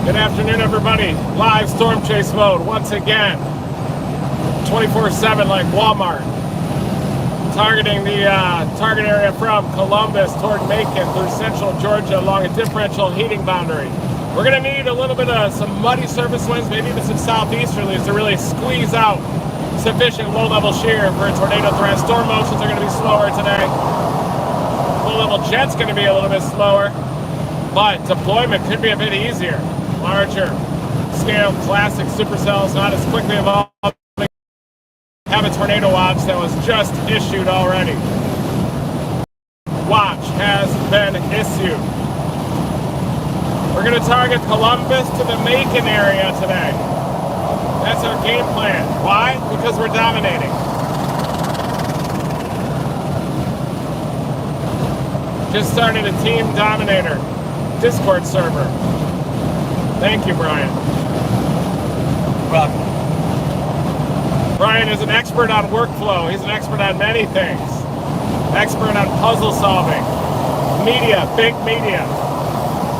Good afternoon, everybody. Live storm chase mode once again. 24/7 like Walmart. Targeting the target area from Columbus toward Macon through central Georgia along a differential heating boundary. We're going to need a little bit of some muddy surface winds, maybe even some southeasterlies to really squeeze out sufficient low-level shear for a tornado threat. Storm motions are going to be slower today. Low-level jet's going to be a little bit slower, but deployment could be a bit easier. Larger scale classic supercells, not as quickly evolving. Have a tornado watch that was just issued already. Watch has been issued. We're going to target Columbus to the Macon area today. That's our game plan. Why? Because we're dominating. Just started a Team Dominator Discord server. Thank you, Brian. Welcome. Brian is an expert on workflow. He's an expert on many things. Expert on puzzle solving. Media, big media.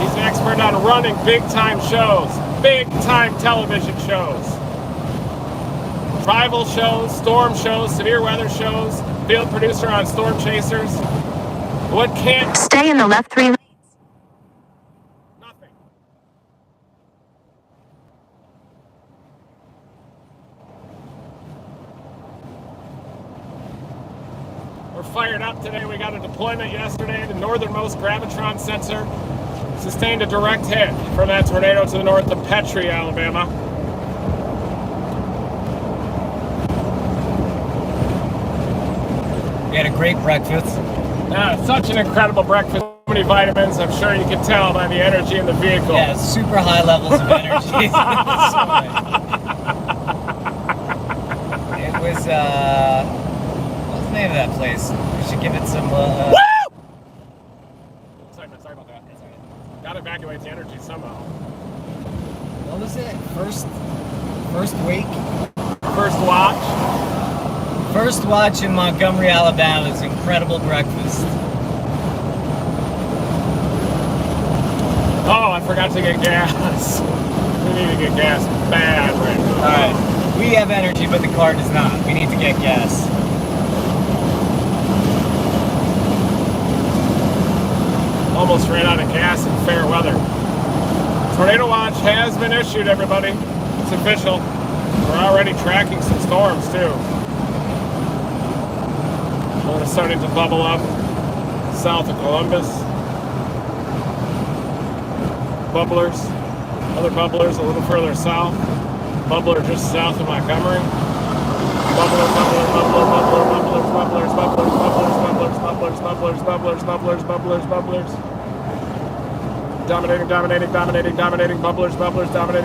He's an expert on running big-time shows. Big-time television shows. Rival shows, storm shows, severe weather shows. Field producer on Storm Chasers. What can't... Stay in the left 3 lanes. Nothing. We're fired up today. We got a deployment yesterday. The northernmost gravitron sensor sustained a direct hit from that tornado to the north of Petrie, Alabama. We had a great breakfast. Such an incredible breakfast. So many vitamins. I'm sure you can tell by the energy in the vehicle. Yeah, super high levels of energy. It was, what's the name of that place? We should give it some, Woo! Sorry about that. Gotta evacuate the energy somehow. What was it? First week? First watch. First watch in Montgomery, Alabama's incredible breakfast. Oh, I forgot to get gas. We need to get gas bad right now. Alright. We have energy, but the car does not. We need to get gas. Almost ran out of gas in fair weather. Tornado watch has been issued, everybody. It's official. We're already tracking some storms, too. We're starting to bubble up south of Columbus. Bubblers. Other bubblers a little further south. Bubbler just south of Montgomery. Bubblers. Dominating. Bubblers. Dominating.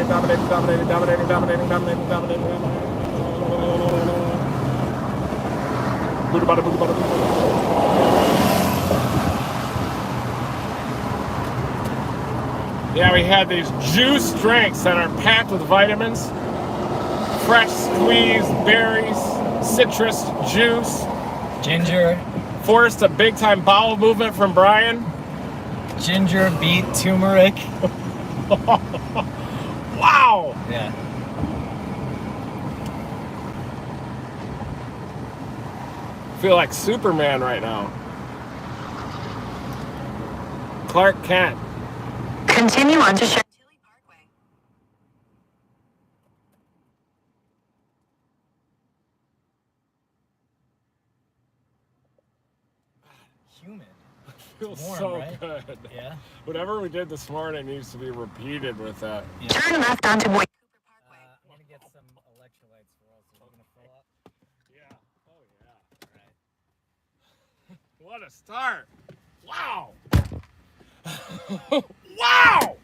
Yeah, we had these juice drinks that are packed with vitamins. Fresh squeezed berries, citrus juice. Ginger. Forced a big-time bowel movement from Brian. Ginger, beet, turmeric. Wow! Yeah. I feel like Superman right now. Clark Kent. Continue on to Chantilly Parkway. Humid. Feels warm, so right? good. Yeah. Whatever we did this morning needs to be repeated with that. Yeah. Turn left onto Boyd Cooper Parkway. I'm gonna get some electrolytes for us. We're gonna fill up. Yeah. Oh yeah. All right. What a start! Wow! Wow!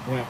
Yeah.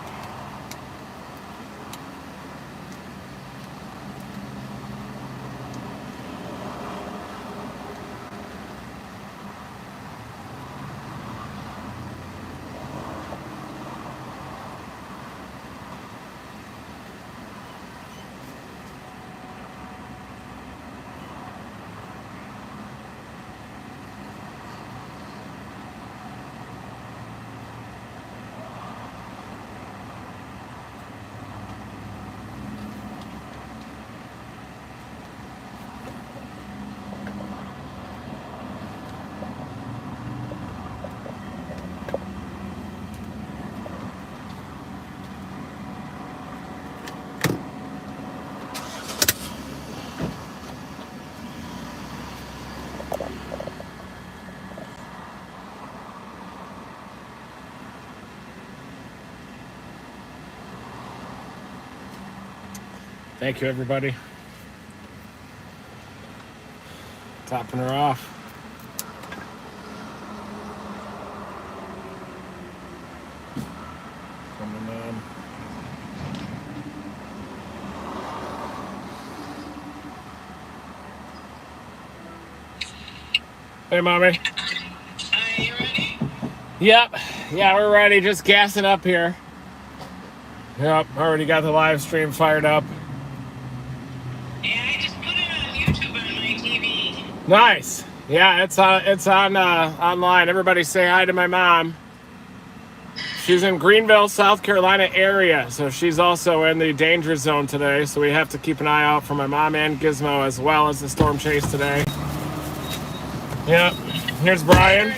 Thank you, everybody. Topping her off. Coming on. Hey, Mommy. Are you ready? Yep. Yeah, we're ready. Just gassing up here. Yep. Already got the live stream fired up. Yeah, I just put it on YouTube on my TV. Nice. Yeah, it's on online. Everybody say hi to my mom. She's in Greenville, South Carolina area, so she's also in the danger zone today. So we have to keep an eye out for my mom and Gizmo as well as the storm chase today. Yep. Here's Brian.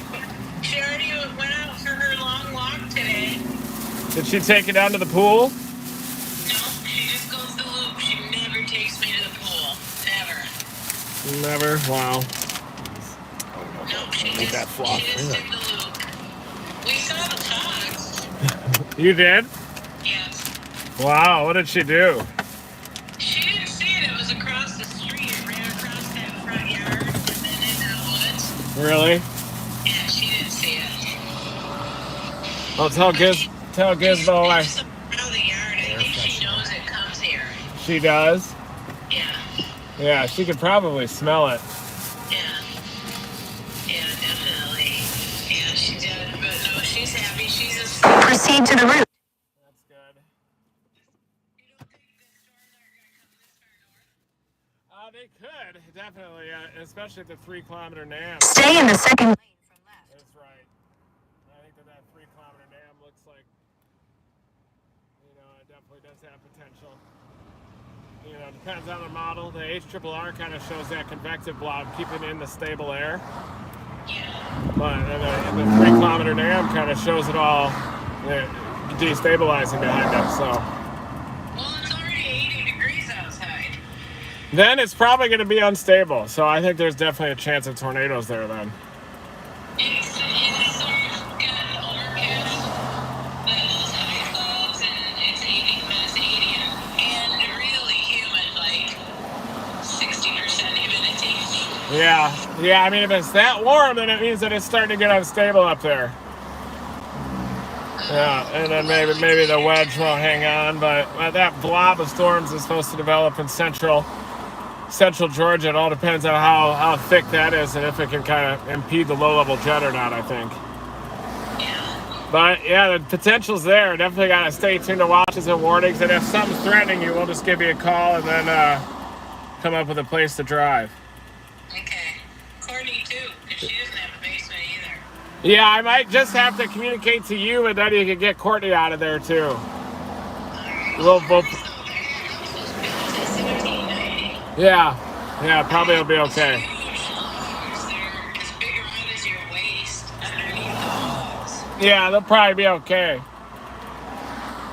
She already went out for her long walk today. Did she take you down to the pool? No, she just goes the loop. She never takes me to the pool. Never. Never. Wow. No, she Make that flop. just did the loop. We saw the fox. You did? Yes. Wow. What did she do? She didn't see it. It was across the street. It ran across that front yard and then into the woods. Really? Yeah, she didn't see it. Well, tell Gizmo I. She's around the yard. I think she knows it comes here. She does? Yeah. Yeah, she could probably smell it. Yeah. Yeah, definitely. Yeah, she did. But no, she's happy. She's a... Proceed to the route. That's good. You don't think the storms are going to come this far north? They could, definitely, especially at the 3-kilometer NAM. Stay in the second lane from left. That's right. I think that 3-kilometer NAM looks like, it definitely does have potential. Depends on the model. The HRRR kind of shows that convective blob keeping in the stable air. Yeah. But the 3-kilometer NAM kind of shows it all destabilizing behind it, so. Well, it's already 80 degrees outside. Then it's probably going to be unstable, so I think there's definitely a chance of tornadoes there then. It's sort of got overcast, those high clouds, and it's 80 and really humid, like 60% humidity. Yeah, I mean, if it's that warm, then it means that it's starting to get unstable up there. Yeah, and then maybe the wedge won't hang on, but that blob of storms is supposed to develop in central Georgia. It all depends on how thick that is and if it can kind of impede the low-level jet or not, I think. Yeah. But, yeah, the potential's there. Definitely got to stay tuned to watches and warnings, and if something's threatening you, we'll just give you a call and then come up with a place to drive. Okay. Courtney, too, because she doesn't have a basement either. Yeah, I might just have to communicate to you, and then you can get Courtney out of there, too. We'll Yeah, probably it'll be okay. As big around as your waist underneath the walls. Yeah, they'll probably be okay.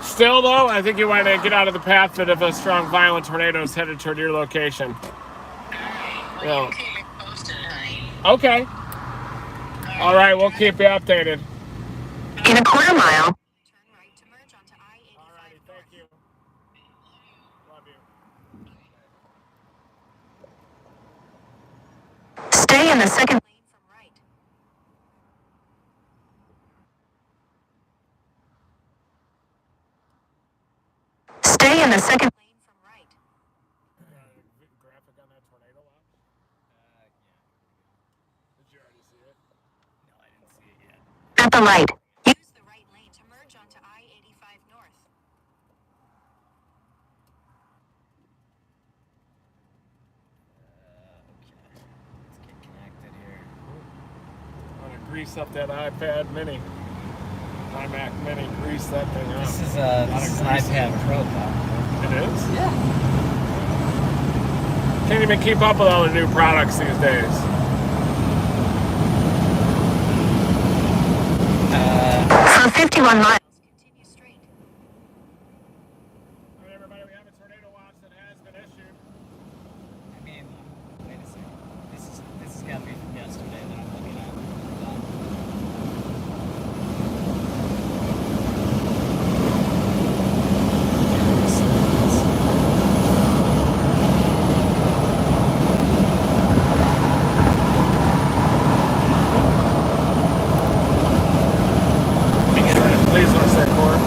Still, though, I think you want to get out of the path of a strong, violent tornado is headed toward your location. Alright, well, you keep me posted, honey. Okay. All right, we'll keep you updated. In a quarter mile. Turn right to merge onto I-85. All righty, thank you. Love you. Stay in the second lane from right. the second lane from right. Graphic on that tornado watch? Yeah. Did you already see it? No, I didn't see it yet. At the light, use the right lane to merge onto I-85 North. Okay. Let's get connected here. I'm gonna grease up that iPad Mini. iMac Mini, grease that thing up. This is an iPad Pro, pal. It is? Yeah. Can't even keep up with all the new products these days. For 51 miles, continue straight. All right, everybody, we have a tornado watch that has been issued. I mean, wait a second. This has got to be from yesterday that I'm looking at. Please don't say cord.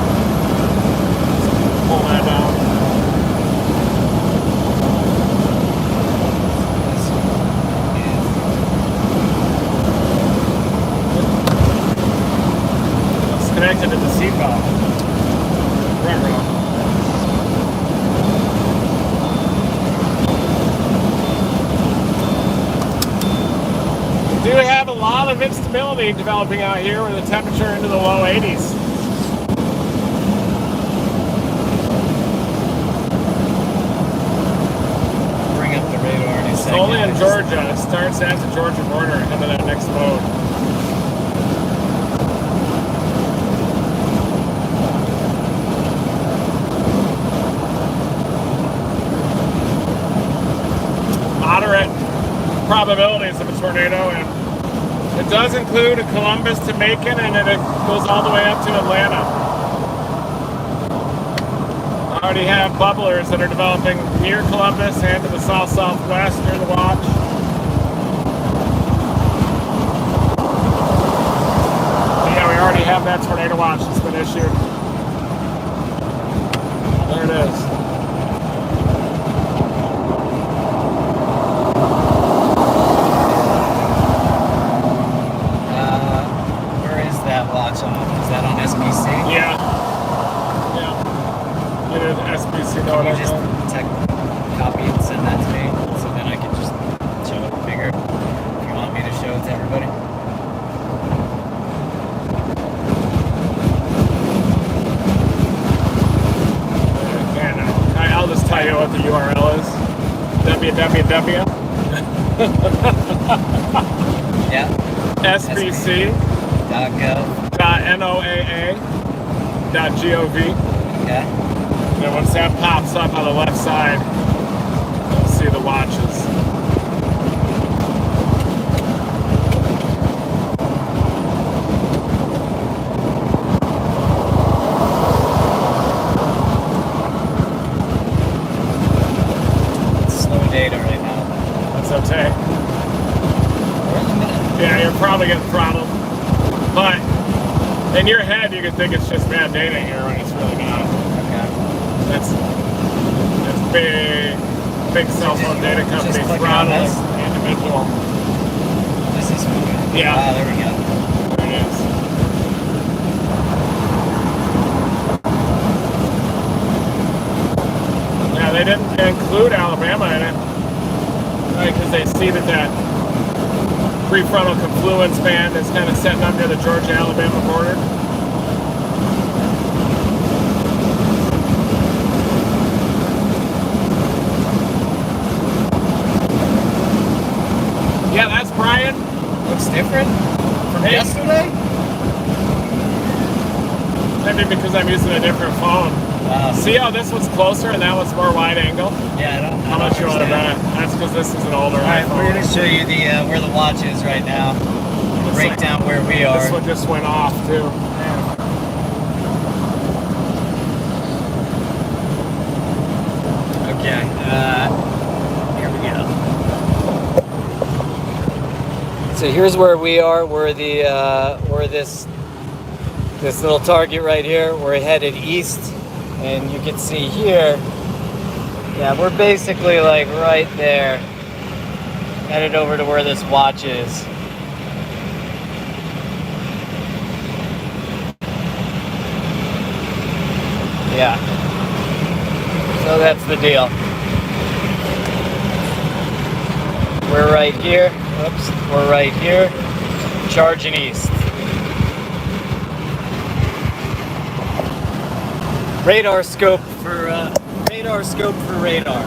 Pull that down. It's connected to the seatbelt. Front row. We do have a lot of instability developing out here with the temperature into the low 80s. Bring up the radar any It's second. only in Georgia. It starts at the Georgia border into that next mode. Moderate probabilities of a tornado, and it does include Columbus to Macon, and it goes all the way up to Atlanta. I already have bubblers that are developing near Columbus and to the south-southwest near the watch. But yeah, we already have that tornado watch that's been issued. There it is. Where is that watch on? Is that on SBC? Yeah. Yeah. Get it SBC Can note. you just copy and send that to me so then I can just show it bigger if you want me to show it to everybody? I'll just tell you what the URL is. www. Yeah. SBC.noaa.gov. Okay. And once that pops up on the left side, you'll see the watches. Slow data right now. That's okay. We're in the middle. Yeah, you're probably getting throttled. But in your head, you can think it's just bad data here when it's really not. Okay. That's big cell phone data Just companies click on throttling this. the individual. This is moving. Yeah. Ah, there we go. There it is. Yeah, they didn't include Alabama in it, right? Because they see that prefrontal confluence band is kind of setting up near the Georgia-Alabama border. Yeah, that's Brian. Looks different from Hey. yesterday? Maybe because I'm using a different phone. See how this one's closer and that one's more wide angle? Yeah, I don't know. How much you want to bet? That's because this is an older Alright, iPhone. we're going to show you the where the watch is right now. Looks Break like down where we are. This one just went off too. Okay, here we go. So here's where we are. We're this little target right here. We're headed east, and you can see here Yeah, we're basically like right there. Headed over to where this watch is. Yeah. So that's the deal. We're right here. Oops. We're right here. Charging east. Radar scope for radar.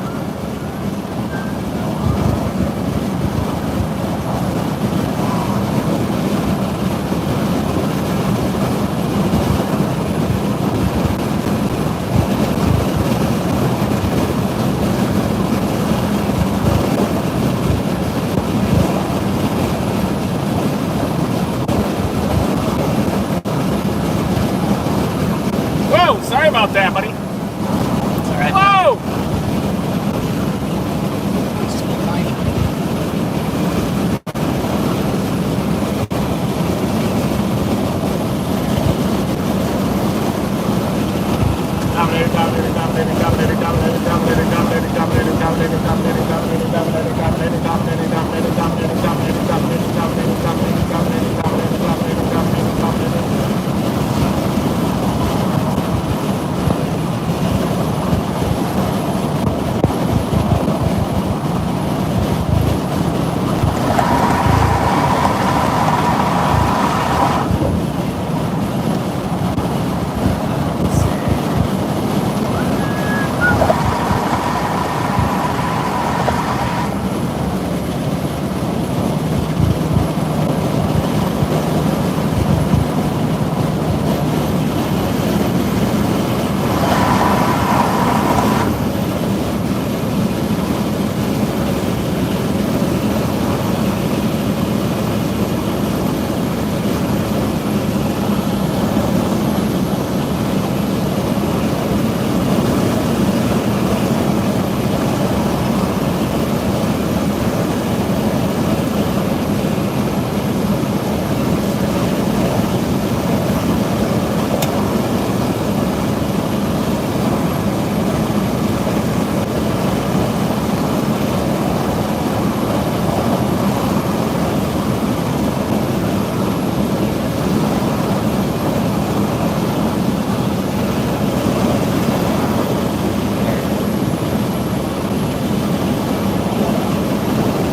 Whoa, sorry about that, buddy. It's all right. Whoa! Just be fine.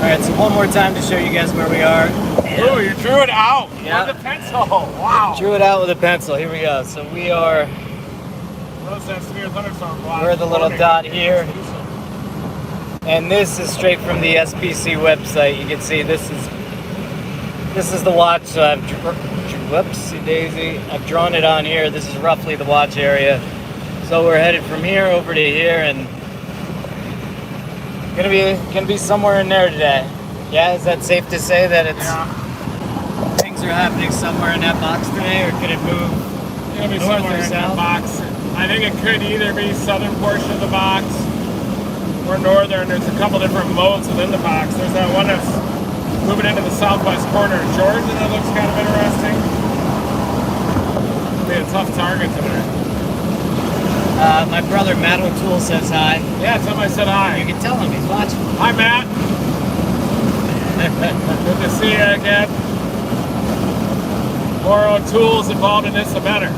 Alright, so one more time to show you guys where we are. Ooh, you drew it out Yeah. with a pencil. Wow. Drew it out with a pencil. Here we go. So we are, Those that severe thunderstorm watch. we're the little dot here. And this is straight from the SPC website. You can see this is the watch. So whoopsie daisy. I've drawn it on here. This is roughly the watch area. So we're headed from here over to here, and gonna be somewhere in there today. Yeah, is that safe to say that it's things are happening somewhere in that box today, or could it move It's gonna be north somewhere or in that south? box. I think it could either be southern portion of the box or northern. There's a couple different modes within the box. There's that one that's moving into the southwest corner of Georgia that looks kind of interesting. It'll be a tough target today. My brother Matt O'Toole says hi. Yeah, tell him I said hi. You can tell him he's watching. Hi, Matt. Good to see you again. More O'Toole's involved in this, the better.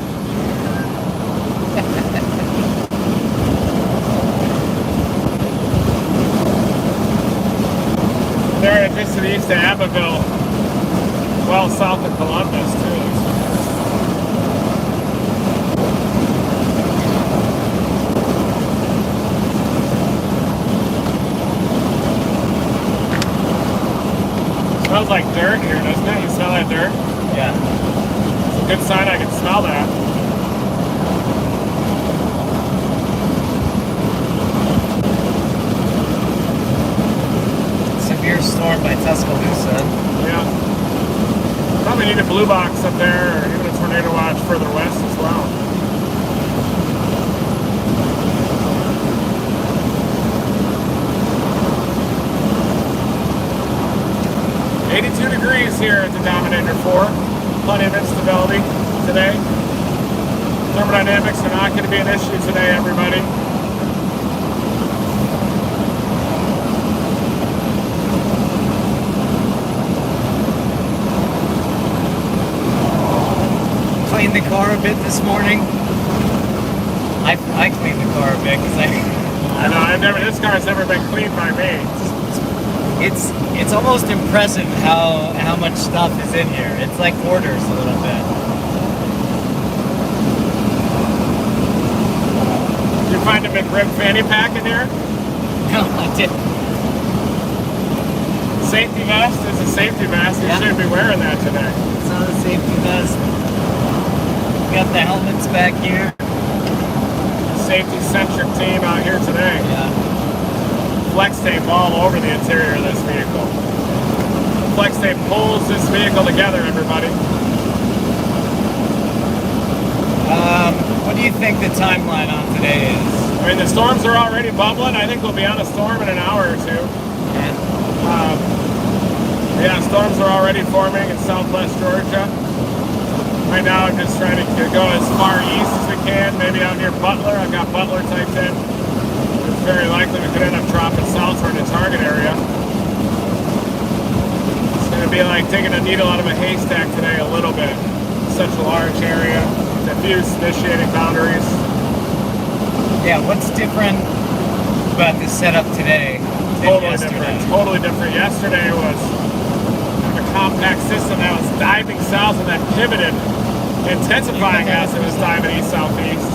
They're just to the east of Abbeville, well south of Columbus, too. Smells like dirt here, doesn't it? You smell that dirt? Yeah. It's a good sign I can smell that. Severe storm by Tuscaloosa. Yeah. Probably need a blue box up there, or even a tornado watch further west as well. Degrees here at the Dominator 4. Plenty of instability today. Thermodynamics are not going to be an issue today, everybody. cleaned the car a bit this morning. I cleaned the car a bit because I know, this car's never been cleaned by me. It's almost impressive how much stuff is in here. It's like hoarders a little bit. You find a McRib fanny pack in here? No, I didn't. Safety vest is a safety vest. You should be wearing that today. It's not a safety vest. We got the helmets back here. Safety-centric team out here today. Yeah. Flex tape all over the interior of this vehicle. Flex tape pulls this vehicle together, everybody. What do you think the timeline on today is? I mean, the storms are already bubbling. I think we'll be on a storm in an hour or two. And yeah, storms are already forming in southwest Georgia. Right now, I'm just trying to go as far east as we can, maybe out near Butler. I've got Butler typed in. It's very likely we could end up dropping southward in the target area. It's going to be like taking a needle out of a haystack today a little bit. Such a large area, diffuse initiating boundaries. yeah, what's different about this setup today? Totally different. Totally different. Yesterday was a compact system that was diving south and then pivoted, intensifying as it was diving east-southeast.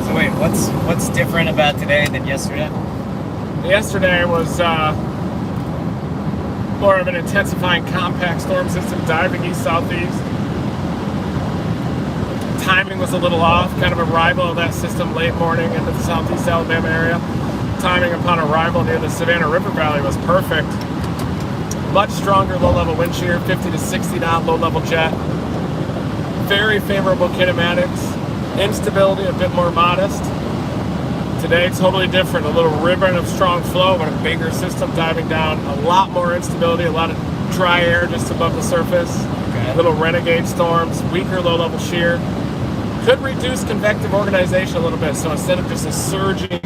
So wait, what's different about today than yesterday? Yesterday was more of an intensifying compact storm system diving east-southeast. Timing was a little off, kind of arrival of that system late morning into the southeast Alabama area. Timing upon arrival near the Savannah River Valley was perfect. Much stronger low-level wind shear, 50 to 60 knot low-level jet. Very favorable kinematics. Instability a bit more modest. Today, totally different. A little ribbon of strong flow, but a bigger system diving down. A lot more instability, a lot of dry air just above the surface. Okay. Little renegade storms, weaker low-level shear. Could reduce convective organization a little bit. So instead of just a surging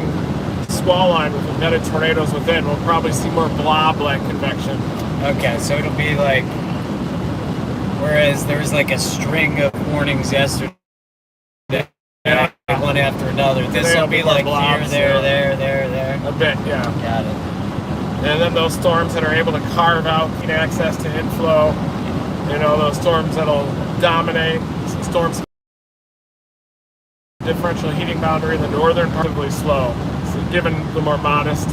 squall line with embedded tornadoes within, we'll probably see more blob-like convection. Okay, so it'll be like, whereas there was like a string of warnings yesterday, Yeah. one after another. This Today will will be be more like blobs, here, yeah. there. A bit, yeah. Got it. And then those storms that are able to carve out clean access to inflow, those storms that'll dominate, storms differential heating boundary in the northern part really slow. So given the more modest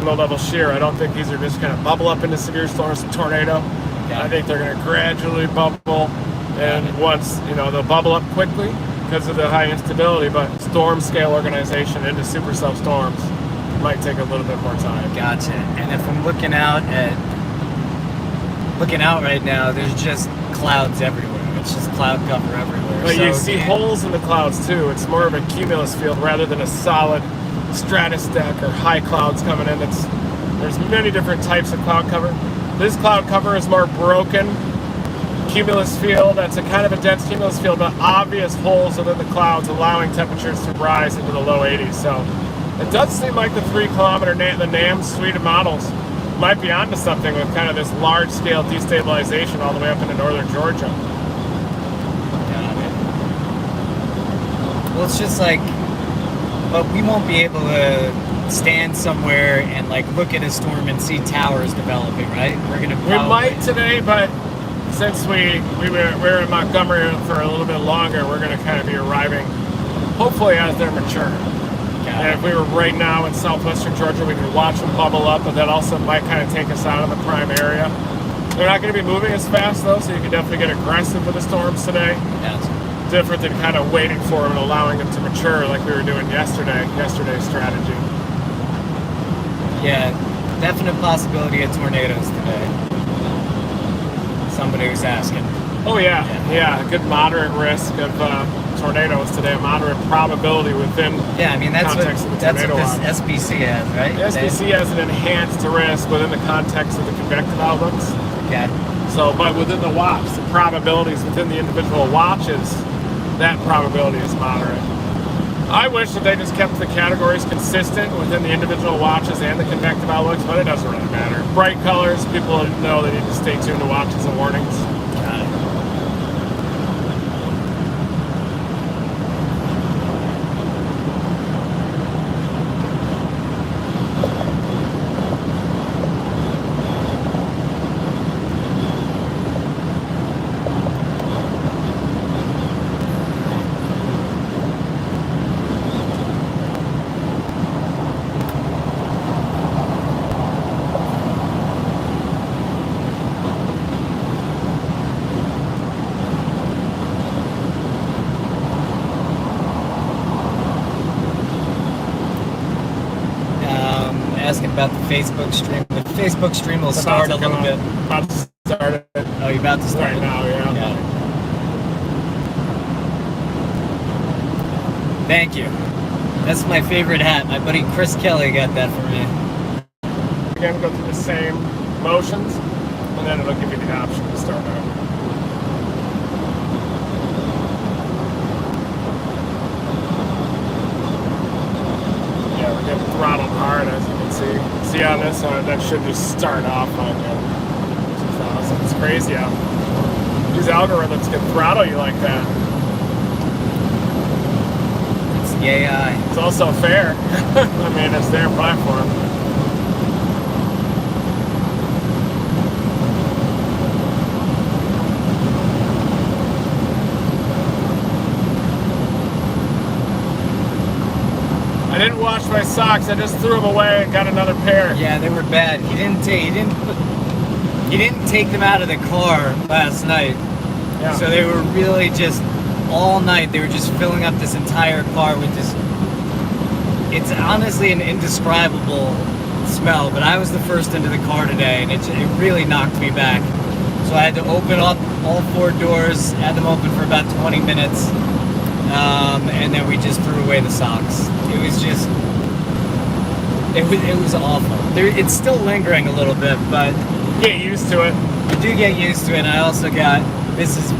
low-level shear, I don't think these are just going to bubble up into severe storms and tornado. I think they're going to gradually bubble, and once, they'll bubble up quickly because of the high instability, but storm scale organization into supercell storms might take a little bit more time. Gotcha. And if I'm looking out right now, there's just clouds everywhere. It's just cloud cover everywhere. But So you see holes in the clouds too. It's more of a cumulus field rather than a solid stratus deck or high clouds coming in. There's many different types of cloud cover. This cloud cover is more broken cumulus field. That's a kind of a dense cumulus field, but obvious holes within the clouds allowing temperatures to rise into the low 80s. So it does seem like the 3 kilometer the NAM suite of models might be onto something with kind of this large scale destabilization all the way up into northern Georgia. Well, it's just like, but we won't be able to stand somewhere and like look at a storm and see towers developing, right? We might today, but since we're in Montgomery for a little bit longer, we're going to kind of be arriving, hopefully as they're mature. And if we were right now in southwestern Georgia, we could watch them bubble up, but that also might kind of take us out of the prime area. They're not going to be moving as fast though, so you can definitely get aggressive with the storms today. Different than kind of waiting for them and allowing them to mature like we were doing yesterday's strategy. Yeah, definite possibility of tornadoes today. Somebody was asking. Oh yeah. A good moderate risk of tornadoes today, a moderate probability within That's what context of the this tornado watch. SPC has, right? The SPC has an enhanced risk within the context of the convective outlooks. Okay. So, but within the watch, the probabilities within the individual watches, that probability is moderate. I wish that they just kept the categories consistent within the individual watches and the convective outlooks, but it doesn't really matter. Bright colors, people know they need to stay tuned to watches and warnings. Got it. Facebook stream. The Facebook stream will start a little bit. About to start it Oh, you're about to start right it? now, yeah. Got it. Thank you. That's my favorite hat. My buddy Chris Kelly got that for me. Again, go through the same motions, and then it'll give you the option to start out. Yeah, we're getting throttled hard, as you can see. See on this one, that should just start off on 2000. It's crazy how these algorithms can throttle you like that. It's the AI. It's also fair. I mean, it's their platform. I didn't wash my socks. I just threw them away and got another pair. Yeah, they were bad. He didn't take them out of the car last night. Yeah. So they were really just all night. They were just filling up this entire car with this. It's honestly an indescribable smell. But I was the first into the car today, and it really knocked me back. So I had to open up all 4 doors. Had them open for about 20 minutes, and then we just threw away the socks. It was just. It was awful. It's still lingering a little bit, but Get used to it. you do get used to it. And I also got this is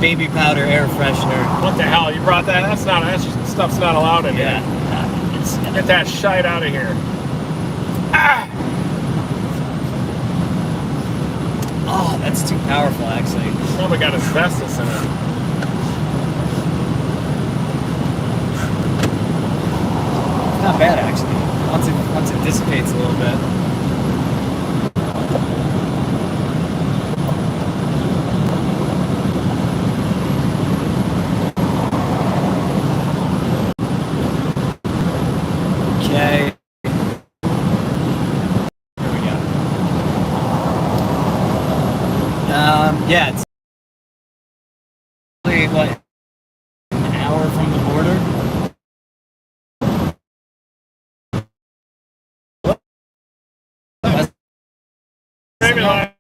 baby powder air freshener. What the hell? You brought that? That stuff's not allowed in here. Get that shite out of here. Ah! Oh, that's too powerful, actually. Probably got asbestos in it. It's not bad, actually. Once it dissipates a little bit. Okay. There we go. Yeah, it's probably like an hour from the border. Maybe live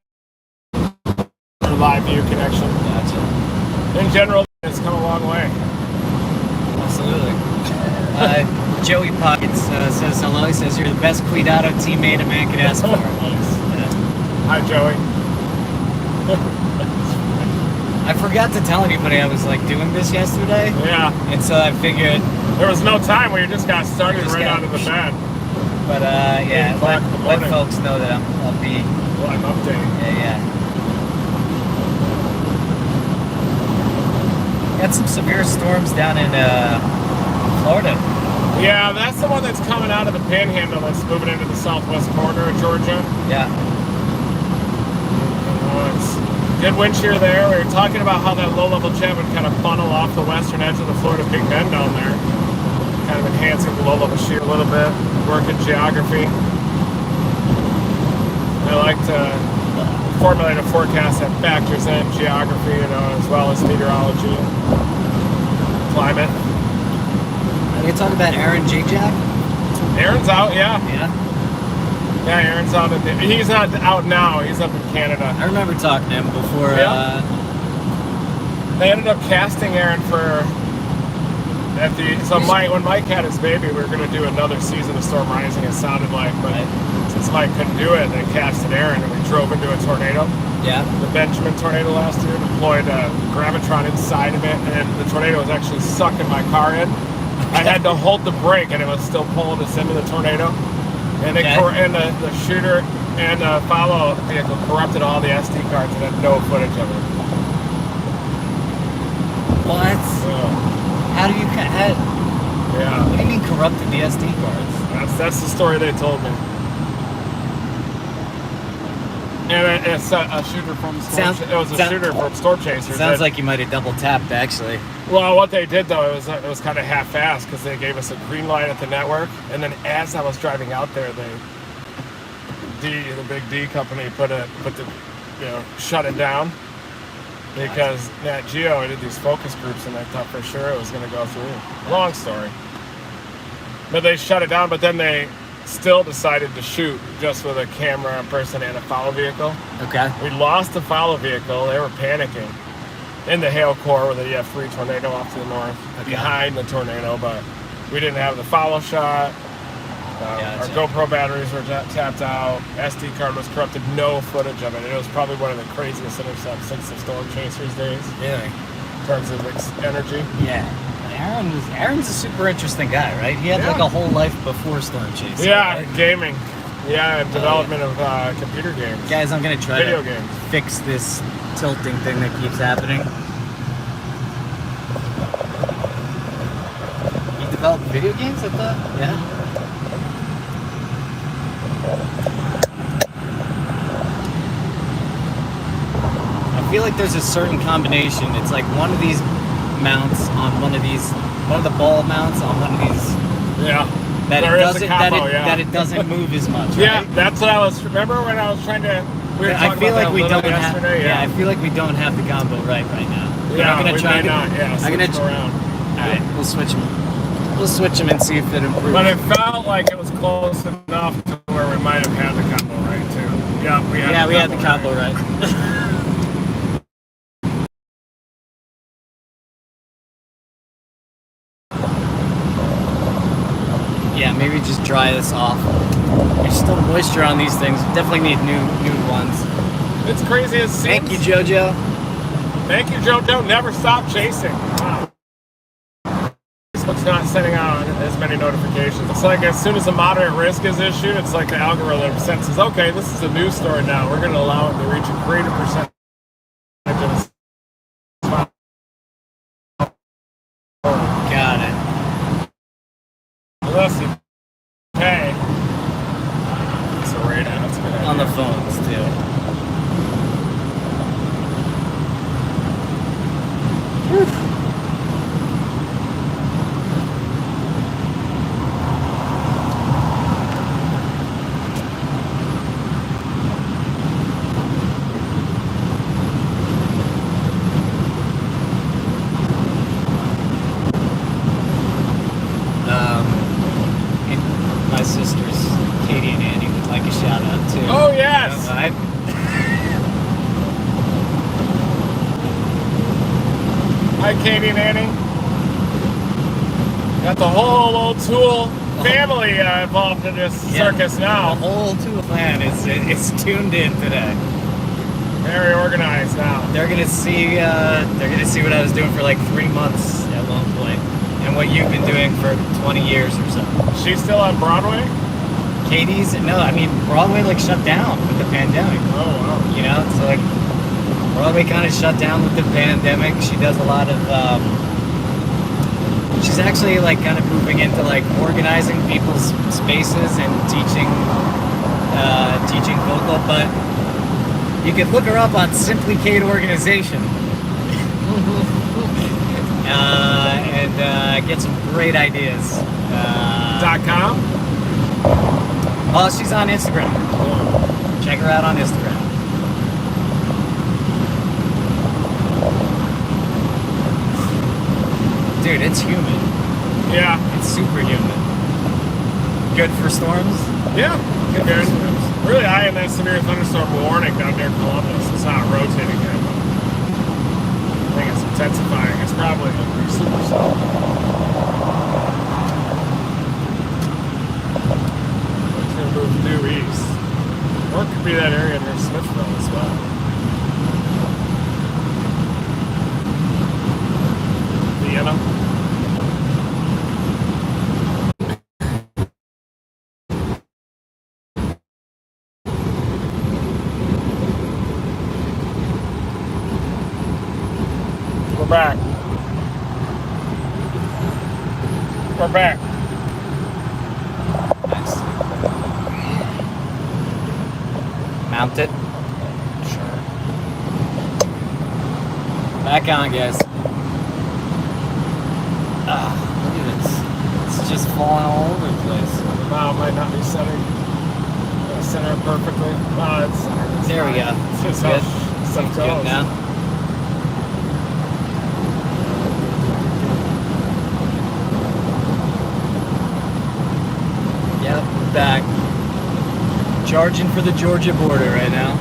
view connection. Gotcha. In general, it's come a long way. Absolutely. Joey Pockets says hello. He says, you're the best Cuidado teammate a man could ask for. Nice. Yeah. Hi, Joey. I forgot to tell anybody I was like doing this yesterday. Yeah. And so I figured, There was no time where you just got started Just right got- out of the bed. but yeah, 8 o'clock in the let morning. folks know that I'll be, Live update. yeah. Got some severe storms down in Florida. Yeah, that's the one that's coming out of the panhandle that's moving into the southwest corner of Georgia. Yeah. It's good wind shear there. We were talking about how that low-level jet would kind of funnel off the western edge of the Florida Big Bend down there, kind of enhancing the low-level shear a little bit, working geography. I like to formulate a forecast that factors in geography, as well as meteorology and climate. Are you talking about Aaron J-Jack? Aaron's out, yeah. Yeah. Yeah, Aaron's out. He's not out now. He's up in Canada. I remember talking to him before. Yeah. They ended up casting Aaron for when Mike had his baby, we were going to do another season of Storm Rising. It sounded like, but since Mike couldn't do it, they casted Aaron, and we drove into a tornado. Yeah. The Benjamin tornado last year, deployed a gravitron inside of it, and the tornado was actually sucking my car in. I had to hold the brake, and it was still pulling us into the tornado. And the shooter and the follow vehicle corrupted all the SD cards and had no footage of it. What? So, How do you? yeah, What do you mean corrupted the SD cards? that's the story they told me. And it's a shooter from Storm. It was a shooter from Storm Chasers. Sounds like you might have double tapped, actually. Well, what they did though, it was kind of half-assed because they gave us a green light at the network, and then as I was driving out there, the big D company shut it down because Nat Geo did these focus groups, and I thought for sure it was going to go through. Long story, but they shut it down. But then they still decided to shoot just with a camera, a person, and a follow vehicle. Okay. We lost the follow vehicle. They were panicking in the hail core with the EF3 tornado off to the north, behind the tornado, but we didn't have the follow shot. Our GoPro batteries were tapped out. SD card was corrupted. No footage of it. It was probably one of the craziest intercepts since the Storm Chasers days. Really? In terms of energy. Yeah. Aaron's a super interesting guy, right? He had like a whole life before Storm Chasers. Yeah, right? Gaming. Yeah, development of computer games. Guys, I'm gonna try video to games. fix this tilting thing that keeps happening. You develop video games at the? Yeah. I feel like there's a certain combination. It's like one of these mounts on one of the ball mounts on one of these. Yeah. That there it is doesn't a combo, that it doesn't move as much. Yeah, Right? that's what I was. Remember when I was trying to? We were talking I feel about like that we a little don't have. yesterday. Yeah, I feel like we don't have the combo right now. But Yeah, I'm gonna we try may to. not. Yeah, I'm gonna switch them around. All right, we'll switch them. We'll switch them and see if it improves. But it felt like it was close enough to where we might have had the combo right too. Yeah, we had. we had the combo right. Yeah, maybe just dry this off. There's still moisture on these things. Definitely need new ones. It's crazy as seems. Thank you, JoJo. Thank you, JoJo. Never stop chasing. Wow. Facebook's not sending out as many notifications. It's like as soon as a moderate risk is issued, it's like the algorithm senses, okay, this is a news story now. We're going to allow it to reach a greater percentage of its. Got it. Unless you pay. It's a radar. That's a good idea. On the phones too. My sisters, Katie and Andy, would like a shout out too. Oh, yes! Hi, Katie and Annie. Got the whole old Tool family involved in this circus now. The whole Tool clan is tuned in today. Very organized now. They're gonna see what I was doing for like 3 months at one point, and what you've been doing for 20 years or so. She's still on Broadway? Katie's Broadway like shut down with the pandemic. Oh wow. You know, so like Broadway kind of shut down with the pandemic. She does a lot of. She's actually like kind of moving into like organizing people's spaces and teaching vocal. But you can look her up on Simply Kate Organization and get some great ideas. .com? Oh, she's on Instagram. Check her out on Instagram. Dude, it's humid. Yeah. It's super humid. Good for storms? Yeah. Good. Really high in that severe thunderstorm warning down near Columbus. It's not rotating yet. I think it's intensifying. It's probably a super cell. It's going to move due east. Or it could be that area near Smithville as well. Vienna. We're back. We're back. Nice. Mount it. Sure. Back on, guys. Look at this. It's just falling all over the place. Wow, it might not be center perfectly. Wow, it's There we fine. go. It's just Good. how stuff Seems good goes. now. Yep, we're back. Charging for the Georgia border right now.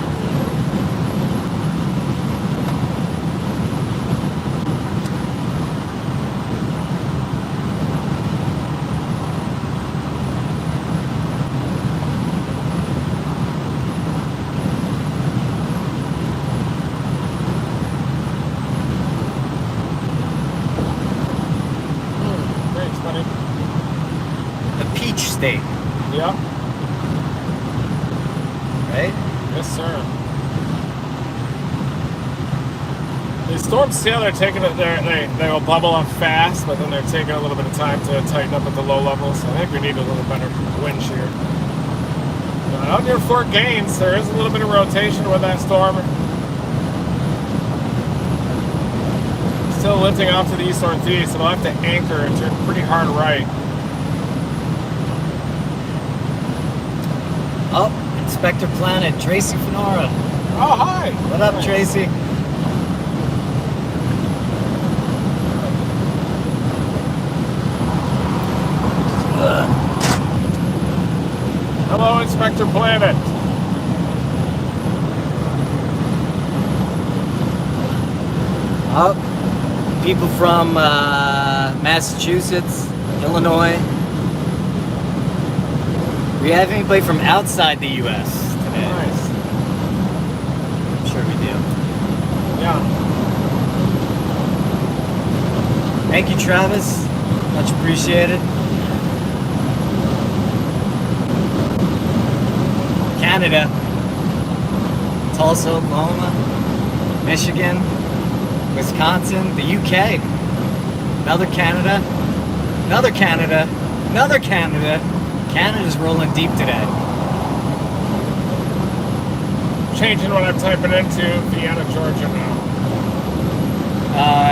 Thanks, buddy. The Peach State, Yep. right? Yes, sir. These storms, still, they're taking it. They will bubble up fast, but then they're taking a little bit of time to tighten up at the low levels. I think we need a little better wind shear. Out near Fort Gaines, there is a little bit of rotation with that storm. Still lifting off to the east northeast, so it'll have to anchor and turn pretty hard right. Oh, Inspector Planet, Tracy Fenora. Oh, hi! What up, Tracy? Hello, Inspector Planet. Oh, people from Massachusetts, Illinois. We have anybody from outside the U.S. today? Nice. I'm sure we do. Yeah. Thank you, Travis. Much apprecited. Canada, Tulsa, Oklahoma, Michigan, Wisconsin, the UK, another Canada, another Canada, another Canada. Canada's rolling deep today. Changing what I'm typing into Vienna, Georgia now.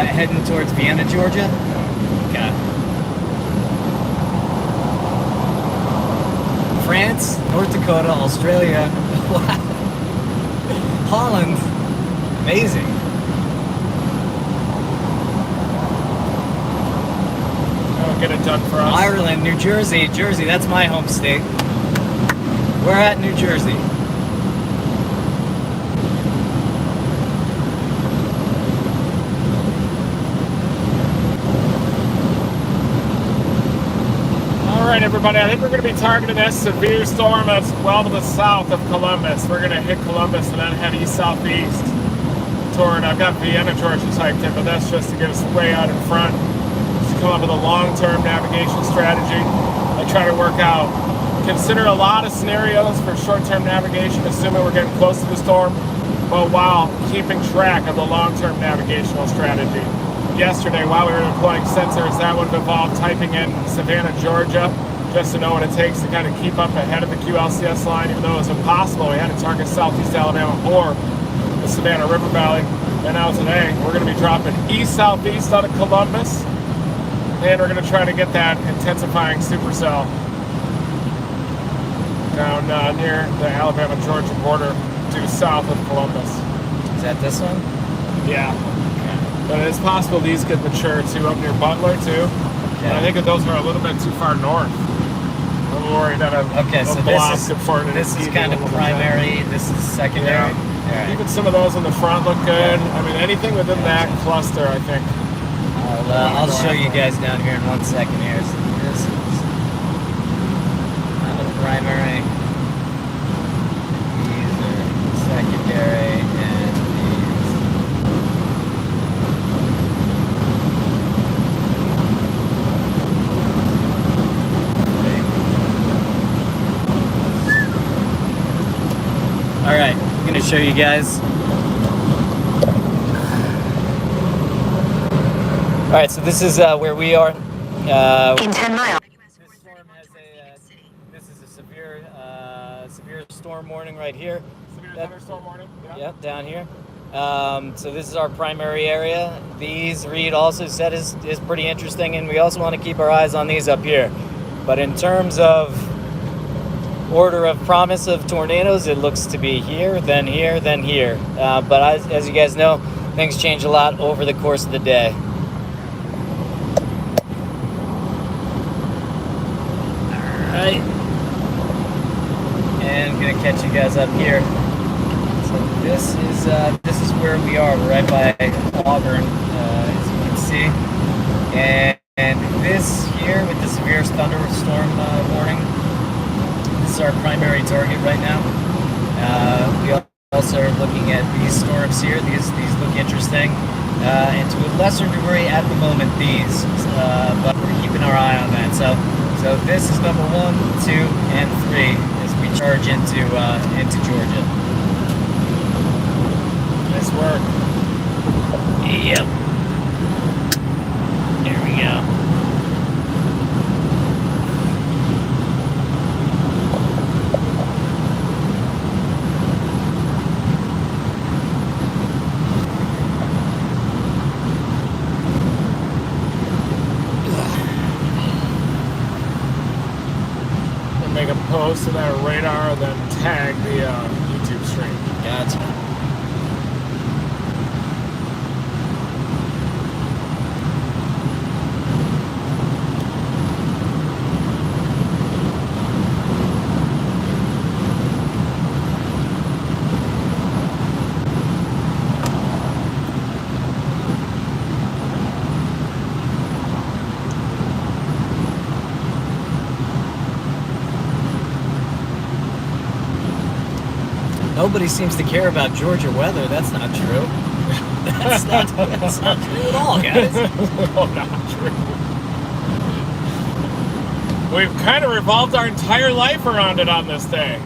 Heading towards Vienna, Georgia. Okay. France, North Dakota, Australia, Holland. Amazing. Oh, get it done for us. Ireland, New Jersey. Jersey, that's my home state. We're at New Jersey. All right, everybody. I think we're going to be targeting this severe storm that's well to the south of Columbus. We're going to hit Columbus and then head east-southeast toward, I've got Vienna, Georgia typed in, but that's just to get us way out in front. Just come up with a long-term navigation strategy. I try to work out, consider a lot of scenarios for short-term navigation, assuming we're getting close to the storm, but while keeping track of the long-term navigational strategy. Yesterday, while we were deploying sensors, that would have involved typing in Savannah, Georgia, just to know what it takes to kind of keep up ahead of the QLCS line, even though it was impossible. We had to target southeast Alabama or the Savannah River Valley. And now today, we're going to be dropping east-southeast out of Columbus, and we're going to try to get that intensifying supercell down near the Alabama-Georgia border due south of Columbus. Is that this one? Yeah. But it's possible these could mature too up near Butler too. And I think that those are a little bit too far north. I'm worried that a block could form an this is immediate kind of little primary. This is secondary. Yeah. All right. Even some of those in the front look good. I mean, anything within that cluster, I think. I'll show you guys down here in 1 second here. So this is kind of primary. These are secondary, and these. All right, I'm gonna show you guys. All right, so this is where we are. In 10 miles. This storm has this is a severe storm warning right here. Severe thunderstorm warning. Yeah. Yep, down here. So this is our primary area. These, Reed also said, is pretty interesting, and we also want to keep our eyes on these up here. But in terms of order of promise of tornadoes, it looks to be here, then here, then here. But as you guys know, things change a lot over the course of the day. Right. and I'm gonna catch you guys up here. So this is where we are. We're right by Auburn, as you can see, and this here with the severe thunderstorm warning. This is our primary target right now. We also are looking at these storms here. These look interesting, and to a lesser degree at the moment these, but we're keeping our eye on that. So this is number 1, 2, and 3 as we charge into Georgia. Nice work. Yep. There we go. Make a post to that radar, then tag the YouTube stream. Gotcha. Nobody seems to care about Georgia weather. That's not true. That's not true at all, guys. No, not true. We've kind of revolved our entire life around it on this day.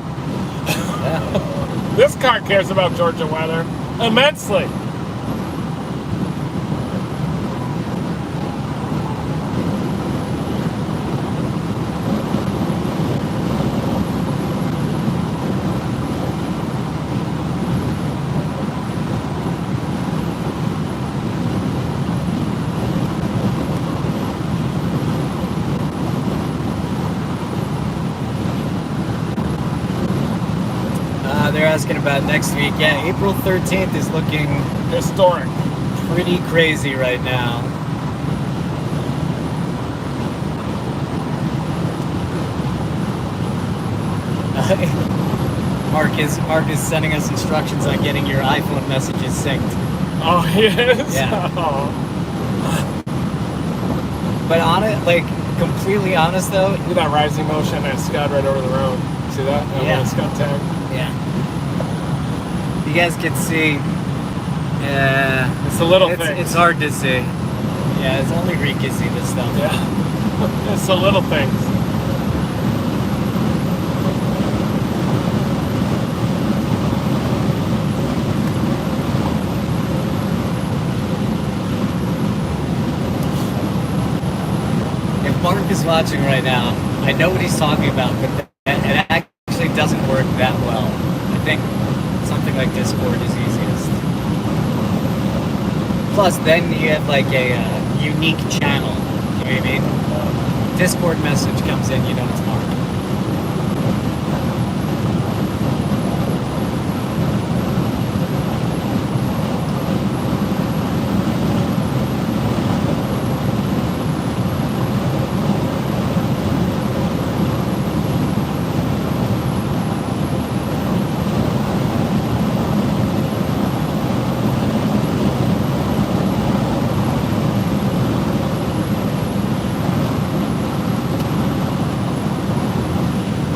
Yeah. This car cares about Georgia weather immensely. They're asking about next week. Yeah, April 13th is looking Historic. pretty crazy right now. Mark is sending us instructions on getting your iPhone messages synced. Oh, he is? Yeah. Oh. But completely honest though. Look at that rising motion and Scud right over the road. See that? Yeah. Scud tag. Yeah. You guys can see. It's the little things. It's hard to see. Yeah, it's only Reed can see this stuff. Yeah. It's the little things. If Mark is watching right now, I know what he's talking about, but it actually doesn't work that well. I think something like Discord is easiest. Plus, then you have like a unique channel. You know what I mean? Discord message comes in, you know it's Mark.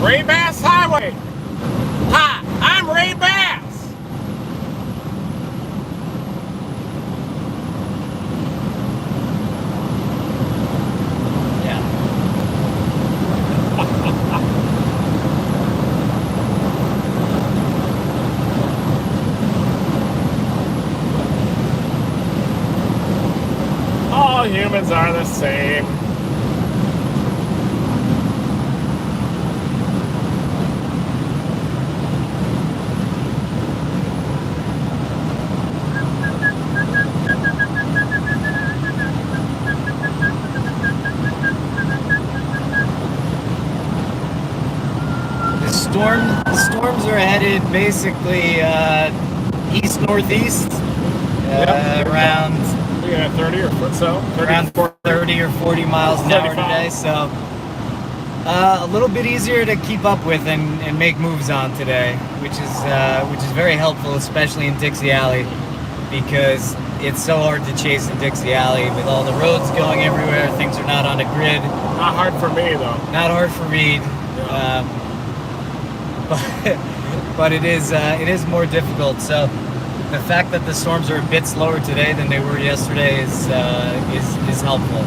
Ray Bass Highway. Hi, I'm Ray Bass. Yeah. All humans are the same. The storms are headed basically east-northeast, around Yeah, 30 or so. 30, around 30 or 40 miles an hour 35. today. So A little bit easier to keep up with and make moves on today, which is very helpful, especially in Dixie Alley, because it's so hard to chase in Dixie Alley with all the roads going everywhere. Things are not on a grid. Not hard for me though. Not hard for Reed, but it is more difficult. So the fact that the storms are a bit slower today than they were yesterday is helpful.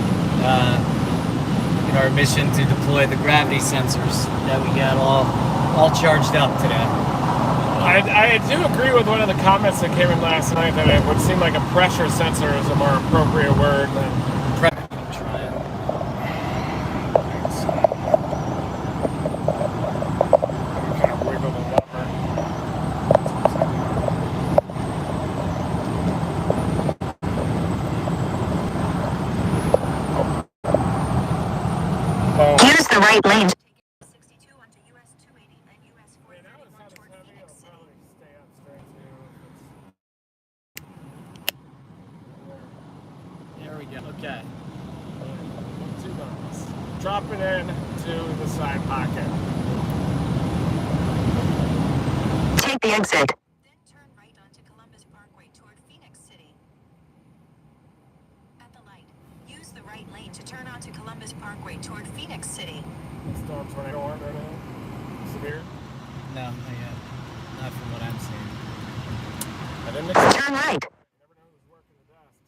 In our mission to deploy the gravity sensors that we got all charged up today. I do agree with one of the comments that came in last night that it would seem like a pressure sensor is a more appropriate word than kind of wiggle the lever. Use the right lane. 62 onto US 280 and US 431 toward Phoenix City. There we go. Okay. Drop it in to the side pocket. Take the exit. Then turn right onto Columbus Parkway toward Phoenix City. At the light, use the right lane to turn onto Columbus Parkway toward Phoenix City. Storm tornado warned or anything? Severe? No, not yet. Not from what I'm seeing. I didn't expect. Turn right. You never know who's working the desks.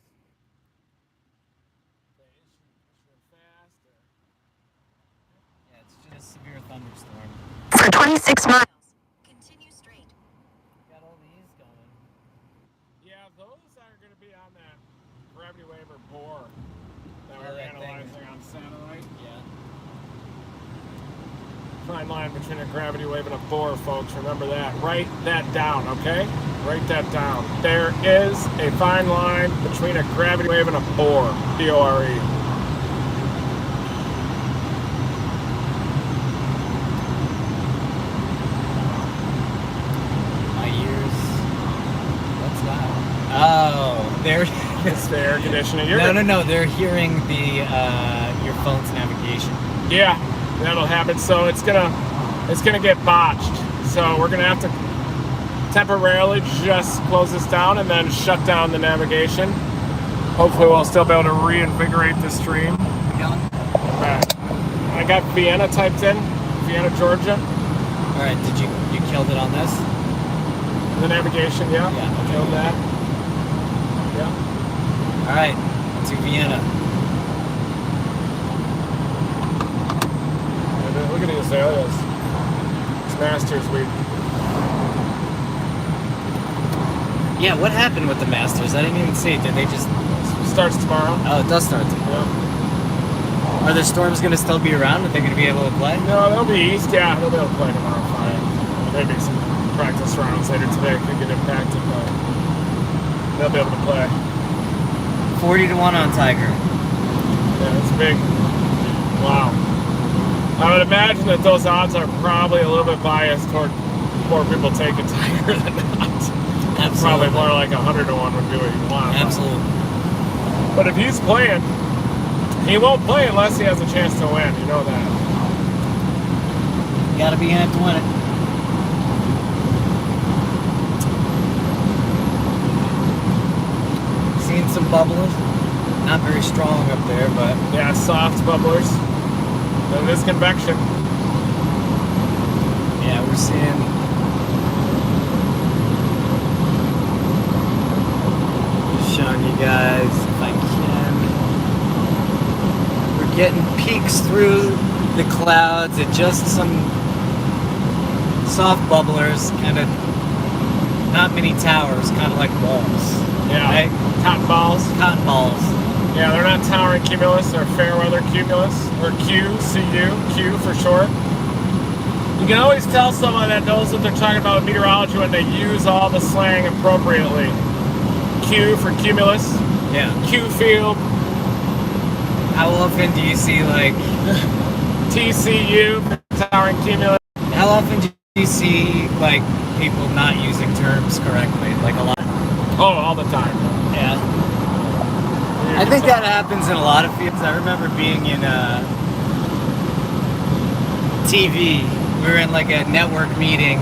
They issue fast or... Yeah, it's just a severe thunderstorm. For 26 miles, continue straight. Got all these going. Yeah, those are going to be on that gravity wave or bore that Oh, we're that analyzing thing. on satellite. Yeah. Fine line between a gravity wave and a bore, folks. Remember that. Write that down, okay? Write that down. There is a fine line between a gravity wave and a bore. B-O-R-E. My ears. What's that? Oh, they're. It's the air conditioning. No. They're hearing the your phone's navigation. Yeah, that'll happen. So it's gonna get botched. So we're gonna have to temporarily just close this down and then shut down the navigation. Hopefully we'll still be able to reinvigorate the stream. Alright. I got Vienna typed in. Vienna, Georgia. Alright, you killed it on this? The navigation, yeah. Yeah, okay. Killed that. Yeah. Alright, to Vienna. And look at these areas. It's Masters Week. Yeah, what happened with the Masters? I didn't even see it. Did they just... Starts tomorrow. Oh, it does start tomorrow. Yeah. Are the Storms going to still be around? Are they going to be able to play? No, they'll be east. Yeah, they'll be able to play tomorrow. Fine. Maybe some practice rounds later today could get impacted, but they'll be able to play. 40-1 on Tiger. Yeah, it's big. Wow. I would imagine that those odds are probably a little bit biased toward more people taking Tiger than not. Absolutely. Probably more like 100-1 would be what you want. Absolutely. But if he's playing, he won't play unless he has a chance to win. You know that. You got to be in it to win it. Seeing some bubblers. Not very strong up there, but... Yeah, soft bubblers. And this convection. Yeah, we're seeing... Showing you guys if I can. We're getting peeks through the clouds at just some soft bubblers, kind of not many towers, kind of like balls. Yeah, right? cotton balls. Cotton balls. Yeah, they're not towering cumulus, they're fair weather cumulus, or Q, C-U, Q for short. You can always tell someone that knows what they're talking about with meteorology when they use all the slang appropriately. Q for cumulus. Yeah. Q field. How often do you see like TCU for towering cumulus. how often do you see like people not using terms correctly? Like a lot. Oh, all the time. Yeah. I think that happens in a lot of fields. I remember being in TV. We were in like a network meeting,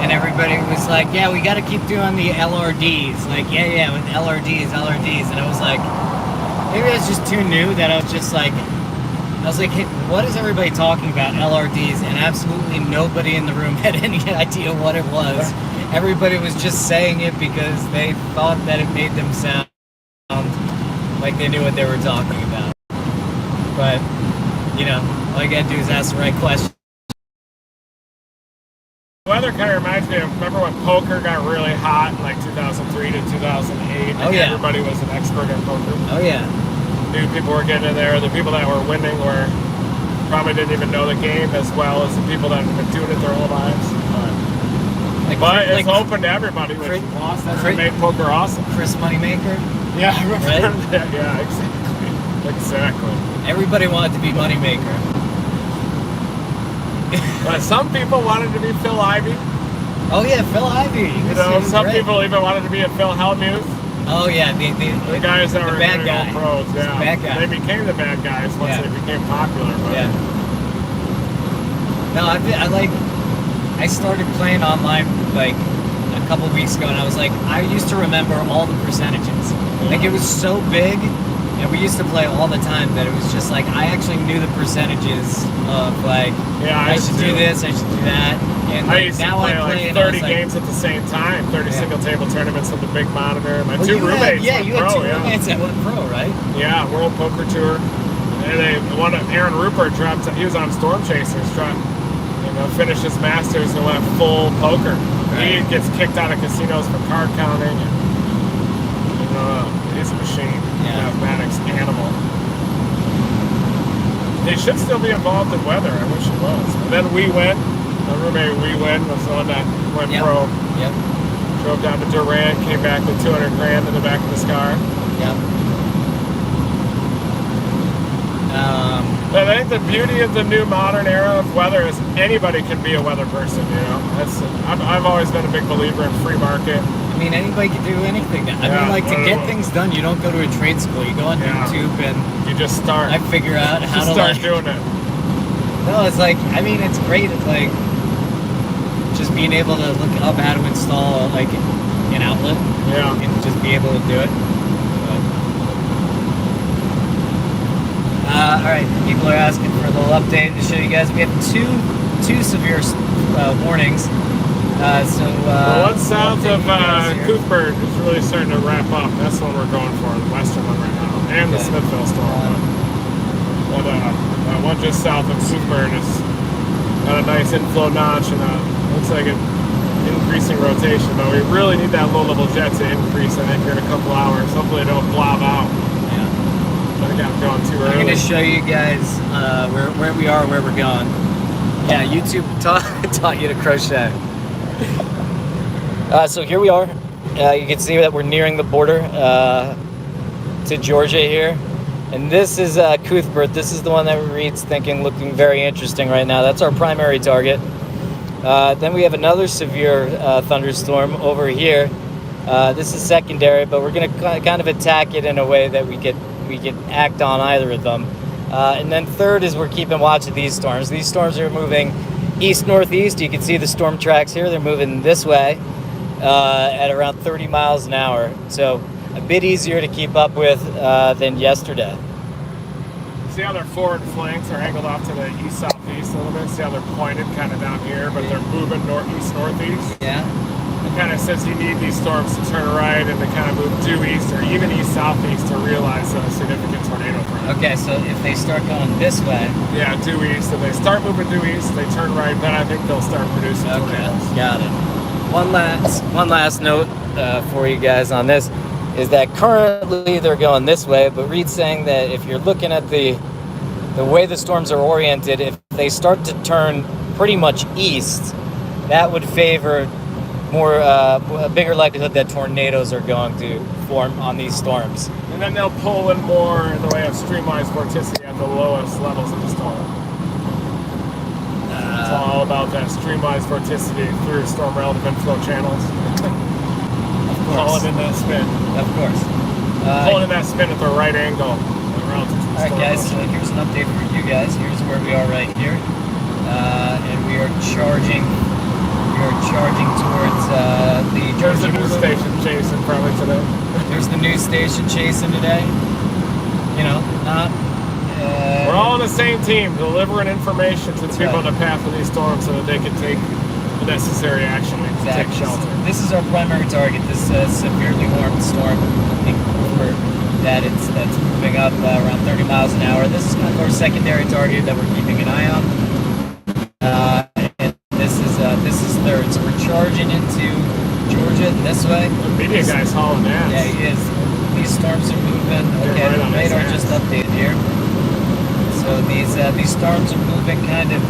and everybody was like, "Yeah, we got to keep doing the LRDs." Like, yeah, with LRDs, and I was like, maybe I was just too new that I was like, hey, what is everybody talking about, LRDs? And absolutely nobody in the room had any idea what it was. Everybody was just saying it because they thought that it made them sound like they knew what they were talking about. But, you know, all you gotta do is ask the right question. The weather kind of reminds me of, remember when poker got really hot in like 2003 to 2008? Oh, yeah. Everybody was an expert at poker. Oh, yeah. New people were getting in there. The people that were winning were probably didn't even know the game as well as the people that have been doing it their whole lives. But it's open to everybody, which is awesome. That's what made poker awesome. Chris Moneymaker? Yeah, I remember Right? that. Yeah, exactly. Everybody wanted to be Moneymaker. But some people wanted to be Phil Ivey. Oh, yeah, Phil Ivey. You know, some people even wanted to be a Phil Hellmuth. Oh, yeah, The guys that were bad guy. pros, yeah. The bad guy. They became the bad guys once they became popular. But Yeah. No, I started playing online like a couple weeks ago, and I was like, I used to remember all the percentages. Like, it was so big, and we used to play all the time that it was just like, I actually knew the percentages of like, I should do this, I should do that. And I used to now play I play like and I 30 was like, games at the same time, 30 single table tournaments with the big monitor. My well, two roommates you went had pro, two roommates that went pro, right? Yeah, World Poker Tour. And one of Aaron Rupert dropped, he was on Storm Chasers, finished his Masters and went full poker. Right. He gets kicked out of casinos for card counting. And, he's a machine. Mathematics animal. They should still be involved in weather. I wish it was. And then my roommate was the one that went pro. Yep. Drove down to Durant, came back with $200,000 in the back of his car. Yep. But I think the beauty of the new modern era of weather is anybody can be a weather person. I've always been a big believer in free market. I mean, anybody can do anything now. I mean, like, to get things done, you don't go to a trade school. You go on YouTube and you just start. I figure out how to start doing it. No, it's like, I mean, it's great. It's like just being able to look up how to install like an outlet. Yeah. And just be able to do it. All right, people are asking for a little update to show you guys. We have two severe warnings. The one south of Cuthbert is really starting to wrap up. That's the one we're going for, the western one right now, and the Smithville storm. One just south of Cuthbert is got a nice inflow notch and looks like an increasing rotation. But we really need that low-level jet to increase. I think here in a couple hours. Hopefully it don't blob out. I think I'm going too early. I'm going to show you guys where we are, where we're going. Yeah, YouTube taught you to crochet. So here we are. You can see that we're nearing the border to Georgia here. And this is Cuthbert. This is the one that Reed's looking very interesting right now. That's our primary target. Then we have another severe thunderstorm over here. This is secondary, but we're going to kind of attack it in a way that we could act on either of them. And then third is we're keeping watch of these storms. These storms are moving east-northeast. You can see the storm tracks here. They're moving this way at around 30 miles an hour. So a bit easier to keep up with than yesterday. See how their forward flanks are angled off to the east-southeast a little bit? See how they're pointed kind of down here, but they're moving northeast-northeast? Yeah. It kind of says you need these storms to turn right and to kind of move due east or even east-southeast to realize a significant tornado threat. Okay, so if they start going this way... Yeah, due east. If they start moving due east, they turn right, then I think they'll start producing tornadoes. Got it. One last note for you guys on this is that currently they're going this way, but Reed's saying that if you're looking at the way the storms are oriented, if they start to turn pretty much east, that would favor a bigger likelihood that tornadoes are going to form on these storms. And then they'll pull in more in the way of streamlines vorticity at the lowest levels of the storm. It's all about that streamlines vorticity through storm relative inflow channels. Pulling in that spin. Of course. Pulling in that spin at the right angle. Alright guys, so here's an update for you guys. Here's where we are right here. and we are charging. We are charging towards the There's Georgia a news border. station chasing probably today. There's the news station chasing today. You know, not. We're all on the same team, delivering information to the people in the path of these storms so that they can take the necessary action and take shelter. This is our primary target. This severely warmed storm that's moving up around 30 miles an hour. This is kind of our secondary target that we're keeping an eye on. And this is third. So we're charging into Georgia this way. The media guy's hauling ass. Yeah, he is. These storms are moving. Okay, right the on his radar ass. just updated here. So these storms are moving kind of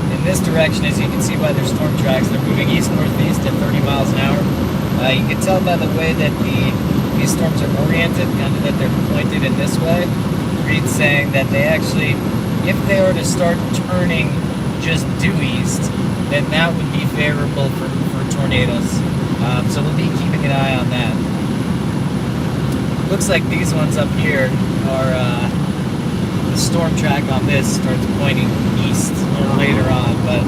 in this direction, as you can see by their storm tracks. They're moving east-northeast at 30 miles an hour. You can tell by the way that these storms are oriented, kind of that they're pointed in this way. Reed's saying that they actually, if they were to start turning just due east, then that would be favorable for tornadoes. So we'll be keeping an eye on that. Looks like these ones up here are the storm track on this starts pointing east later on, but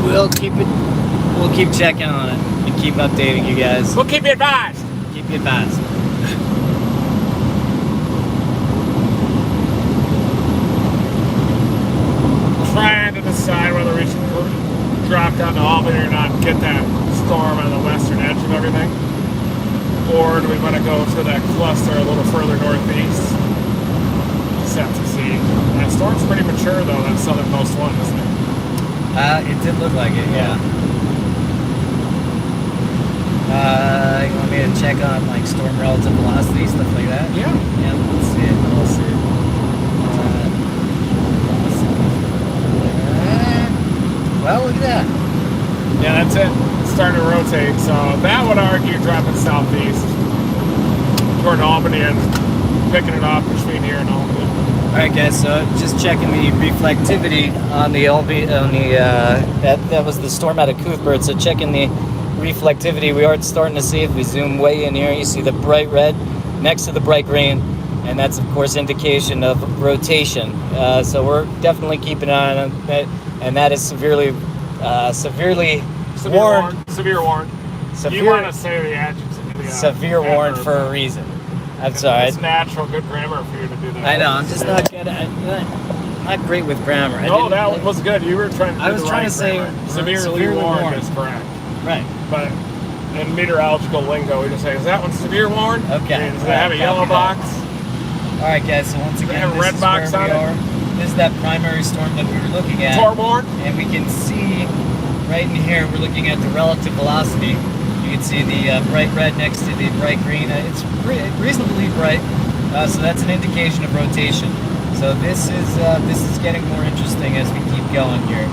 we'll keep checking on it and keep updating you guys. We'll keep you advised. Keep you advised. Trying to decide whether we should drop down to Albany or not and get that storm on the western edge of everything. Or do we want to go for that cluster a little further northeast? Just have to see. That storm's pretty mature though, that southernmost one, isn't it? It did look like it, yeah. You want me to check on like storm relative velocity, stuff like that? Yeah. Yeah, let's see it. We'll see. Well, look at that. Yeah, that's it. It's starting to rotate. So that would argue dropping southeast toward Albany and picking it off between here and Albany. All right, guys. So just checking the reflectivity on the that was the storm out of Cuthbert. So checking the reflectivity, we are starting to see, if we zoom way in here, you see the bright red next to the bright green, and that's of course indication of rotation. So we're definitely keeping an eye on it, and that is severely warned. Severe warned. You want to say the adjective. Severe warned for a reason. I'm sorry. It's natural, good grammar for you to do that. I know. I'm just not good. I'm not great with grammar. No, that was good. You were trying to. I was trying to say severely warned is correct. Right. But in meteorological lingo, we just say, "Is that one severe warned?" Okay. Does it have a yellow box? All right, guys. So once again, have a this red is box where we on it? are. This is that primary storm that we were looking at. Tor warned? And we can see right in here, we're looking at the relative velocity. You can see the bright red next to the bright green. It's reasonably bright, so that's an indication of rotation. So this is getting more interesting as we keep going here.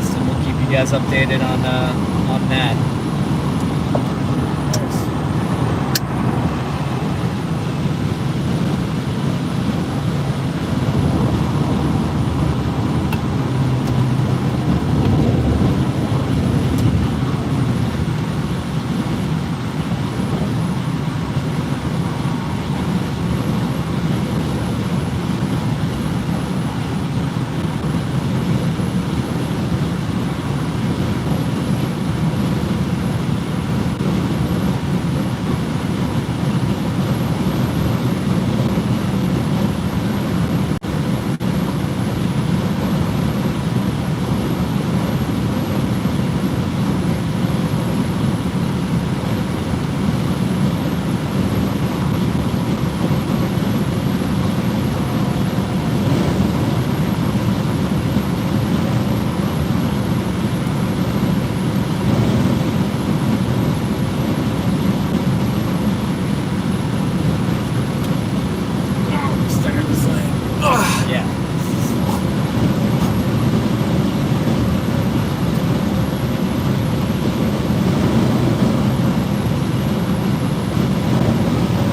So we'll keep you guys updated on that. Yeah.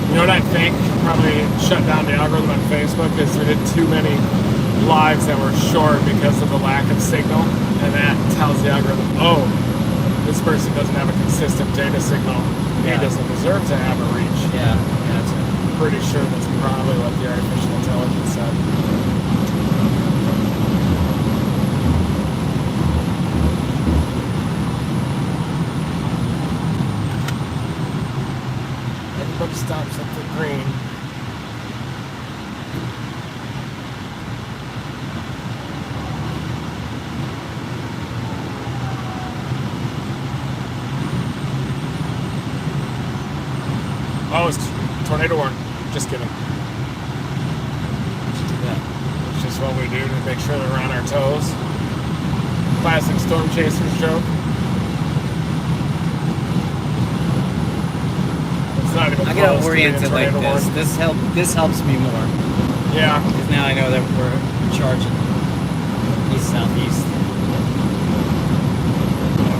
You know what I think probably shut down the algorithm on Facebook is we did too many lives that were short because of the lack of signal, and that tells the algorithm, oh, this person doesn't have a consistent data signal. He Yeah. doesn't deserve to have a reach. Yeah. That's it. pretty sure that's probably what the artificial intelligence said. Everybody stops at the green. Oh, it's tornado warning. Just kidding. It's just what we do to make sure that we're on our toes. Classic storm chasers joke. It's not even I close gotta to orient being it like tornado this. warning. This helps me more. Yeah. Because now I know that we're charging east-southeast.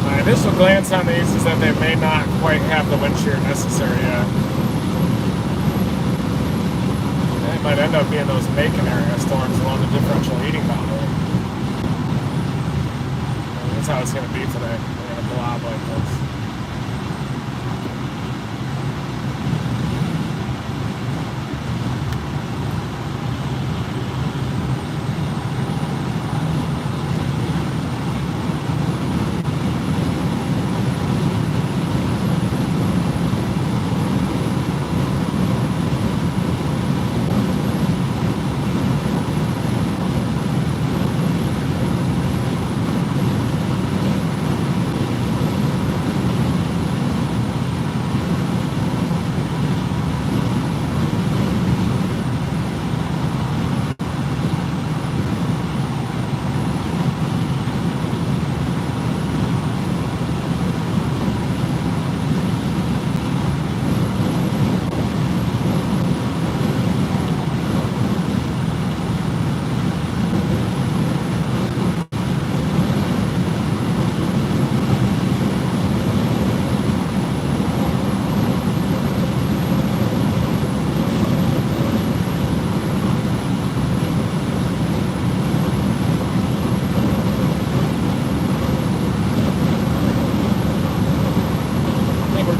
My initial glance on these is that they may not quite have the wind shear necessary yet. It might end up being those Macon area storms along the differential heating boundary. That's how it's going to be today. We're going to blob like this.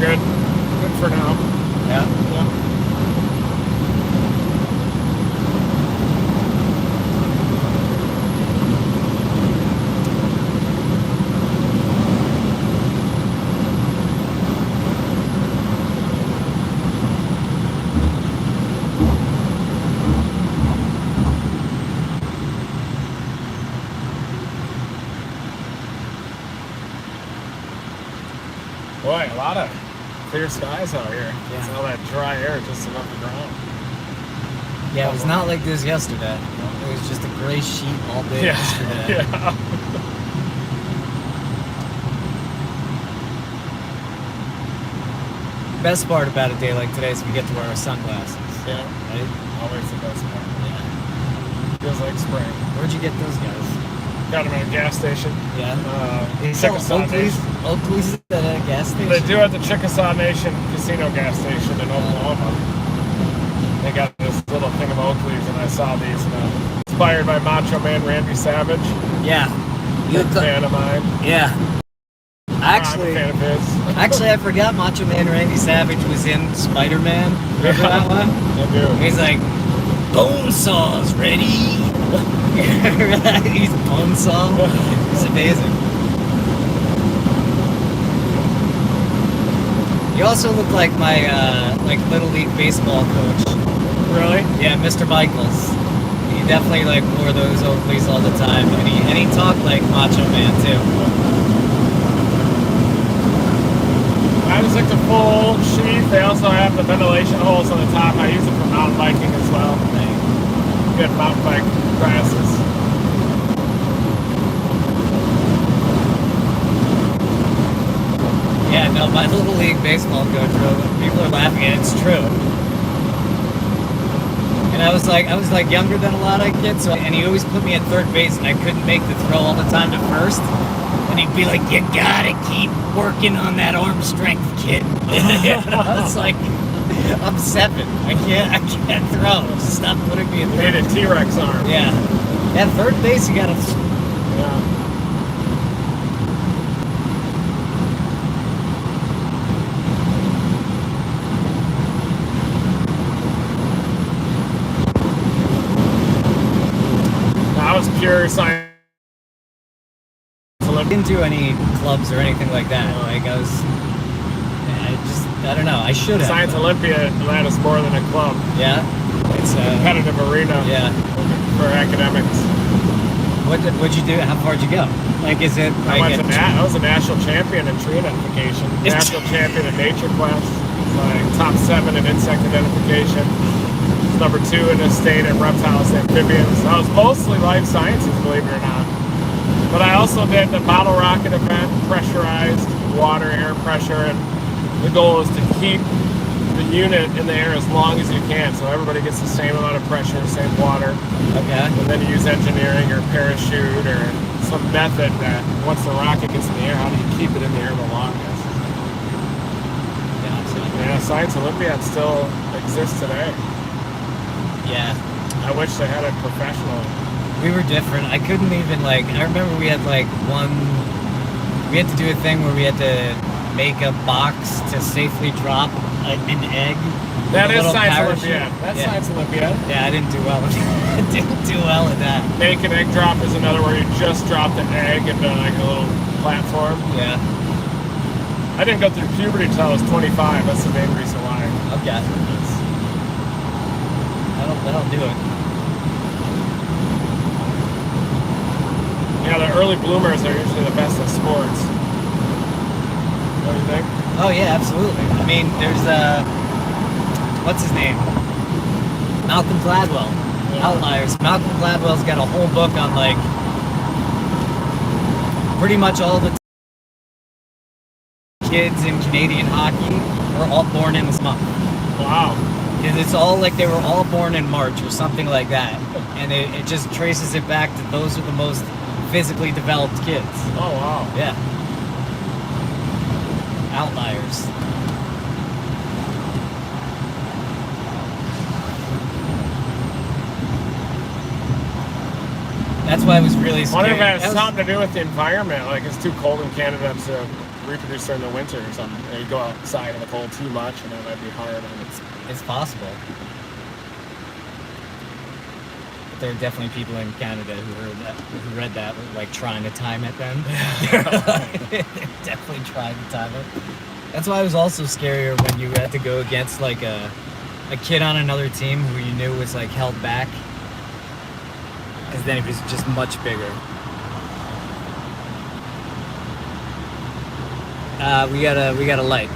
Good. Good for now. Yeah? Yeah. Boy, a lot of clear skies out here. Yeah. It's all that dry air just above the ground. Yeah, it was not like this yesterday. It was just a gray sheet all day yesterday. Yeah. Best part about a day like today is we get to wear our sunglasses. Yeah. Right? Always the best part. Yeah. Feels like spring. Where'd you get those guys? Got them at a gas station. Yeah. They Chickasaw sell Oakley's, Nation. Oakley's at a gas station. They do at the Chickasaw Nation Casino gas station in Oklahoma. They got this little thing of Oakleys, and I saw these. Inspired by Macho Man Randy Savage. Yeah. Big fan of mine. Yeah. Actually, I'm a fan of his. I forgot Macho Man Randy Savage was in Spider-Man. Remember that one? I do. He's like, bone saws ready. Remember that? He's bone saw. It's amazing. You also look like my like little league baseball coach. Really? Yeah, Mr. Michaels. He definitely like wore those Oakleys all the time, and he talked like Macho Man too. I just like the full sheath. They also have the ventilation holes on the top. I use it for mountain biking as well. Good mountain bike grasses. Yeah, no, my little league baseball coach, people are laughing at it. It's true. And I was like younger than a lot of kids, and he always put me at third base, and I couldn't make the throw all the time to first. And he'd be like, "You gotta keep working on that arm strength, kid." And I was like, "I'm 7. I can't throw. Just stop putting me in Made third." a T-Rex arm. Yeah. At third base, you gotta. Yeah. pure science. I didn't do any clubs or anything like that. Like I don't know. I should have. Science Olympia that is more than a club. Yeah. It's a Competitive arena. Yeah. For academics. What'd you do? How far'd you go? Like, is it I like was a national champion in tree identification. National champion in Nature Quest. Like top 7 in insect identification. Number 2 in the state in reptiles and amphibians. I was mostly life sciences, believe it or not. But I also did the bottle rocket event, pressurized water, air pressure, and the goal is to keep the unit in the air as long as you can, so everybody gets the same amount of pressure, same water. Okay. And then you use engineering or parachute or some method that once the rocket gets in the air, how do you keep it in the air the longest? Yeah, Science Olympiad still exists today. Yeah. I wish they had it professional. We were different. I couldn't even I remember we had we had to do a thing where we had to make a box to safely drop an egg. That is Science parachute. Olympiad. That's Science Olympiad. Yeah, I didn't do well with didn't do well with that. Macon egg drop is another where you just drop the egg into like a little platform. Yeah. I didn't go through puberty until I was 25. That's the main reason why. Okay. That'll do it. Yeah, the early bloomers are usually the best at sports. What do you think? Oh yeah, absolutely. I mean, there's what's his name? Malcolm Gladwell. Yeah. Outliers. Malcolm Gladwell's got a whole book on pretty much all the kids in Canadian hockey were all born in this month. Wow. It's all they were all born in March or something like that, and it just traces it back to those are the most physically developed kids. Oh wow. Yeah. Outliers. That's why it was really I scary. wonder if it has something to do with the environment. Like it's too cold in Canada to reproduce during the winter or something. You go outside in the cold too much, and that might be hard. And It's possible. But there are definitely people in Canada who read that, trying to time it then. They're definitely trying to time it. That's why it was also scarier when you had to go against a kid on another team who you knew was held back. Because then he was just much bigger. We got a light,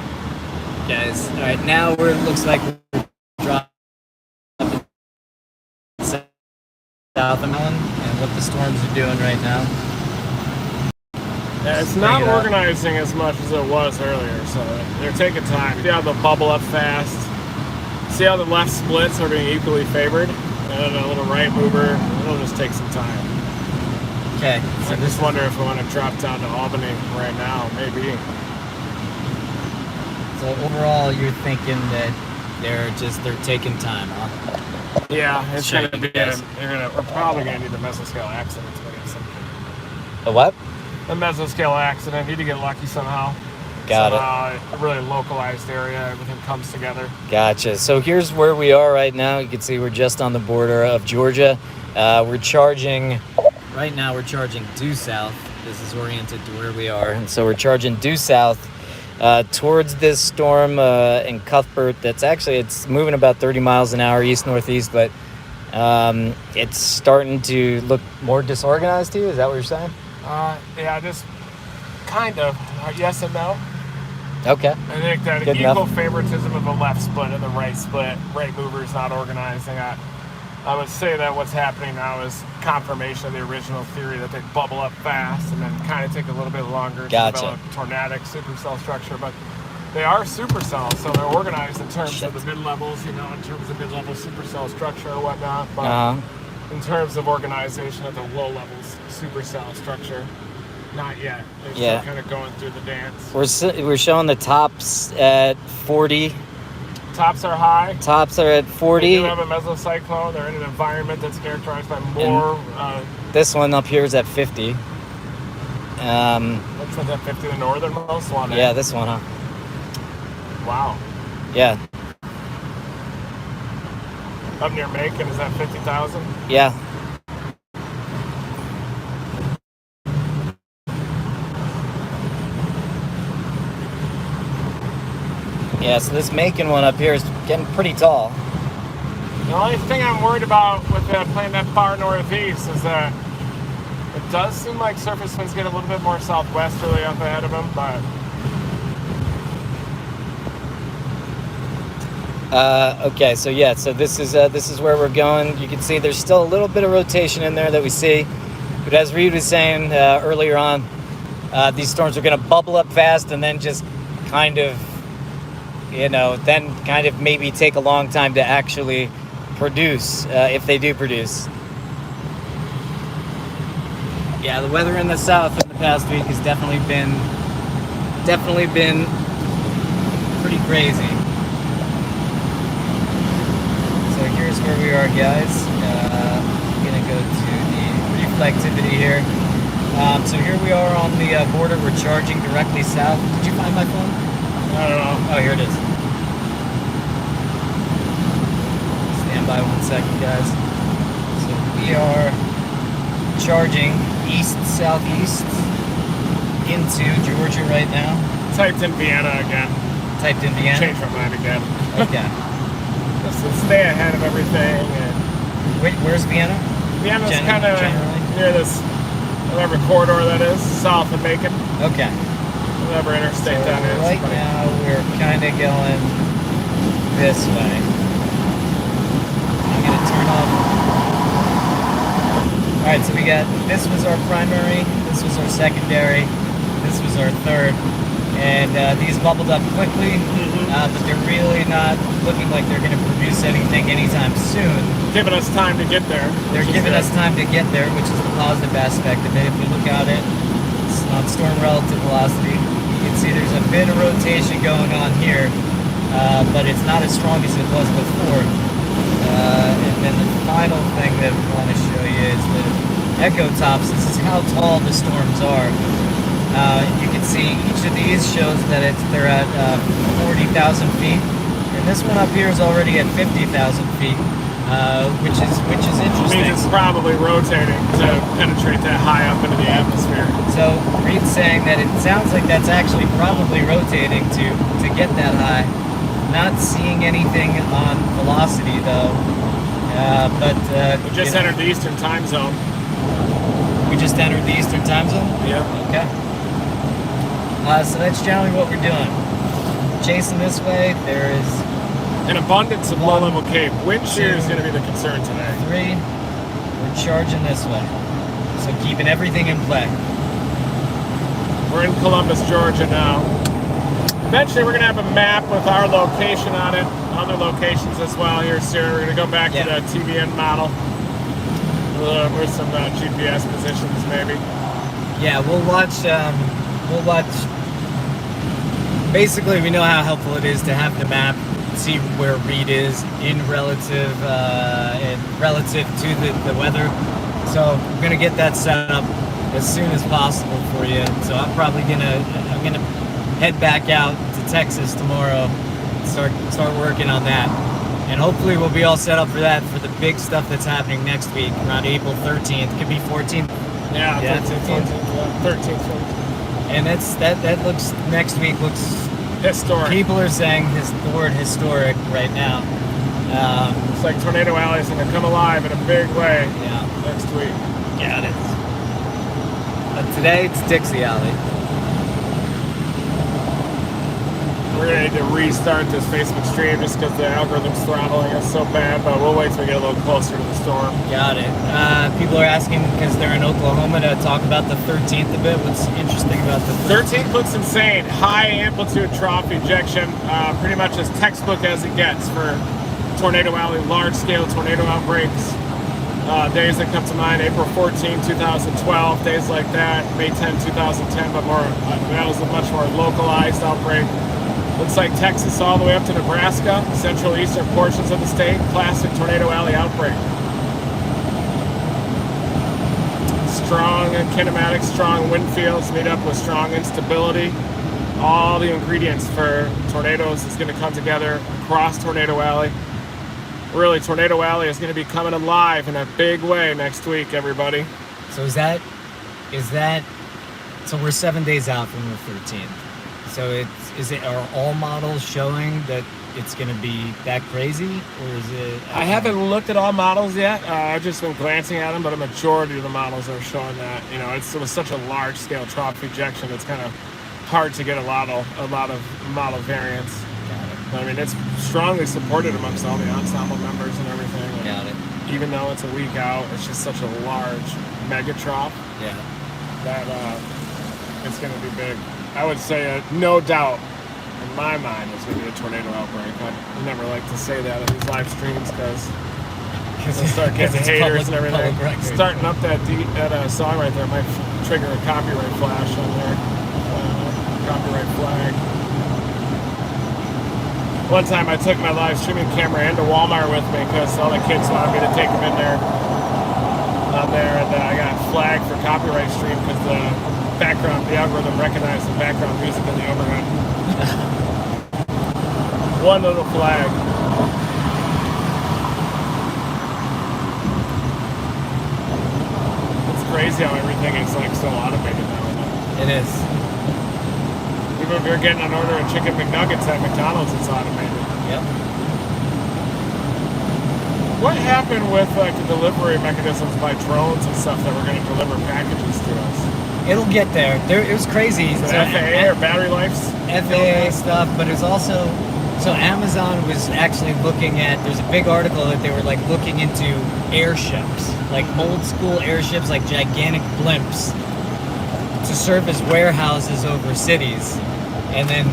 guys. All right, now it looks like we're dropping south of Melon and what the storms are doing right now. yeah, it's not organizing as much as it was earlier, so they're taking time. See how they'll bubble up fast. See how the left splits are being equally favored, and then a little right mover. It'll just take some time. Okay, I just wonder if we want to drop down to Albany right now, maybe. so overall, you're thinking that they're taking time, huh? Yeah, it's Sure, gonna be. yes. We're probably gonna need the mesoscale accident to get some. The what? The mesoscale accident. Need to get lucky somehow. Got it. A really localized area. Everything comes together. Gotcha. So here's where we are right now. You can see we're just on the border of Georgia. We're charging. Right now we're charging due south. This is oriented to where we are. And so we're charging due south towards this storm in Cuthbert. It's moving about 30 miles an hour east-northeast, but it's starting to look more disorganized to you. Is that what you're saying? Yeah, just kind of. Yes and no. Okay. I think that Good equal enough. favoritism of the left split and the right split. Right mover is not organizing. I would say that what's happening now is confirmation of the original theory that they bubble up fast and then kind of take a little bit longer to develop tornadic supercell structure. But they are supercells, so they're organized in terms of the mid-levels, in terms of mid-level supercell structure or whatnot. But in terms of organization at the low levels, supercell structure, not yet. They're still kind of going through the dance. We're showing the tops at 40. Tops are high. Tops are at 40. They do have a mesocyclone. They're in an environment that's characterized by more. This one up here is at 50. Which one's at 50? The northernmost one? Yeah, this one, huh? Wow. Yeah. Up near Macon, is that 50,000? Yeah. Yeah, so this Macon one up here is getting pretty tall. The only thing I'm worried about with playing that far northeast is that it does seem like surface winds get a little bit more southwesterly up ahead of them, but Okay, so yeah, so this is where we're going. You can see there's still a little bit of rotation in there that we see, but as Reed was saying earlier on, these storms are going to bubble up fast and then just kind of, then kind of maybe take a long time to actually produce, if they do produce. Yeah, the weather in the south in the past week has definitely been pretty crazy. So here's where we are, guys. I'm gonna go to the reflectivity here. So here we are on the border. We're charging directly south. Did you find my phone? I don't know. Oh, here it is. Stand by 1 second, guys. So we are charging east-southeast into Georgia right now. Typed in Vienna again. Typed in Vienna? Changed my mind again. Okay. Just to stay ahead of everything. And Wait, where's Vienna? Vienna's kind of generally? near this, whatever corridor that is, south of Macon. Okay. Whatever interstate So that is. right but- now we're kind of going this way. I'm going to turn off. All right, so we got, this was our primary, this was our secondary, this was our third, and these bubbled up quickly, but they're really not looking like they're going to produce anything anytime soon. Giving us time to get there. They're giving us time to get there, which is the positive aspect of it. If you look at it on storm relative velocity, you can see there's a bit of rotation going on here, but it's not as strong as it was before. And then the final thing that I want to show you is the echo tops. This is how tall the storms are. You can see each of these shows that they're at 40,000 feet, and this one up here is already at 50,000 feet, which is interesting. Means it's probably rotating to penetrate that high up into the atmosphere. So Reed's saying that it sounds like that's actually probably rotating to get that high. Not seeing anything on velocity though, but We just entered the Eastern time zone. we just entered the Eastern time zone. Yep. Okay. So that's generally what we're doing. Chasing this way. There is An abundance of low-level cape. Wind shear is going to be the concern today. 3. We're charging this way. So keeping everything in play. We're in Columbus, Georgia now. Eventually, we're going to have a map with our location on it, other locations as well here soon. We're going to go back to the TVN model with some GPS positions, maybe. Yeah, we'll watch. Basically, we know how helpful it is to have the map, see where Reed is in relative to the weather. So I'm gonna get that set up as soon as possible for you. So I'm gonna head back out to Texas tomorrow, start working on that, and hopefully we'll be all set up for that, for the big stuff that's happening next week around April 13th. Could be 14th. Yeah, Yeah, 13th, 13th, 14th. And that looks, next week looks Historic. People are saying the word historic right now. It's like Tornado Alley is going to come alive in a big way Yeah, next week. got it. But today it's Dixie Alley. We're going to need to restart this Facebook stream just because the algorithm's throttling us so bad, but we'll wait till we get a little closer to the storm. Got it. People are asking, because they're in Oklahoma, to talk about the 13th a bit. What's interesting about the 13th looks insane. High amplitude trough ejection, pretty much as textbook as it gets for Tornado Alley, large scale tornado outbreaks. Days that come to mind, April 14, 2012, days like that, May 10, 2010, but more, that was a much more localized outbreak. Looks like Texas all the way up to Nebraska, central eastern portions of the state, classic Tornado Alley outbreak. Strong kinematics, strong wind fields meet up with strong instability. All the ingredients for tornadoes is going to come together across Tornado Alley. Really, Tornado Alley is going to be coming alive in a big way next week, everybody. So is that, so we're 7 days out from the 13th. So are all models showing that it's going to be that crazy, or is it? I haven't looked at all models yet. I've just been glancing at them, but a majority of the models are showing that. You know, it was such a large scale trough ejection. It's kind of hard to get a lot of model variants. I mean, it's strongly supported amongst all the ensemble members and everything. Got it. Even though it's a week out, it's just such a large mega trough. Yeah. That it's going to be big. I would say, no doubt, in my mind, it's going to be a tornado outbreak. I never like to say that in these live streams because we'll start getting haters and everything. Starting up that song right there might trigger a copyright flash on there. Copyright flag. One time I took my live streaming camera into Walmart with me because all the kids wanted me to take them in there. And I got flagged for copyright stream because the algorithm recognized the background music in the overhead. One little flag. It's crazy how everything is like so automated now. It is. Even if you're getting an order of chicken McNuggets at McDonald's, it's automated. Yep. What happened with like the delivery mechanisms by drones and stuff that were going to deliver packages to us? It'll get there. It was crazy. So FAA or battery lives? FAA stuff, but it was also... So Amazon was actually looking at... There's a big article that they were like looking into airships. Like old school airships, like gigantic blimps to serve as warehouses over cities. And then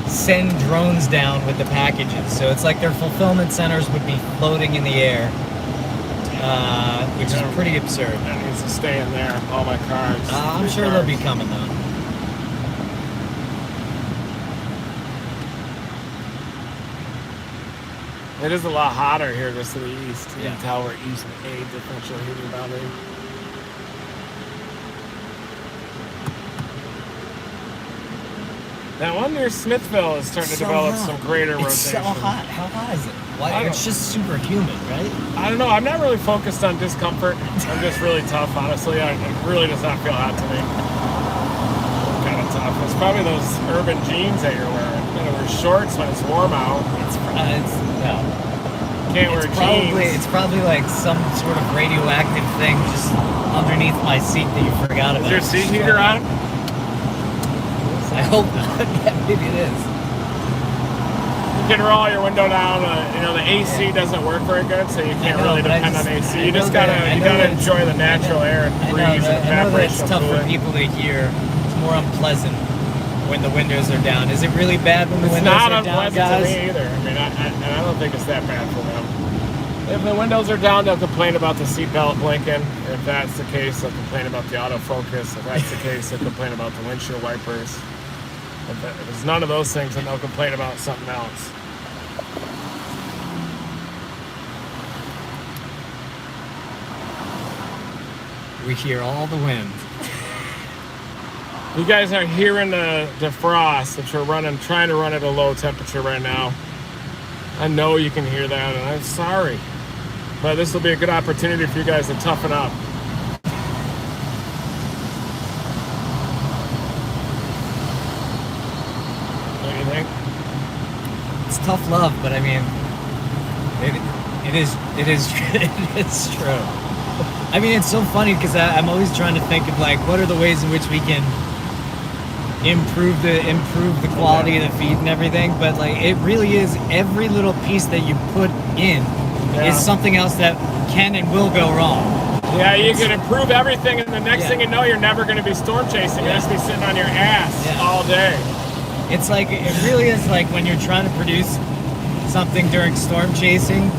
send drones down with the packages. So it's like their fulfillment centers would be floating in the air, which is pretty absurd. That needs to stay in there. All my cars. I'm sure they'll be coming though. It is a lot hotter here just to the east. You Yeah. can tell we're east A differential heating boundary. That one near Smithville is starting to develop some greater rotation. It's so hot. How hot is it? Why? It's just super humid, right? I don't know. I'm not really focused on discomfort. I'm just really tough, honestly. It really does not feel hot to me. Kind of tough. It's probably those urban jeans that you're wearing. You know, wear shorts when it's warm out. No. Can't wear jeans. It's probably like some sort of radioactive thing just underneath my seat that you forgot about. Is your seat heater on? I hope not. Yeah, maybe it is. You can roll your window down. The AC doesn't work very good, so you can't really depend on AC. You just gotta enjoy the natural air and breeze and I know that's evaporation tough fluid. for people to hear. It's more unpleasant when the windows are down. Is it really bad when the It's windows not are down, unpleasant guys? to me either. I mean, I don't think it's that bad for them. If the windows are down, they'll complain about the seatbelt blinking. If that's the case, they'll complain about the autofocus. If that's the case, they'll complain about the windshield wipers. If it's none of those things, then they'll complain about something else. We hear all the wind. You guys are hearing the defrost that you're trying to run at a low temperature right now. I know you can hear that, and I'm sorry. But this will be a good opportunity for you guys to toughen up. What do you think? It's tough love, but I mean, it is it is true. I mean, it's so funny because I'm always trying to think of like what are the ways in which we can improve the quality of the feed and everything. But like it really is every little piece that you put in is something else that can and will go wrong. Yeah, you can improve everything, and the next thing you know, you're never going to be storm chasing. You're just be sitting on your ass all day. It's like it really is like when you're trying to produce something during storm chasing.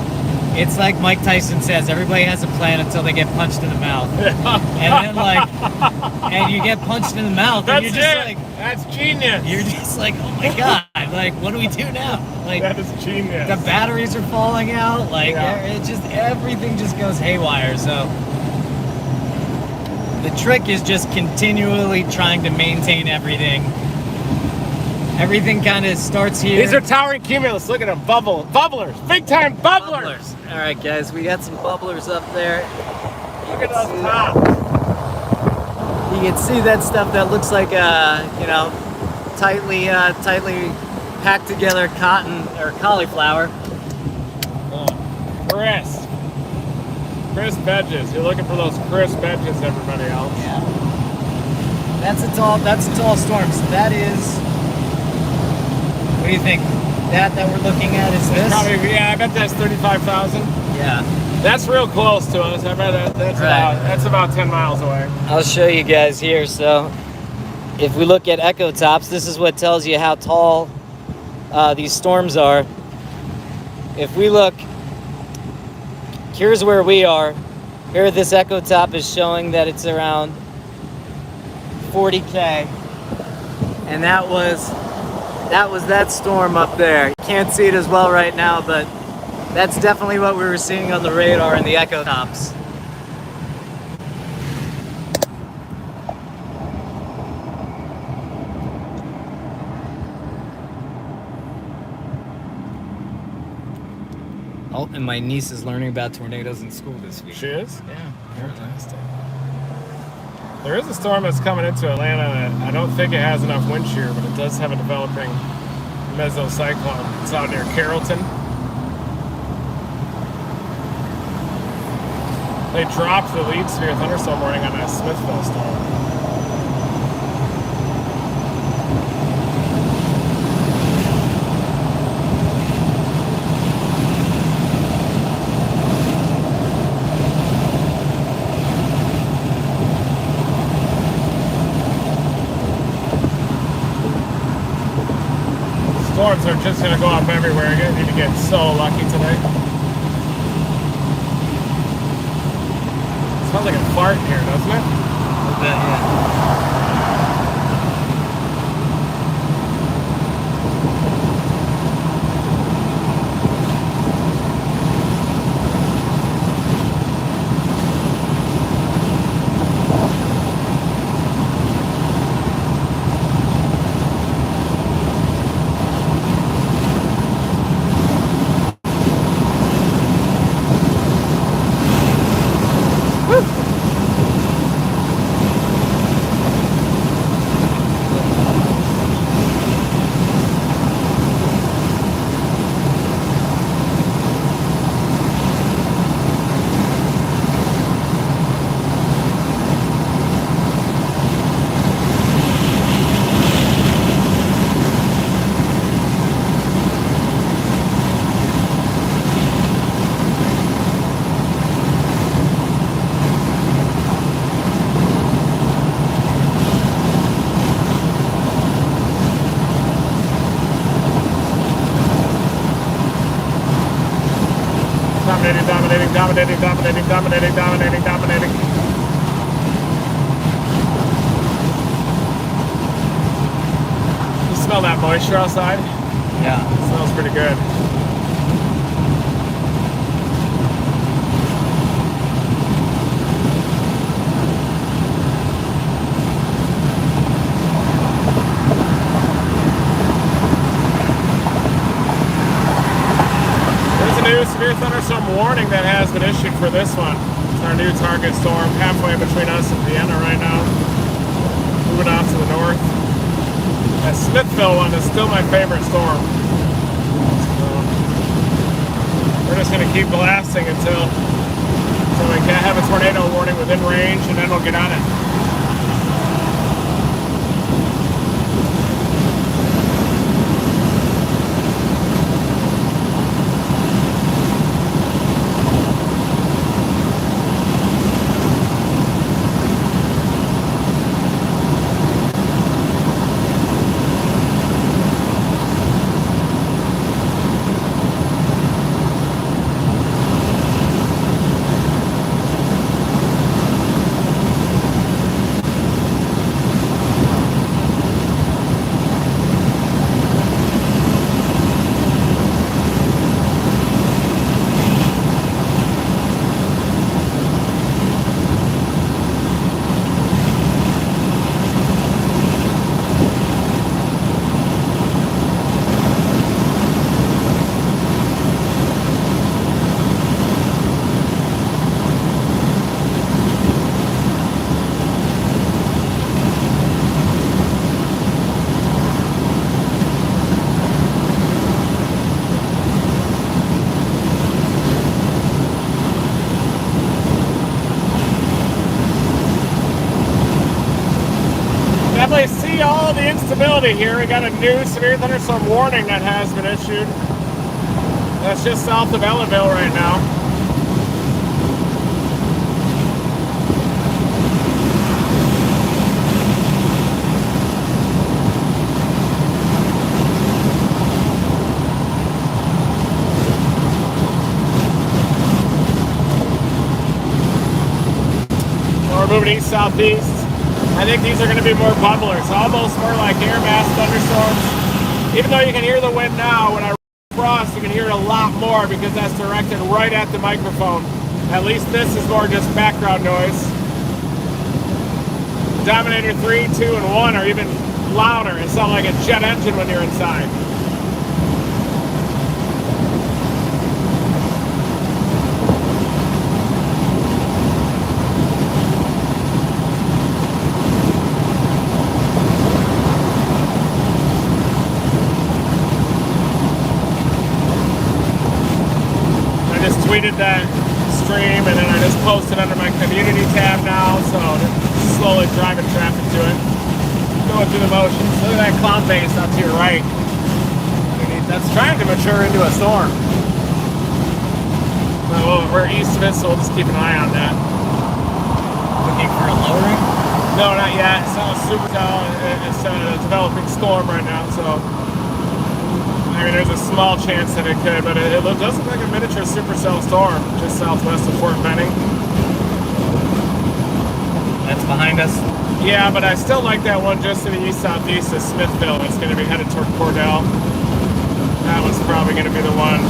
It's like Mike Tyson says, everybody has a plan until they get punched in the mouth. And then and you get punched in the mouth and you're just like, that's genius. You're just like, oh my God, like what do we do now? Like that is genius. The batteries are falling out, like it just everything just goes haywire. So the trick is just continually trying to maintain everything. Everything kind of starts here. These are towering cumulus. Look at them, bubblers, big time bubblers. All right, guys, we got some bubblers up there. Look at those tops. You can see that stuff that looks like tightly packed together cotton or cauliflower. Crisp edges. You're looking for those crisp edges, everybody else. Yeah. That's a tall storm. So that is. What do you think? That we're looking at is this? Probably, yeah. I bet that's 35,000. Yeah. That's real close to us. I bet that's about 10 miles away. I'll show you guys here. So, if we look at echo tops, this is what tells you how tall these storms are. If we look, here's where we are. Here, this echo top is showing that it's around 40K, and that was that storm up there. You can't see it as well right now, but that's definitely what we were seeing on the radar in the echo tops. Oh, and my niece is learning about tornadoes in school this week. She is? Yeah. Fantastic. There is a storm that's coming into Atlanta. I don't think it has enough wind shear, but it does have a developing mesocyclone. It's out near Carrollton. They dropped the lead severe thunderstorm warning on that Smithville storm. Storms are just going to go up everywhere. You're going to need to get so lucky today. It smells like a fart in here, doesn't it? A little bit, yeah. Dominating. You smell that moisture outside? Yeah. It smells pretty good. Severe thunderstorm warning that has been issued for this one. It's our new target storm, halfway between us and Vienna right now. Moving off to the north. That Smithville one is still my favorite storm. So we're just going to keep blasting until we can't have a tornado warning within range, and then we'll get on it. all the instability here. We got a new severe thunderstorm warning that has been issued. That's just south of Ellenville right now. We're moving east-southeast. I think these are going to be more bubblers, almost more like air mass thunderstorms. Even though you can hear the wind now, when I frost, you can hear it a lot more because that's directed right at the microphone. At least this is more just background noise. Dominator 3, 2, and 1 are even louder. It sounds like a jet engine when you're inside. Tweeted that stream, and then I just posted under my community tab now, so slowly driving traffic to it, going through the motions. Look at that cloud base up to your right. That's trying to mature into a storm. Well, we're east of it, so we'll just keep an eye on that. Looking for a lowering? No, not yet. It's not a super cell. It's a developing storm right now, so I mean, there's a small chance that it could, but it does look like a miniature supercell storm just southwest of Fort Benning. That's behind us? Yeah, but I still like that one just to the east-southeast of Smithville. It's going to be headed toward Cordell. That one's probably going to be the one.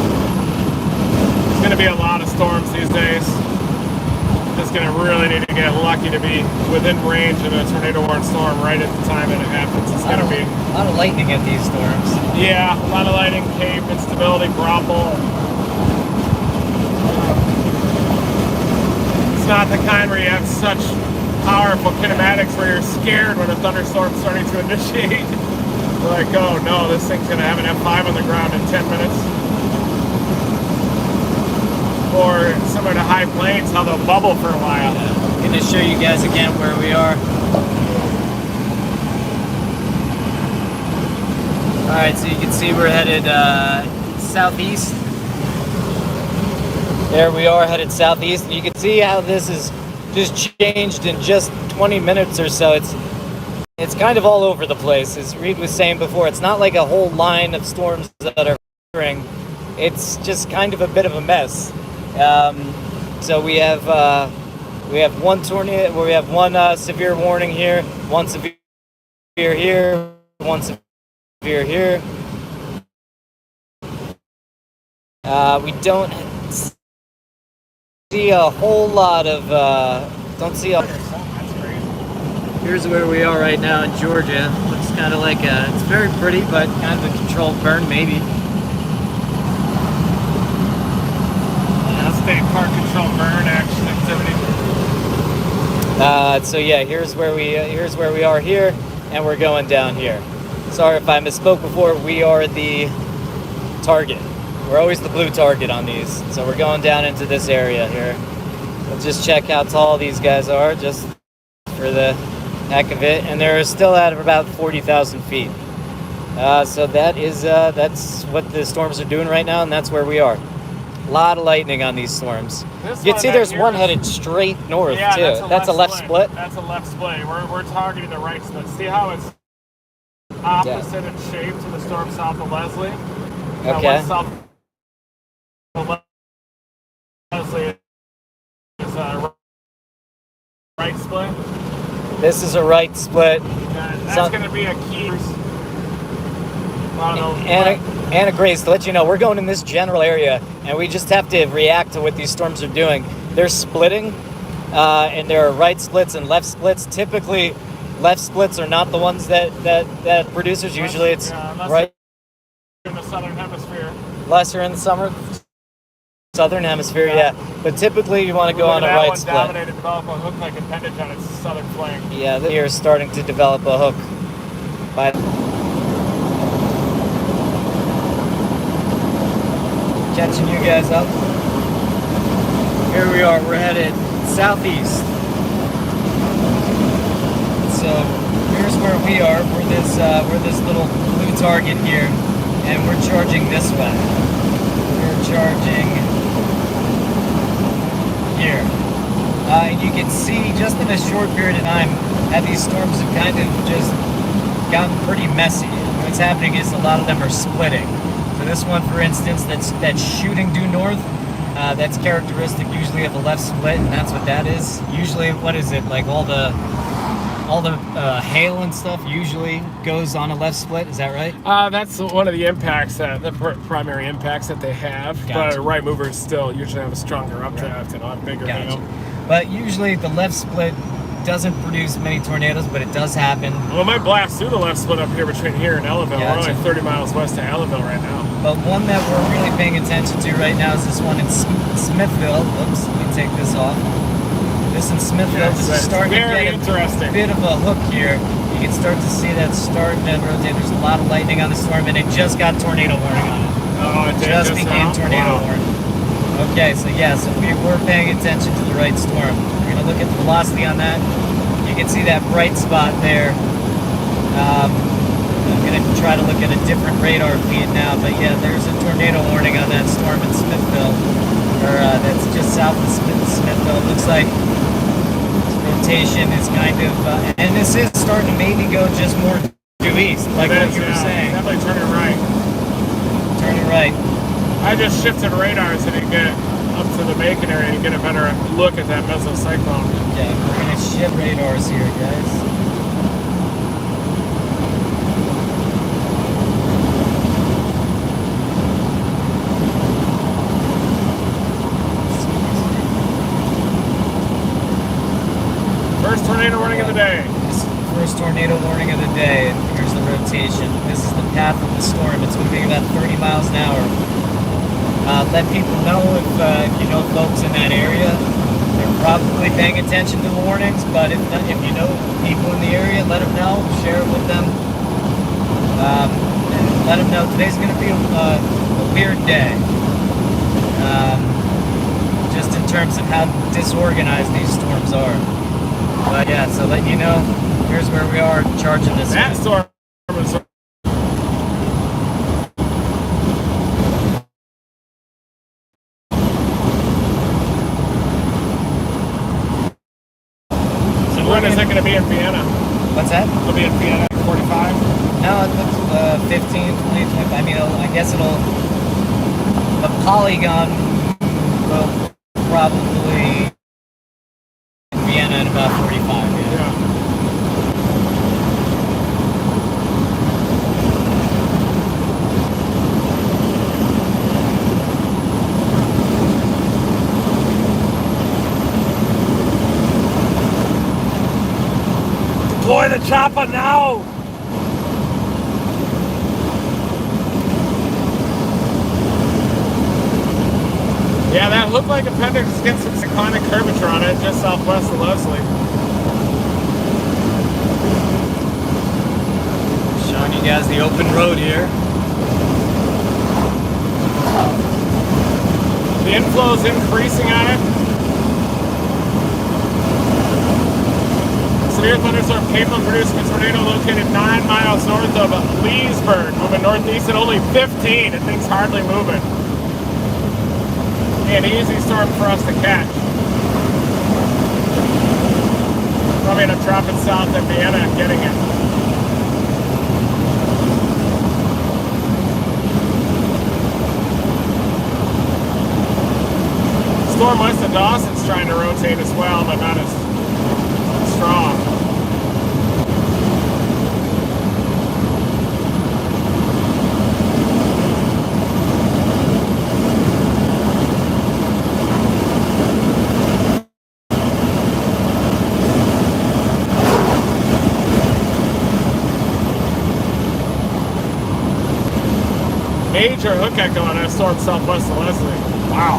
There's going to be a lot of storms these days. Just going to really need to get lucky to be within range of a tornado-warned storm right at the time that it happens. It's going to be a lot of lightning at these storms. Yeah, a lot of lightning, cape, instability, grapple. It's not the kind where you have such powerful kinematics where you're scared when a thunderstorm's starting to initiate. You're like, oh no, this thing's going to have an F5 on the ground in 10 minutes. Or similar to high plains, how they'll bubble for a while. I'm going to show you guys again where we are. Alright, so you can see we're headed southeast. There we are, headed southeast. And you can see how this is just changed in just 20 minutes or so. It's kind of all over the place. As Reed was saying before, it's not like a whole line of storms that are occurring. It's just kind of a bit of a mess. So we have one tornado, we have one severe warning here, one severe here, one severe here. We don't see a whole lot of Here's where we are right now in Georgia. Looks kind of like it's very pretty, but kind of a controlled burn maybe. State park control burn action activity. So yeah, here's where we are here, and we're going down here. Sorry if I misspoke before. We are the target. We're always the blue target on these. So we're going down into this area here. Let's just check how tall these guys are, just for the heck of it. And they're still at about 40,000 feet. So that's what the storms are doing right now, and that's where we are. A lot of lightning on these storms. You can see there's one headed straight north, yeah, too. That's a left split? That's a left split. We're targeting the right split. See how it's opposite in shape to the storm south of Leslie? Okay. South of Leslie is a right split. This is a right split. That's going to be a key. Anna Grace, to let you know, we're going in this general area, and we just have to react to what these storms are doing. They're splitting, and there are right splits and left splits. Typically, left splits are not the ones that producers. Usually it's right in the southern hemisphere. Lesser in the summer, southern hemisphere, yeah. But typically you want to go on a right split. Dominated, develop a hook-like appendage on its southern flank. Yeah, here is starting to develop a hook. Catching you guys up. Here we are, we're headed southeast. So here's where we are. We're this little blue target here, and we're charging this way. We're charging here. And you can see just in a short period of time how these storms have kind of just gotten pretty messy. What's happening is a lot of them are splitting. So this one, for instance, that's shooting due north. That's characteristic usually of a left split, and that's what that is. Usually, what is it, like all the hail and stuff usually goes on a left split, is that right? That's one of the impacts, primary impacts that they have. Gotcha. But right movers still usually have a stronger updraft and a lot bigger Gotcha. hail. But usually the left split doesn't produce many tornadoes, but it does happen. Well, it might blast through the left split up here between here and Ellaville. Gotcha. We're only 30 miles west of Ellaville right now. But one that we're really paying attention to right now is this one in Smithville. Oops, let me take this off. This in Smithville, Yes, this is that's starting to very get interesting. a bit of a hook here. You can start to see that starting to rotate. There's a lot of lightning on the storm, and it just got tornado warning on it. Oh, it did Just became now? tornado Wow. warning. Okay, so yeah, so we're paying attention to the right storm. We're gonna look at the velocity on that. You can see that bright spot there. I'm gonna try to look at a different radar feed now, but yeah, there's a tornado warning on that storm in Smithville, or that's just south of Smithville. It looks like rotation is kind of, and this is starting to maybe go just more due east, like It what is, you were yeah. saying. Definitely turning right. Turning right. I just shifted radar so to get up to the Macon area and get a better look at that mesocyclone. Okay, we're gonna shift radars here, guys. First tornado warning of the day. This is the first tornado warning of the day, and here's the rotation. This is the path of the storm. It's going to be about 30 miles an hour. Let people know if you know folks in that area. They're probably paying attention to the warnings, but if you know people in the area, let them know. Share it with them. And let them know today's going to be a weird day. Just in terms of how disorganized these storms are. But yeah, so letting you know, here's where we are charging this. That storm was. So when is it going to be in Vienna? What's that? It'll be in Vienna at 45. No, it looks 15, 20, 25. I mean, I guess the polygon will probably Vienna at about 45. Yeah. Deploy the chopper now! Yeah, that looked like appendix gets some cyclonic curvature on it just southwest of Leslie. Showing you guys the open road here. The inflow's increasing on it. Severe thunderstorm capable of producing a tornado located 9 miles north of Leesburg, moving northeast at only 15. It thing's hardly moving. An easy storm for us to catch. Probably end up dropping south of Vienna and getting it. Storm west of Dawson's trying to rotate as well, but not as strong. Major hook echo on that storm southwest of Leslie. Wow.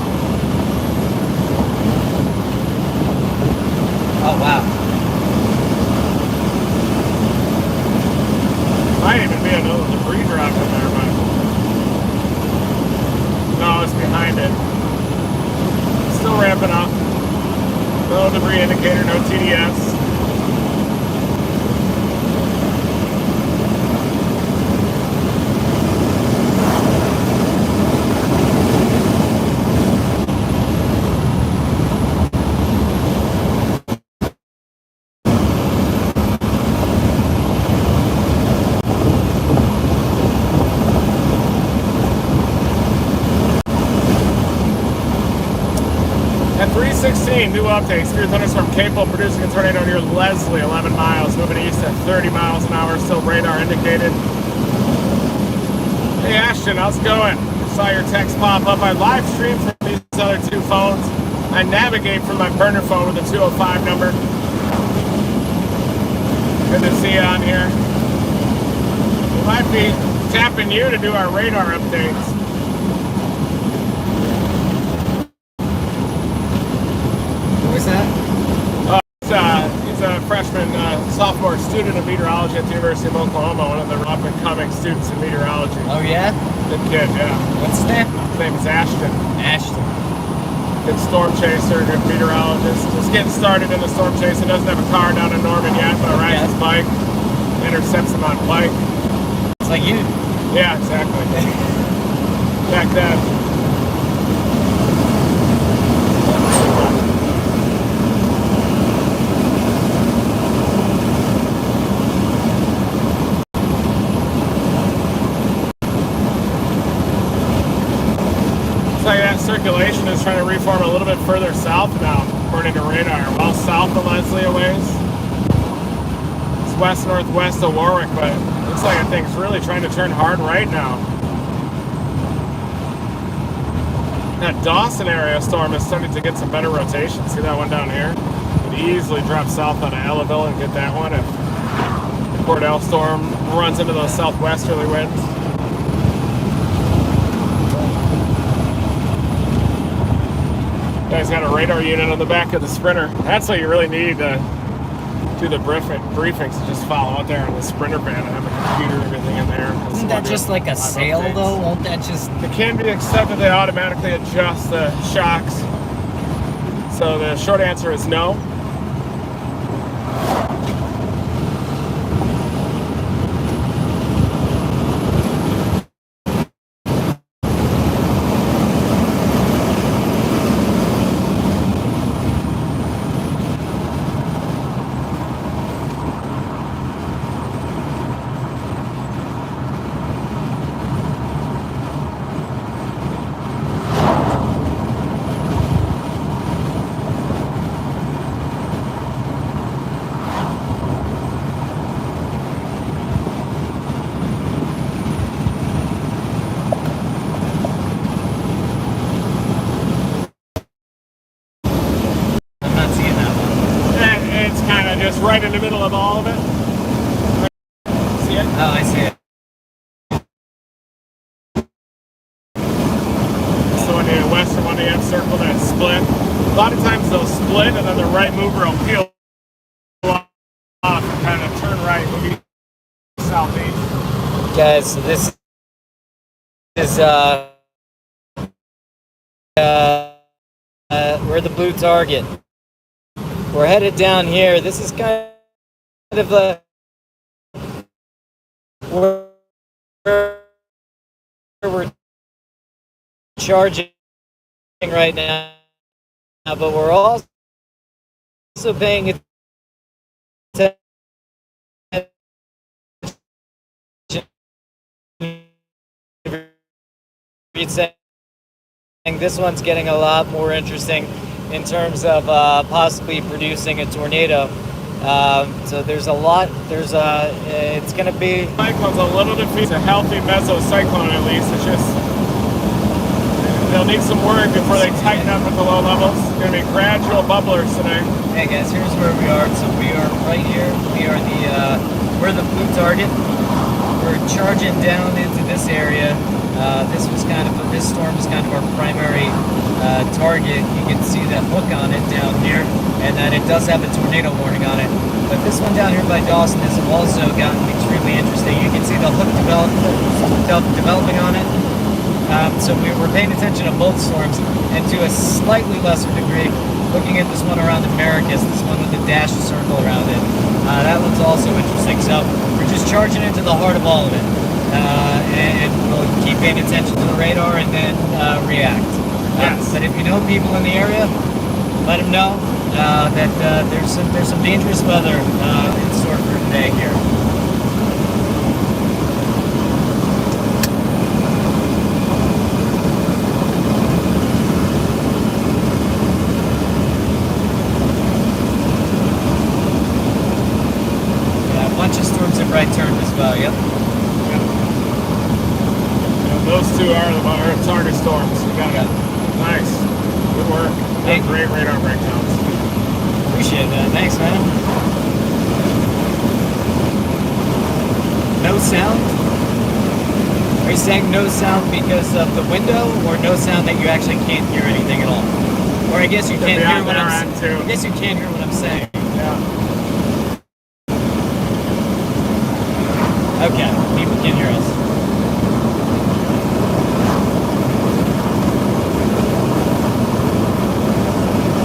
Oh wow. Might even be a little debris drop in there, but no, it's behind it. Still ramping up. No debris indicator, no TDS. 16, new update. Severe thunderstorm capable of producing a tornado near Leslie, 11 miles, moving east at 30 miles an hour, still radar indicated. Hey Ashton, how's it going? Saw your text pop up. I live stream from these other two phones. I navigate from my burner phone with the 205 number. Good to see you on here. We might be tapping you to do our radar updates. What's that? He's a freshman, sophomore student of meteorology at the University of Oklahoma, one of the up-and-coming students in meteorology. Oh, yeah? Good kid, yeah. What's his name? His name is Ashton. Ashton. Good storm chaser, good meteorologist. Just getting started in the storm chase. He doesn't have a car down in Norman yet, but rides his bike, intercepts him on bike. It's like you. Yeah, exactly. Back then. Looks like that circulation is trying to reform a little bit further south now, according to radar. Well south of Leslie a ways. It's west-northwest of Warwick, but it looks like that thing's really trying to turn hard right now. That Dawson area storm is starting to get some better rotation. See that one down here? Could easily drop south out of Ellaville and get that one if the Cordell storm runs into those southwesterly winds. Guy's got a radar unit on the back of the Sprinter. That's what you really need to do the briefings. Just follow out there on the Sprinter van and have a computer and everything in there. Isn't that just like a sail, though? Won't that just... It can be, except that they automatically adjust the shocks. So the short answer is no. Right in the middle of all of it. See it? Oh, I see it. So when the western one, you have circle that split. A lot of times they'll split and then the right mover will peel off and kind of turn right, moving southeast. Guys, so this is we're the blue target. We're headed down here. This is kind of where we're charging right now, but we're also paying attention. This one's getting a lot more interesting in terms of possibly producing a tornado. So there's a lot, it's going to be... Cyclone's a little defeat. It's a healthy mesocyclone at least. It's just, they'll need some work before they tighten up at the low levels. It's going to be gradual bubblers today. Hey guys, here's where we are. So we are right here. We're the blue target. We're charging down into this area. This storm is kind of our primary target. You can see that hook on it down here, and that it does have a tornado warning on it. But this one down here by Dawson has also gotten extremely interesting. You can see the hook developing on it. So we're paying attention to both storms, and to a slightly lesser degree, looking at this one around Americus, this one with the dashed circle around it. That one's also interesting. So we're just charging into the heart of all of it. And we'll keep paying attention to the radar and then react. Yes. But if you know people in the area, let them know that there's some dangerous weather in store for today here. target storms. You got it. Nice. Good work. Thank you. Great radar breakdowns. Appreciate that. Thanks, man. No sound? Are you saying no sound because of the window, or no sound that you actually can't hear anything at all? Or I guess you Could can't be hear on what their I'm end, saying. too. I guess you can't hear what I'm saying. Yeah. Okay, people can hear us.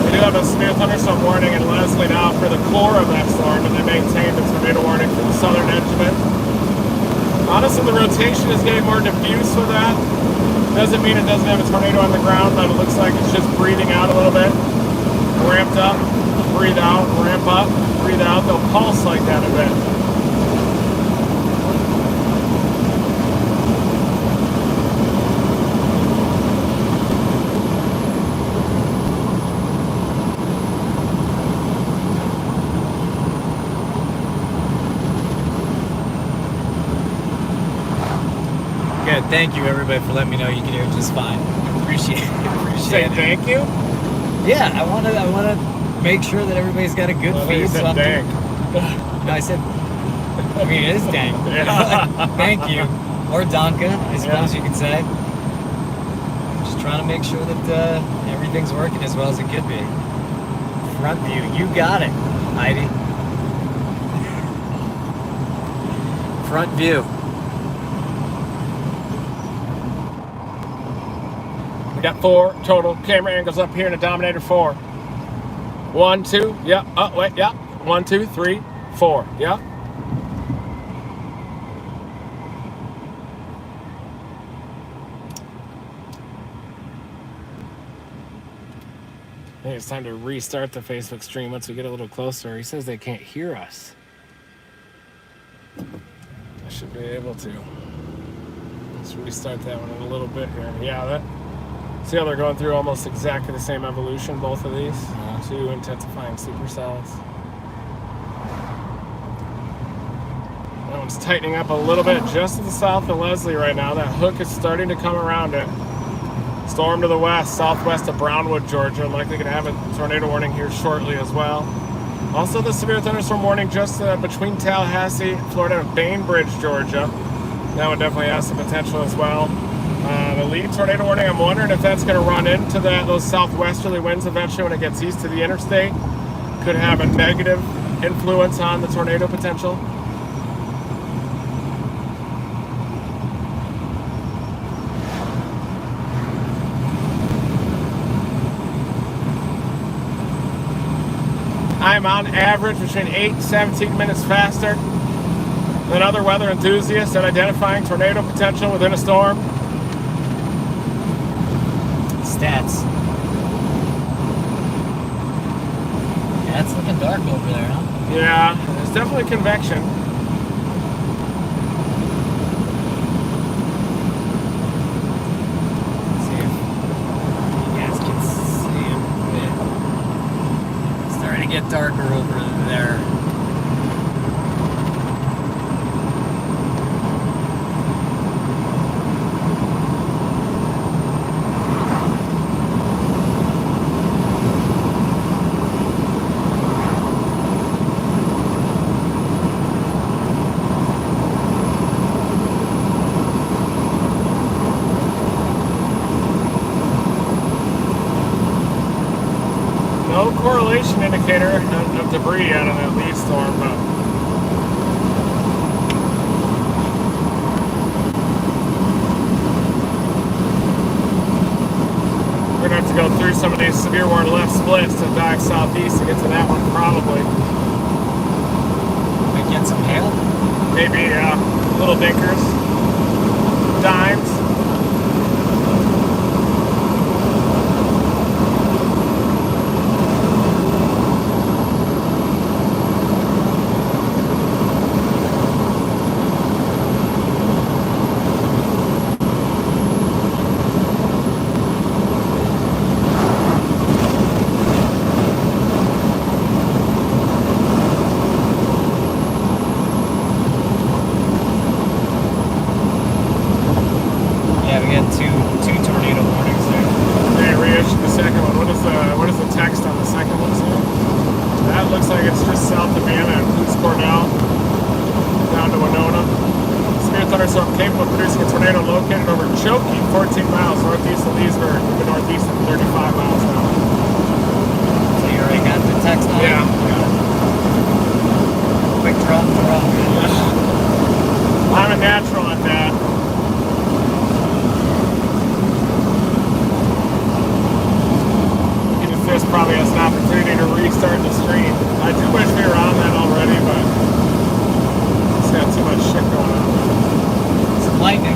We do have a severe thunderstorm warning in Leslie now for the core of that storm, and they maintain the tornado warning for the southern edge of it. Honestly, the rotation is getting more diffuse with that. Doesn't mean it doesn't have a tornado on the ground, but it looks like it's just breathing out a little bit. Ramped up, breathe out, ramp up, breathe out. They'll pulse like that a bit. Good. Thank you, everybody, for letting me know you can hear it just fine. Appreciate it. Say Appreciate it. thank you. Yeah, I want to make sure that everybody's got a good Well, you feed. said I'm dang. No, I said. I mean, it is dang. Yeah. Thank you, or Donka, I suppose Yeah. you could say. Just trying to make sure that everything's working as well as it could be. Front view, you got it, Heidi. Front view. We got 4 total camera angles up here in the Dominator 4. 1, 2, yeah. Oh, wait, yeah. 1, 2, 3, 4, yeah. I think it's time to restart the Facebook stream once we get a little closer. He says they can't hear us. I should be able to. Let's restart that one in a little bit here. Yeah, that. See how they're going through almost exactly the same evolution, both of these? Two intensifying supercells. That one's tightening up a little bit just to the south of Leslie right now. That hook is starting to come around it. Storm to the west, southwest of Brownwood, Georgia. Likely going to have a tornado warning here shortly as well. Also the severe thunderstorm warning just between Tallahassee, Florida, and Bainbridge, Georgia. That one definitely has some potential as well. The lead tornado warning, I'm wondering if that's going to run into those southwesterly winds eventually when it gets east to the interstate. Could have a negative influence on the tornado potential. I'm on average between 8 and 17 minutes faster than other weather enthusiasts at identifying tornado potential within a storm. Stats. Yeah, it's looking dark over there, huh? Yeah, there's definitely convection. Let's see if you guys can see a bit. It's starting to get darker over there. No correlation indicator of debris out of that lead storm, but we're gonna have to go through some of these severe warning left splits to dive southeast to get to that one probably. Might get some hail. Maybe little dinkers, dimes. They reissued the second one. What is the text on the second one say? That looks like it's just south of Anna and Coos Cornell, down to Winona. Severe thunderstorm capable of producing a tornado located over Choke, 14 miles northeast of Leesburg, moving northeast at 35 miles an hour. So you already got the text on? Yeah. Quick drop the rock. I'm a natural at that. This probably has an opportunity to restart the stream. I do wish we were on that already, but it's got too much shit going on. Some lightning.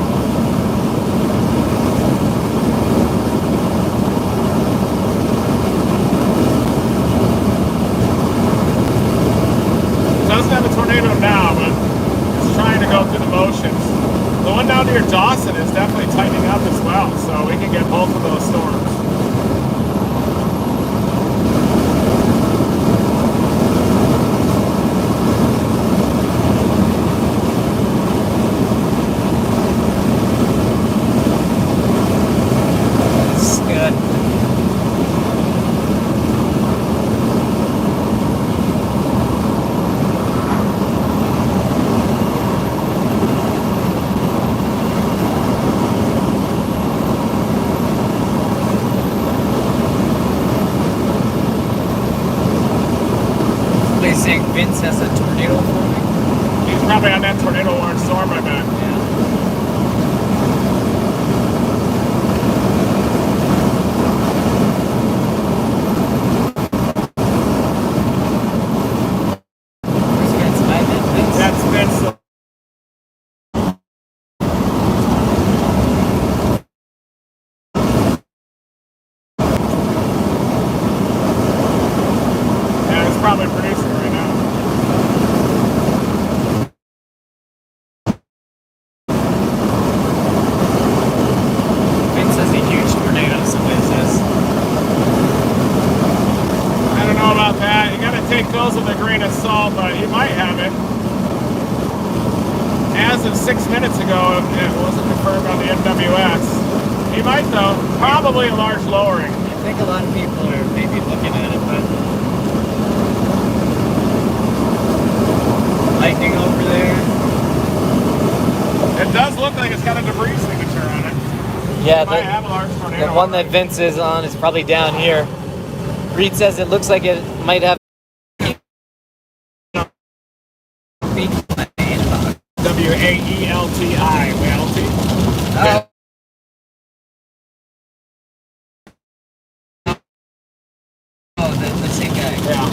It doesn't have a tornado now, but it's trying to go through the motions. The one down near Dawson is definitely tightening up as well, so we can get both of those storms. Saying Vince has a tornado forming? He's probably on that tornado warning storm, I bet. Where's Vince? Hi, Vince. That's Vince. Yeah, it's probably producing right now. Vince has a huge tornado, so Vince says. I don't know about that. You gotta take those with a grain of salt, but he might have it. As of 6 minutes ago, it wasn't confirmed on the NWS. He might though. Probably a large lowering. I think a lot of people are maybe looking at it, but lightning over there. It does look like it's got a debris signature on it. Yeah, It might have a large tornado. the one that Vince is on is probably down here. Reed says it looks like it might have WAELTI. Welty. Oh. Oh, the same guy. Yeah.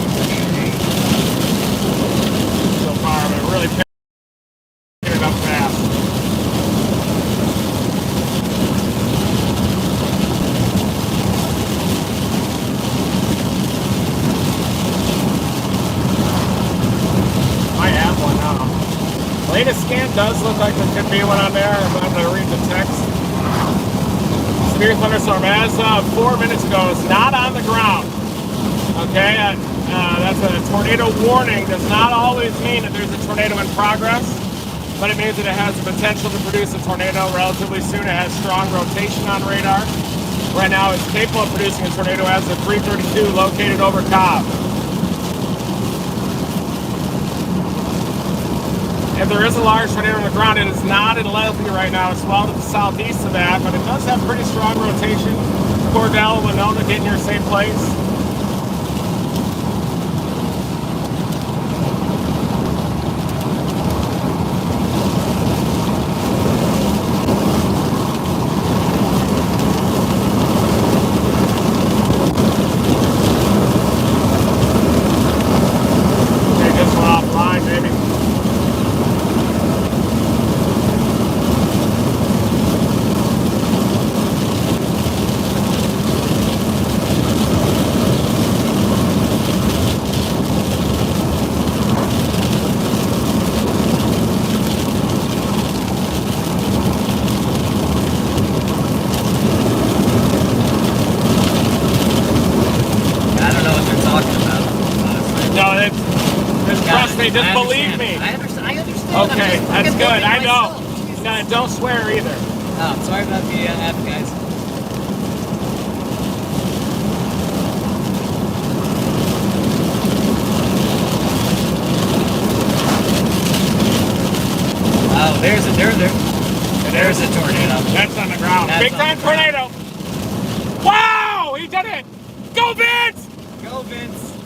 So far, but really picking it up fast. Might have one now. Latest scan does look like there could be one on there. I'm going to read the text. Severe thunderstorm as of 4 minutes ago is not on the ground. Okay, that's a tornado warning. Does not always mean that there's a tornado in progress, but it means that it has the potential to produce a tornado relatively soon. It has strong rotation on radar. Right now, it's capable of producing a tornado as of 3:32, located over Cobb. If there is a large tornado on the ground, it is not in Leslie right now. It's well to the southeast of that, but it does have pretty strong rotation. Cordell, Winona, getting your same place. They just went offline, maybe. I don't know what they're talking about, honestly. No, it's trust me, just believe me. I understand. Okay, I'm just that's fucking good. looking I know. myself. Jesus. No, don't swear either. Oh, sorry about the F, guys. There's a tornado. That's on the ground. That's Big on time the ground. tornado. Wow! He did it! Go, Vince! Go, Vince.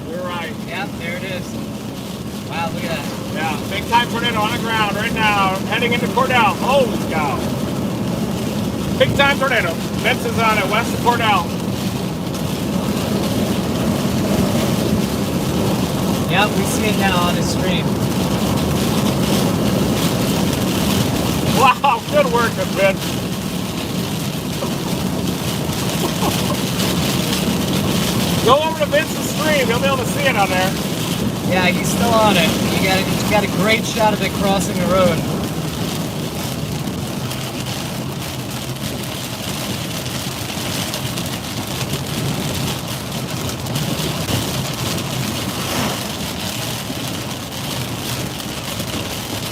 You're right. Yep, there it is. Wow, look at that. Yeah, big time tornado on the ground right now, heading into Cordell. Holy cow. Big time tornado. Vince is on it, west of Cordell. Yep, we see it now on his stream. Wow, good work, Vince. Go over to Vince's stream, you'll be able to see it on there. Yeah, he's still on it. You got a great shot of it crossing the road.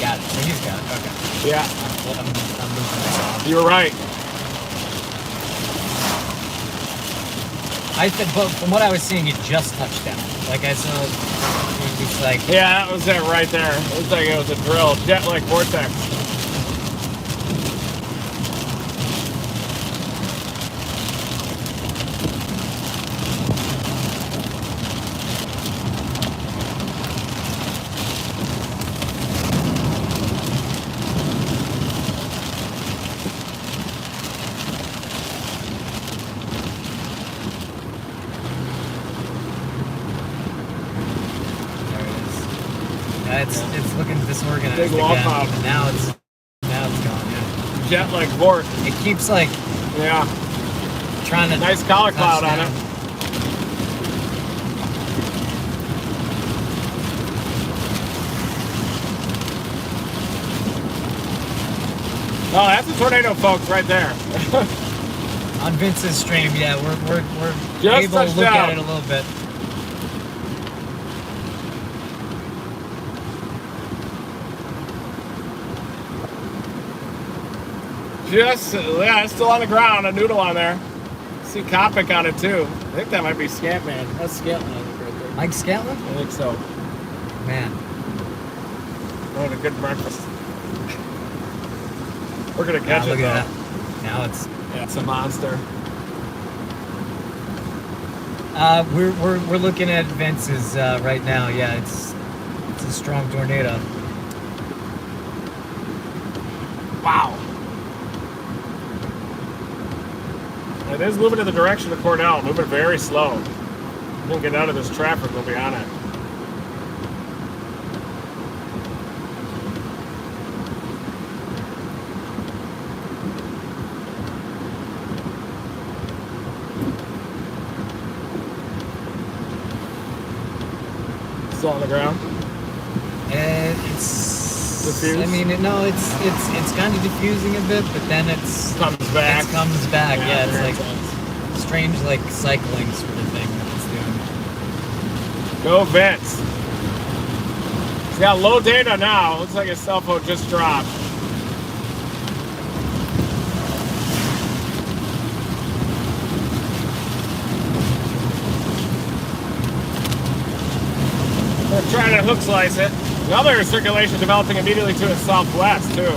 Got it. So he's got it. Okay. Yeah, I'm moving this off. you're right. I said, but from what I was seeing, it just touched down. Like I saw, it's like, Yeah, that was it right there. It looks like it was a drill, jet-like vortex. there it is. It's looking disorganized Big wall again. cloud. And now it's gone. Yeah. Jet-like vort. It keeps like Yeah, trying to nice collar touch cloud on down. it. Oh, that's a tornado, folks, right there. On Vince's stream, yeah, we're Just able to touched look down. at it a little bit. Just, yeah, it's still on the ground, a noodle on there. See Copic on it too. I think that might be Scantman. That's Scantman, I think, right there. Mike Scantlin? I think so. Man, Oh, a good breakfast. We're gonna now catch look it at though. that. Now it's Yeah, it's a monster. we're looking at Vince's right now. Yeah, it's a strong tornado. Wow. It is moving in the direction of Cornell, moving very slow. We'll get out of this traffic, we'll be on it. Still on the ground? And it's Diffused? I mean, no, it's kind of diffusing a bit, but then Comes back. It comes back. Yeah, it's very like intense. strange, like cycling sort of thing that it's doing. Go Vince. He's got low data now. Looks like his cell phone just dropped. We're trying to hook slice it. Another circulation developing immediately to its southwest, too.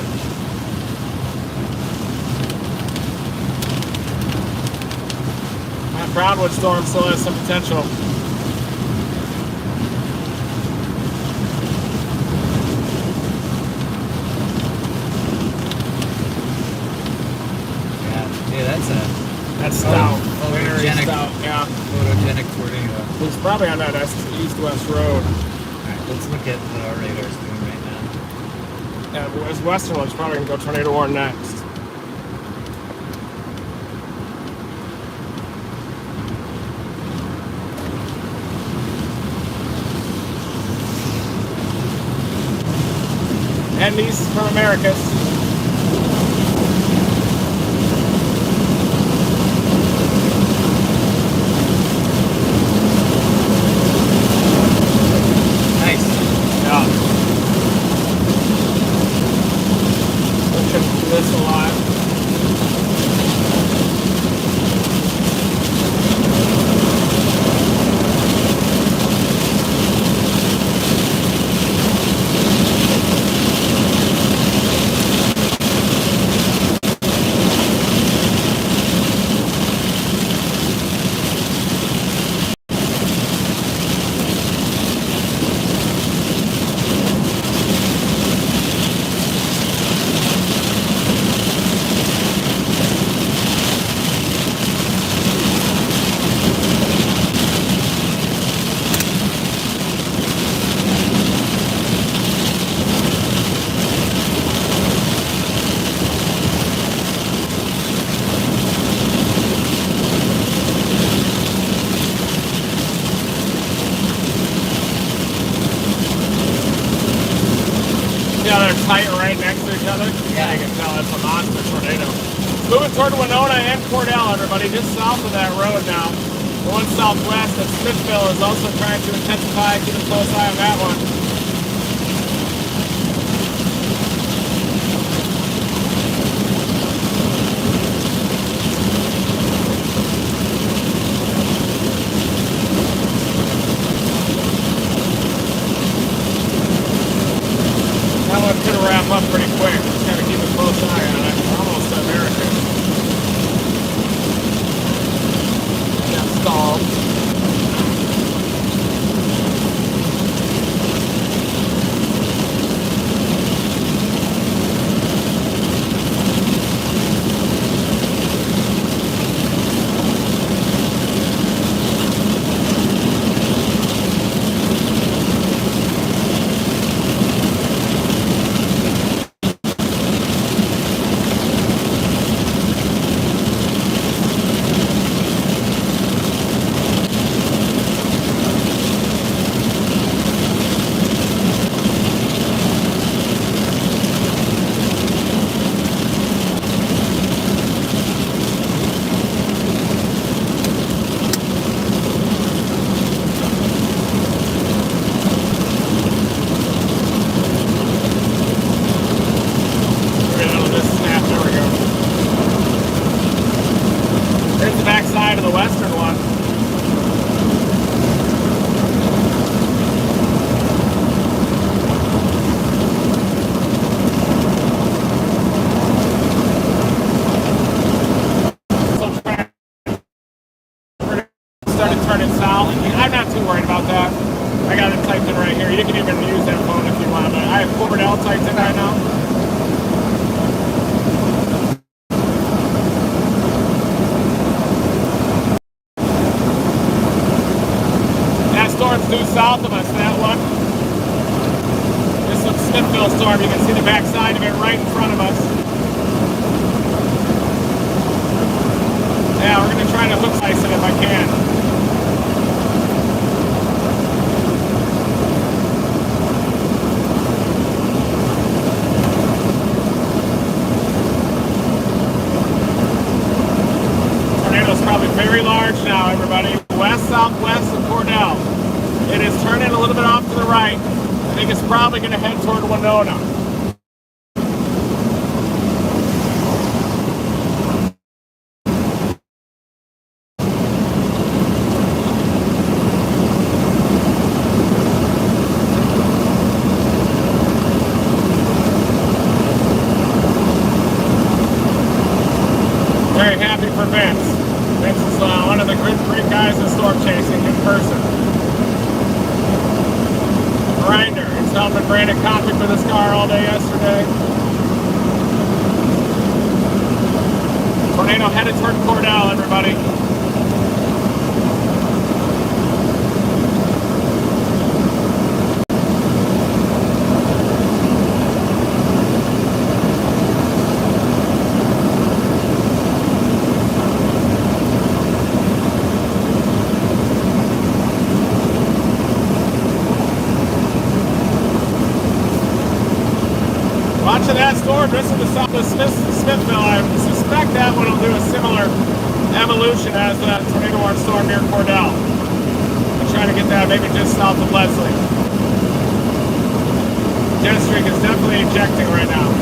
That Brownwood storm still has some potential. Yeah, That's stout. Oh, Very photogenic. stout, yeah. photogenic tornado. He's probably on that east-west road. Alright, let's look at what our radar's doing right now. Yeah, but his western one's probably going to go tornado warn next. And these from Americas. Nice. Yeah. Pushing this a lot. Moving toward Winona and Cordell, everybody, just south of that road now. Going southwest, and Smithville is also trying to intensify. Keep a close eye on that one. That one's going to wrap up pretty quick. Just got to keep a close eye on it. We're almost to American. Got stalled. Backside of the western one. Started turning south. I'm not too worried about that. I got it typed in right here. You can even use that phone if you want, but I have Cordell typed in right now. Storm's due south of us, that one. This is Smithville storm. You can see the backside of it right in front of us. Yeah, we're going to try to hook slice it if I can. Tornado's probably very large now, everybody. West, southwest of Cordell. It is turning a little bit off to the right. I think it's probably going to head toward Winona. Very happy for Vince. Vince is one of the great guys in storm chasing in person. Grinder. He's helping Brandon copy for this car all day yesterday. Tornado headed toward Cordell, everybody. Watching that storm, this is the south of Smithville. I suspect that one will do a similar evolution as the tornado warning storm near Cordell. I'm trying to get that maybe just south of Leslie. Jet streak is definitely ejecting right now.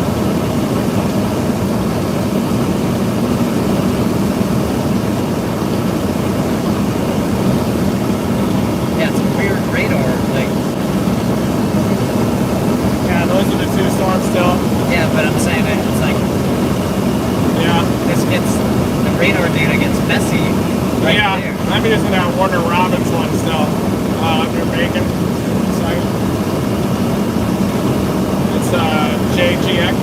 Yeah, it's a weird radar, like. Yeah, those are the two storms still. Yeah, but I'm saying it's like. Yeah. The radar data gets messy right there. I'm using that Warner Robins one still. Near Macon site. It's JGX.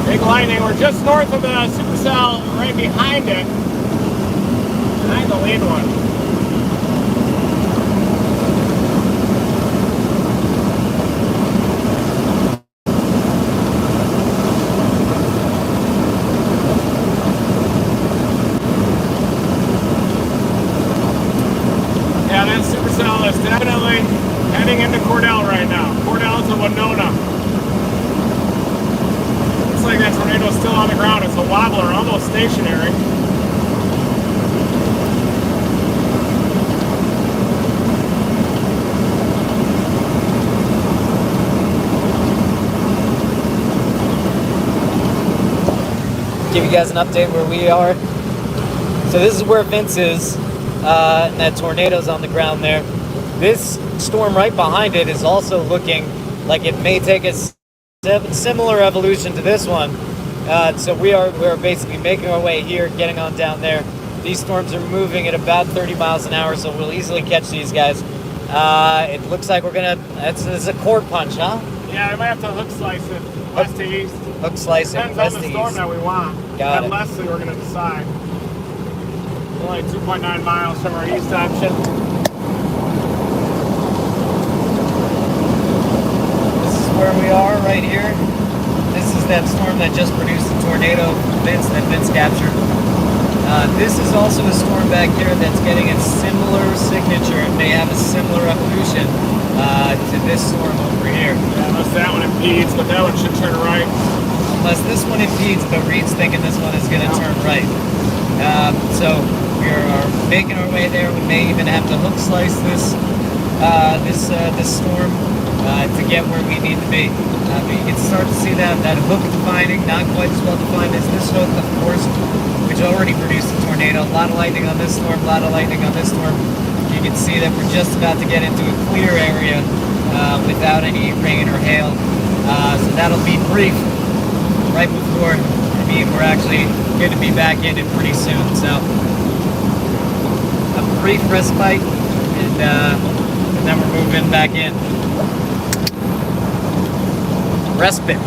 Big lightning. We're just north of the supercell, right behind it. Behind the lead one. Supercell is definitely heading into Cordell right now. Cordell to Winona. Looks like that tornado's still still on the ground. It's a wobbler, almost stationary. Give you guys an update where we are. So this is where Vince is, and that tornado's on the ground there. This storm right behind it is also looking like it may take a similar evolution to this one. So we're basically making our way here, getting on down there. These storms are moving at about 30 miles an hour, so we'll easily catch these guys. It looks like we're gonna. It's a cord punch, huh? Yeah, we might have to hook slice it west to east. Hook slice it Depends west on to the storm east. that we want. Got it. Leslie, we're going to decide. Only 2.9 miles from our east option. This is where we are right here. This is that storm that just produced a tornado that Vince captured. This is also a storm back here that's getting a similar signature and may have a similar evolution to this storm over here. Yeah, unless that one impedes, but that one should turn right. Unless this one impedes, but Reed's thinking this one is going to turn right. So we are making our way there. We may even have to hook slice this storm to get where we need to be. But you can start to see that hook defining, not quite as well defined as this hook, of course, which already produced a tornado. A lot of lightning on this storm, a lot of lightning on this storm. You can see that we're just about to get into a clear area without any rain or hail. So that'll be brief right before we're actually going to be back in it pretty soon. So a brief respite, and then we're moving back in. Respite.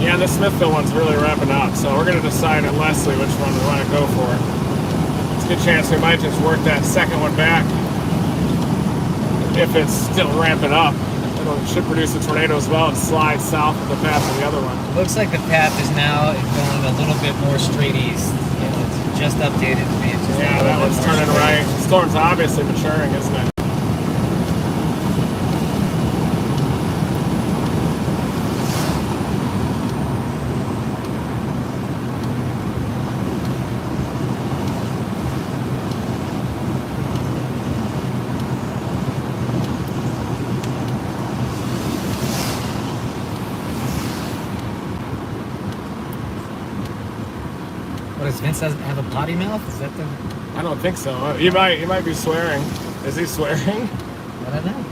Yeah, the Smithville one's really ramping up, so we're going to decide at Leslie which one we want to go for. It's a good chance we might just work that second one back if it's still ramping up. It should produce a tornado as well and slide south of the path of the other one. Looks like the path is now going a little bit more straight east. It's just updated to me. Yeah, that one's turning right. The storm's obviously maturing, isn't it? What, does Vince have a potty mouth? Is that the... I don't think so. He might be swearing. Is he swearing? I don't know.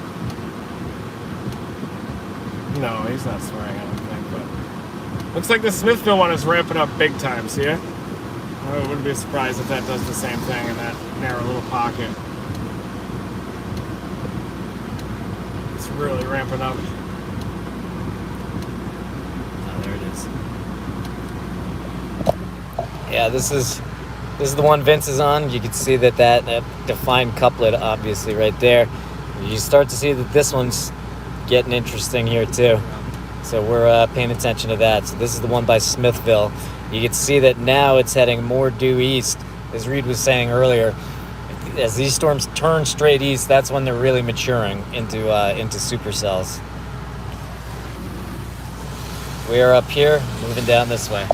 No, he's not swearing, I don't think. But looks like the Smithville one is ramping up big time, see it? I wouldn't be surprised if that does the same thing in that narrow little pocket. It's really ramping up. Oh, there it is. Yeah, this is the one Vince is on. You can see that defined couplet obviously right there. You start to see that this one's getting interesting here too. So we're paying attention to that. So this is the one by Smithville. You can see that now it's heading more due east, as Reed was saying earlier. As these storms turn straight east, that's when they're really maturing into supercells. We are up here, moving down this way.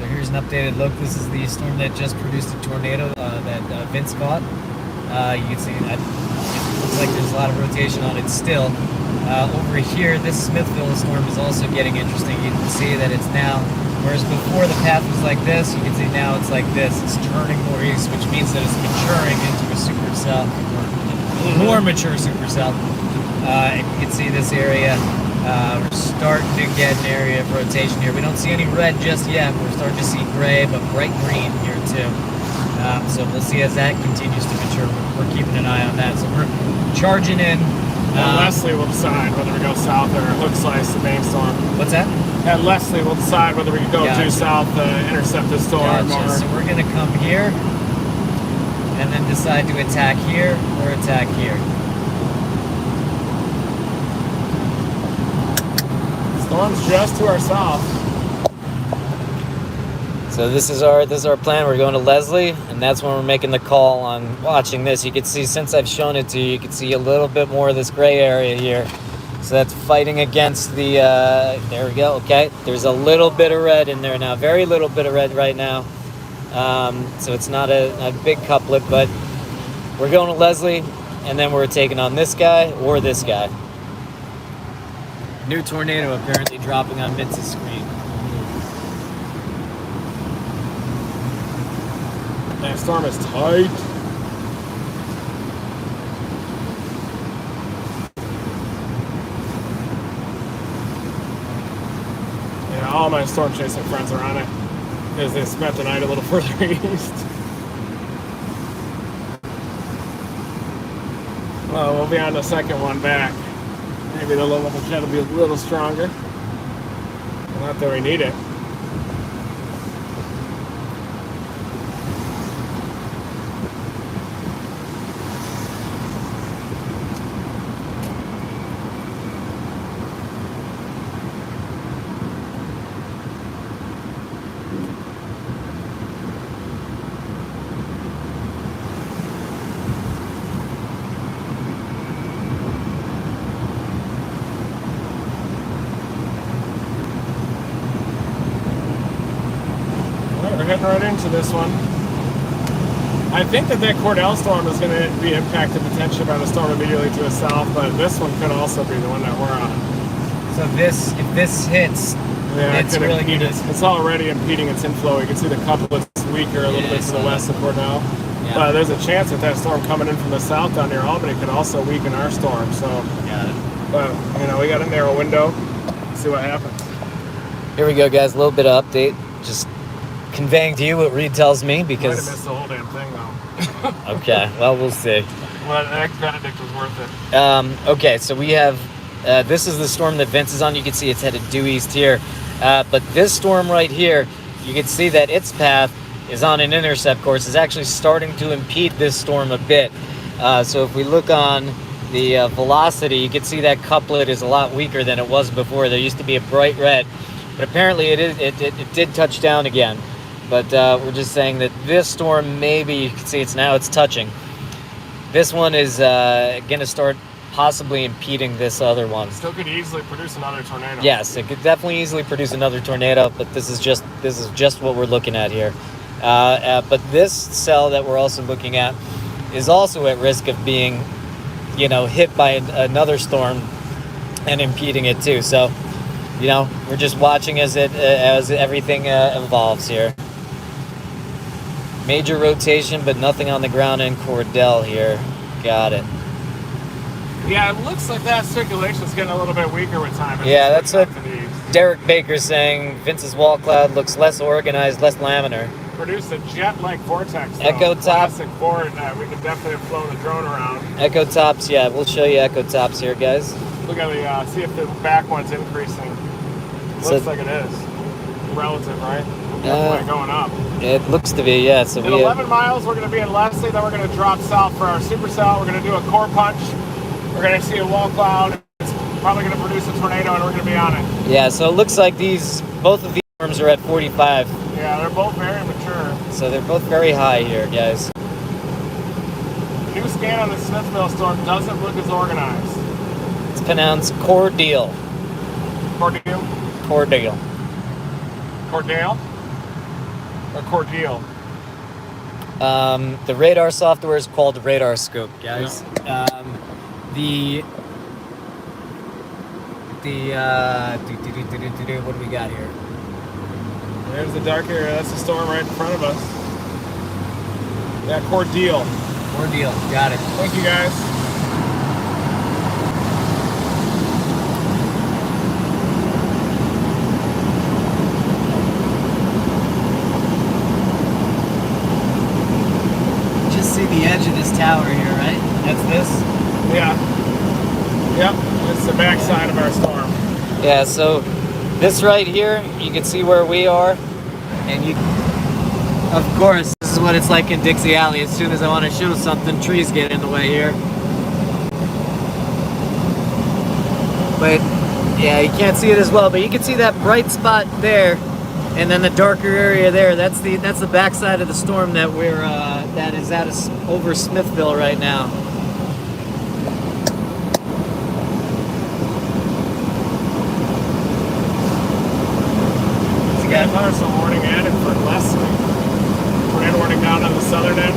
Here's an updated look. This is the storm that just produced a tornado that Vince caught. You can see that it looks like there's a lot of rotation on it still. Over here, this Smithville storm is also getting interesting. You can see that it's now, whereas before the path was like this, you can see now it's like this. It's turning more east, which means that it's maturing into a supercell, or more mature supercell. And you can see this area. We're starting to get an area of rotation here. We don't see any red just yet. We're starting to see gray, but bright green here too. So we'll see as that continues to mature. We're keeping an eye on that. So we're charging in. Leslie will decide whether we go south or hook slice the main storm. What's that? And Leslie will decide whether we can go due south, intercept the storm. Gotcha. Or... So we're going to come here and then decide to attack here or attack here. Storm's just to our south. So this is our plan. We're going to Leslie, and And that's when we're making the call on watching this. You can see, since I've shown it to you, you can see a little bit more of this gray area here. So that's fighting against the, there we go, okay. There's a little bit of red in there now, very little bit of red right now. So it's not a big couplet, but we're going to Leslie, and then we're taking on this guy or this guy. New tornado apparently dropping on Vince's screen. That storm is tight. Yeah, all my storm chasing friends are on it because they spent the night a little further east. Well, we'll be on the second one back. Maybe the low level jet will be a little stronger. Not that we need it. We're heading right into this one. I think that Cordell storm is going to be impacted potentially by the storm immediately to the south, but this one could also be the one that we're on. So this, if this hits, Yeah, it's really impede good. It's already impeding its inflow. You can see the couplets weaker a little bit to the west of Cordell. Yeah. But there's a chance that storm coming in from the south down near Albany could also weaken our storm. So, Got it. but you know, we got a narrow window. See what happens. Here we go, guys. A little bit of update. Just conveying to you what Reed tells me, Might have because missed the whole damn thing though. okay, well, we'll see. Well, that Benedict was worth it. Okay, so we have this is the storm that Vince is on. You can see it's headed due east here, but this storm right here, you can see that its path is on an intercept course. Is actually starting to impede this storm a bit. So if we look on the velocity, you can see that couplet is a lot weaker than it was before. There used to be a bright red, but apparently it did touch down again. But we're just saying that this storm, maybe you can see it's touching. This one is going to start possibly impeding this other one. Still could easily produce another tornado. Yes, it could definitely easily produce another tornado, but this is just what we're looking at here. But this cell that we're also looking at is also at risk of being, hit by another storm and impeding it too. So, we're just watching as everything evolves here. Major rotation, but nothing on the ground in Cordell here. Got it. Yeah, it looks like that circulation's getting a little bit weaker with time. Yeah, that's what Derek Baker's saying. Vince's wall cloud looks less organized, less laminar. Produced a jet-like vortex. Echo top. Classic Ford. We could definitely have flown a drone around. Echo tops, yeah, we'll show you echo tops here, guys. Look at the see if the back one's increasing. Looks like it is. Relative, right? Definitely going up. It looks to be, yeah. So in 11 miles, we're going to be in Leslie. Then we're going to drop south for our supercell. We're going to do a core punch. We're going to see a wall cloud. It's probably going to produce a tornado, and we're going to be on it. Yeah, so it looks like both of these storms are at 45. Yeah, they're both very mature. So they're both very high here, guys. The new scan on the Smithville storm doesn't look as organized. It's pronounced Cordell. Cordial? Cordell. Cordell? Or Cordial? The radar software is called Radar Scope, guys. Yeah. What do we got here? There's the dark area. That's the storm right in front of us. Yeah, Cordial. Cordell, got it. Thank you, guys. Just see the edge of this tower here, right? That's this? Yeah. Yep. It's the back side of our storm. Yeah, so this right here, you can see where we are, and of course, this is what it's like in Dixie Alley. As soon as I want to show something, trees get in the way here. But yeah, you can't see it as well, but you can see that bright spot there And then the darker area there, that's the backside of the storm that that is over Smithville right now. We got a thunderstorm warning added for Leslie. Tornado warning down on the southern end.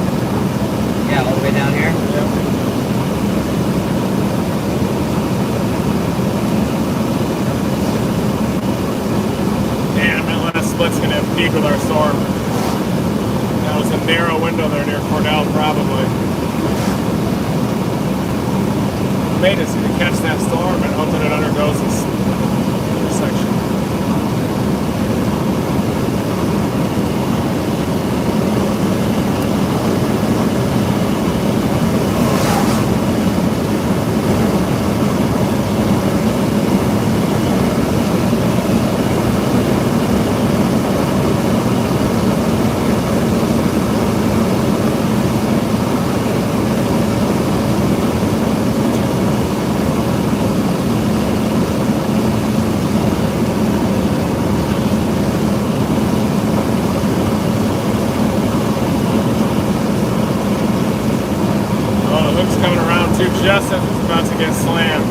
Yeah, all the way down here. Yep. Split's going to impede with our storm. That was a narrow window there near Cornell, probably. Made us to catch that storm and hope that it undergoes this intersection. Just as it's about to get slammed.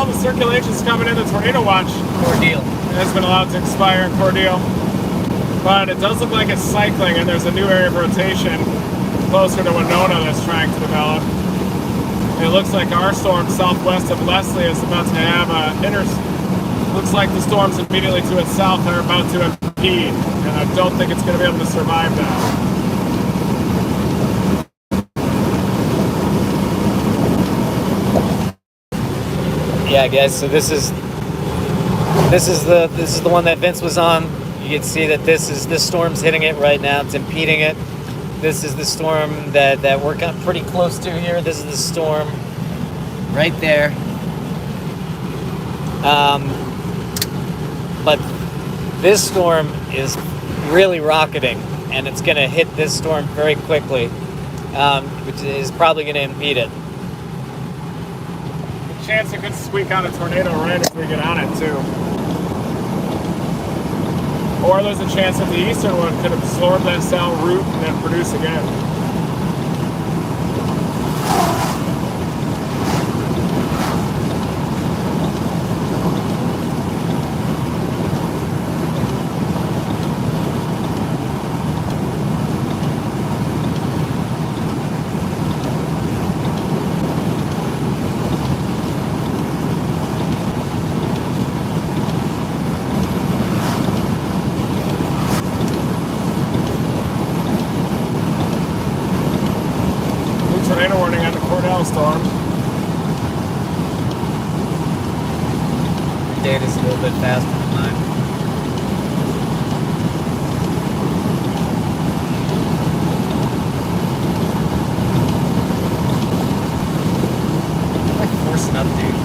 The circulation's coming in. The tornado watch Ordeal has been allowed to expire in Cordele, but it does look like it's cycling, and there's a new area of rotation closer to Winona that's trying to develop. And it looks like our storm southwest of Leslie is about to have looks like the storms immediately to its south are about to impede, and I don't think it's going to be able to survive that. Yeah, guys. So this is the one that Vince was on. You can see that this storm's hitting it right now. It's impeding it. This is the storm that we're pretty close to here. This is the storm right there. But this storm is really rocketing, and it's going to hit this storm very quickly, which is probably going to impede it. Chance it could squeak out a tornado right as we get on it too. Or there's a chance that the eastern one could absorb that cell root and then produce again. Tornado warning on the Cornell storm. Your data's a little bit faster than mine. I'm like forcing up, dude.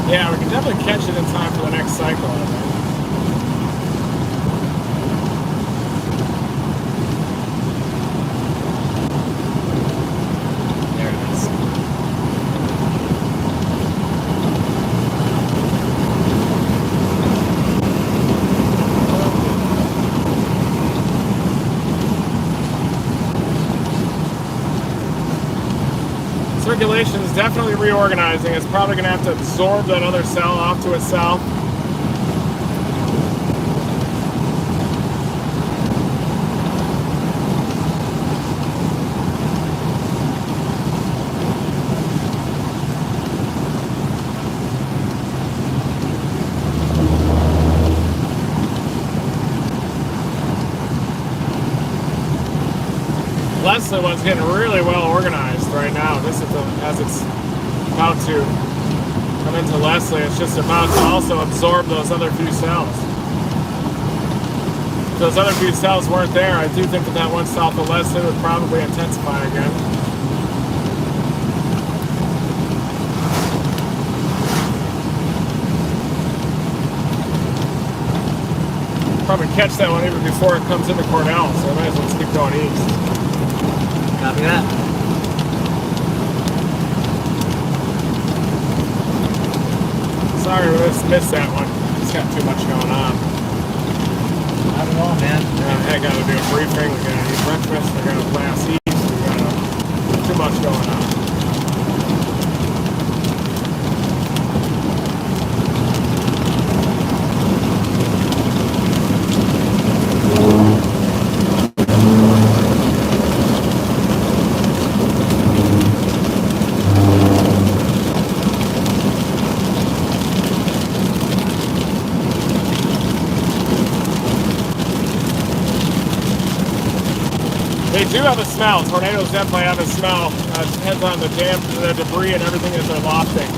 Yeah, we can definitely catch it in time for the next cycle, I think. Circulation is definitely reorganizing. It's probably going to have to absorb that other cell off to itself. Leslie one's getting really well organized right now. This is as it's about to come into Leslie, it's just about to also absorb those other few cells. If those other few cells weren't there, I do think that one south of Leslie would probably intensify again. Probably catch that one even before it comes into Cornell, so I might as well just keep going east. Copy that. Sorry, we just missed that one. It's got too much going on. Not at all, man. I gotta do a briefing, we gotta eat breakfast, we gotta blast east, we gotta, too much going on. They do have a smell. Tornadoes definitely have a smell. It depends on the damp, the debris, and everything that they're lofting.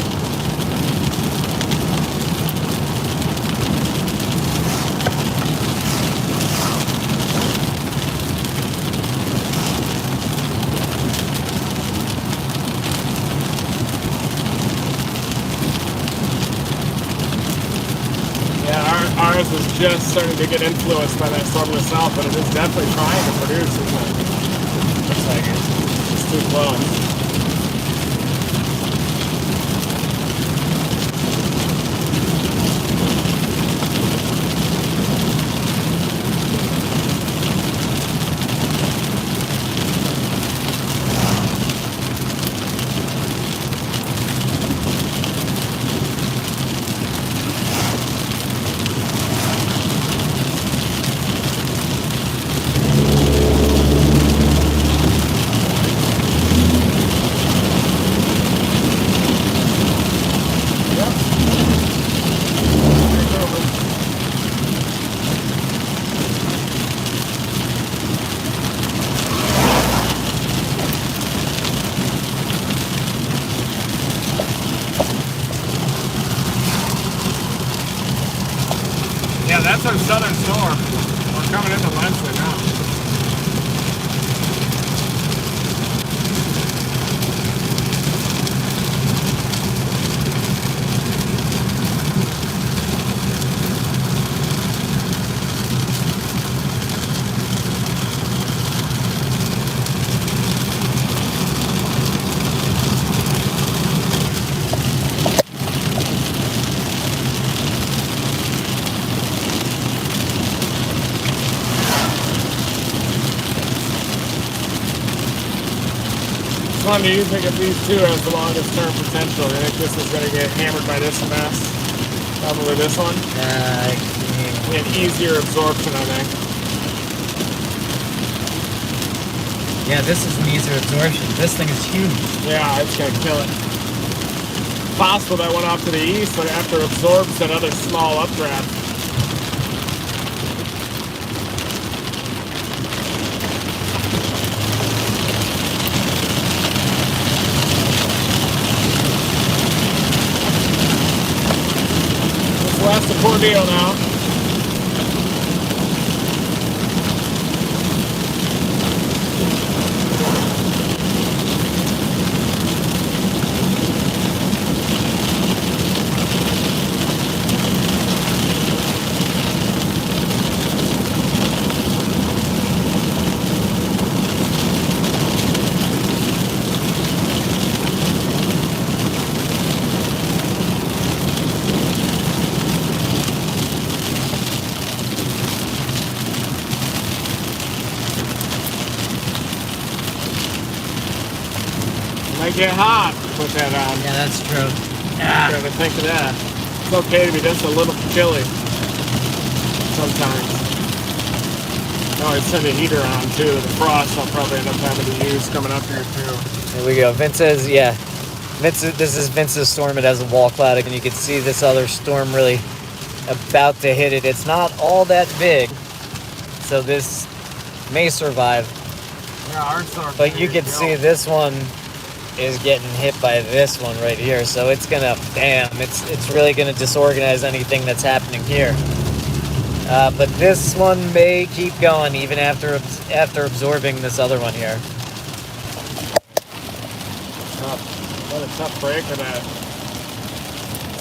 Yeah, ours is just starting to get influenced by that storm in the south, but it is definitely trying to produce, isn't it? Looks like it's too close. Yeah, that's our southern storm. We're coming into Wednesday now. One, do you think if these two has the longest term potential? Do you think this is going to get hammered by this mess? Probably this one. We have easier absorption, I think. Yeah, this is an easier absorption. This thing is huge. Yeah, it's going to kill it. Possible that went off to the east, but after it absorbs that other small updraft. That's the poor deal now. Might get hot. Put that on. Yeah, that's true. Yeah. Never think of that. It's okay to be just a little chilly sometimes. I always send a heater on too. The frost I'll probably end up having to use coming up here too. There we go. Vince says, yeah. This is Vince's storm. It has a wall cloud, and you can see this other storm really about to hit it. It's not all that big, so this may survive. Yeah, our storm. But you can see this one is getting hit by this one right here. So it's gonna, damn, it's really gonna disorganize anything that's happening here. But this one may keep going even after absorbing this other one here. What a tough break for that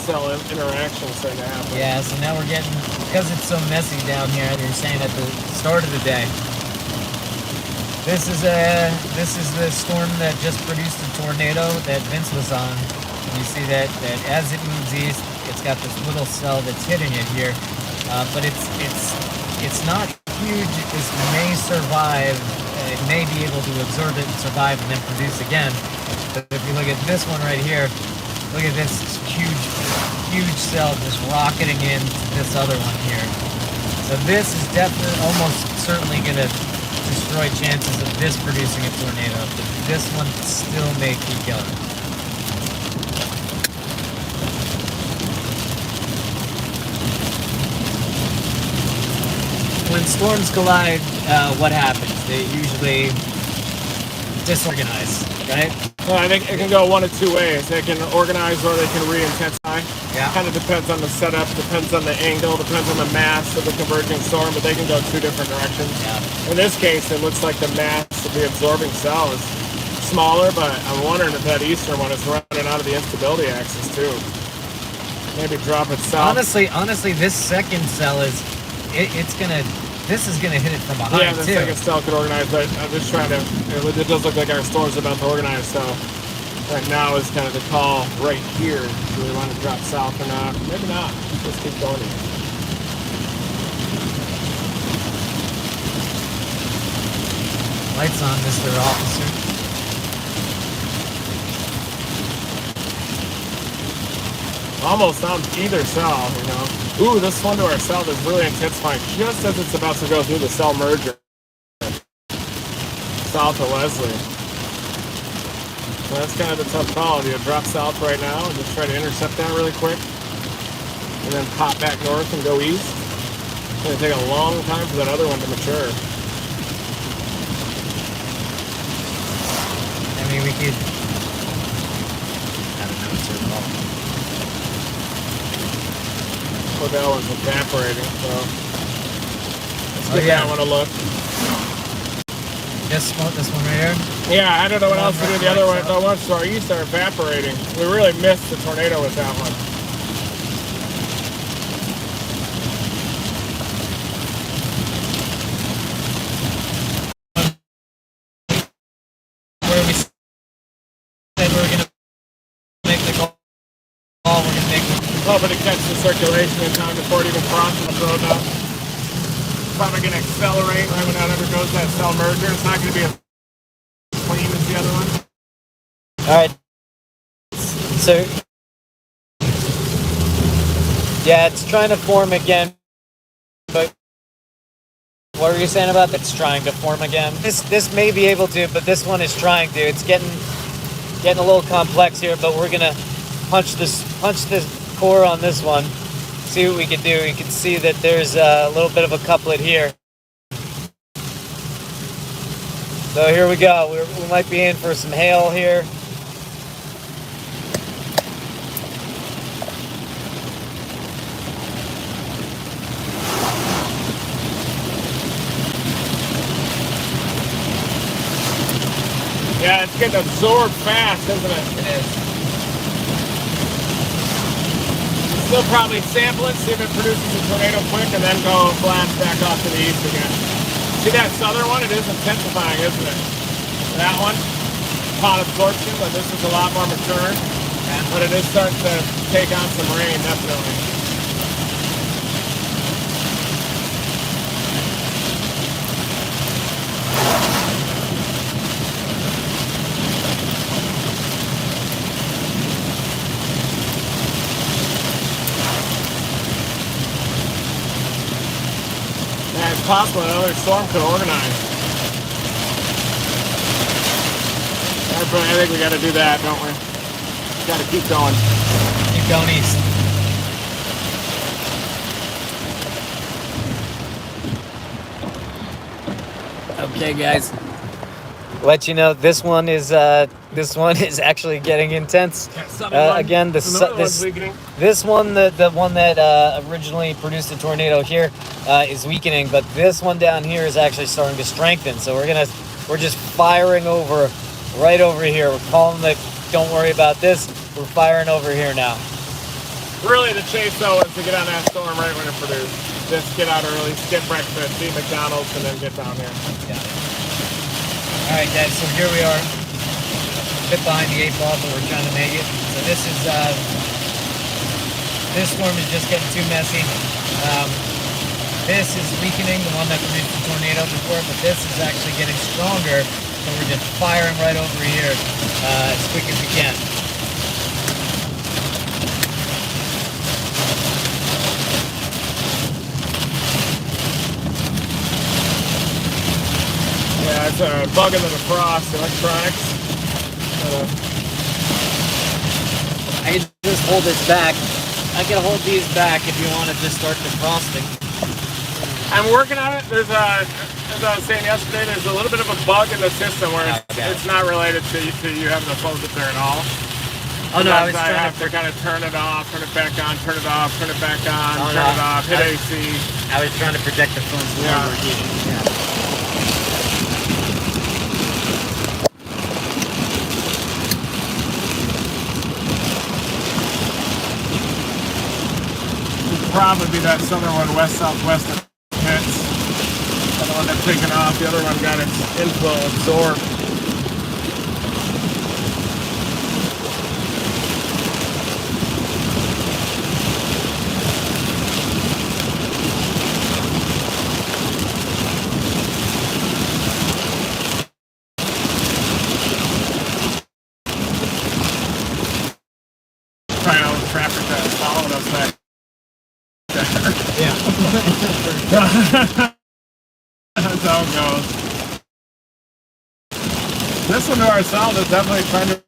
cell interaction starting to happen. Yeah, so now we're getting, because it's so messy down here, they were saying at the start of the day. This is the storm that just produced a tornado that Vince was on. You see that as it moves east, it's got this little cell that's hitting it here, but it's not huge. This may survive. It may be able to absorb it and survive and then produce again. But if you look at this one right here, look at this huge cell just rocketing into this other one here. So this is definitely, almost certainly going to destroy chances of this producing a tornado, but this one still may keep going. When storms collide, what happens? They usually disorganize, right? Well, I think it can go one of two ways. They can organize or they can re-intensify. Yeah. Kind of depends on the setup, depends on the angle, depends on the mass of the converging storm, but they can go two different directions. Yeah. In this case, it looks like the mass of the absorbing cell is smaller, but I'm wondering if that eastern one is running out of the instability axis too. Maybe drop it south. Honestly, this second cell is, this is gonna hit it from behind yeah, the too. second cell could organize, but I'm just trying to, it does look like our storm's about to organize, so right now is kind of the call right here. Do we want to drop south or not? Maybe not. Let's keep going. Lights on, Mr. Officer. Almost on either cell, you know. Ooh, this one to our cell is really intensifying just as it's about to go through the cell merger. South of Leslie. So that's kind of the tough call. Do you drop south right now and just try to intercept that really quick? And then pop back north and go east? It's going to take a long time for that other one to mature. I mean, we could, I don't know, it's your call. Well, that one's evaporating, so let's give that one a look. This one right here? Yeah, I don't know what else to do. The other one, the ones to our east are evaporating. We really missed the tornado with that one. Where we said we were going to make the call, we're going to make it. Hoping to catch the circulation in time before it even crosses the road now. Probably going to accelerate right when that undergoes that cell merger. It's not going to be as clean as the other one. Alright. So, yeah, it's trying to form again. But what were you saying about that? It's trying to form again. This may be able to, but this one is trying to. It's getting a little complex here, but we're gonna punch this core on this one. See what we can do. You can see that there's a little bit of a couplet here. So here we go. We might be in for some hail here. Yeah, it's getting absorbed fast, isn't it? It is. Still probably sample it, see if it produces a tornado quick, and then go blast back off to the east again. See that southern one? It is intensifying, isn't it? That one, hot absorption, but this is a lot more mature. Yeah. But it is starting to take on some rain, definitely. Yeah, it's possible another storm could organize. I think we got to do that, don't we? Got to keep going. Keep going east. Okay, guys. let you know this one is actually getting intense. Again, this one, the one that originally produced the tornado here, is weakening, but this one down here is actually starting to strengthen. So we're just firing over right over here. We're calling the don't worry about this. We're firing over here now. Really, the chase though is to get on that storm right when it produced. Just get out early, skip breakfast, eat McDonald's, and then get down here. Yeah. All right, guys. So here we are, a bit behind the 8 ball, but we're trying to make it. So this storm is just getting too messy. This is weakening, the one that produced the tornado before, but this is actually getting stronger. So we're just firing right over here as quick as we can. Yeah, it's a bug in the defrost, electronics. I can just hold this back. I can hold these back if you want to just start defrosting. I'm working on it. There's as I was saying yesterday, there's a little bit of a bug in the system where it's not related to you having the phones up there at all. Oh no, I have to kind of turn it off, turn it back on, turn it off, turn it back on, turn it off, hit AC. I was trying to protect the phone's overheating. Yeah. Probably be that southern one, west-southwest of hits. The one that's taken off, the other one got its inflow absorbed. Trying all the traffic that is following us back. Yeah. That's how it goes. This one to our south is definitely trying to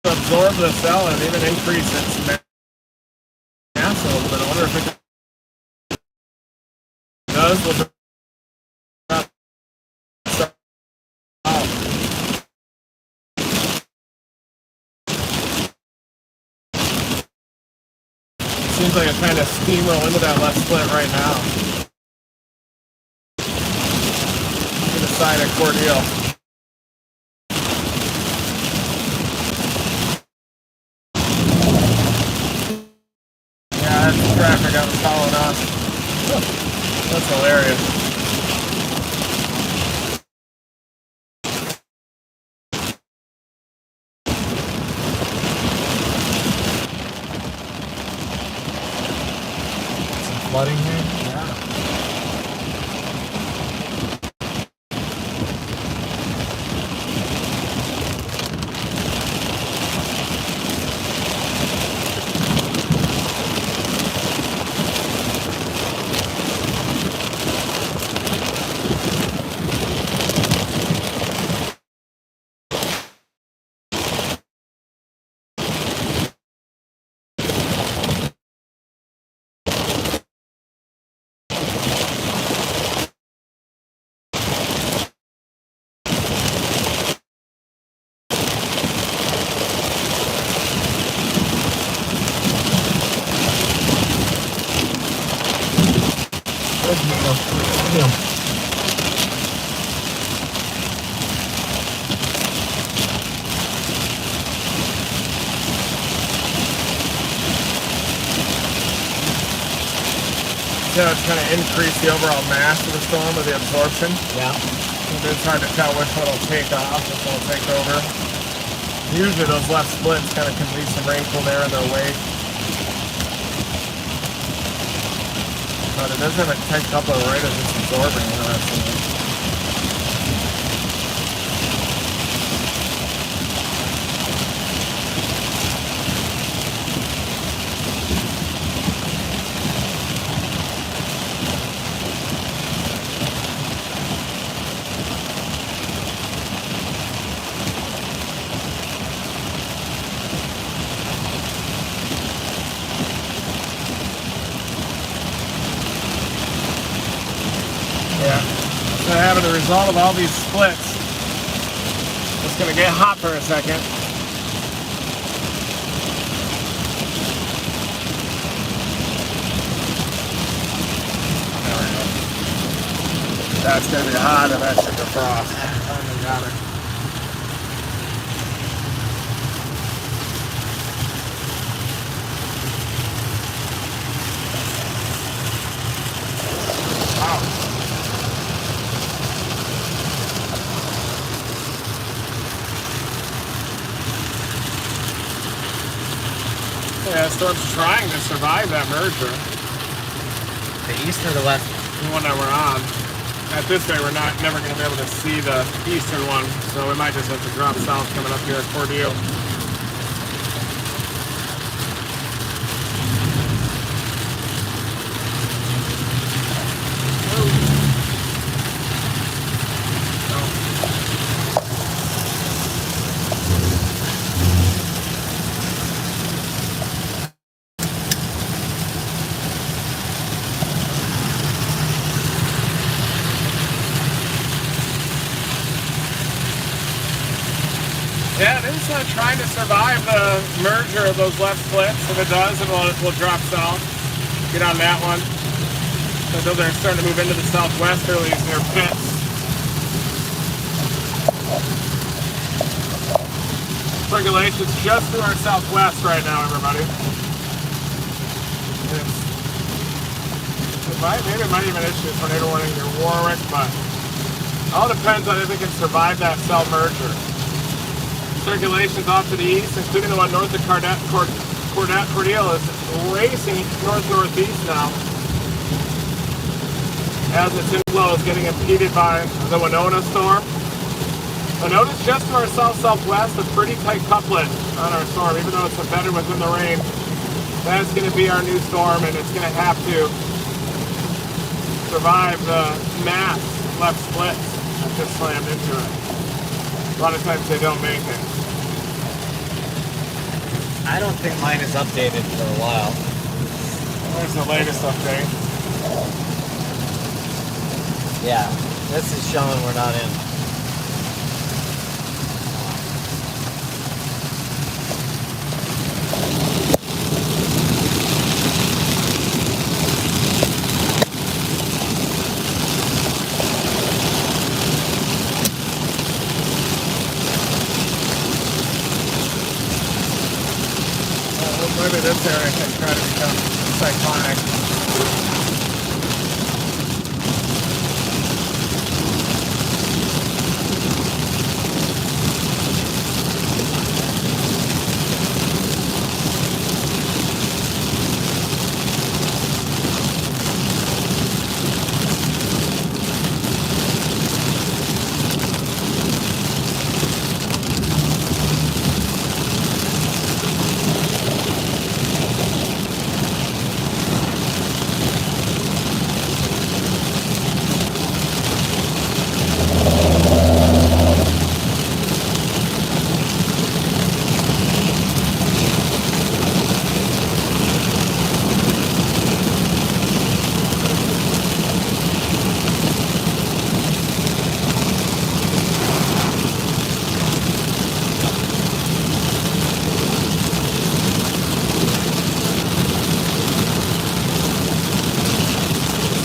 absorb the cell and even increase its mass a little bit. I wonder if it does. Seems like it's trying to steamroll into that left split right now. To the side of Cordele. Yeah, that's the traffic that was following us. That's hilarious. Flooding here? Yeah. It's going to increase the overall mass of the storm or the absorption. Yeah. It's hard to tell which one will take off, which one will take over. Usually those left splits kind of can leave some rainfall there in their wake. But it does have a tight couple right as it's absorbing. Having the result of all these splits, gonna get hot for a second. There we go. That's gonna be hot and that should defrost. Finally got it. Wow. Yeah, Storm's trying to survive that merger. The east or the west? The one that we're on. At this rate, we're never going to be able to see the eastern one, so we might just have to drop south coming up here toward you. Yeah, it is trying to survive the merger of those left splits. If it does, then we'll drop south. Get on that one. So they're starting to move into the southwesterlies near pits. Circulation's just to our southwest right now, everybody. Maybe it might even issue a tornado warning near Warwick, but it all depends on if it can survive that cell merger. Circulations off to the east, including the one north of Cordell, is racing north-northeast now, as its inflow is getting impeded by the Winona storm. Winona's just to our south-southwest, a pretty tight couplet on our storm, even though it's embedded within the range. That's going to be our new storm, and it's going to have to survive the mass left splits that just slammed into it. A lot of times they don't make it. I don't think mine is updated for a while. There's the latest update. Yeah, this is showing we're not in. Maybe this area can try to become cyclonic.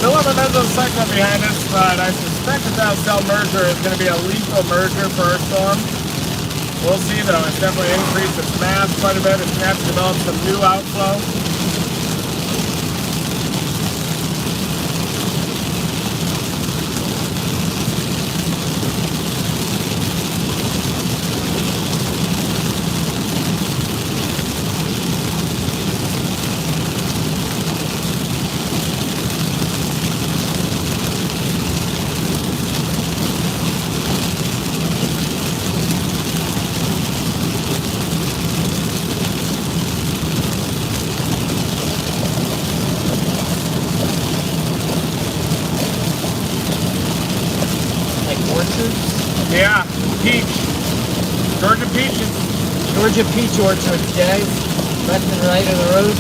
Still have a mesocyclone behind us, but I suspect that cell merger is going to be a lethal merger for our storm. We'll see though, it's definitely increased its mass quite a bit. It's going to have to develop some new outflow. Yeah, peach. Georgia peaches. Georgia peach orchard, guys. Left and right of the road.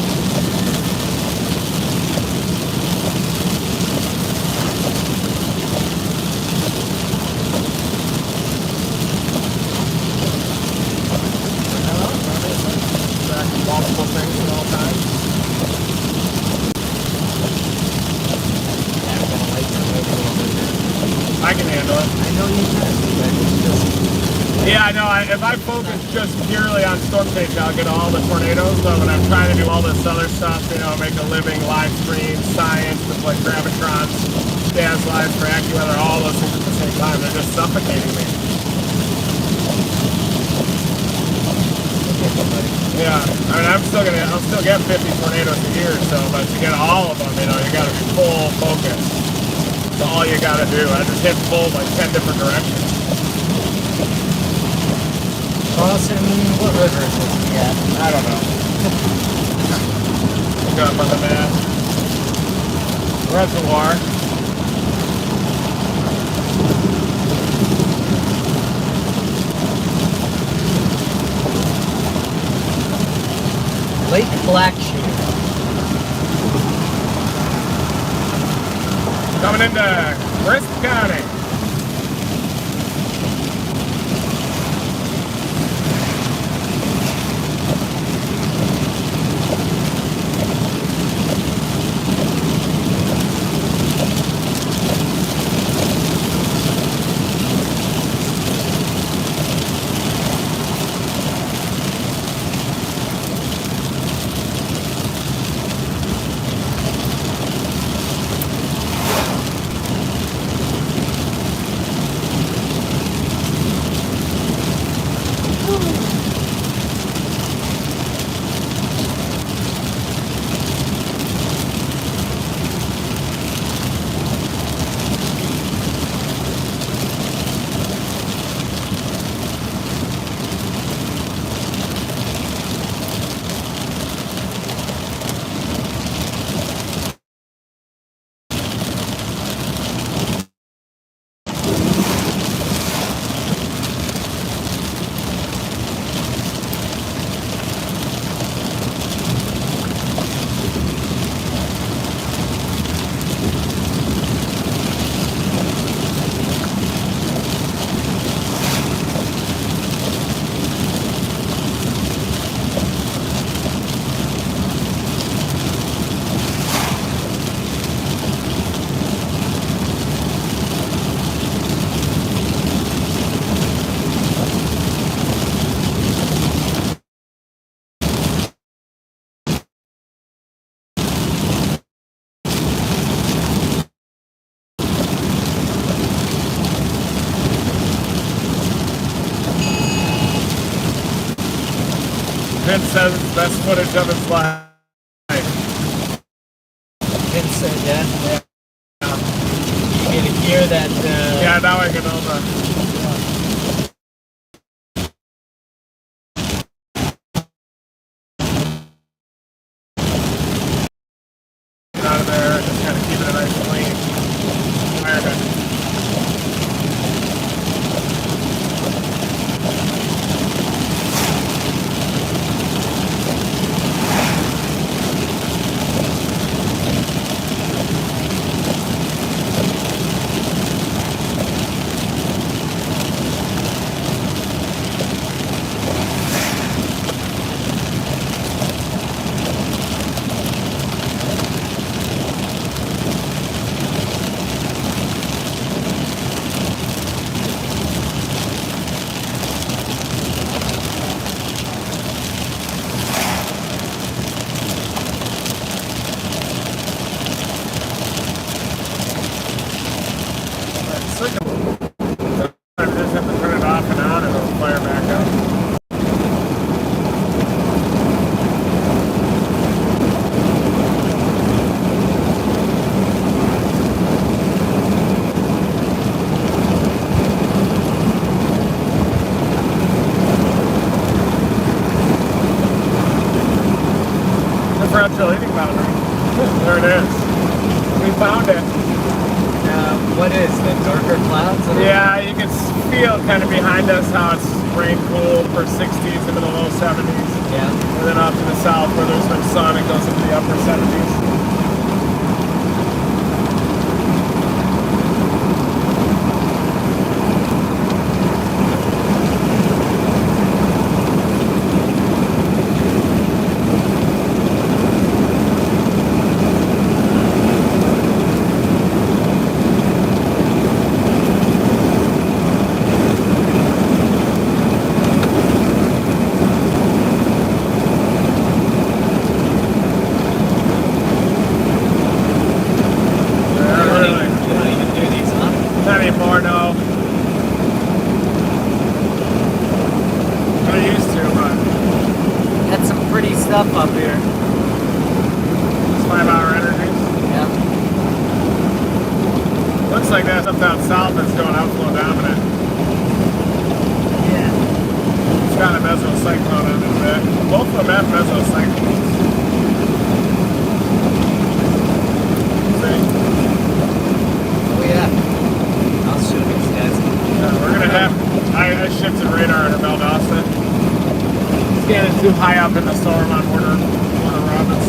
Yeah, I know. If I focus just purely on storm station, I'll get all the tornadoes. But when I'm trying to do all this other stuff, make a living, live stream, science, with like gravitrons, dance live for AccuWeather, all those things at the same time, they're just suffocating me. Yeah, I mean, I'll still get 50 tornadoes a year, so, but to get all of them, you got to be full focus. That's all you got to do. I just hit full like 10 different directions. Crossing, what river is this? Yeah, I don't know. Look up on the map. Reservoir. Lake Blackshear. Coming into Bristol County. Vince says it's the best footage of his life. Vince said, yeah. You get to hear that. Yeah, now I can over. Get out of there, just kind of keep it a nice clean environment. I just have to turn it off and on and it'll fire back up. Differential heating boundary. There it is. We found it. What is the darker clouds? Yeah, you can feel kind of behind us how it's rain cooled for 60s into the low 70s. Yeah. And then off to the south where there's been sun, it goes into the upper 70s. stuff up here. It's 5-hour energies. Yeah. Looks like that stuff down south is going outflow dominant. Yeah. It's got a mesocyclone on it a bit. Both of them have mesocyclones. See? Oh yeah. I'll show these guys. Yeah, we're gonna have. I shifted radar at Valdosta. It's getting too high up in the storm on Warner Robins.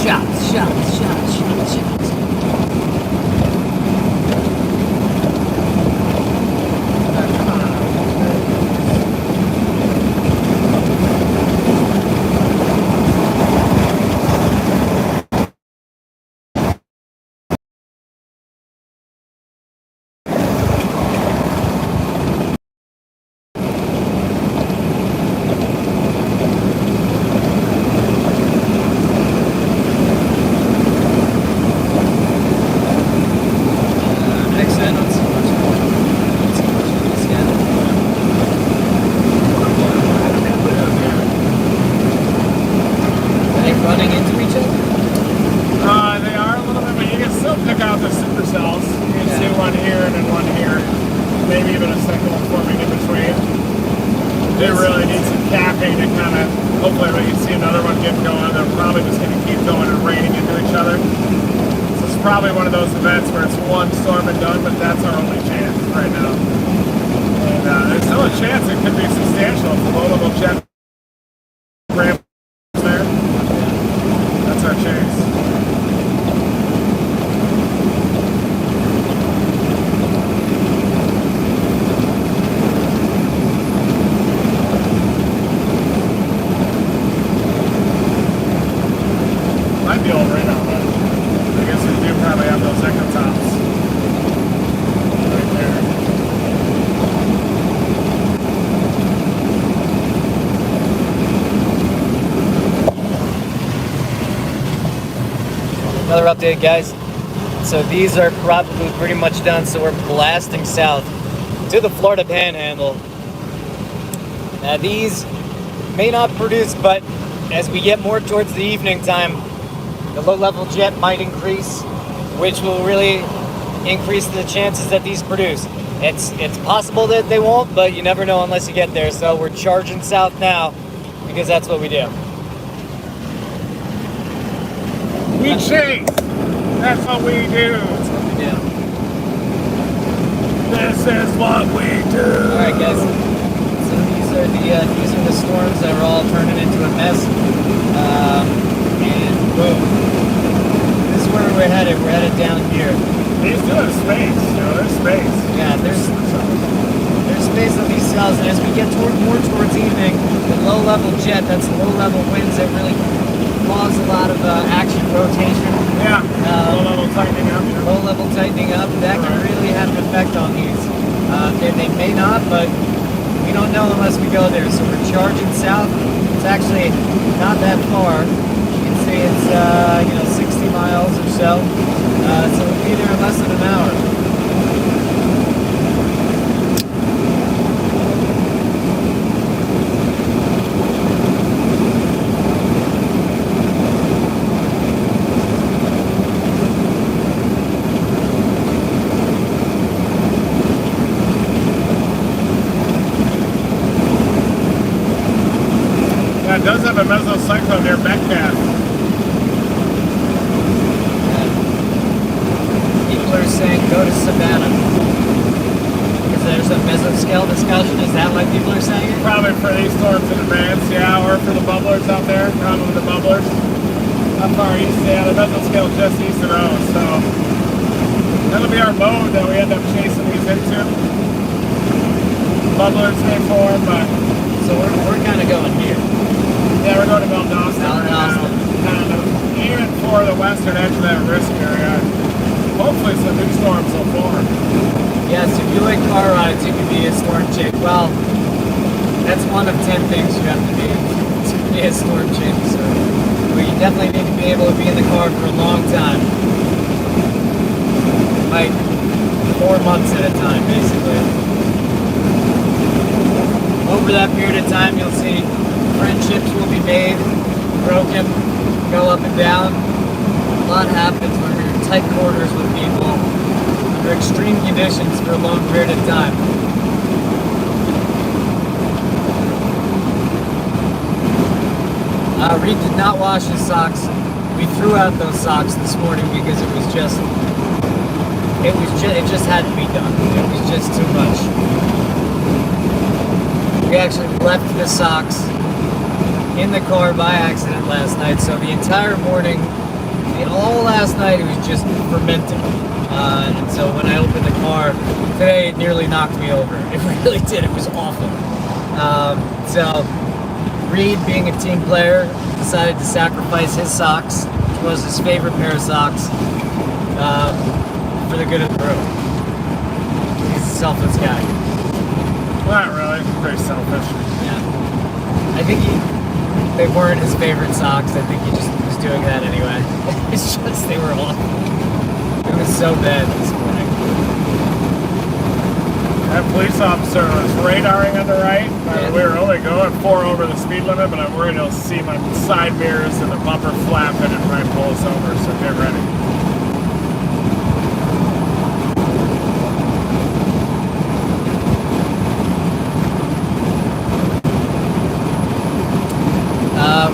Shots, shots, shots, shots, shots. They are a little bit, but you can still pick out the supercells. You can see one here and then one here. Maybe even a second one forming in between. They really need some capping to kind of, hopefully we can see another one get going. They're probably just going to keep going and raining into each other. This is probably one of those events where it's one storm and done, but that's our only chance right now. And there's still a chance it could be substantial if the low-level jet ramp there. That's our chance. Might be all right now, but I guess we do probably have those echo tops right there. Another update, guys. So these are probably pretty much done, so we're blasting south to the Florida Panhandle. Now these may not produce, but as we get more towards the evening time, the low-level jet might increase, which will really increase the chances that these produce. It's possible that they won't, but you never know unless you get there. So we're charging south now because that's what we do. We chase! That's what we do! That's what we do. This is what we do! All right, guys. So these are the storms that are all turning into a mess. And boom. This is where we're headed. We're headed down here. These do have space, there's space. Yeah, there's space on these cells, and as we get more towards evening, the low-level jet, that's the low-level winds that really cause a lot of action rotation. Yeah, low-level tightening up. Yeah. Low-level tightening up, that can really have an effect on these. They may not, but we don't know unless we go there. So we're charging south. It's actually not that far. You can see it's 60 miles or so. So we'll be there in less than an hour. Yeah, it does have a mesocyclone near Metcalf. People are saying go to Savannah. Because there's a mesoscale discussion. Is that why people are saying it? Probably for these storms in advance, yeah, or for the bubblers out there. Probably the bubblers. How far east? Yeah, the mesoscale just east of those, so that'll be our mode that we end up chasing these into. Bubblers may form, but So we're kind of going here. yeah, we're going to Valdosta right now. Valdosta. Kind of aiming for the western edge of that risk area. Hopefully some new storms will form. Yes, if you like car rides, you can be a storm chick. Well, that's one of 10 things you have to be a storm chick. So we definitely need to be able to be in the car for a long time. like 4 months at a time, basically. Over that period of time, you'll see friendships will be made, broken, go up and down. A lot happens when you're in tight quarters with people under extreme conditions for a long period of time. Reed did not wash his socks. We threw out those socks this morning because it just had to be done. It was just too much. We actually left the socks in the car by accident last night, so the entire morning, all last night, it was just fermenting. And so when I opened the car today, it nearly knocked me over. It really did. It was awful. So Reed, being a team player, decided to sacrifice his socks, which was his favorite pair of socks, for the good of the room. He's a selfless guy. Not really. Pretty selfish. Yeah. I think they weren't his favorite socks. I think he just was doing that anyway. It's just they were awful. It was so bad this morning. That police officer was radaring on the right. Yeah. We were only going 4 over the speed limit, but I'm worried he'll see my side mirrors and the bumper flapping and try and pull us over, so get ready.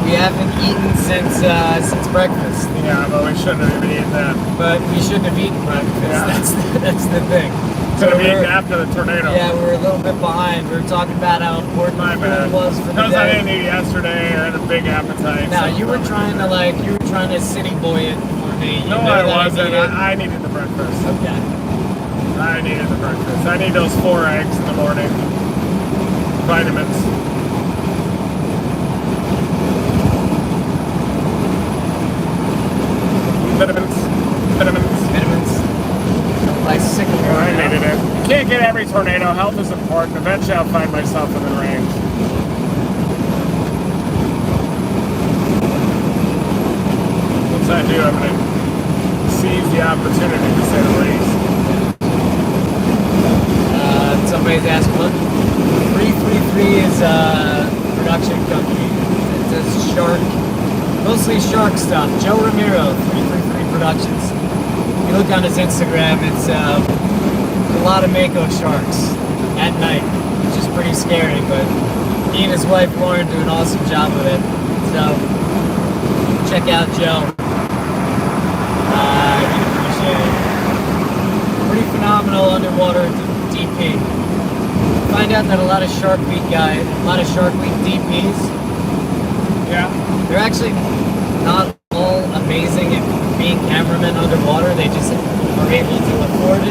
We haven't eaten since breakfast. Yeah, but we shouldn't have even eaten that. But we shouldn't have eaten breakfast. Yeah. That's the thing. Could have we're- eaten after the tornado. Yeah, we're a little bit behind. We were talking about how important My food bad. was for the Because I day. didn't eat yesterday, I had a big appetite. No, so you were trying to city boy it for me. You No, know I that wasn't. needed- I needed the breakfast. Okay. I needed the breakfast. I need those 4 eggs in the morning. Vitamins. Vitamins. Like sick of I needed it. You can't get every tornado. Health is important. Eventually I'll find myself in the range. Once I do, I'm going to seize the opportunity, to say the least. Somebody's asked what 333 is a production company. It does mostly shark stuff. Joe Ramiro, 333 Productions. You look on his Instagram, it's a lot of mako sharks at night, which is pretty scary, but he and his wife Lauren do an awesome job with it. So check out Joe. You'd appreciate it. Pretty phenomenal underwater DP. Find out that a lot of Shark Week DPs, Yeah. they're actually not all amazing at being cameramen underwater. They just are able to afford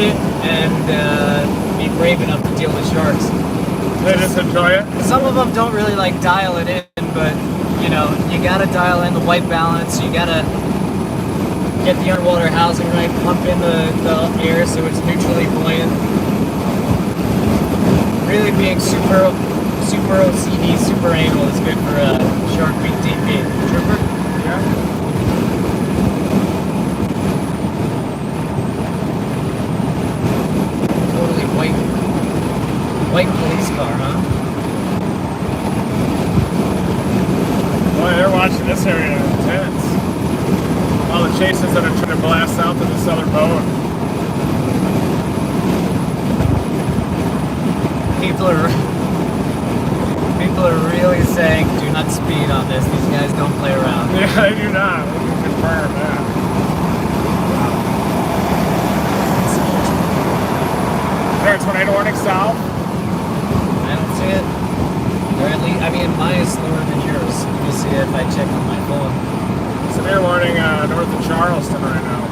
it, and be brave enough to deal with sharks. They just enjoy it. Some of them don't really like dial it in, but you know, you gotta dial in the white balance. You gotta get the underwater housing right, pump in the air so it's neutrally buoyant. Really being super OCD, super anal is good for a Shark Week DP. Trooper? Yeah. Totally white police car, huh? Boy, they're watching this area intense. All the chases that are trying to blast out to the southern boat. People are really saying, do not speed on this. These guys don't play around. Yeah, they do not. We can confirm that. Is there a tornado warning south? I don't see it. Or at least, I mean, mine is slower than yours. Let me see if I check on my phone. Severe warning north of Charleston right now.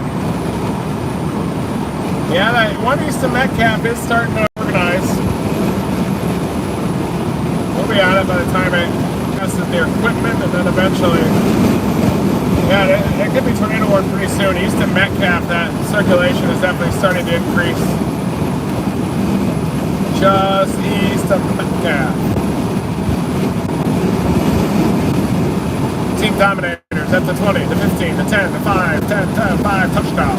Yeah, that one east of Metcalf is starting to organize. We'll be on it by the time it tests their equipment, and then eventually, yeah, it could be tornado warning pretty soon. East of Metcalf, that circulation is definitely starting to increase. Just east of Metcalf. Team Dominators at the 20, the 15, the 10, the 5, 10, 10, 5, touchdown.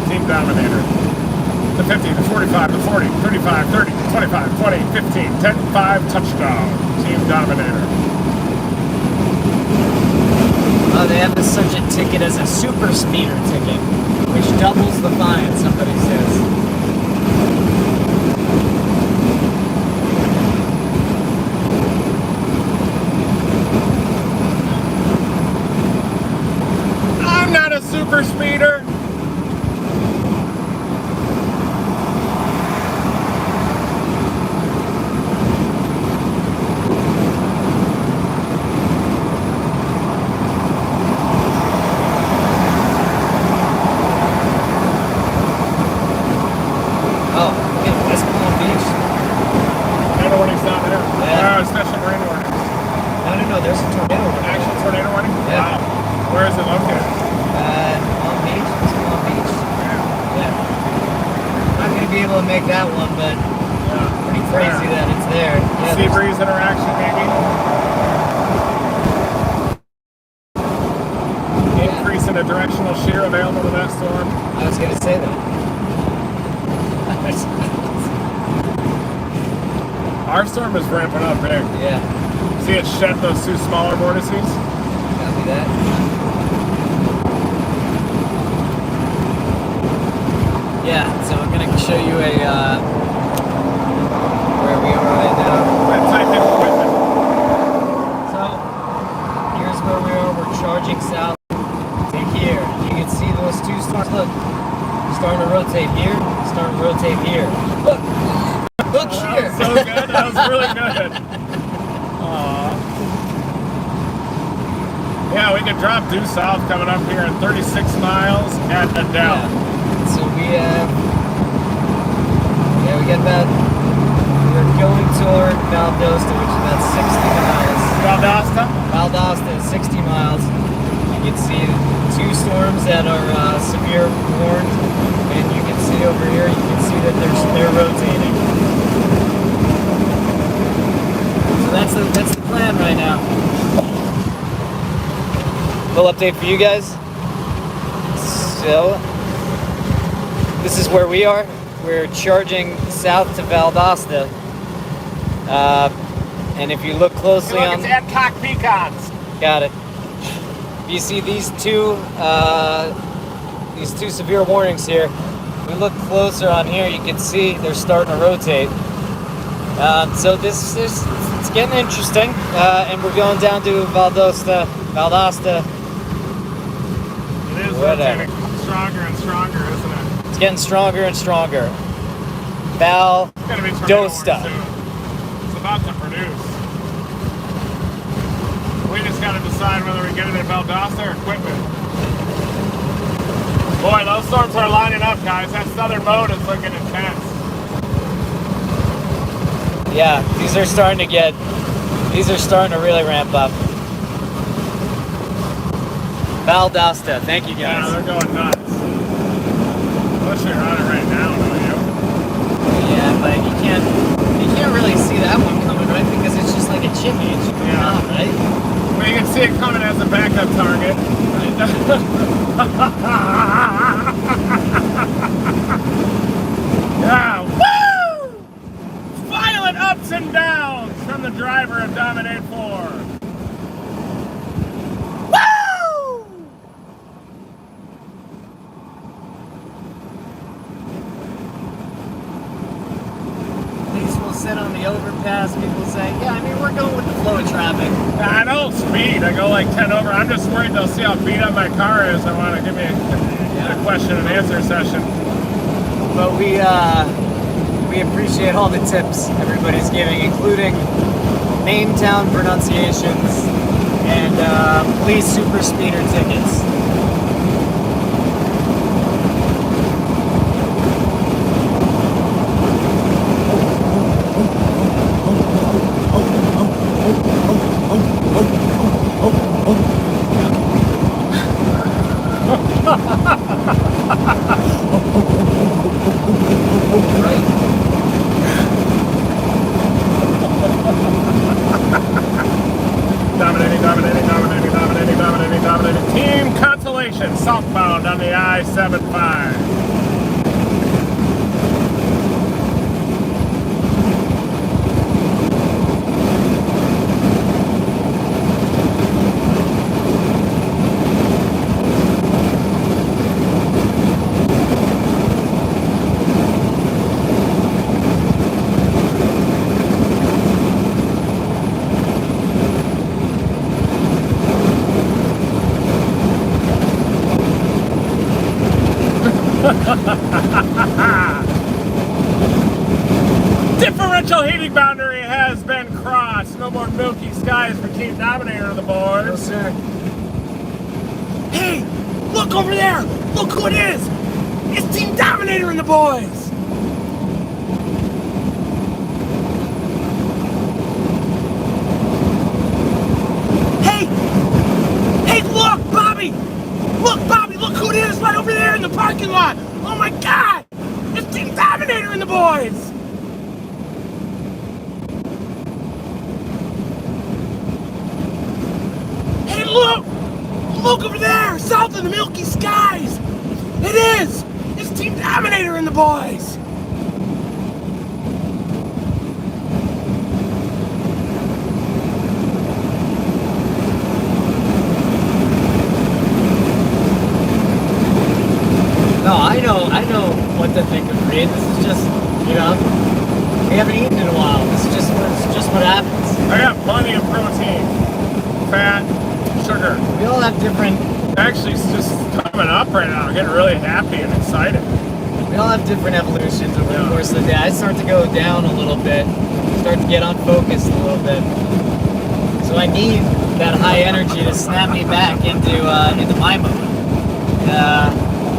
Team Dominator. The 50, the 45, the 40, 35, 30, 25, 20, 15, 10, 5, touchdown. Team Dominator. Oh, they have such a ticket as a super speeder ticket, which doubles the fine, somebody says. I'm not a super speeder. That one, but pretty crazy that it's there. Yeah, sea breeze interaction, maybe. Increase in the directional shear available to that storm. I was going to say that. Our storm is ramping up big. Yeah. See it shed those two smaller vortices? Copy that. Yeah, so I'm going to show you where we are right now. Type in equipment. So, here's where we are. We're charging south to here. You can see those two stars. Look, starting to rotate here, starting to rotate here. Look, look here. That was so good. That was really good. Yeah, we can drop due south coming up here at 36 miles at the down. Yeah. So we got about, we're going toward Valdosta, which is about 60 miles. Valdosta? Valdosta is 60 miles. You can see two storms that are severe warned, and you can see over here, you can see that they're rotating. So that's the plan right now. Little update for you guys. So, this is where we are. We're charging south to Valdosta. And if you look closely on... It's Adcock Pecans. Got it. You see these two severe warnings here. If we look closer on here, you can see they're starting to rotate. So it's getting interesting. And we're going down to Valdosta. It is rotating stronger and stronger, isn't it? It's getting stronger and stronger. Valdosta. It's about to produce. We just got to decide whether we get it at Valdosta or equipment. Boy, those storms are lining up, guys. That southern mode is looking intense. Yeah, these are starting to really ramp up. Valdosta, thank you guys. Yeah, they're going nuts. Wish you're on it right now, don't you? Yeah, but you can't really see that one coming, right? Because it's just like a chimney. It's out, right? Well, you can see it coming as a backup target. Yeah, woo! Violent ups and downs from the driver of Dominate 4. Sit on the overpass, people say, yeah, I mean, we're going with the flow of traffic. I don't speed. I go like 10 over. I'm just worried they'll see how beat up my car is. I want to give me a question and answer session. But we appreciate all the tips everybody's giving, including name town pronunciations and police super speeder tickets. Dominating. Team Constellation, southbound on the I-75. Differential heating boundary has been crossed. No more milky skies for Team Dominator on the board. No, sir. Hey, look over there! Look who it is! It's Team Dominator and the boys! Hey! Hey, look, Bobby! Look, Bobby, look who it is right over there in the parking lot! Oh my God! It's Team Dominator and the boys! Hey, look! Look over there, south of the milky skies! It is! It's Team Dominator and the boys! No, I know what to think of Reed. This is just, you know, we haven't eaten in a while. This is just what happens. I got plenty of protein, fat, sugar. We all have different. Actually, it's just coming up right now. I'm getting really happy and excited. We all have different evolutions over the course of the day. I start to go down a little bit, start to get unfocused a little bit. So I need that high energy to snap me back into my mode.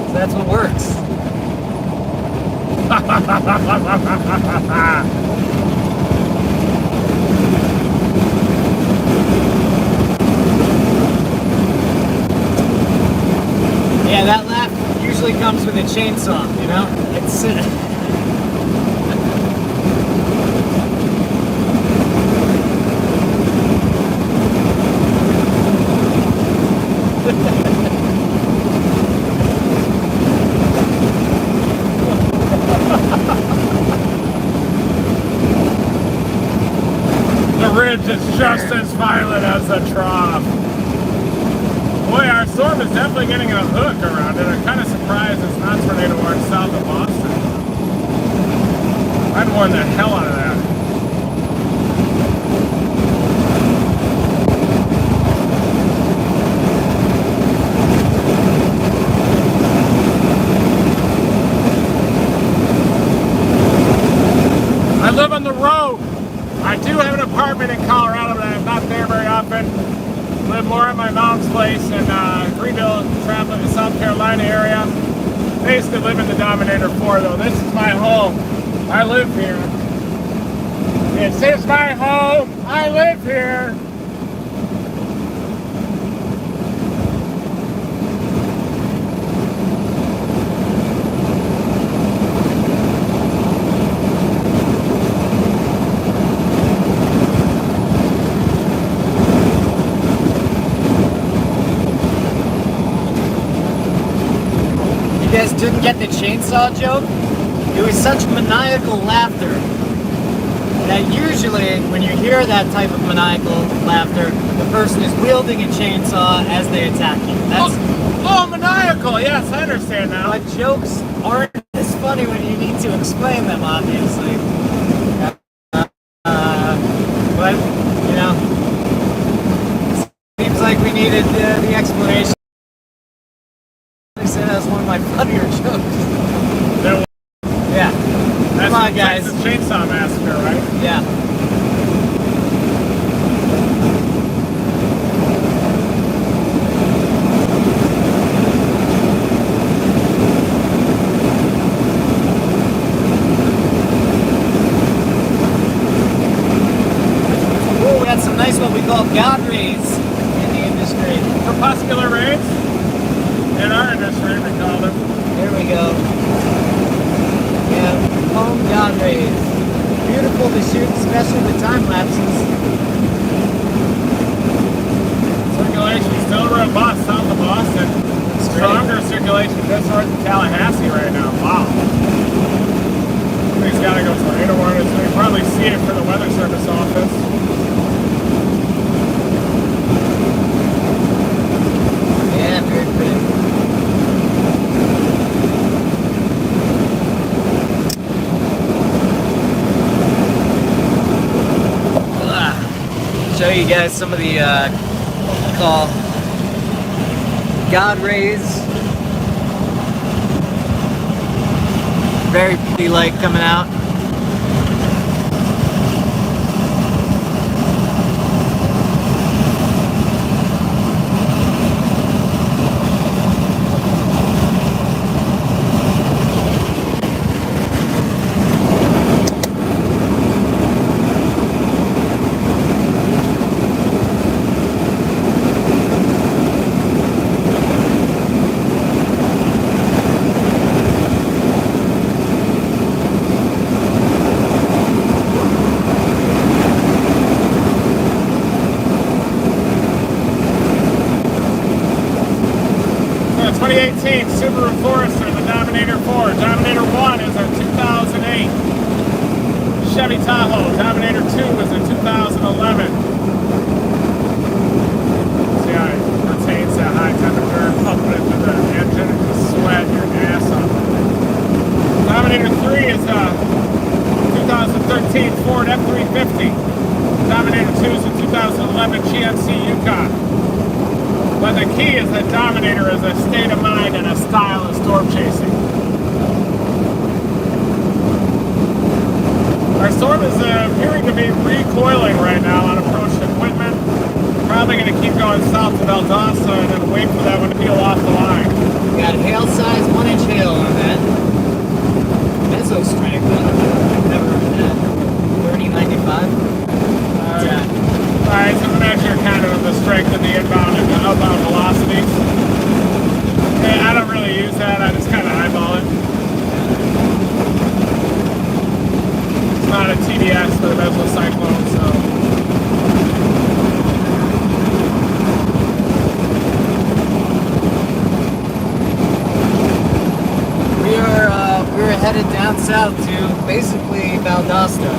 So that's what works. Yeah, that laugh usually comes with a chainsaw, you know? It's The ridge is just as violent as the trough. Boy, our storm is definitely getting a hook around it. I'm kind of surprised it's not tornado warning south of Boston. I'd warn the hell out of that. I live on the road. I do have an apartment in Colorado, but I'm not there very often. Live more at my mom's place in Greenville, traveling to South Carolina area. Basically live in the Dominator 4 though. This is my home. I live here. This is my home. I live here. You guys didn't get the chainsaw joke? It was such maniacal laughter that usually when you hear that type of maniacal laughter, the person is wielding a chainsaw as they attack you. That's Maniacal. Yes, I understand now. But jokes aren't as funny when you need to explain them, obviously. But, you know, seems like we needed the explanation. They said that was one of my funnier jokes. Yeah. That's Come on, guys. Texas Chainsaw Massacre, right? Yeah. Ooh, we got some nice what we call God rays in the industry. Crepuscular rays? In our industry, we call them. There we go. Yeah, home God rays. Beautiful to shoot, especially the time lapses. Circulation still robust south of Boston. Stronger circulation just north of Tallahassee right now. Wow. Somebody's got to go tornado warning, so you can probably see it for the Weather Service office. Yeah, very pretty. Show you guys some of the what we call God rays. very pretty light coming out. The 2018 Subaru Forester, the Dominator 4. Dominator 1 is a 2008 Chevy Tahoe. Dominator 2 is a 2011. See how it retains that high temperature, pumping it through the engine and just sweat your ass off. Dominator 3 is a 2013 Ford F350. Dominator 2 is a 2011 GMC Yukon. But the key is that Dominator is a state of mind and a style of storm chasing. Our storm is appearing to be recoiling right now on approach to equipment. Probably going to keep going south to Valdosta and then wait for that one to peel off the line. We got hail size, 1-inch hail on that. Meso strength, I've never heard that. 3095. Alright, so we measure kind of the strength of the inbound and the outbound velocities. And I don't really use that, I just kind of eyeball it. It's not a TDS for the mesocyclone, so. We're headed down south to basically Valdosta.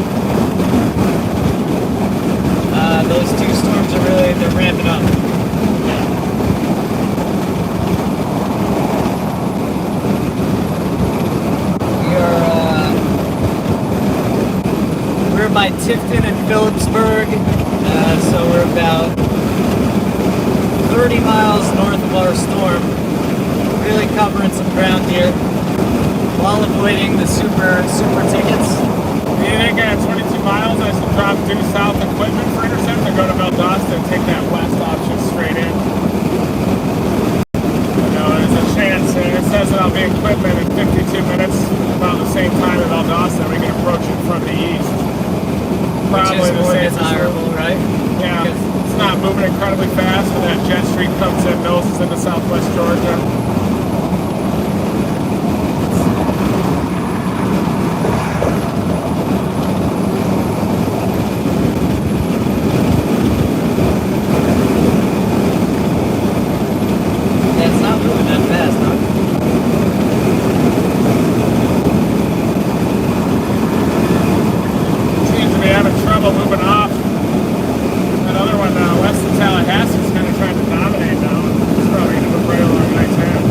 Those two storms are they're ramping up. We're by Tifton and Phillipsburg, so we're about 30 miles north of our storm. Really covering some ground here, while avoiding the super tickets. Do you think at 22 miles I should drop due south equipment for intercept and go to Valdosta and take that west option straight in? You know, there's a chance, and it says that I'll be equipment in 52 minutes, about the same time at Valdosta, we can approach it from the east. Probably Which is the more same. desirable, right? Yeah, Because it's not moving incredibly fast when that jet stream comes in, noses into southwest Georgia. Moving off. That other one west of Tallahassee is kind of trying to dominate now. It's probably going to move right along I-10.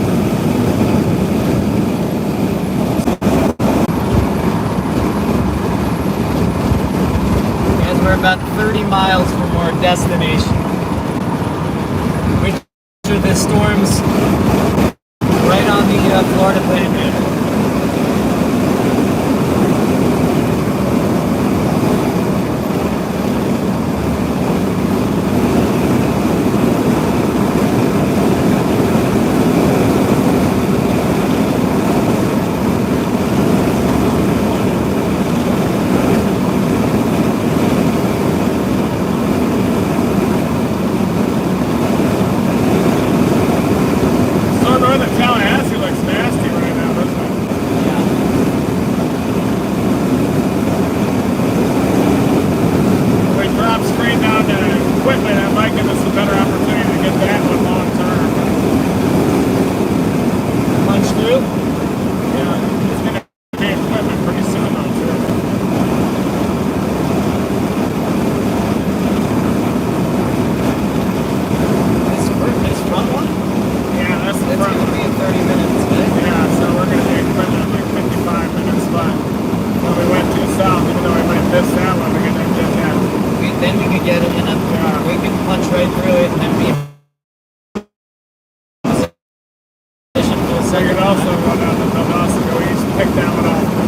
As we're about 30 miles from our destination, which are the storms right on the Florida Panhandle. get it, and we can punch right through it and then be in position for the So second you'd also run out the Thunderstorm, go east, pick that one up.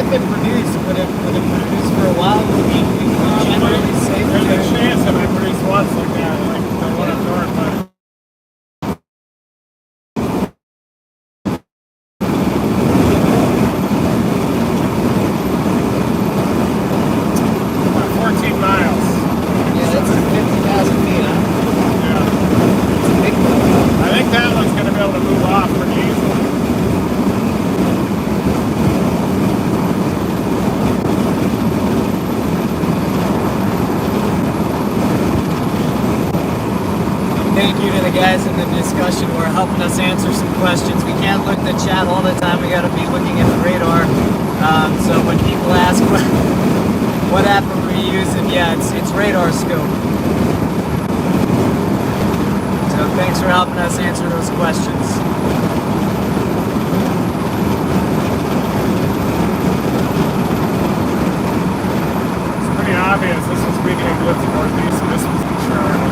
if it produced, would it produce for a while? Would it be generally safe? There's a chance that I produce once like that, like the one up north, but about 14 miles. Yeah, that's 50,000 feet, huh? Yeah. It's a big one. I think that one's going to be able to move off pretty easily. Thank you to the guys in the discussion who are helping us answer some questions. We can't look at the chat all the time. We got to be looking at the radar. So when people ask what app are we using, yeah, it's radar scope. So thanks for helping us answer those questions. It's pretty obvious this was weakening towards the northeast, and this was the shore.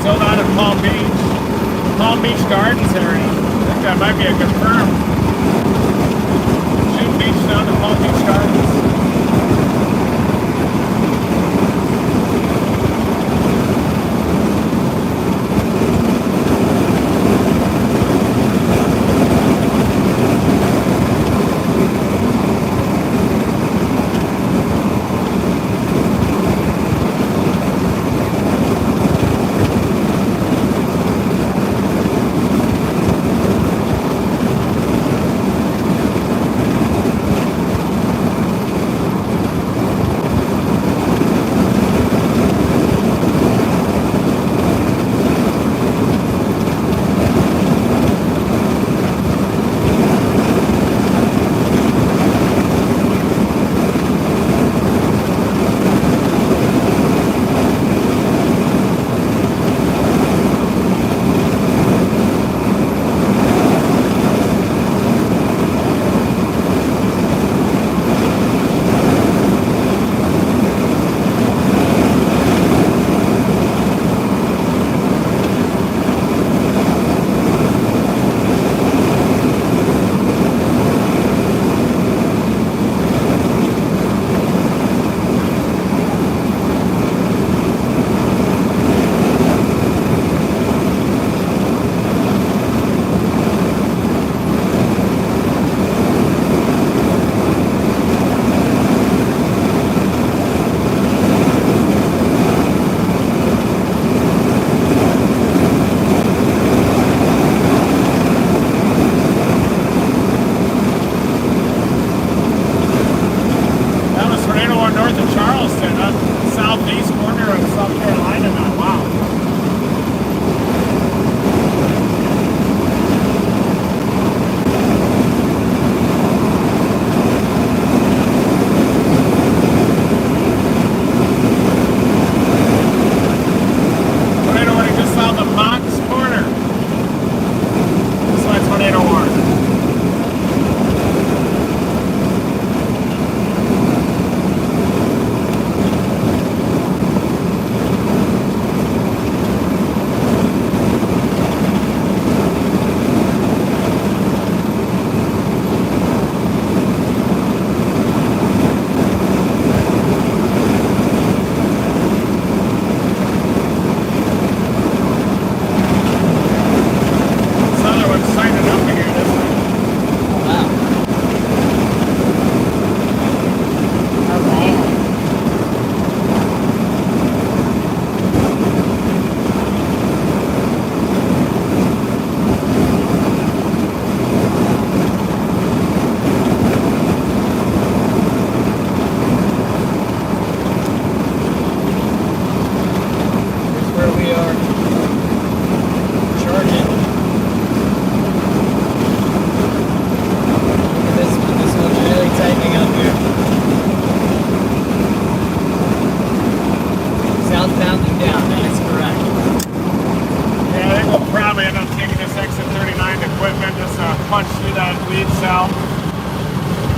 Still not in Palm Beach Gardens area. I think that might be a confirmed. June Beach down to Palm Beach Gardens.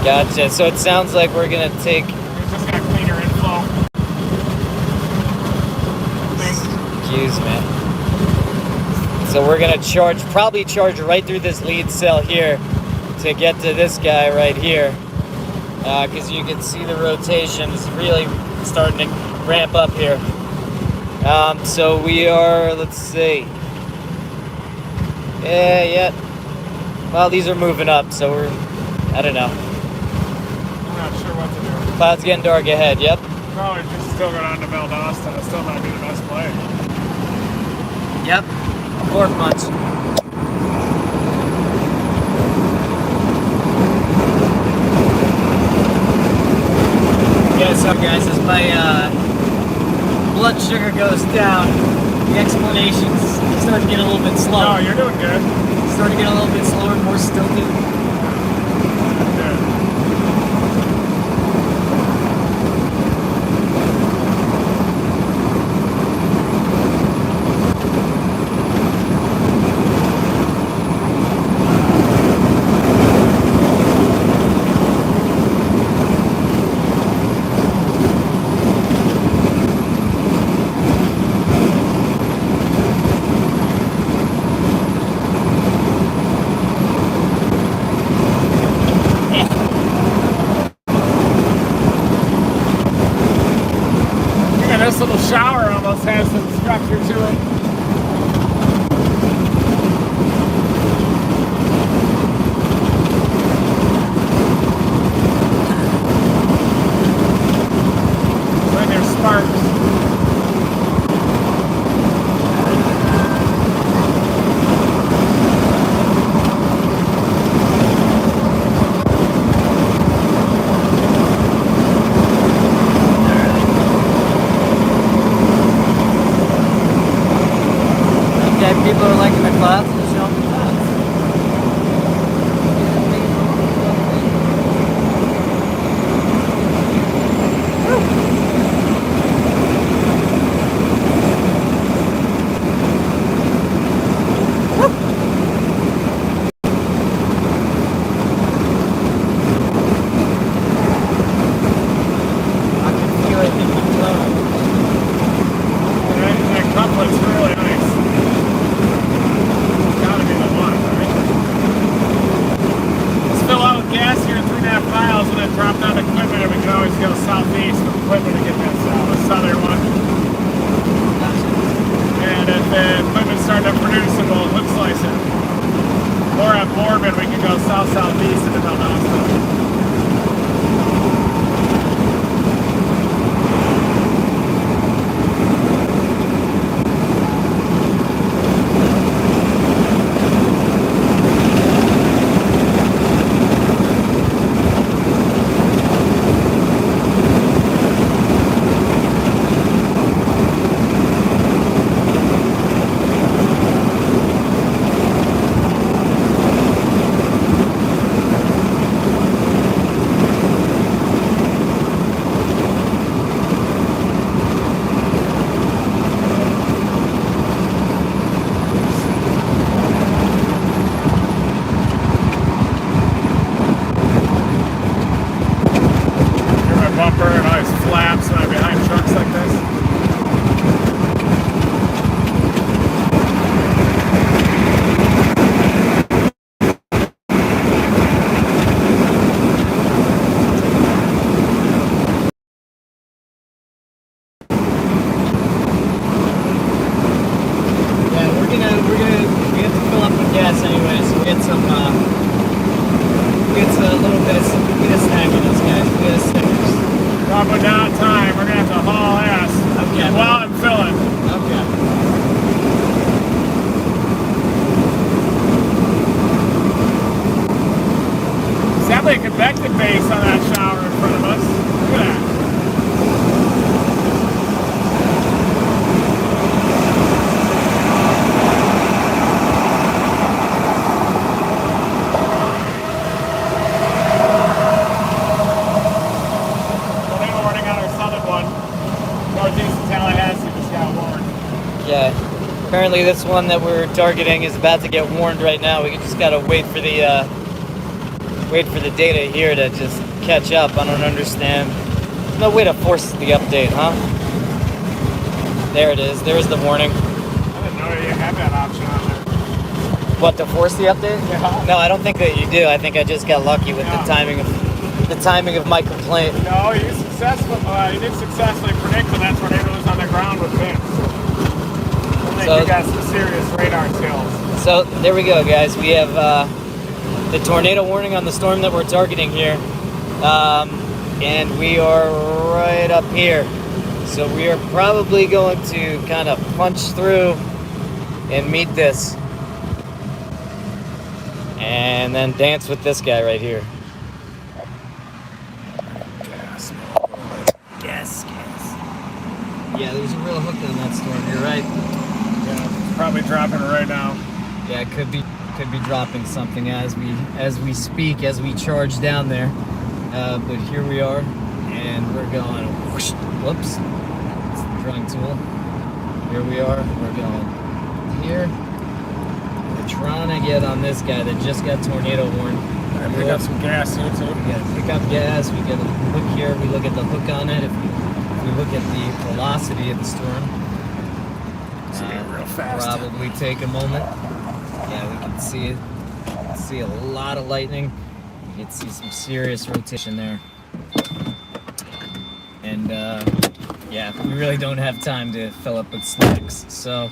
Gotcha. So it sounds like we're gonna take. It's just got cleaner inflow. Excuse me. So we're gonna probably charge right through this lead cell here to get to this guy right here, because you can see the rotation is really starting to ramp up here. So we are, let's see. Yeah. Well, these are moving up, so I don't know. I'm not sure what to do. Cloud's getting dark ahead, yep. Probably just still going on to Valdosta. It still might be the best play. Yep. Pork munch. Yeah, so guys, as my blood sugar goes down, the explanations start to get a little bit slower. No, you're doing good. Start to get a little bit slower, more stilted. Good. This little shower almost has some structure to it. Right there's sparks. People are liking the clouds and showing the clouds. I can feel it in the cloud. That couplet's really nice. Gotta be the one, right? Let's fill out with gas here in 3.5 miles and then drop down equipment, and we can always go southeast with equipment to get that southern one. And if the equipment's starting to produce it, we'll hook slice it. Or at Mormon, we can go south-southeast into Valdosta. Bumper and always flaps when I'm behind trucks like this. Yeah, we have to fill up with gas anyway, so we get some, a little bit of snack in us, guys. We get a Snickers. Dropping down time, we're gonna have to haul ass. Okay. While I'm filling. Okay. It's definitely a convective base on that shower in front of us. Look at that. Tornado warning on our southern one. Northeast of Tallahassee just got warned. Yeah. Apparently this one that we're targeting is about to get warned right now. We just gotta wait for the wait for the data here to just catch up. I don't understand. There's no way to force the update, huh? There it is. There's the warning. I didn't know you had that option on there. What, to force the update? Yeah. No, I don't think that you do. I think I just got lucky with the timing of my complaint. No, you did successfully predict that tornadoes on the ground would fix. I think you got some serious radar skills. So there we go, guys. We have the tornado warning on the storm that we're targeting here, and we are right up here. So we are probably going to kind of punch through and meet this, and then dance with this guy right here. Gas. Yeah, there's a real hook on that storm. You're right. Yeah, it's probably dropping right now. Yeah, it could be dropping something as we speak, as we charge down there. But here we are, and we're going. Whoosh, whoops, it's the drawing tool. Here we are. We're going here. We're trying to get on this guy that just got tornado warned. And we got some gas here too. We got to pick up gas. We got a hook here. We look at the hook on it. If we look at the velocity of the storm, real fast. Probably take a moment. Yeah, we can see it. See a lot of lightning. You can see some serious rotation there. And yeah, we really don't have time to fill up with snacks. So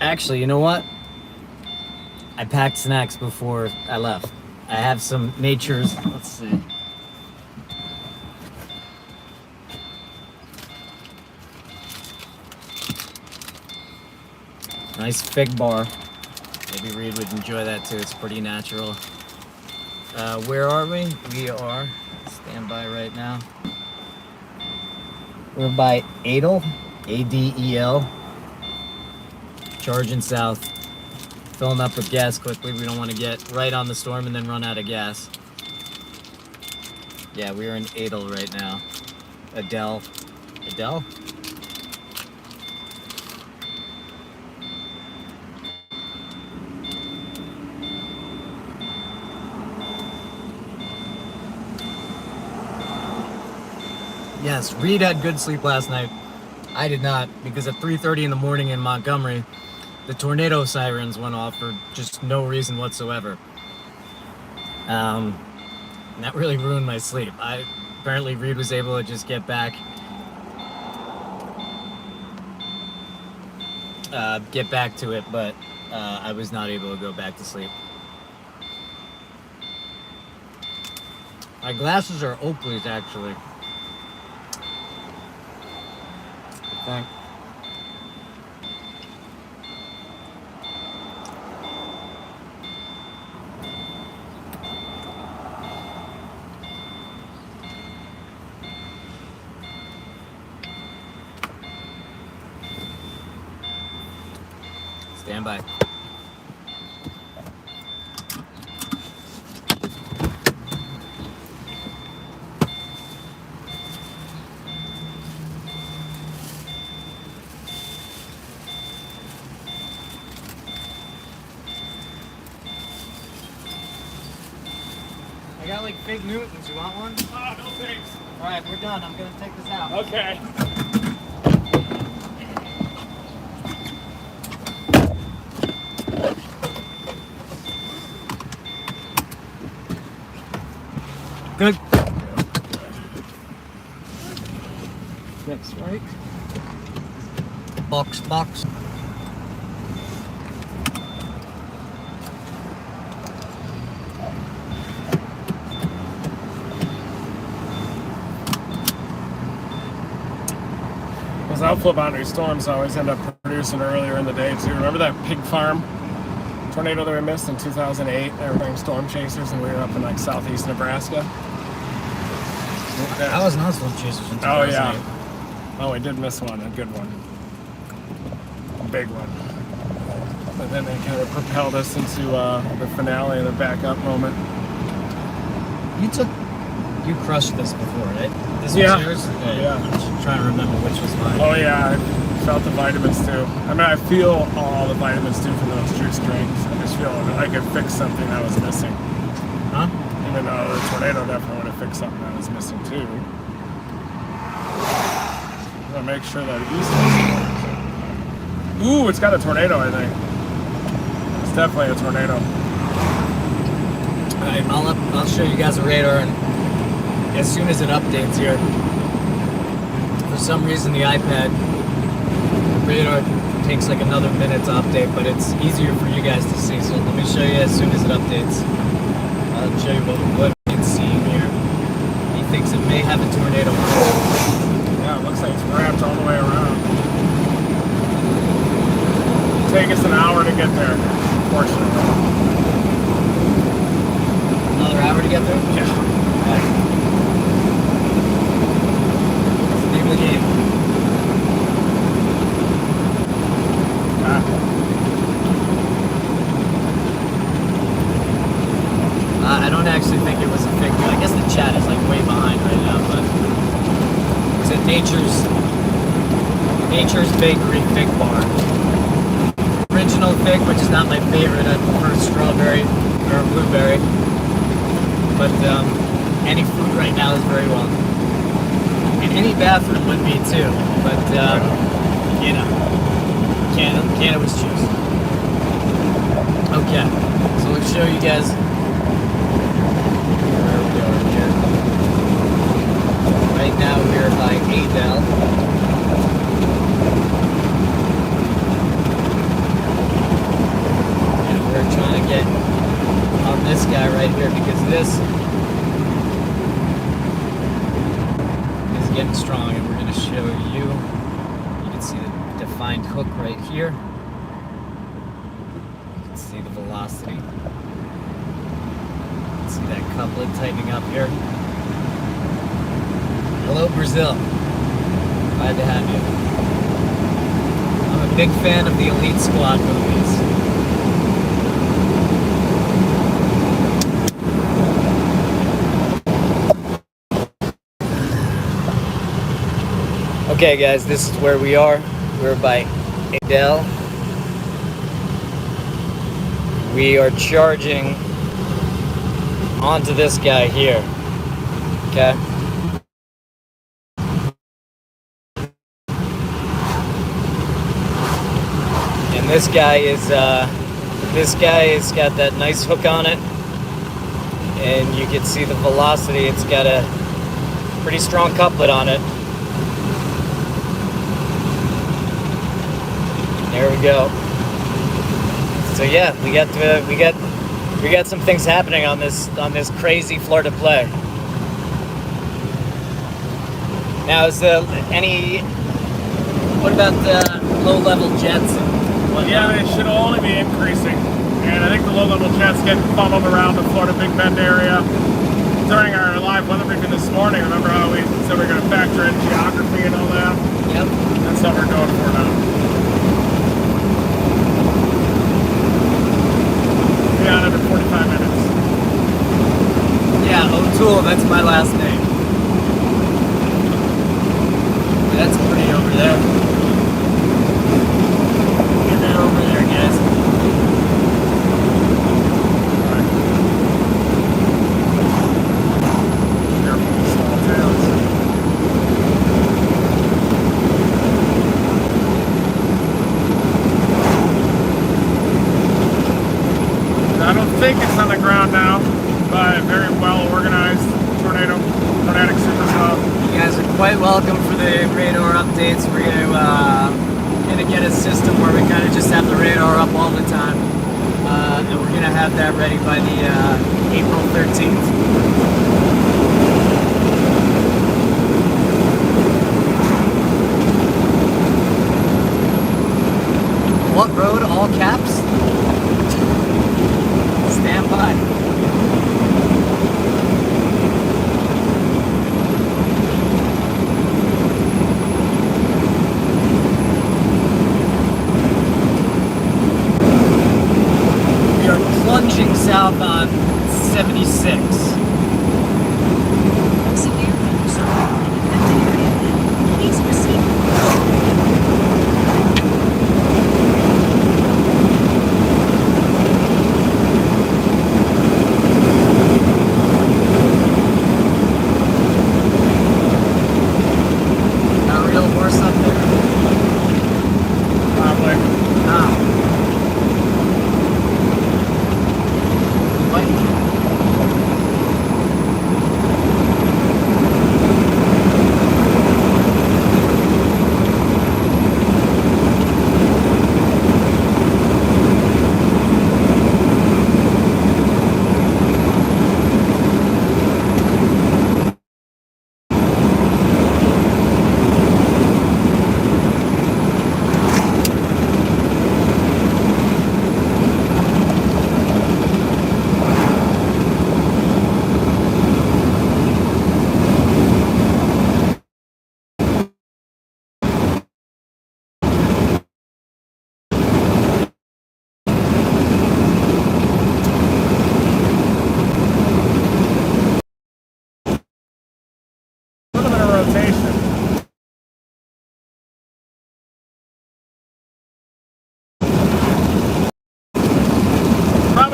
actually, you know what? I packed snacks before I left. I have some Nature's, let's see. Nice fig bar. Maybe Reed would enjoy that too. It's pretty natural. Where are we? We are, stand by right now. We're by Adel, A-D-E-L. Charging south. Filling up with gas quickly. We don't want to get right on the storm and then run out of gas. Yeah, we're in Adel right now. Adele? Yes, Reed had good sleep last night. I did not, because at 3:30 in the morning in Montgomery, the tornado sirens went off for just no reason whatsoever. And that really ruined my sleep. Apparently Reed was able to just get back to it, but I was not able to go back to sleep. My glasses are Oakley's, actually. I think. Stand by. I got like fig Newtons. You want one? Oh, no thanks. All right, we're done. I'm gonna take this out. Okay. Good. Next, right? Box. Those outflow boundary storms always end up producing earlier in the day too. Remember that pig farm tornado that we missed in 2008? They were doing storm chasers and we were up in like southeast Nebraska. I was not storm chasers in 2008. Oh yeah. Oh, we did miss one, a good one. A big one. But then they kind of propelled us into the finale and the backup moment. You crushed this before, right? This Yeah. was yours? Yeah. I'm trying to remember which was mine. Oh yeah, I felt the vitamins too. I mean, I feel all the vitamins too from those juice drinks. I just feel that I could fix something that was missing. Huh? Even though the tornado definitely would have fixed something that was missing too. I'm gonna make sure that east is. Ooh, it's got a tornado, I think. It's definitely a tornado. Alright, I'll show you guys a radar, and as soon as it updates here, for some reason the iPad radar takes like another minute to update, but it's easier for you guys to see, so let me show you as soon as it updates. I'll show you what it's seeing here. He thinks it may have a tornado. Yeah, it looks like it's wrapped all the way around. It'll take us an hour to get there, unfortunately. Another hour to get there? Yeah. Alright. That's the name of the game. I don't actually think it was a fake. I guess the chat is like way behind right now, but it's at Nature's Bakery Fig Bar. Original fig, which is not my favorite. I prefer strawberry or blueberry. But any fruit right now is very welcome. And any bathroom would be too. But you know, cannabis juice. Okay, so let's show you guys. Where we are here. Right now we're by Adel. And we're trying to get on this guy right here because this is getting strong, and we're going to show you. You can see the defined hook right here. You can see the velocity. See that couplet tightening up here. Hello, Brazil. Glad to have you. I'm a big fan of the Elite Squad movies. Okay, guys, this is where we are. We're by Adel. We are charging onto this guy here, okay? And this guy has got that nice hook on it, and you can see the velocity. It's got a pretty strong couplet on it. There we go. So yeah, we got some things happening on this crazy floor to play. Now, what about the low-level jets and whatnot? Yeah, they should only be increasing. And I think the low-level jets get funneled around the Florida Big Bend area. During our live weather briefing this morning, remember how we said we were going to factor in geography and all that? Yep. That's what we're going for now. 45 minutes. Yeah, O'Toole, that's my last name. That's pretty over there. Get that over there, guys. Right. Careful with small tails. I don't think it's on the ground now, but very well organized tornadic supercell. You guys are quite welcome for the radar updates. We're gonna get a system where we kind of just have the radar up all the time, and we're gonna have that ready by the April 13th. What road? All caps? Stand by. We are plunging south on 76.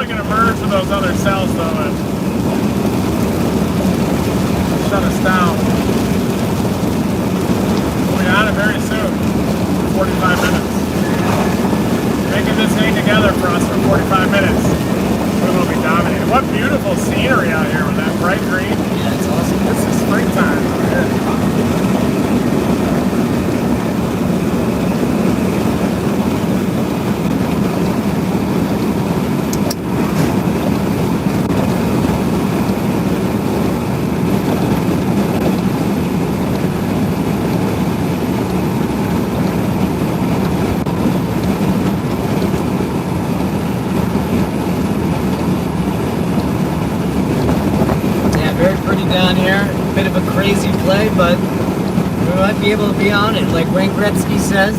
probably going to merge with those other cells though and shut us down. We'll be on it very soon. 45 minutes. Making this hang together for us for 45 minutes. We will be dominating. What beautiful scenery out here with that bright green. Yeah, it's awesome. This is springtime out here. Down here, bit of a crazy play, but we might be able to be on it. Like Wayne Gretzky says,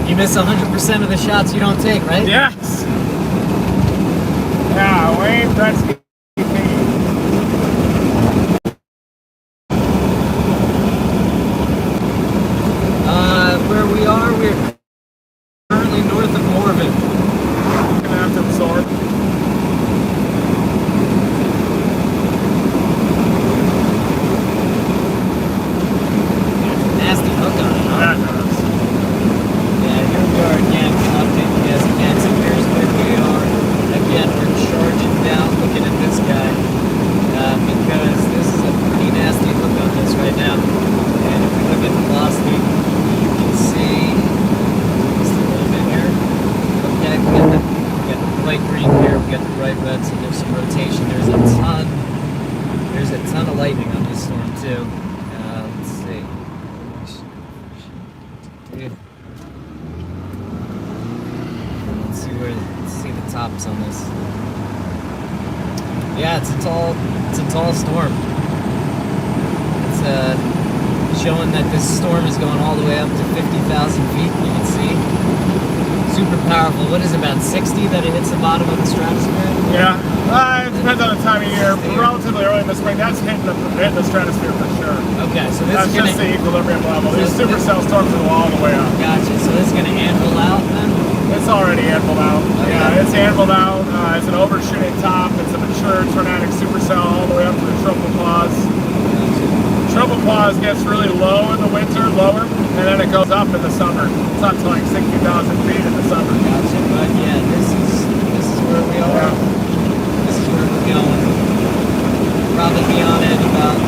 you miss 100% of the shots you don't take, right? Yes. Yeah, Wayne Gretzky. Where we are, we're currently north of Morven. Gonna have to absorb. On this. Yeah, it's a tall storm. It's showing that this storm is going all the way up to 50,000 feet. You can see. Super powerful. What is it, about 60 that it hits the bottom of the stratosphere? Yeah. It depends on the time of year. Relatively early in the spring, that's hitting the stratosphere for sure. Okay, so this that's is just the equilibrium level. These supercell storms will go all the way up. Gotcha. So this is going to anvil out then? It's already anviled out. Okay. Yeah, it's anviled out. It's an overshooting top. It's a mature tornadic supercell all the way up to the tropopause. Tropopause gets really low in the winter, lower, and then it goes up in the summer. It's up to like 60,000 feet in the summer. Gotcha. But yeah, this is where we are. Yeah. This is where we're going. Probably be on it about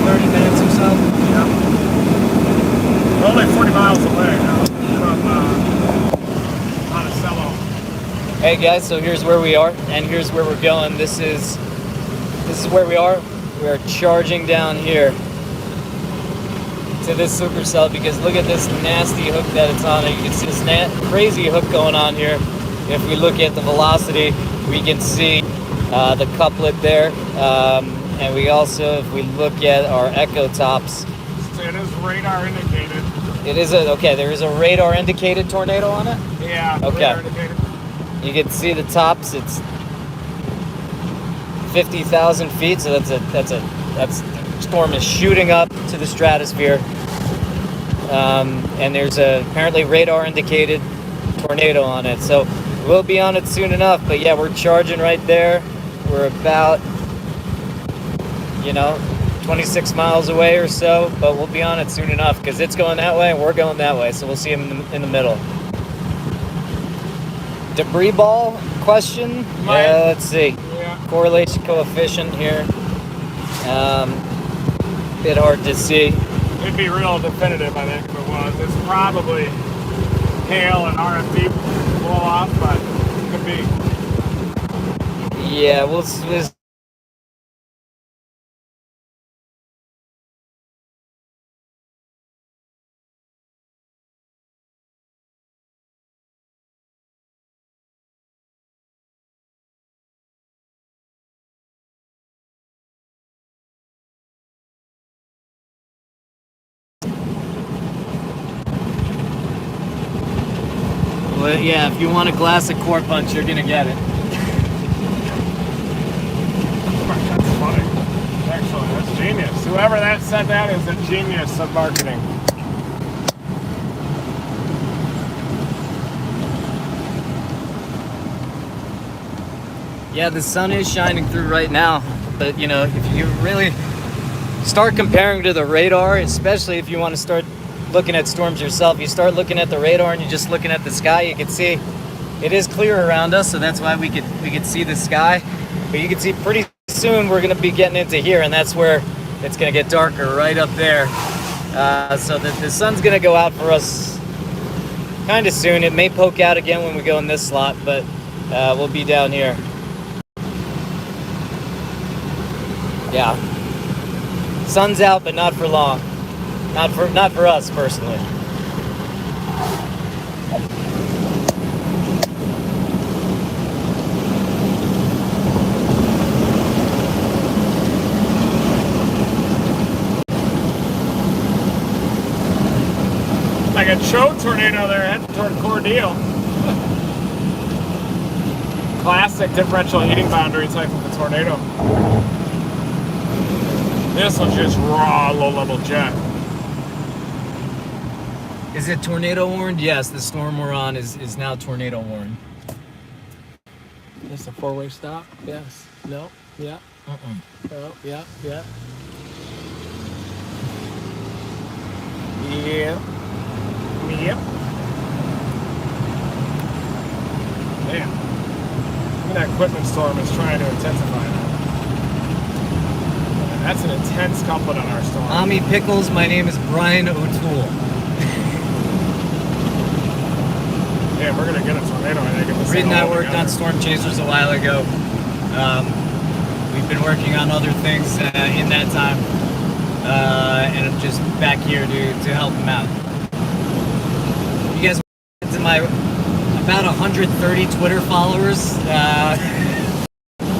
30 minutes or so. Yeah. We're only 40 miles away now from Monticello. Hey guys, so here's where we are, and here's where we're going. This is where we are. We're charging down here to this supercell because look at this nasty hook that it's on. You can see this crazy hook going on here. If we look at the velocity, we can see the couplet there, and we also, if we look at our echo tops, it is radar indicated. It is there is a radar indicated tornado on it? Yeah. Okay. Radar indicated. You can see the tops. It's 50,000 feet, so that's storm is shooting up to the stratosphere. And there's apparently radar indicated tornado on it. So we'll be on it soon enough. But yeah, we're charging right there. We're about 26 miles away or so, but we'll be on it soon enough because it's going that way and we're going that way, so we'll see them in the middle. Debris ball question? Let's see. Yeah. Correlation coefficient here. Bit hard to see. It'd be real definitive, I think, if it was. It's probably hail and RFD blow off, but it could be. Yeah, we'll But yeah, if you want a glass of Core Punch, you're gonna get it. That's funny. Actually, that's genius. Whoever that said that is a genius of marketing. Yeah, the sun is shining through right now, but you know, if you really start comparing to the radar, especially if you want to start looking at storms yourself, you start looking at the radar and you're just looking at the sky, you can see it is clear around us, so that's why we could see the sky. But you can see pretty soon we're going to be getting into here, and that's where it's going to get darker right up there. So the sun's going to go out for us kind of soon. It may poke out again when we go in this slot, but we'll be down here. Yeah, sun's out, but not for long. Not for us personally. Like a choke tornado there heading toward Cordele. Classic differential heating boundary type of a tornado. This one's just raw low-level jet. Is it tornado warned? Yes, the storm we're on is now tornado warned. Is this a four-way stop? Yes. No. Yeah. Oh, yeah. Yeah. Yeah. Yep. Man. Even that equipment storm is trying to intensify now. That's an intense couplet on our storm. Ami Pickles, my name is Brian O'Toole. Yeah, we're gonna get a tornado, I think. Reed and I worked on storm chasers a while ago. We've been working on other things in that time, and I'm just back here to help them out. You guys to my about 130 Twitter followers.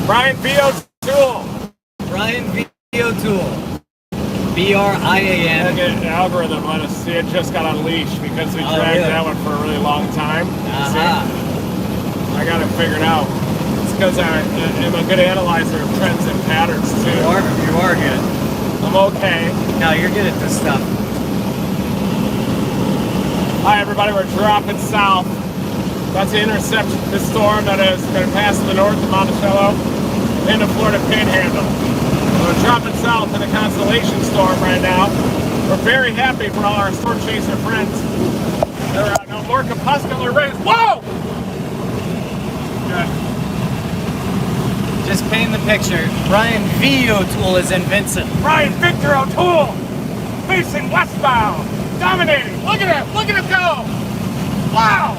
Brian B. O'Toole. Brian V. O'Toole. B-R-I-A-N. The algorithm let us see it just got unleashed because we dragged that one for a really long time. I got it figured out. It's because I am a good analyzer of trends and patterns too. You are good. I'm okay. No, you're good at this stuff. Hi everybody, we're dropping south. About to intercept this storm that is going to pass to the north of Monticello into Florida Panhandle. We're dropping south in a constellation storm right now. We're very happy for all our storm chaser friends. There are no more corpuscular rays. Whoa! Good. Just paint the picture. Brian V. O'Toole is in Vincent. Brian Victor O'Toole, facing westbound, dominating. Look at him! Look at him go! Wow!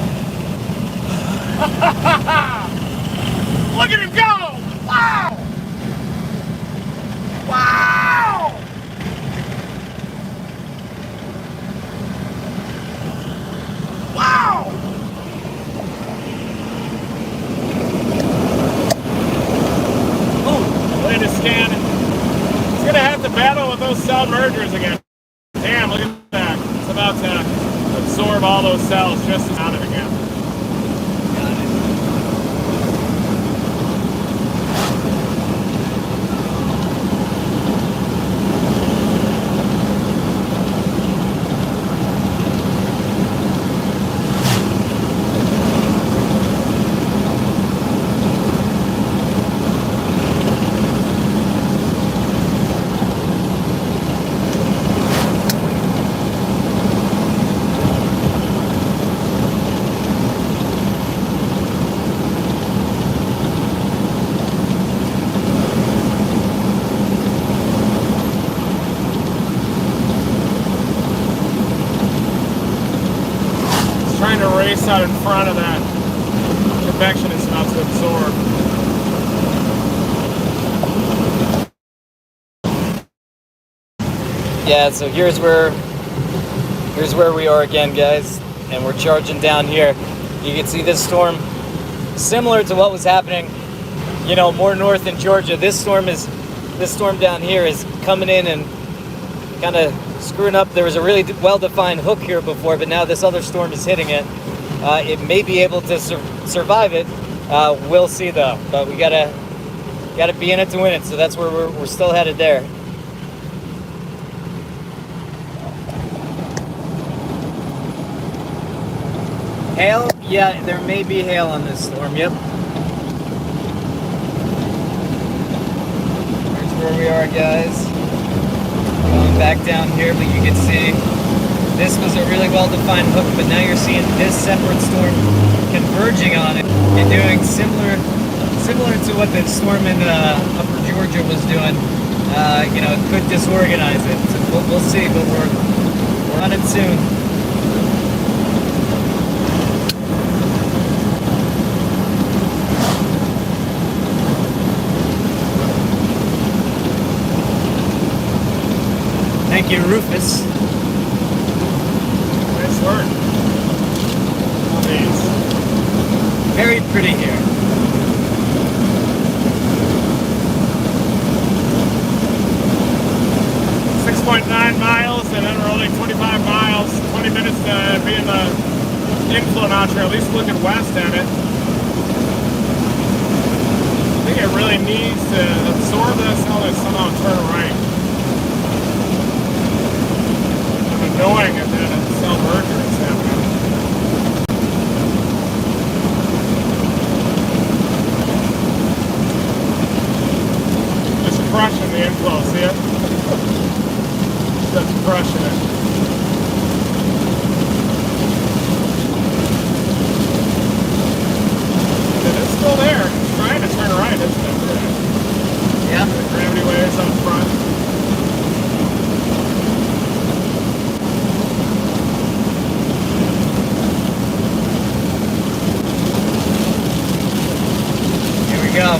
Look at him go! Wow! Wow! Wow! Ooh, way to scan it. It's gonna have to battle with those cell mergers again. Damn, look at that. It's about to absorb all those cells just out of it again. Race out in front of that convection it's about to absorb. Yeah, so here's where we are again, guys, and we're charging down here. You can see this storm, similar to what was happening, you know, more north in Georgia. This storm down here is coming in and kind of screwing up. There was a really well-defined hook here before, but now this other storm is hitting it. It may be able to survive it. We'll see though. But we gotta be in it to win it. So that's where we're still headed there. Hail? Yeah, there may be hail on this storm. Yep. where we are, guys. Going back down here, but you can see this was a really well-defined hook, but now you're seeing this separate storm converging on it and doing similar to what the storm in Upper Georgia was doing. You know, it could disorganize it. So we'll see, but we're on it soon. Thank you, Rufus. Nice work. Please. Very pretty here. 6.9 miles, and then we're only 25 miles, 20 minutes to be in the inflow notch, or at least looking west at it. I think it really needs to absorb this hell and somehow turn right. I'm annoying it that a cell merger is happening. Just crushing the inflow, see it? Just crushing it. And it's still there. It's trying to turn right, isn't it? Yeah. The gravity waves up front. Here we go.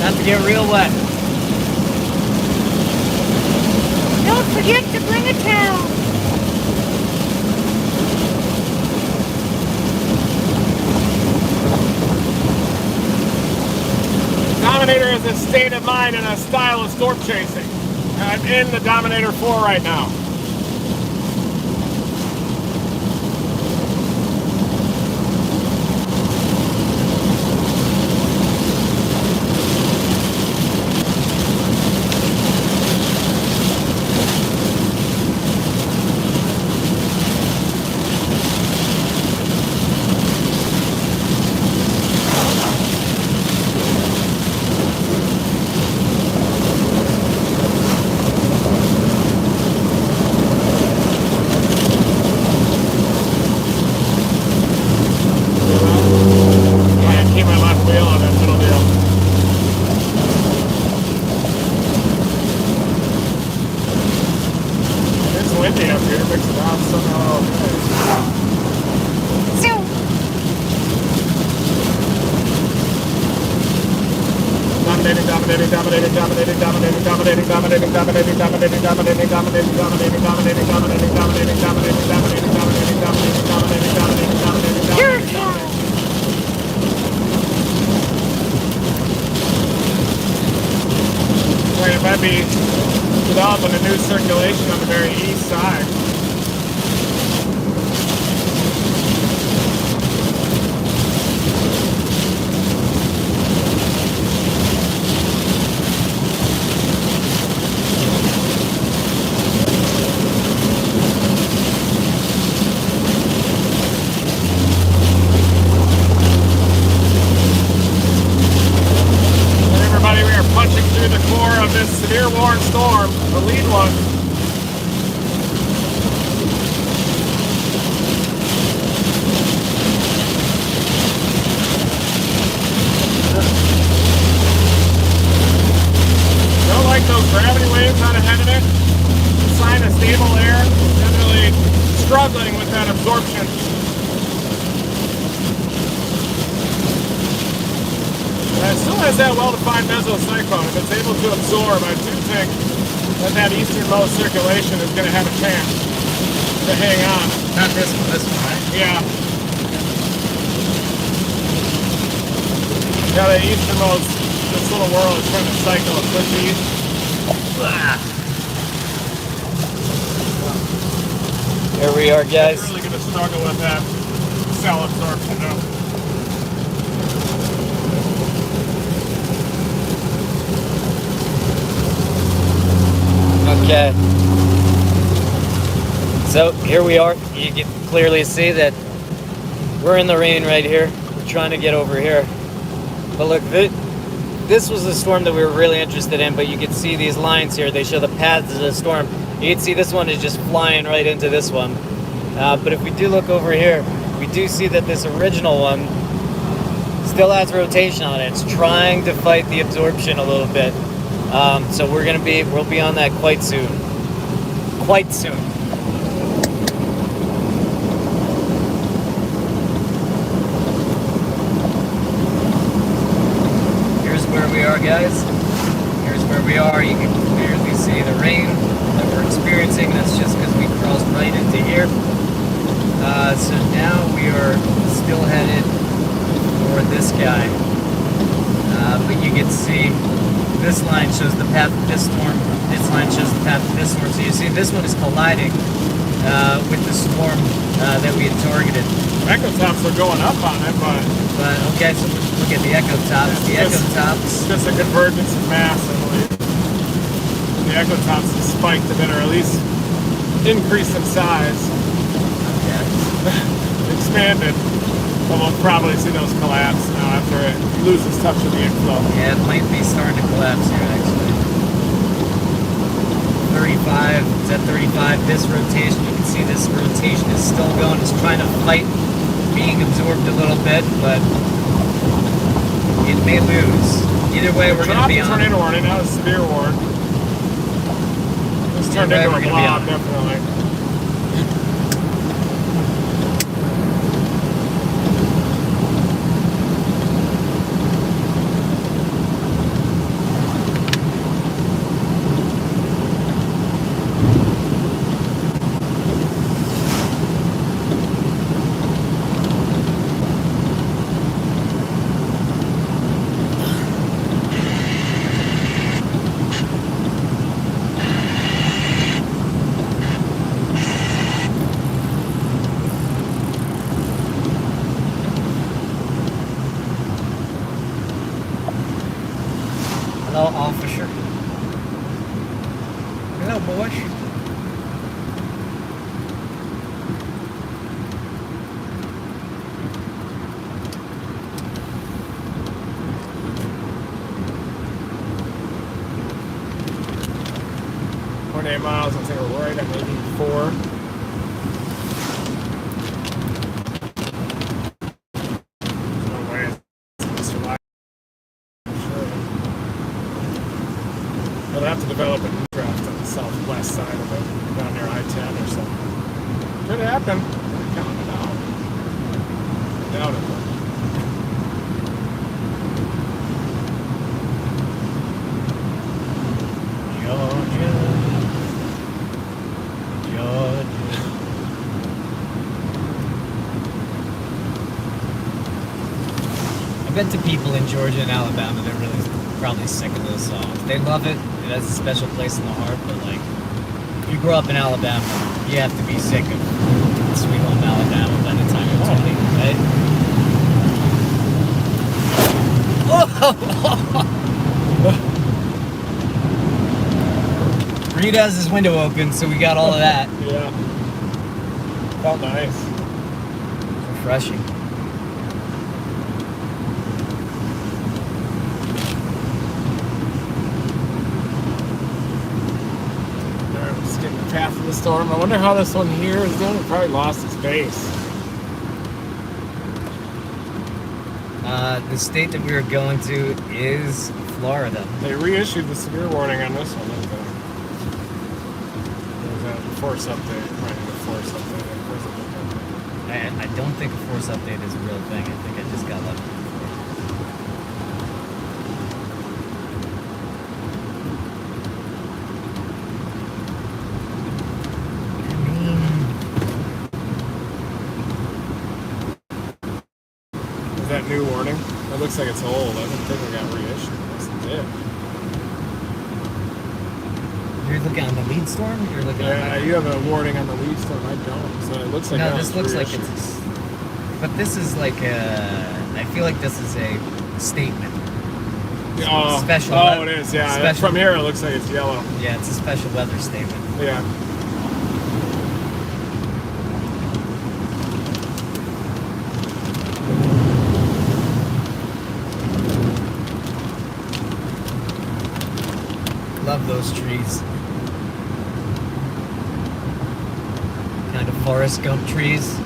Not to get real wet. Don't forget to bring a towel. Dominator is a state of mind and a style of storm chasing. I'm in the Dominator 4 right now. It might be developing a new circulation on the very east side. This severe warm storm, the lead one. Don't like those gravity waves out ahead of it. The sign of stable air. Definitely struggling with that absorption. It still has that well-defined mesocyclone. If it's able to absorb, I do think that easternmost circulation is going to have a chance to hang on. Not this one, right? Yeah. Yeah, the easternmost, this little world is trying to cycle a push east. Here we are, guys. It's really going to struggle with that cell absorption, though. Okay. So here we are. You can clearly see that we're in the rain right here. We're trying to get over here. But look, this was the storm that we were really interested in, but you can see these lines here. They show the paths of the storm. You can see this one is just flying right into this one. But if we do look over here, we do see that this original one still has rotation on it. It's trying to fight the absorption a little bit. So we'll be on that quite soon. Quite soon. Here's where we are, guys. Here's where we are. You can clearly see the rain that we're experiencing. That's just because we crossed right into here. So now we are still headed for this guy. But you can see this line shows the path of this storm. This line shows the path of this storm. So you see this one is colliding with the storm that we had targeted. Echo tops are going up on it, but okay, so let's look at the echo tops. The echo tops. Just a convergence of mass, I believe. The echo tops have spiked a bit, or at least increased in size. Okay. Expanded. But we'll probably see those collapse now after it loses touch with the inflow. Yeah, it might be starting to collapse here, actually. 35, it's at 35. This rotation, you can see this rotation is still going. It's trying to fight being absorbed a little bit, but it may lose. Either way, we're going to be on. Tornado warning, now it's severe warning. This turned into a blob, definitely. Hello, officer. Hello, boys. .8 miles, I think we're right at maybe 4. No way it's going to survive. Sure. They'll have to develop a draft on the southwest side of it, down near I-10 or something. Could happen. I'm counting it out. I doubt it, though. I bet to people in Georgia and Alabama, they're really probably sick of those songs. They love it. It has a special place in the heart, but like, if you grow up in Alabama, you have to be sick of Sweet Home Alabama by the time you're 20, right? Reed has his window open, so we got all of that. Yeah. Felt nice. Refreshing. Just getting the path of the storm. I wonder how this one here is doing. It probably lost its base. The state that we are going to is Florida. They reissued the severe warning on this one, didn't they? There was a force update. Right, a force update. Where's the book update? I don't think a force update is a real thing. I think I just got lucky. Is that new warning? It looks like it's old. I don't think it got reissued. Yes, it did. You're looking on the lead storm? You're looking at You have a warning on the lead storm. I don't. So it looks like no, that this was looks like reissued. it's. But this is like a. I feel like this is a statement. Oh, Special oh, weather- it is. Yeah, special- from here it looks like it's yellow. Yeah, it's a special weather statement. Yeah. love those trees. Kind of Forrest Gump trees.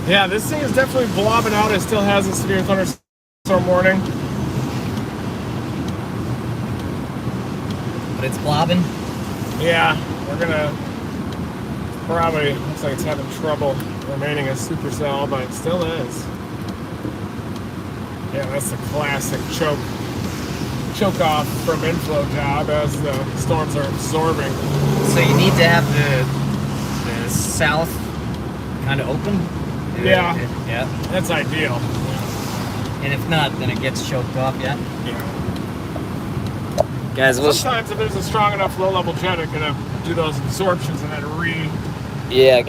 Yeah, this thing is definitely blobbing out. It still has a severe thunderstorm warning. But it's blobbing. Yeah, we're gonna probably, looks like it's having trouble remaining a supercell, but it still is. Yeah, that's the classic choke off from inflow job as the storms are absorbing. So you need to have the south kind of open. Yeah. Yeah. That's ideal. And if not, then it gets choked off. Yeah. Yeah. Guys, Sometimes if there's a strong enough low-level jet, it's gonna do those absorptions and then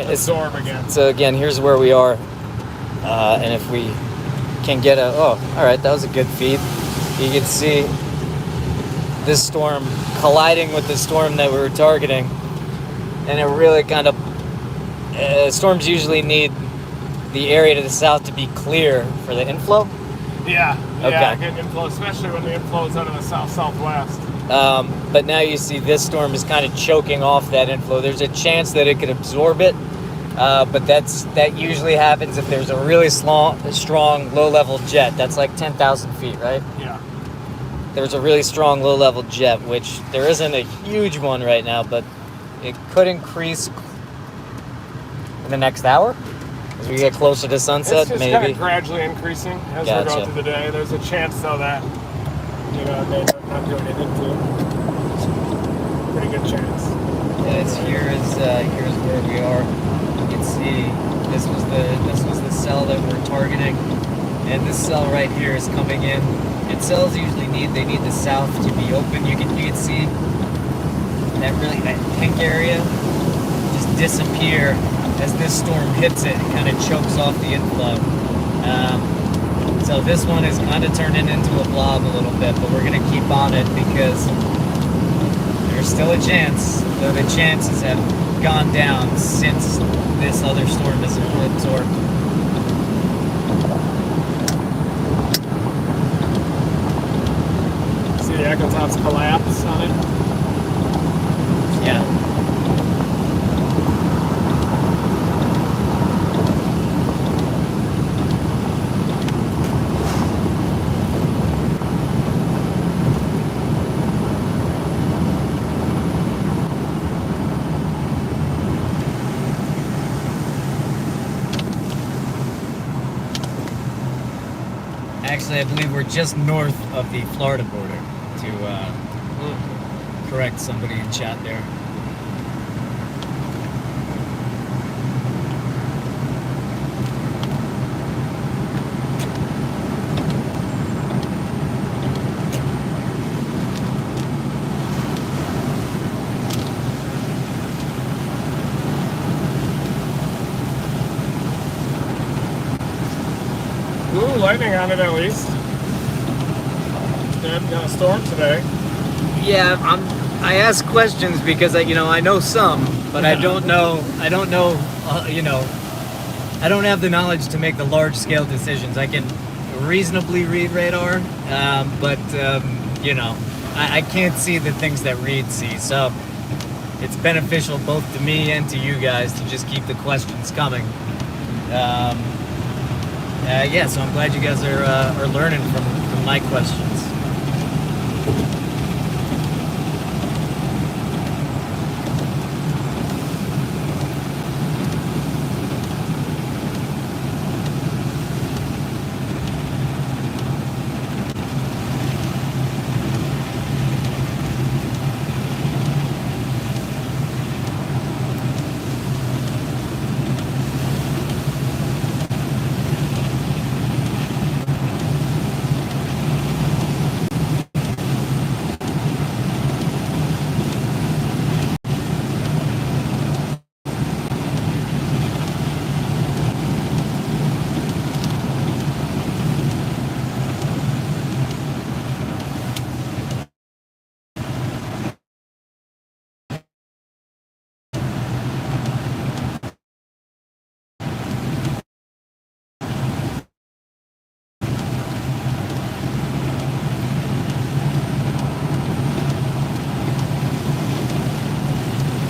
absorb again. So again, here's where we are, and if we can get all right, that was a good feed. You can see this storm colliding with the storm that we were targeting, and it really kind of storms usually need the area to the south to be clear for the inflow. Yeah, Okay. Getting inflow, especially when the inflow is out of the south-southwest. But now you see this storm is kind of choking off that inflow. There's a chance that it could absorb it, but that usually happens if there's a really strong low-level jet. That's like 10,000 feet, right? Yeah. There's a really strong low-level jet, which there isn't a huge one right now, but it could increase in the next hour as we get closer to sunset. It's just maybe kind of gradually increasing as we're going through the day. There's a chance though that it may not do anything to it. Pretty good chance. Here's where we are. You can see this was the cell that we're targeting, and this cell right here is coming in. And cells usually need the south to be open. You can see that pink area just disappear as this storm hits it. It kind of chokes off the inflow. So this one is kind of turning into a blob a little bit, but we're going to keep on it because there's still a chance, though the chances have gone down since this other storm is absorbed. See the Echo Tops collapse on it? Yeah. Actually, I believe we're just north of the Florida border, to correct somebody in chat there. Ooh, lightning on it at least. Good, got a storm today. Yeah, I ask questions because I know some, but I don't know. I don't have the knowledge to make the large scale decisions. I can reasonably read radar, but I can't see the things that Reed sees. So it's beneficial both to me and to you guys to just keep the questions coming. So I'm glad you guys are learning from my questions.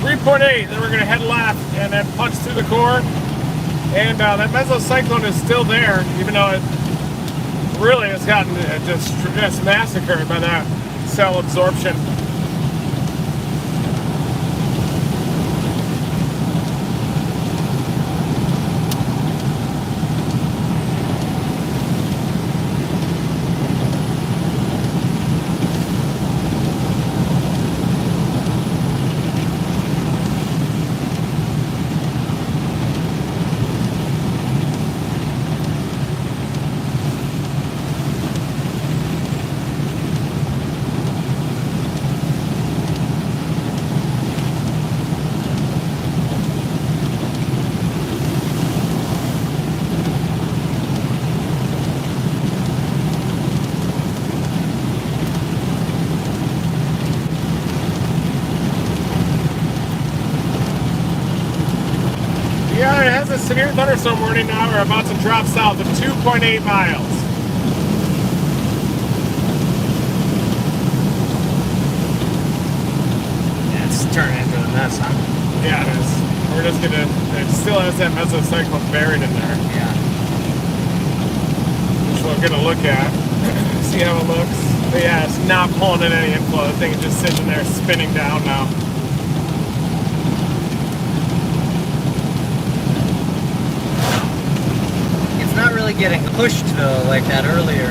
3.8, then we're going to head left and then punch through the core. And that mesocyclone is still there, even though it really has gotten just massacred by that cell absorption. Yeah, it has a severe thunderstorm warning now. We're about to drop south of 2.8 miles. Yeah, it's turning into a mess, huh? Yeah, it is. We're just gonna, it still has that mesocyclone buried in there, Yeah. which we're gonna look at, see how it looks. But yeah, it's not pulling in any inflow. The thing is just sitting there spinning down now. Not really getting pushed though, like that earlier.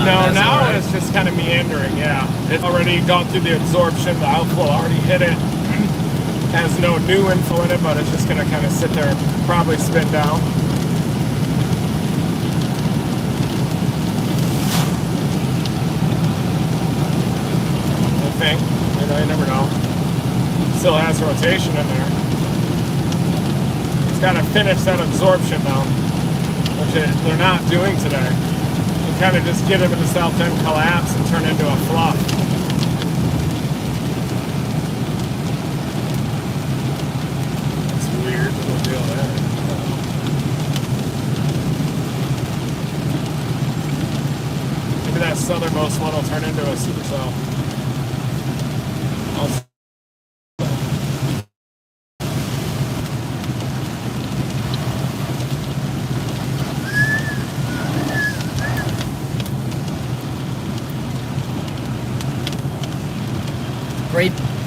No, now right? it's just kind of meandering, yeah. It's already gone through the absorption, the outflow already hit it. Has no new inflow in it, but it's just gonna kind of sit there and probably spin down. I think, you never know. Still has rotation in there. It's gotta finish that absorption though, which they're not doing today. You kind of just get them in the south end collapse and turn into a fluff. It's weird, the whole deal there. Maybe that southernmost one will turn into a supercell.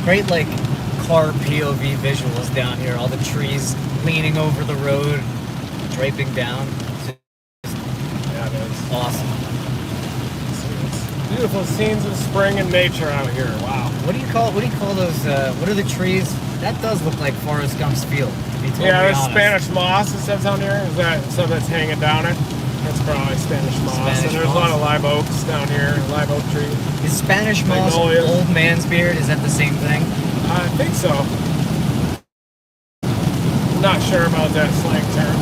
Great like car POV visuals down here. All the trees leaning over the road, draping down. Yeah, it is. Awesome. It's beautiful scenes of spring and nature out here. Wow. What do you call those? What are the trees? That does look like Forrest Gump's field. To be totally Yeah, there's honest. Spanish moss that stuff down here. Is that stuff that's hanging down it? That's probably Spanish moss. Spanish and there's moss. a lot of live oaks down here, live oak trees. Is Spanish moss Magnolias. old man's beard? Is that the same thing? I think so. I'm not sure about that slang term.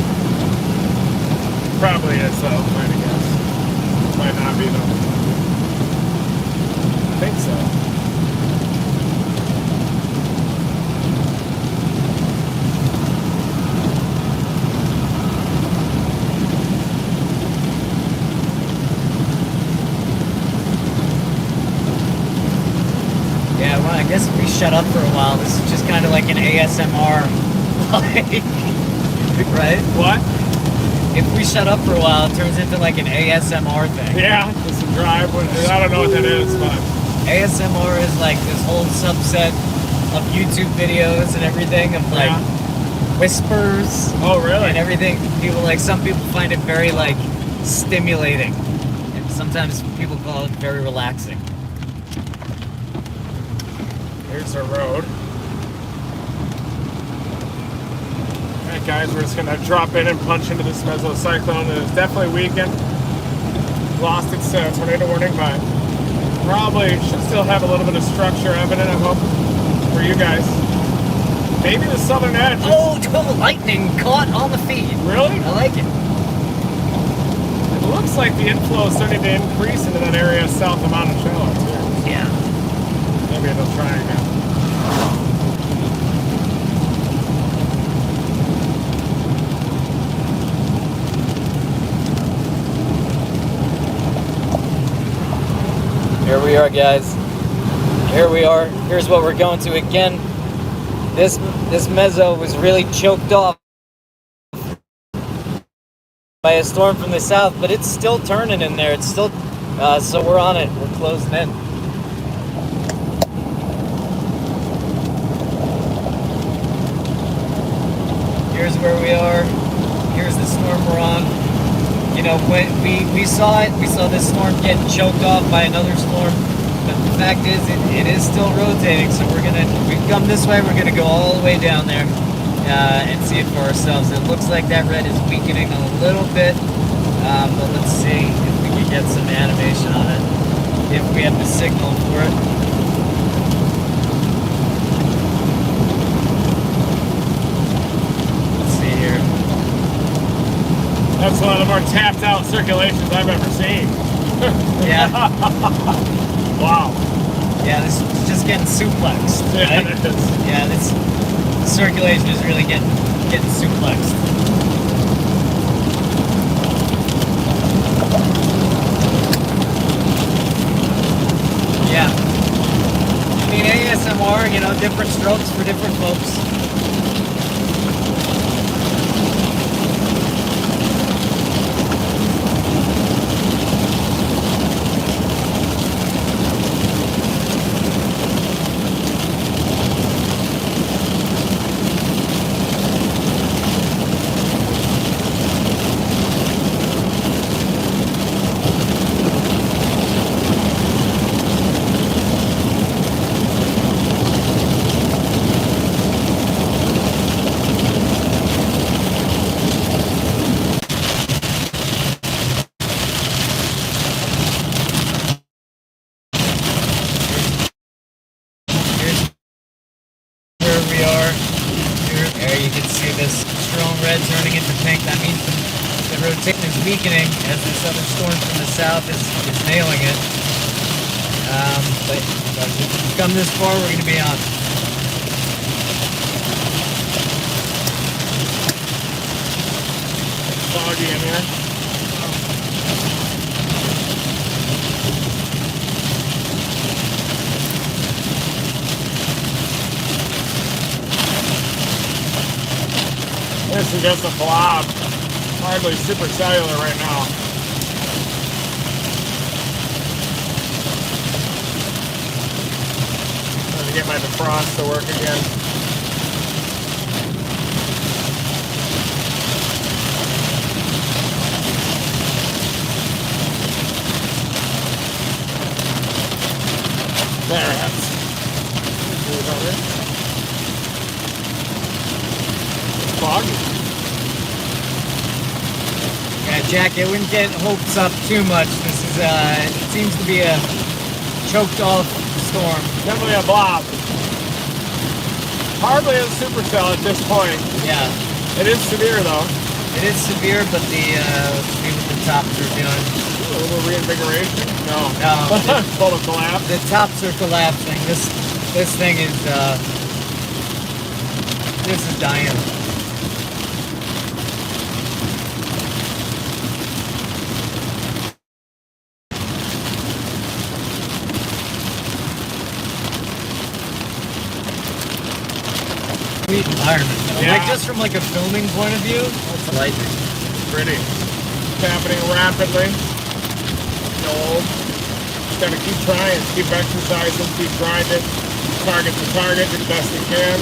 Probably is though, might I guess. Might not be though. I think so. Yeah, well, I guess if we shut up for a while, this is just kind of like an ASMR, like, right? What? If we shut up for a while, it turns into like an ASMR thing. Yeah, just a drive. I don't know what that is, but ASMR is like this whole subset of YouTube videos and everything of like whispers oh really? and everything. People like, some people find it very like stimulating, and sometimes people call it very relaxing. Here's our road. Alright guys, we're just going to drop in and punch into this mesocyclone. It is definitely weakened. Lost its tornado warning, but probably should still have a little bit of structure evident, I hope, for you guys. Maybe the southern edge. Oh, total lightning caught on the feed. Really? I like it. It looks like the inflow is starting to increase into that area south of Monticello, too. Yeah. Maybe it'll try again. Here we are, guys. Here we are. Here's what we're going to again. This mezzo was really choked off by a storm from the south, but it's still turning in there. It's still, so we're on it. We're closing in. Here's where we are. Here's the storm we're on. You know, when we saw it, we saw this storm getting choked off by another storm. But the fact is, it is still rotating. So we come this way. We're gonna go all the way down there and see it for ourselves. It looks like that red is weakening a little bit, but let's see if we can get some animation on it. If we have the signal for it. That's one of the more tapped out circulations I've ever seen. Yeah. Wow. Yeah, this is just getting suplexed. Yeah, Right? it is. Yeah, the circulation is really getting suplexed. Yeah. I mean, ASMR, you know, different strokes for different folks. Turning into pink. That means the rotation is weakening as this other storm from the south is nailing it. But if we come this far, we're going to be on. Foggy in here. This is just a blob. Hardly supercellular right now. Trying to get my defrost to work again. There it is. Foggy. Yeah, Jack, I wouldn't get hopes up too much. This is it seems to be a choked off storm. Definitely a blob. Hardly a supercell at this point. Yeah. It is severe though. It is severe, but let's see what the tops are doing. A little reinvigoration? No. No. Total collapse. The tops are collapsing. This thing is dying. Sweet environment though. Yeah. Like just from like a filming point of view, it's lightning. Pretty. It's happening rapidly. Old. Just gotta keep trying, keep exercising, keep grinding, target to target, do the best you can.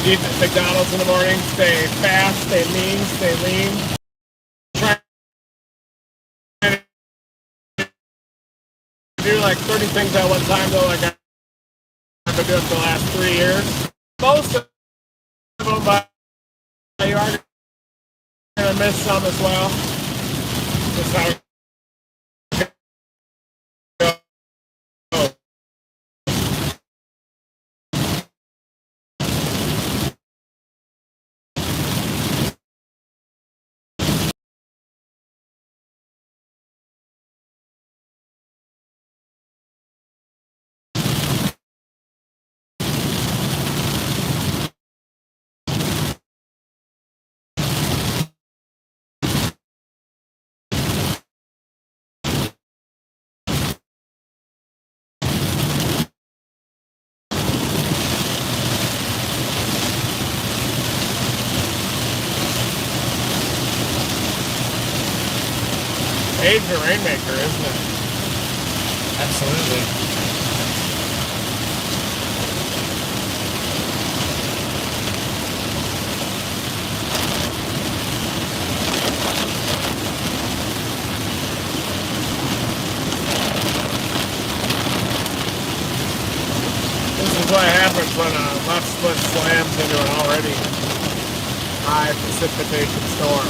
Eat at McDonald's in the morning, stay fast, stay lean, stay lean. Try to do like 30 things at one time though, like I've been doing for the last 3 years. Most of them, but you are gonna miss some as well. Just how it major rainmaker, isn't it? Absolutely. This is what happens when a left split slams into an already high precipitation storm.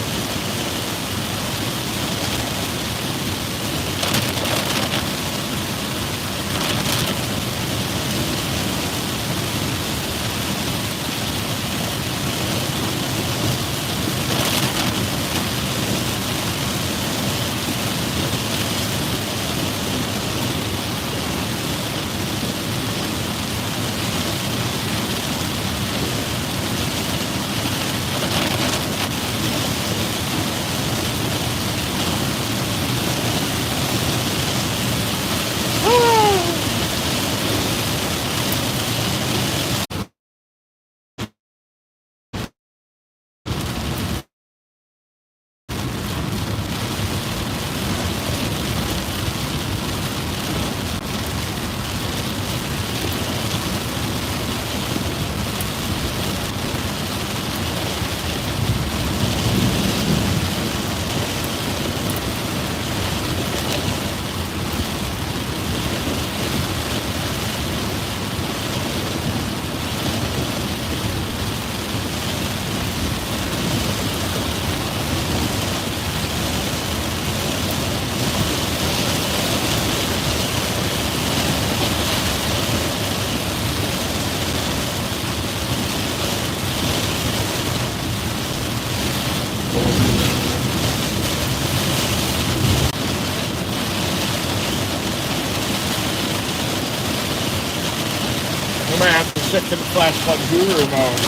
You might have to shift to the flash flood guru mode.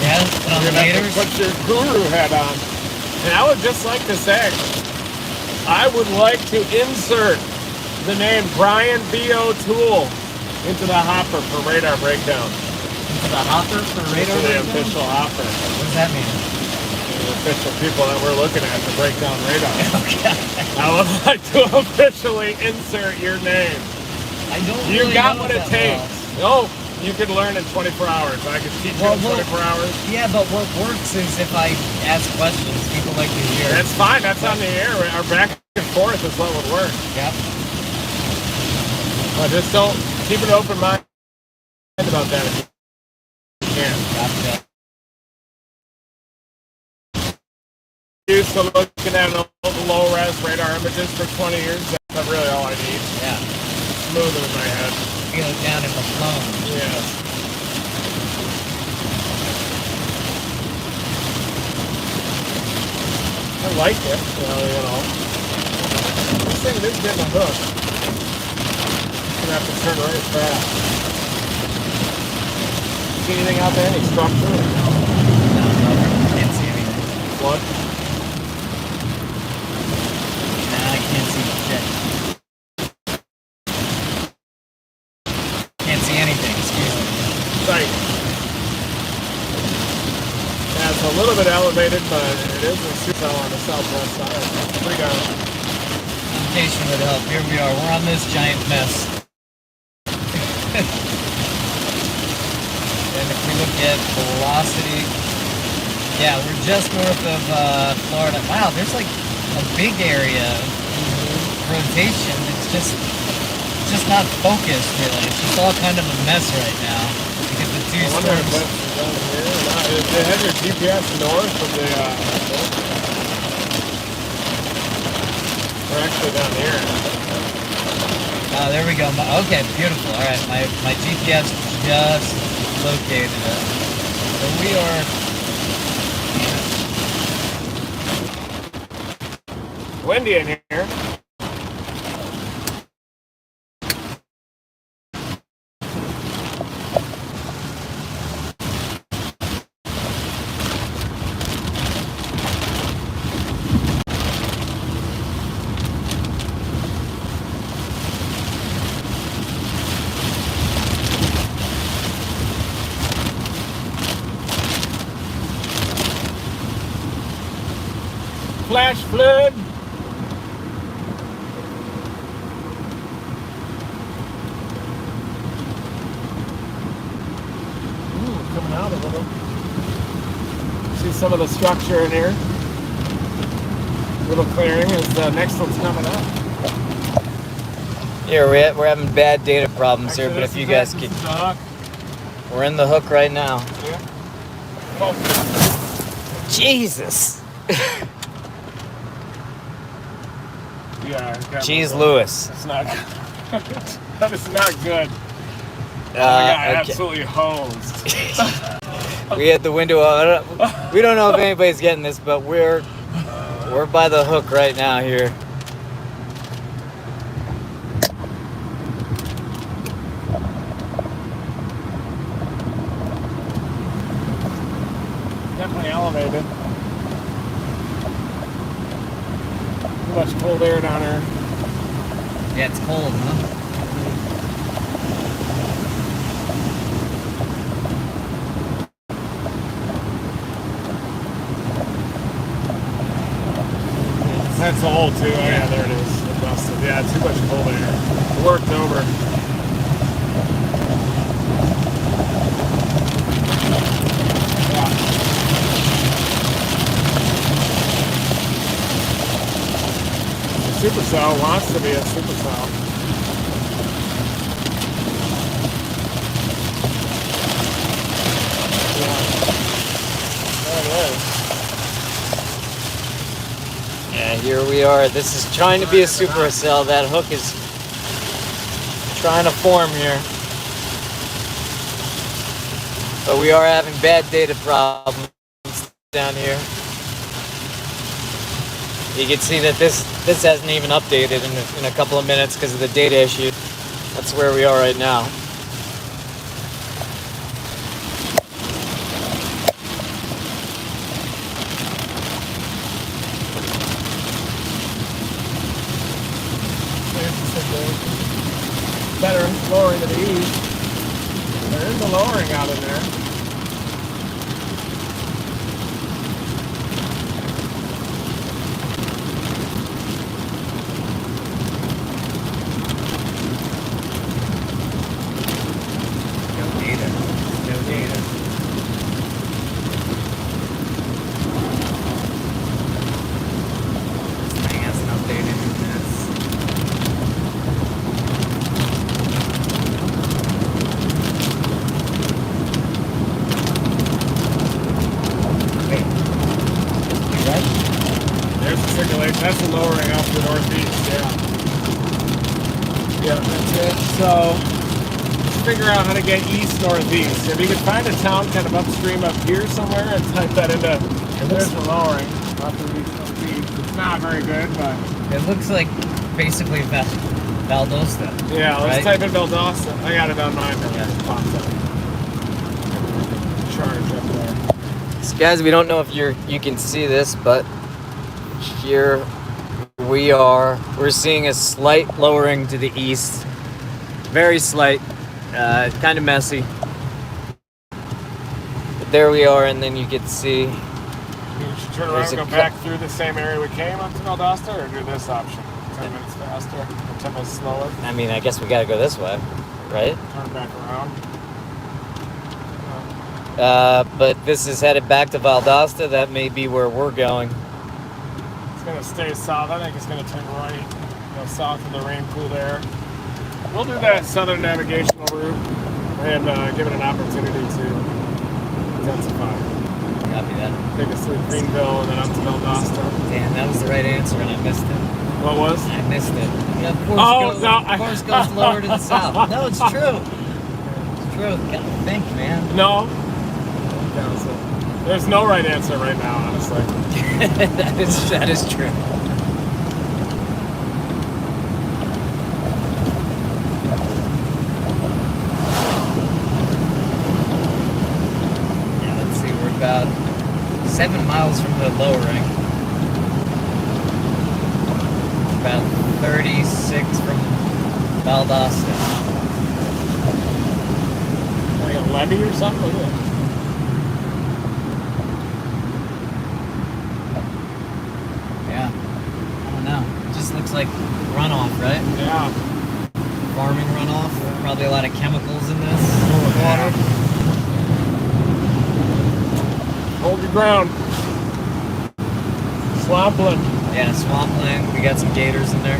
Yeah, on You're the gonna have laters. to put your guru head on. And I would just like to say, I would like to insert the name Brian B. O'Toole into the hopper for radar breakdown. Into the hopper for radar Into the breakdown? official hopper. What does that mean? The official people that we're looking at to break down radar. Okay. I would like to officially insert your name. I don't You really got know what it that takes. well. No, you can learn in 24 hours. I can teach you Well, in 24 hours. Yeah, but what works is if I ask questions, people like to hear. That's fine. That's on the air. Our back and forth is what would work. Yep. But just don't keep an open mind about that if you can. Gotcha. Used to looking at old low-res radar images for 20 years. That's really all I need. Yeah. Smooth in my head. Feel it down in the phone. Yes. I like it. Well, you know. This thing is getting a hook. Gonna have to turn right fast. See anything out there? Any structure? No, can't see anything. Flood? Nah, I can't see shit. Can't see anything, excuse me. Sight. Yeah, it's a little bit elevated, but it is a super cell on the southwest side. Pretty down. Location would help. Here we are. We're on this giant mess. And if we look at velocity, yeah, we're just north of Florida. Wow, there's like a big area of rotation. It's just not focused really. It's just all kind of a mess right now because the two I wonder if storms. that's down here or not. They have your GPS north of the, we're actually down here. Oh, there we go. Okay, beautiful. All right, my GPS just located it. So we are. Windy in here. Flash flood. coming out a little. See some of the structure in here. Little clearing as the next one's coming up. Here, we're having bad data problems here, Actually, but this if you is guys it. could... This is the hook. We're in the hook right now. Yeah. Oh. Jesus! Yeah. Jeez Lewis. That's not good. That is not good. I got absolutely hosed. We had the window up. We don't know if anybody's getting this, but we're by the hook right now here. Definitely elevated. Too much cold air down here. Yeah, it's cold, huh? That's the hole too. Oh yeah, there it is. It busted. Yeah, too much cold air. It worked over. Yeah. The supercell wants to be a supercell. Yeah. There it is. Yeah, here we are. This is trying to be a supercell. That hook is trying to form here. But we are having bad data problems down here. You can see that this hasn't even updated in a couple of minutes because of the data issue. That's where we are right now. Better lowering to the east. There is a lowering out in there. No data. No data. This thing hasn't updated in minutes. There's the circulation. That's the lowering up to the northeast. Yeah. Yeah, that's it. So, let's figure out how to get east-northeast. If you could find a town kind of upstream up here somewhere and type that into, there's the lowering. Up to east-northeast. It's not very good, but... It looks like basically Valdosta. Yeah, let's right? type in Valdosta. I got it on mine now. Yeah. It pops up. Charge up there. So guys, we don't know if you can see this, but here we are. We're seeing a slight lowering to the east. Very slight. Kind of messy. But there we are, and then you can see... You should turn around and go back through the same area we came up to Valdosta, or do this option? 10 minutes faster, or 10 minutes slower. I mean, I guess we gotta go this way, right? Turn back around. But this is headed back to Valdosta. That may be where we're going. It's going to stay south. I think it's going to turn right, go south of the rain-cooled air. We'll do that southern navigational route and give it an opportunity to intensify. Copy that. Take us through Greenville and then up to Valdosta. Damn, that was the right answer, and I missed it. What was? I missed it. Yeah, of course, course goes lower to the south. No, it's true. It's true. Gotta think, man. No. There's no right answer right now, honestly. that is true. Yeah, let's see. We're about 7 miles from the lowering. About 36 from Valdosta. Like a levee or something? Look at that. Yeah. I don't know. It just looks like runoff, right? Yeah. Farming runoff. Probably a lot of chemicals in this water. ground. Swampland. Yeah, swampland. We got some gators in there.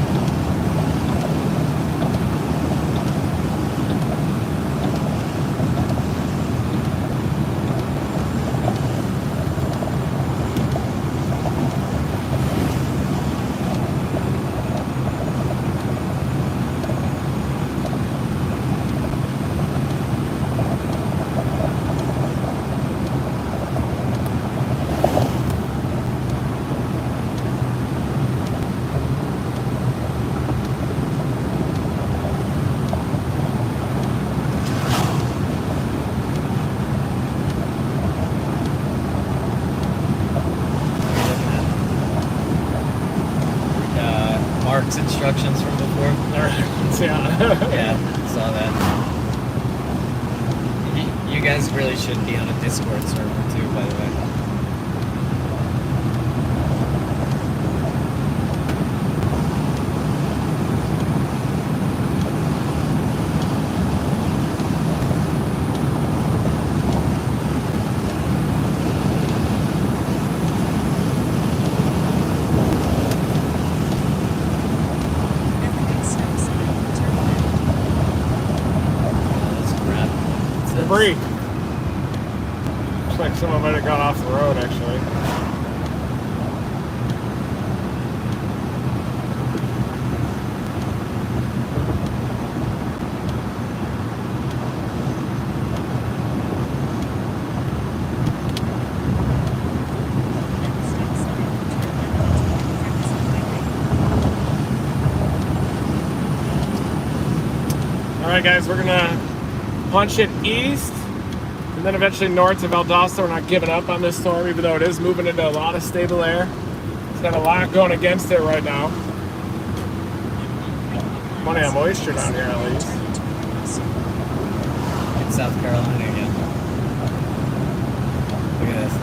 Mark's instructions from before. Yeah. Yeah, saw that. You guys really should be on a Discord server too, by the way. Debris. Looks like someone might have gone off the road, actually. All right, guys, we're gonna punch it east and then eventually north to Valdosta. We're not giving up on this storm, even though it is moving into a lot of stable air. It's got a lot going against it right now. Plenty of moisture down here, at least. In South Carolina again. Look at this.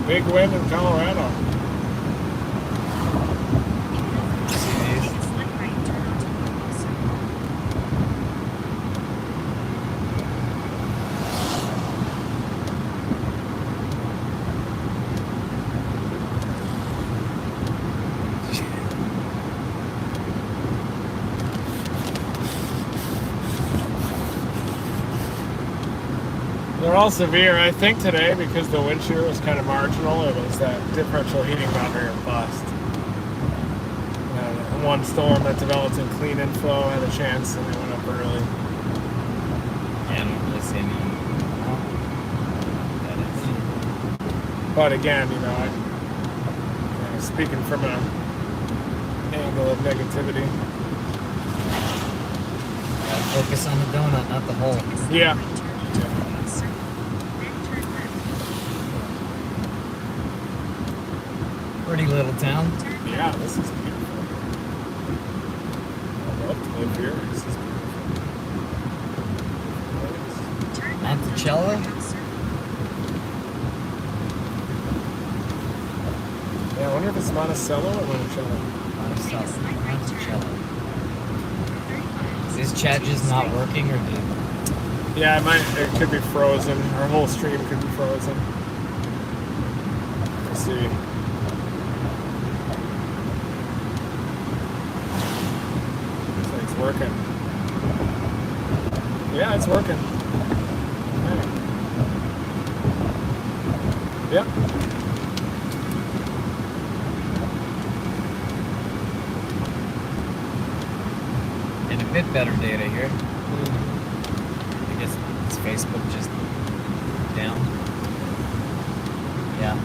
Big wind in Colorado. They're all severe, I think, today because the wind shear was kind of marginal. It was that differential heating boundary or bust. One storm that developed in clean inflow had a chance and they went up early. Yeah, I don't really see any. But again, speaking from an angle of negativity. Gotta focus on the donut, not the hole. Yeah. Pretty little town. Yeah, this is beautiful. I love to live here. This is beautiful. Monticello? Yeah, I wonder if it's Monticello or Monticello. Monticello. Is this chat just not working or did? Yeah, it could be frozen. Our whole stream could be frozen. Let's see. It's working. Yeah, it's working. Okay. Yep. And a bit better data here. I guess it's Facebook just down. Yeah.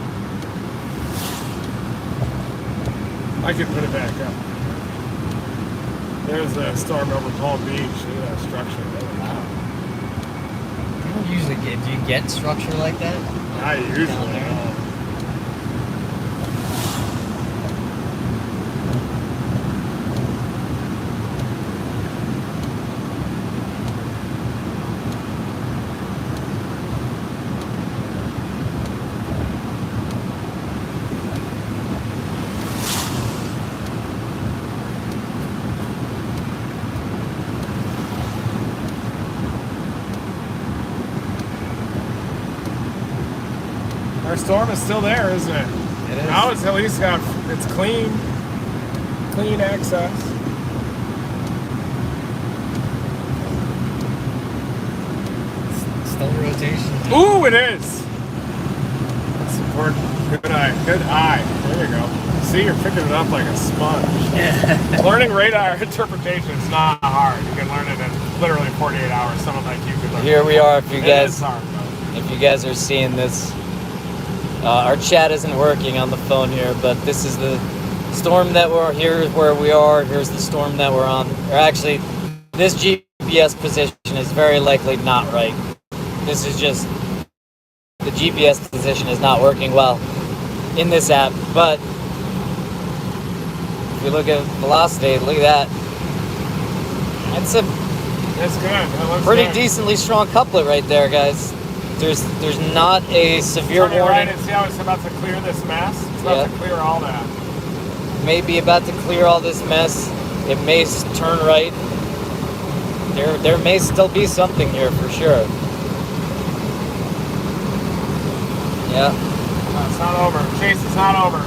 I could put it back up. There's a storm over Palm Beach. Look at that structure. Wow. You don't usually get. Do you get structure like that? Not usually. Down there? No. Our storm is still there, isn't it? It is. Now it's at least got, it's clean access. Still rotation. Ooh, it is. That's important. Good eye. Good eye. There you go. See, you're picking it up like a sponge. Yeah. Learning radar interpretation is not hard. You can learn it in literally 48 hours. Someone like you could learn Here it. we are. If you It guys, is hard, though. if you guys are seeing this, our chat isn't working on the phone here, but this is the storm that we're here. Where we are. Here's the storm that we're on. Or actually, this GPS position is very likely not right. This is just the GPS position is not working well in this app. But if you look at velocity, look at that. That's a It's good. That looks pretty good. decently strong couplet right there, guys. There's not a severe Turn it right warning. and see how it's about to clear this mess? It's about Yeah. to clear all that. Maybe about to clear all this mess. It may turn right. There may still be something here for sure. Yeah. No, it's not over. Chase, it's not over.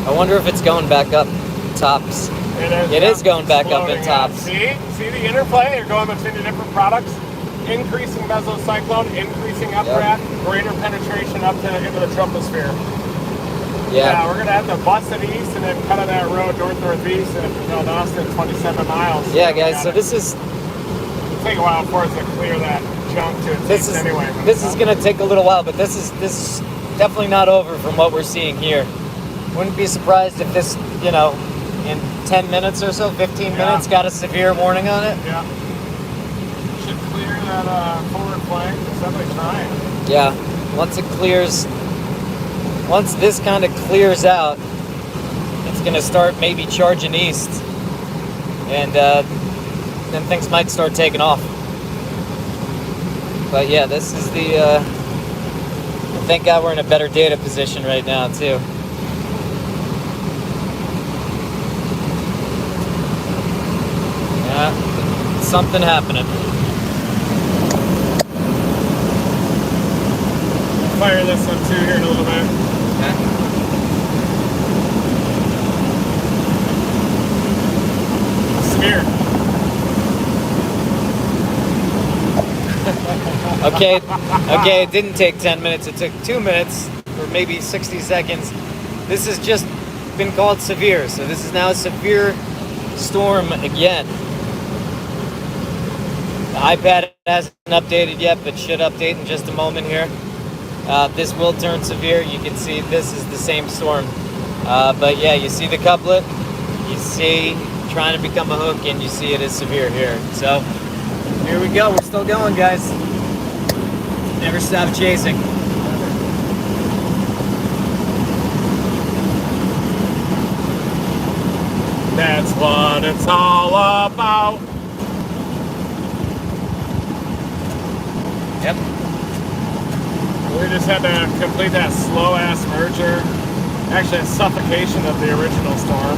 I wonder if it's going back up tops. It is. It is going back up in Exploding tops. See the interplay? They're going between the different products. Increasing mesocyclone, increasing updraft, greater penetration up to into the troposphere. Yeah. We're gonna have to bust it east and then cut on that road north-northeast and build Austin 27 miles. Yeah, we guys. got So it. this is It'll take a while for us to clear that junk to its this east is anyway. but this it's is not- gonna take a little while, but this is definitely not over from what we're seeing here. Wouldn't be surprised if this, in 10 minutes or so, 15 Yeah. minutes, got a severe warning on it. Yeah. Should clear that forward flank. It's definitely trying. Yeah. Once this kind of clears out, it's gonna start maybe charging east, and then things might start taking off. But yeah, this is the. Thank God we're in a better data position right now too. Yeah, something happening. Fire this one too here in a little bit. Smear. Okay, it didn't take 10 minutes, it took 2 minutes, or maybe 60 seconds. This has just been called severe, so this is now a severe storm again. The iPad hasn't updated yet, but should update in just a moment here. This will turn severe. You can see this is the same storm. But yeah, you see the couplet, you see trying to become a hook, and you see it is severe here. So here we go, we're still going, guys. Never stop chasing. That's what it's all about. Yep. We just had to complete that slow ass merger. Actually, a suffocation of the original storm.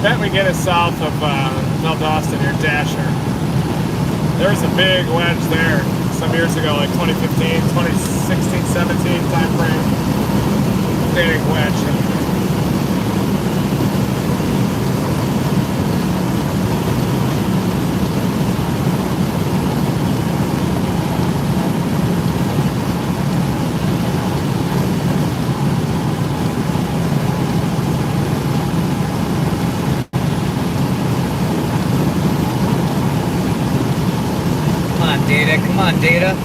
Bet we get it south of Mount Austin here, Dasher. There's a big wedge there some years ago, like 2015, 2016, 17 time frame. Big wedge. Data. Come on, Data.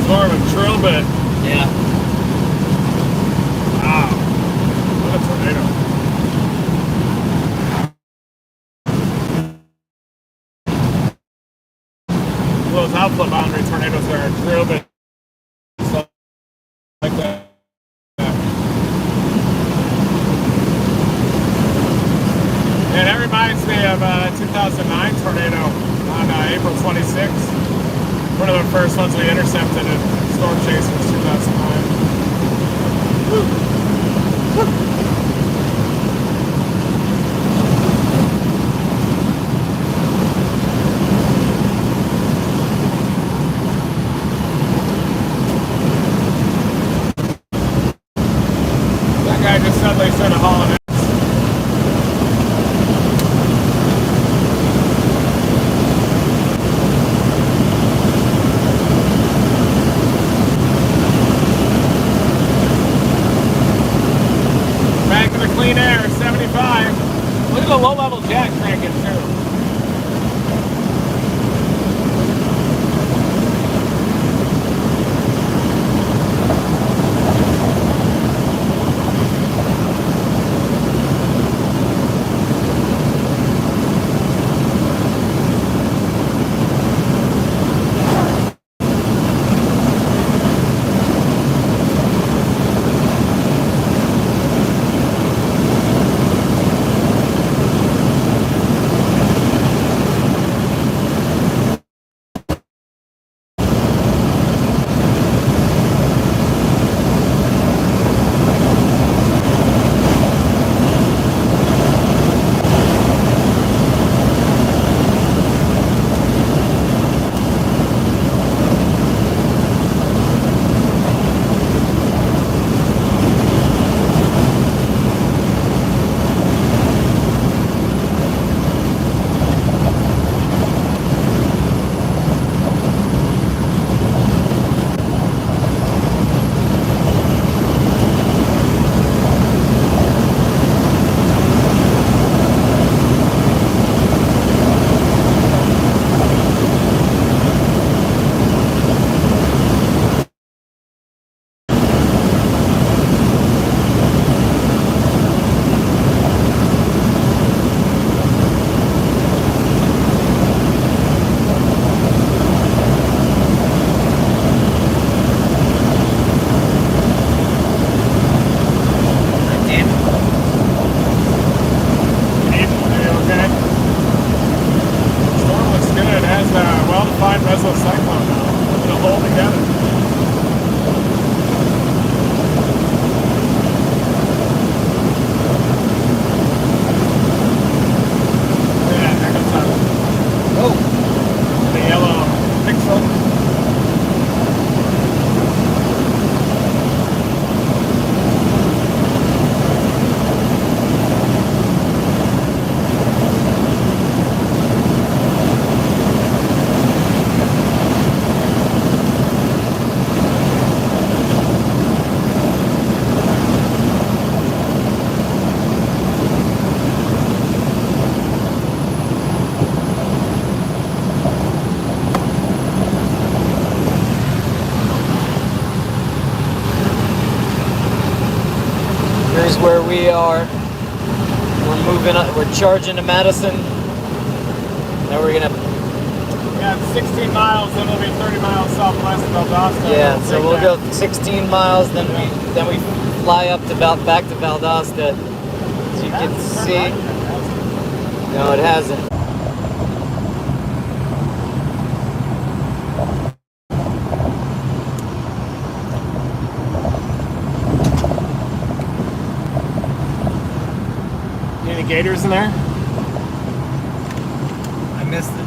More of a drill bit. Yeah. Wow. What a tornado. Those outflow boundary tornadoes are a drill bit. Stuff like that. And that reminds me of a 2009 tornado on April 26th. One of the first ones we intercepted in Storm Chasers 2009. Woo. That guy just suddenly started hauling it. Clean air, 75. Look at the low-level jet cranking too. Here's where we are. We're moving up. We're charging to Madison. Now we're gonna. Yeah, 16 miles, then it'll be 30 miles southwest of Valdosta. Yeah, so we'll go 16 miles, then we fly up to back to Valdosta, as you can see. No, it hasn't. Any gators in there? I missed it.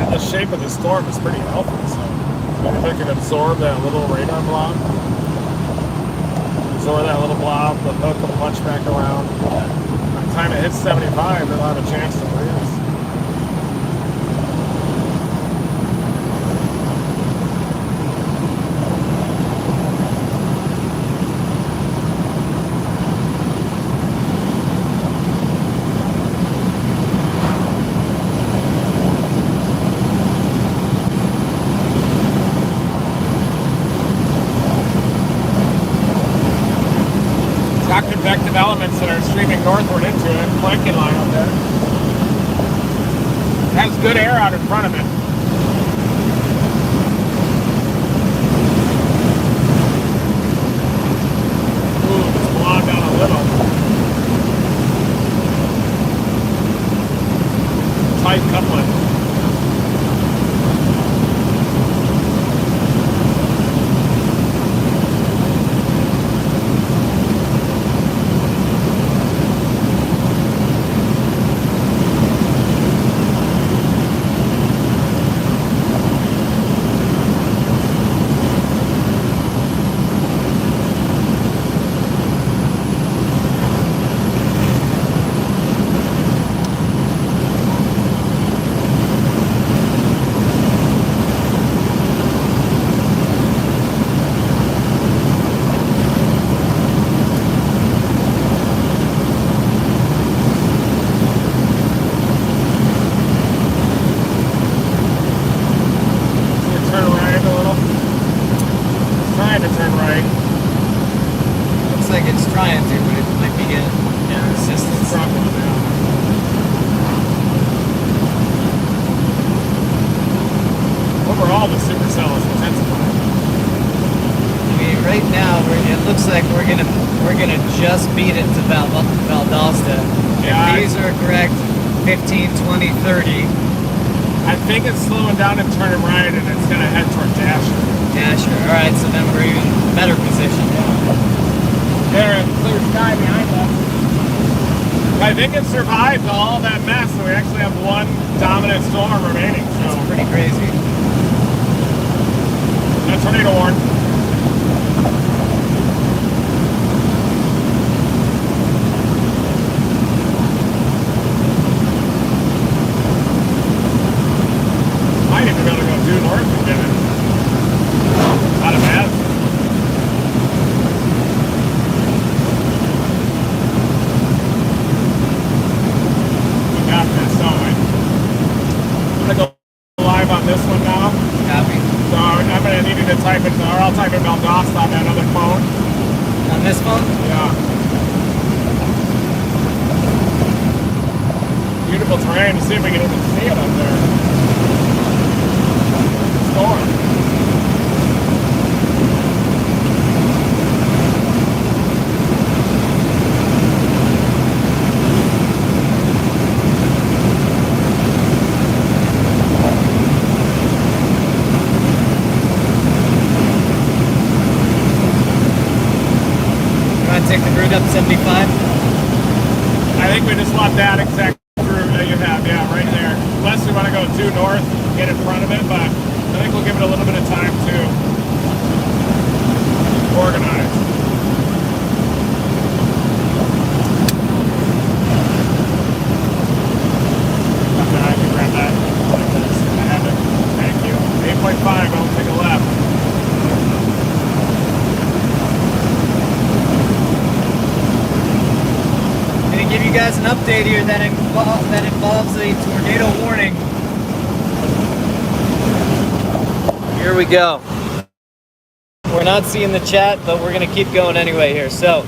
The shape of the storm is pretty healthy, so maybe they could absorb that little radar blob. Absorb that little blob, the hook will punch back around. By the time it hits 75, they'll have a chance to breathe. Convective elements that are streaming northward into it, flanking line up there. It has good air out in front of it. Ooh, it's blowing down a little. Tight coupling. Overall, the supercell is intensifying. I mean, right now it looks like we're gonna just beat it to Valdosta. Yeah, if these are correct, 15, 20, 30. I think it's slowing down and turning right, and it's gonna head toward Dasher. Dasher. All right, so then we're even better positioned. There, clear sky behind us. I think it survived all that mess, so we actually have one dominant storm remaining. So that's pretty crazy. That's tornado warn. Might even be able to go due north and get it. Not a bad. We got this, don't we? I'm gonna go live on this one now. Copy. So I'm gonna need you to type it, or I'll type in Valdosta on that other phone. On this phone? Yeah. Beautiful terrain. To see if we can even see it up there. Storm. Take the route up 75? I think we just want that exact route that you have, yeah, right there. Unless we want to go due north, get in front of it, but I think we'll give it a little bit of time to organize. Okay, I can grab that. I have it. Thank you. 8.5, I'll take a left. Give you guys an update here that involves a tornado warning. we go. We're not seeing the chat, but we're gonna keep going anyway here. So,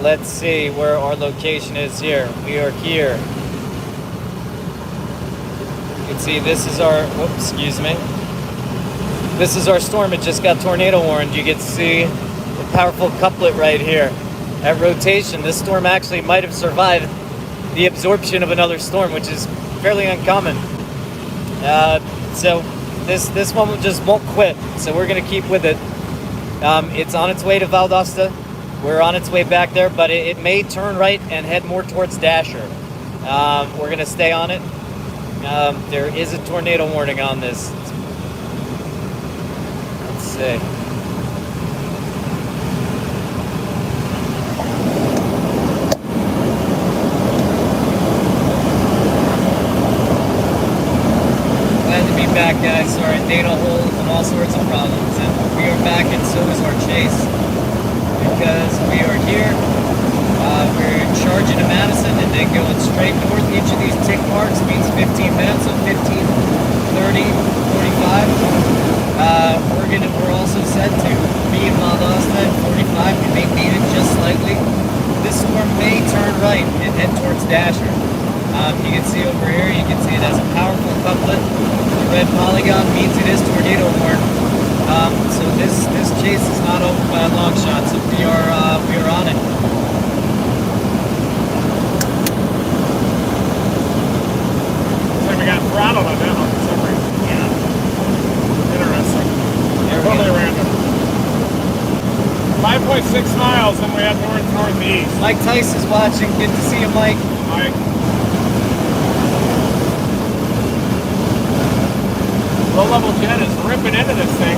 let's see where our location is here. We are here. You can see this is our, whoops, excuse me. This is our storm. It just got tornado warned. You get to see the powerful couplet right here. At rotation, this storm actually might have survived the absorption of another storm, which is fairly uncommon. So this one just won't quit. So we're gonna keep with it. It's on its way to Valdosta. We're on its way back there, but it may turn right and head more towards Dasher. We're gonna stay on it. There is a tornado warning on this. Let's see. Glad to be back, guys. Sorry, data holes and all sorts of problems. And we are back, and so is our chase. Because we are here. We're charging to Madison and then going straight north. Each of these tick marks means 15 minutes, so 15, 30, 45. We're also set to be in Valdosta at 45. We may beat it just slightly. This storm may turn right and head towards Dasher. You can see over here, you can see it has a powerful couplet. The red polygon means it is tornado warned. So this chase is not over by a long shot, so we are on it. So we got throttled on that one for some reason. Yeah. Interesting. Totally random. 5.6 miles and we head northeast. Mike Tice is watching. Good to see you, Mike. Mike. Low-level jet is ripping into this thing.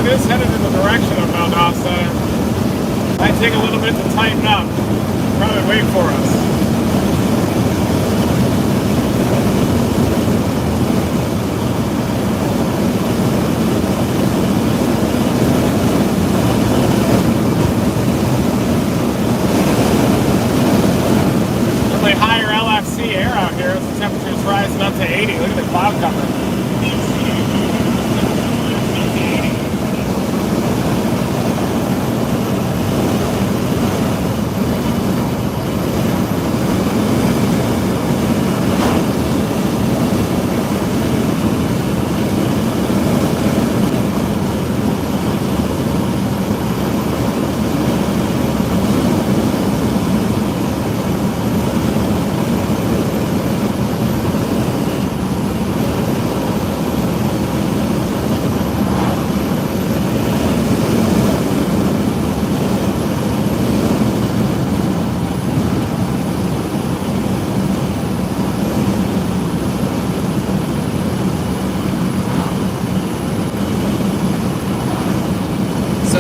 Is headed in the direction of Valdosta. Might take a little bit to tighten up. Probably wait for us. Really higher LFC air out here as the temperature's rising up to 80. Look at the cloud cover.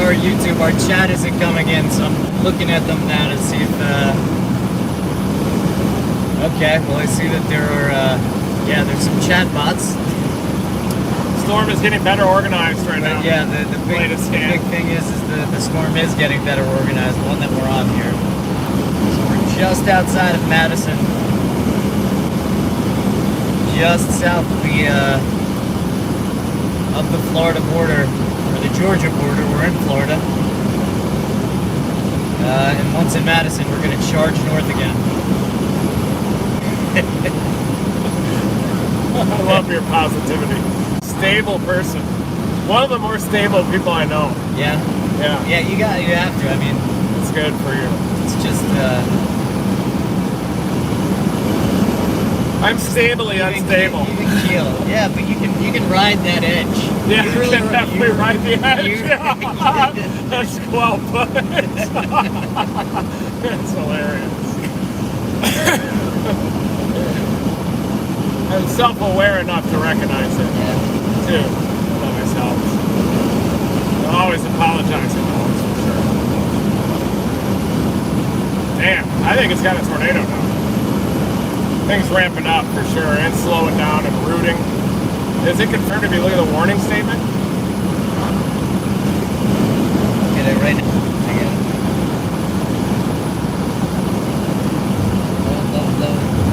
YouTube, our chat isn't coming in, so I'm looking at them now to see if, okay, well I see that there are, yeah, there's some chat bots. Storm is getting better organized right now. Yeah, the big thing is the storm is getting better organized, the one that we're on here. So we're just outside of Madison, just south of the Florida border. The Georgia border. We're in Florida. And once in Madison, we're going to charge north again. I love your positivity. Stable person. One of the more stable people I know. Yeah? Yeah. Yeah, you have to. I mean, it's good for you. It's just, I'm stably unstable. Even keel. Yeah, but you can ride that edge. Yeah, You you really can definitely ride the edge. you- That's 12 foot. That's hilarious. I'm self-aware enough to recognize it, too. That always helps. I'm always apologizing, though, that's for sure. Damn, I think it's got a tornado now. Things ramping up for sure, and slowing down and rooting. Is it confirmed if you look at the warning statement? Get it right now. I got it. Low.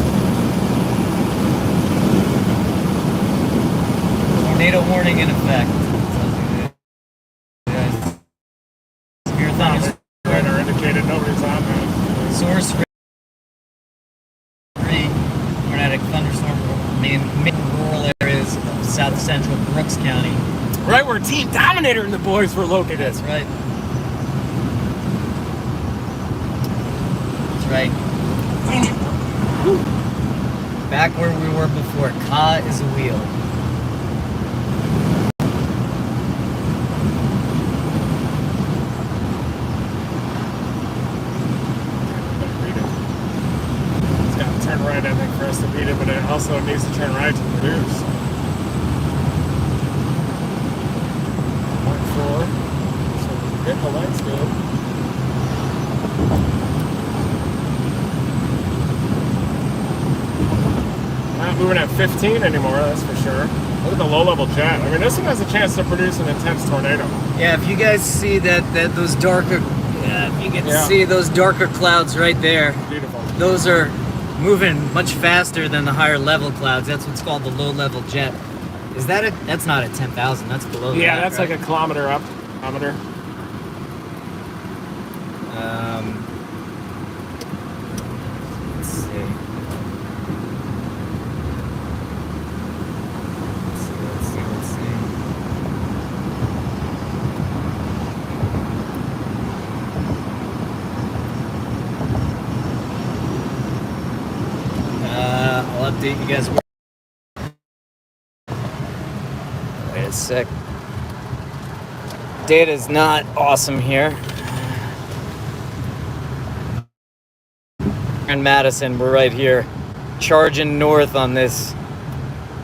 Tornado warning in effect. Severe thunderstorm. Radar indicated nobody's on there. Source 3 tornadic thunderstorm in rural areas of south central Brooks County. Right where Team Dominator and the boys were located. That's right. That's right. Back where we were before. Ka is a wheel. It's got to turn right, I think, for us to beat it, but it also needs to turn right to produce. 0.4. So hit the lights good. Not moving at 15 anymore, that's for sure. Look at the low-level jet. I mean, this one has a chance to produce an intense tornado. Yeah, if you guys see that those darker, if you can see those darker clouds right there, Beautiful. those are moving much faster than the higher level clouds. That's what's called the low level jet. Is that that's not at 10,000, that's below that. Yeah, that's right? like a kilometer up. Kilometer. Let's see. Let's see. I'll update you guys. Wait a sec. Data's not awesome here. In Madison, we're right here, charging north on this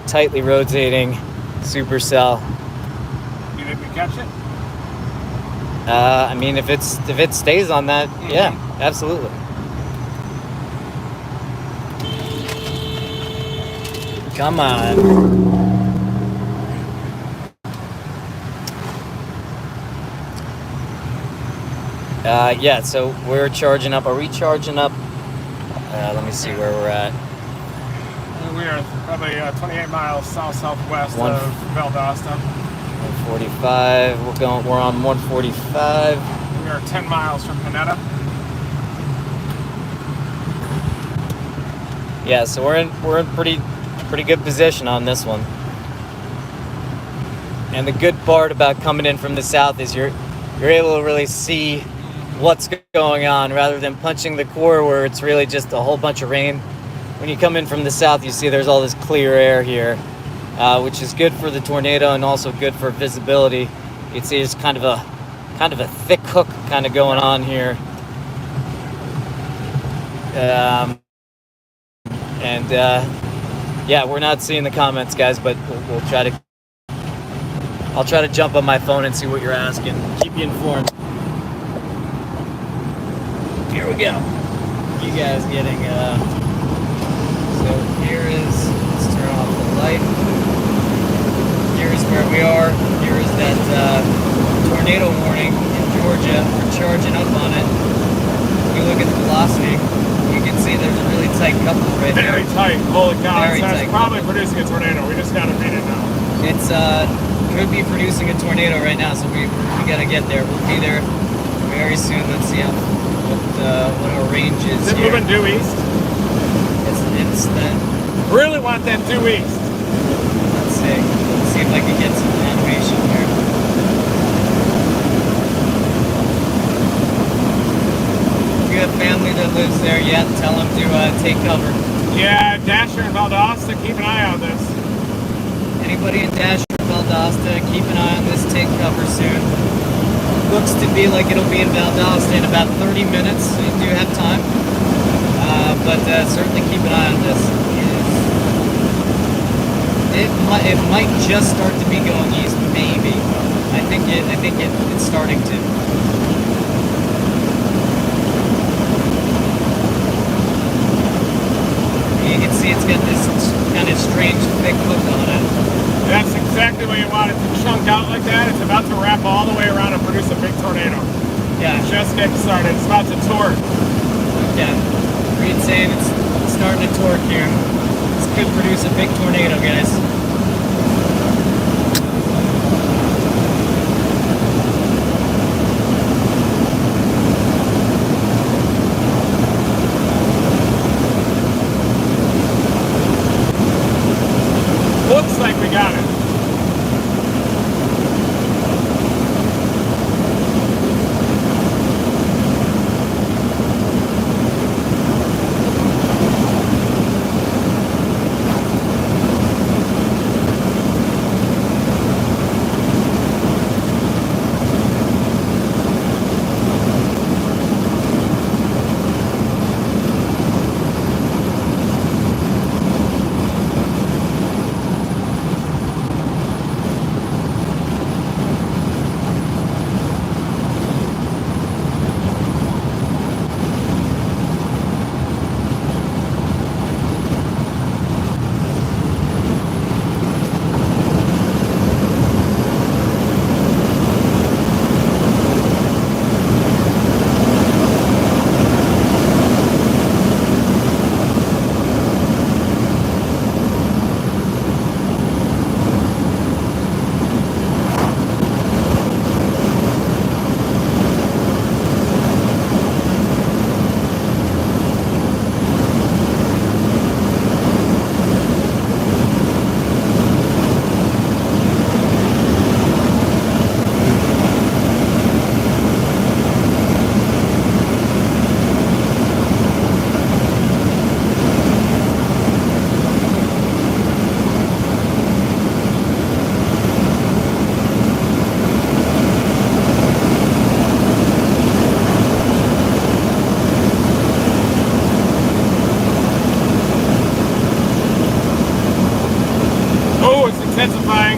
tightly rotating supercell. You think we catch it? I mean, if it stays on that, yeah, absolutely. Come on. Yeah, so we're charging up. Are we charging up? Let me see where we're at. We are probably 28 miles south-southwest One- of Valdosta. 145. We're on 145. We are 10 miles from Panetta. Yeah, so we're in pretty good position on this one. And the good part about coming in from the south is you're able to really see what's going on rather than punching the core where it's really just a whole bunch of rain. When you come in from the south, you see there's all this clear air here, which is good for the tornado and also good for visibility. You can see there's kind of a thick hook kind of going on here. Yeah, we're not seeing the comments, guys, but we'll try to. I'll try to jump on my phone and see what you're asking. Keep you informed. Here we go. You guys getting, so here is, let's turn off the light. Here is where we are. Here is that tornado warning in Georgia. We're charging up on it. If you look at the velocity, you can see there's a really tight couple right there. Very tight. Holy cow. Very That's tight. probably producing a tornado. We just got to beat it now. It's could be producing a tornado right now, so we gotta get there. We'll be there very soon. Let's see what our range is. Is it here. moving due east? It's that. Really want that due east. Let's see if I can get some animation here. If you have family that lives there, yeah, tell them to take cover. Yeah, Dasher and Valdosta, keep an eye on this. Anybody in Dasher, Valdosta, keep an eye on this. Take cover soon. Looks to be like it'll be in Valdosta in about 30 minutes, so you do have time. But certainly keep an eye on this. It might just start to be going east, maybe. I think it's starting to. You can see it's got this kind of strange thick hook on it. That's exactly what you want it to chunk out like that. It's about to wrap all the way around and produce a big tornado. Yeah. It's just getting started. It's about to torque. Yeah. Reed's saying it's starting to torque here. This could produce a big tornado, guys. Looks like we got it. Intensifying.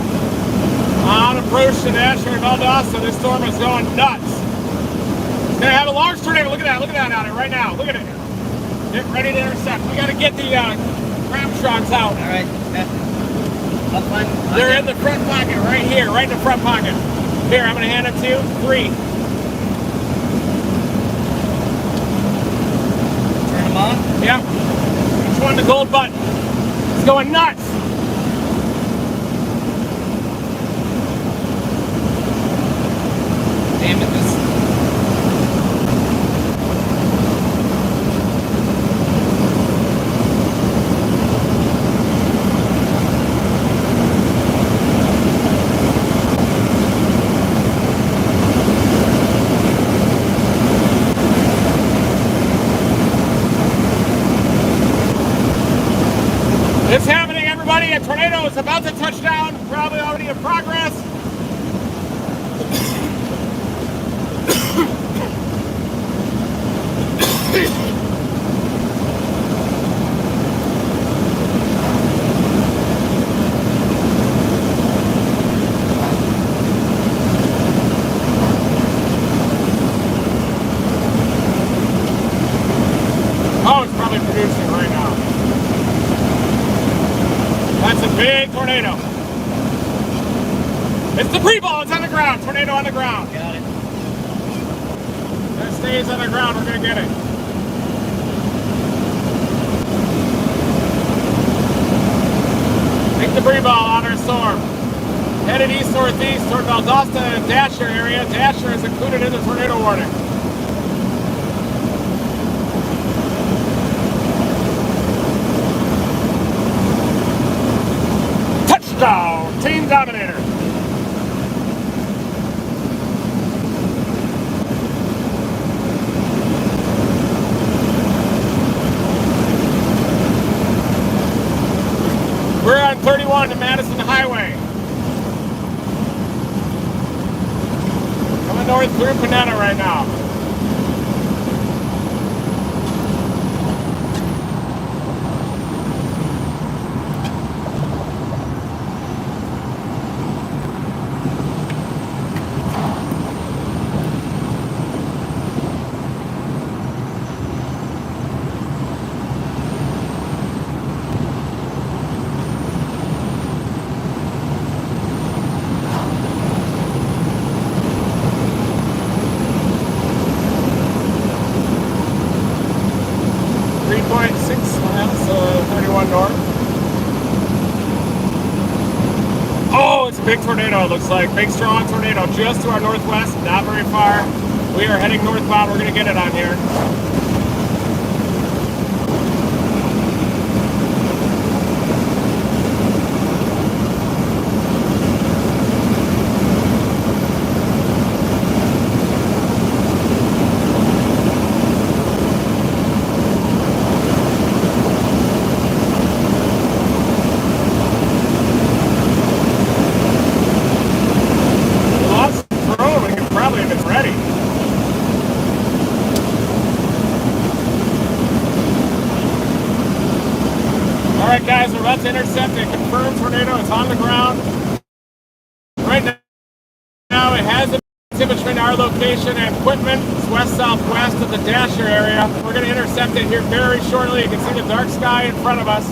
On approach to Dasher and Valdosta, this storm is going nuts. It's gonna have a large tornado. Look at that out there right now. Look at it. Get ready to intercept. We gotta get the Ramstrons out. All right. They're in the front pocket right here, right in the front pocket. Here, I'm gonna hand it to you. 3. Turn them on. Yep. Each one the gold button. It's going nuts. Damn it, this. It's happening, everybody. A tornado is about to touch down, probably already in progress. Oh, it's probably producing right now. That's a big tornado. It's the pre-ball. It's on the ground. Tornado on the ground. Got it. If it stays on the ground, we're going to get it. Take the pre-ball on our storm. Headed east-northeast toward Valdosta and Dasher area. Dasher is included in the tornado warning. Touchdown! Team Dominator. through Panetta right now. Oh, it's a big tornado, it looks like. Big, strong tornado just to our northwest, not very far. We are heading northbound. We're going to get it on here. Alright guys, we're about to intercept a confirmed tornado. It's on the ground. Right now it has in between our location and equipment. It's west-southwest of the Dasher area. We're going to intercept it here very shortly. You can see the dark sky in front of us.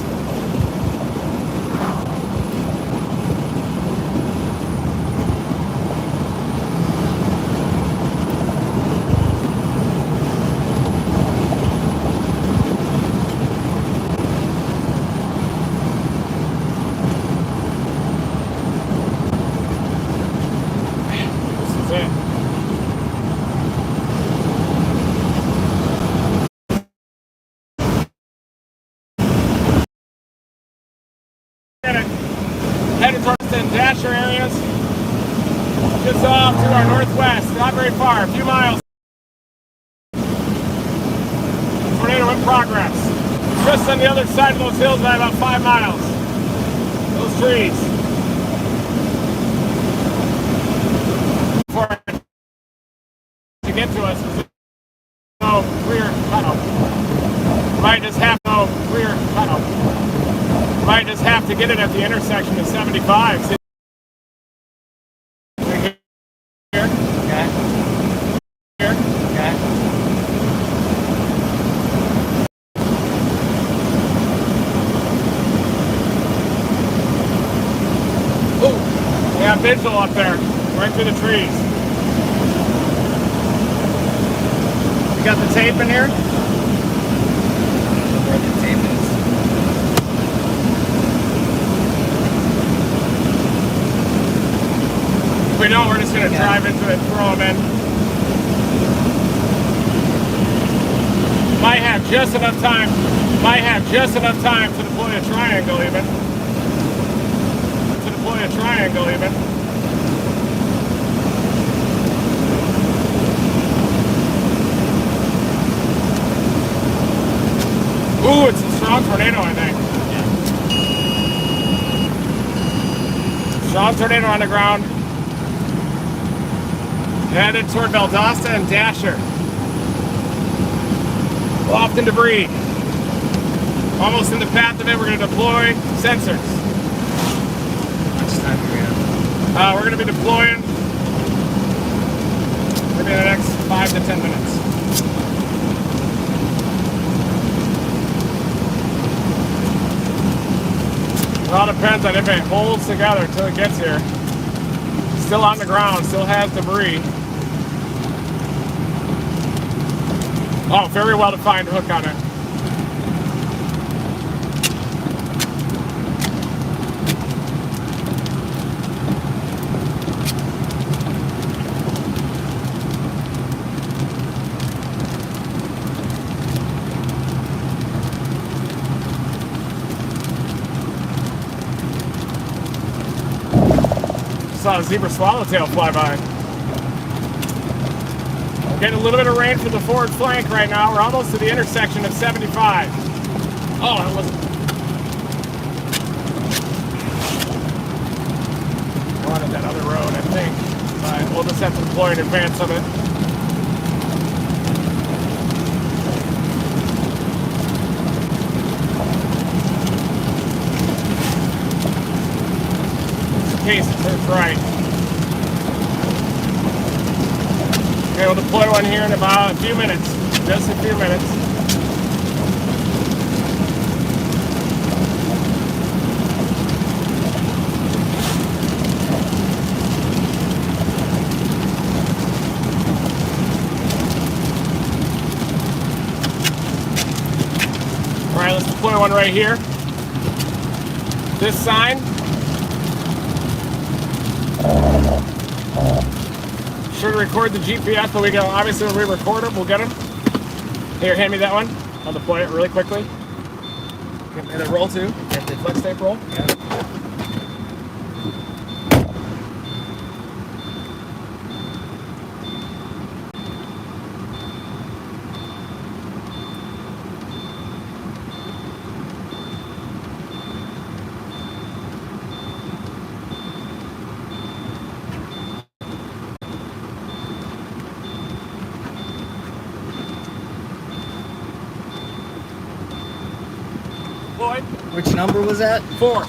Headed towards the Dasher areas, just off to our northwest, not very far, a few miles. Tornado in progress. Just on the other side of those hills by about 5 miles. Those trees. For it to get to us, no rear cutoff. Might just have no rear cutoff. Might just have to get it at the intersection of 75. See here? Okay. Here? Okay. Ooh, yeah, vigil up there, right through the trees. You got the tape in here? Where the tape is. If we don't, we're just going to drive into it, throw them in. Might have just enough time to deploy a triangle even. Ooh, it's a strong tornado, I think. Yeah. Strong tornado on the ground. Headed toward Valdosta and Dasher. Lofting debris. Almost in the path of it. We're going to deploy sensors. How much time do we have? We're going to be deploying maybe in the next 5 to 10 minutes. It all depends on if it holds together until it gets here. Still on the ground, still has debris. Oh, very well defined hook on it. Saw a zebra swallowtail fly by. We're getting a little bit of rain from the forward flank right now. We're almost to the intersection of 75. Oh, that wasn't. Wanted that other road, I think. But we'll just have to deploy in advance of it. In case it turns right. Okay, we'll deploy one here in about a few minutes. Just a few minutes. Alright, let's deploy one right here. This sign. Sure to record the GPS, but we can obviously when we record it, we'll get them. Here, hand me that one. I'll deploy it really quickly. And then roll too. And the flex tape roll. Yeah. Deployed. Which number was that? 4.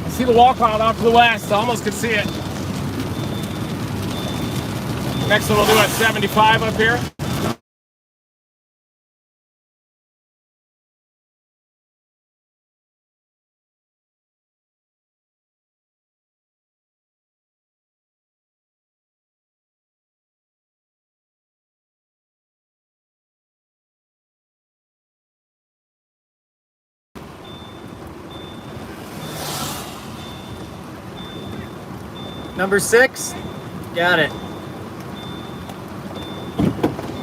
I see the wall cloud off to the west. I almost could see it. Next one we'll do at 75 up here. Number 6? Got it.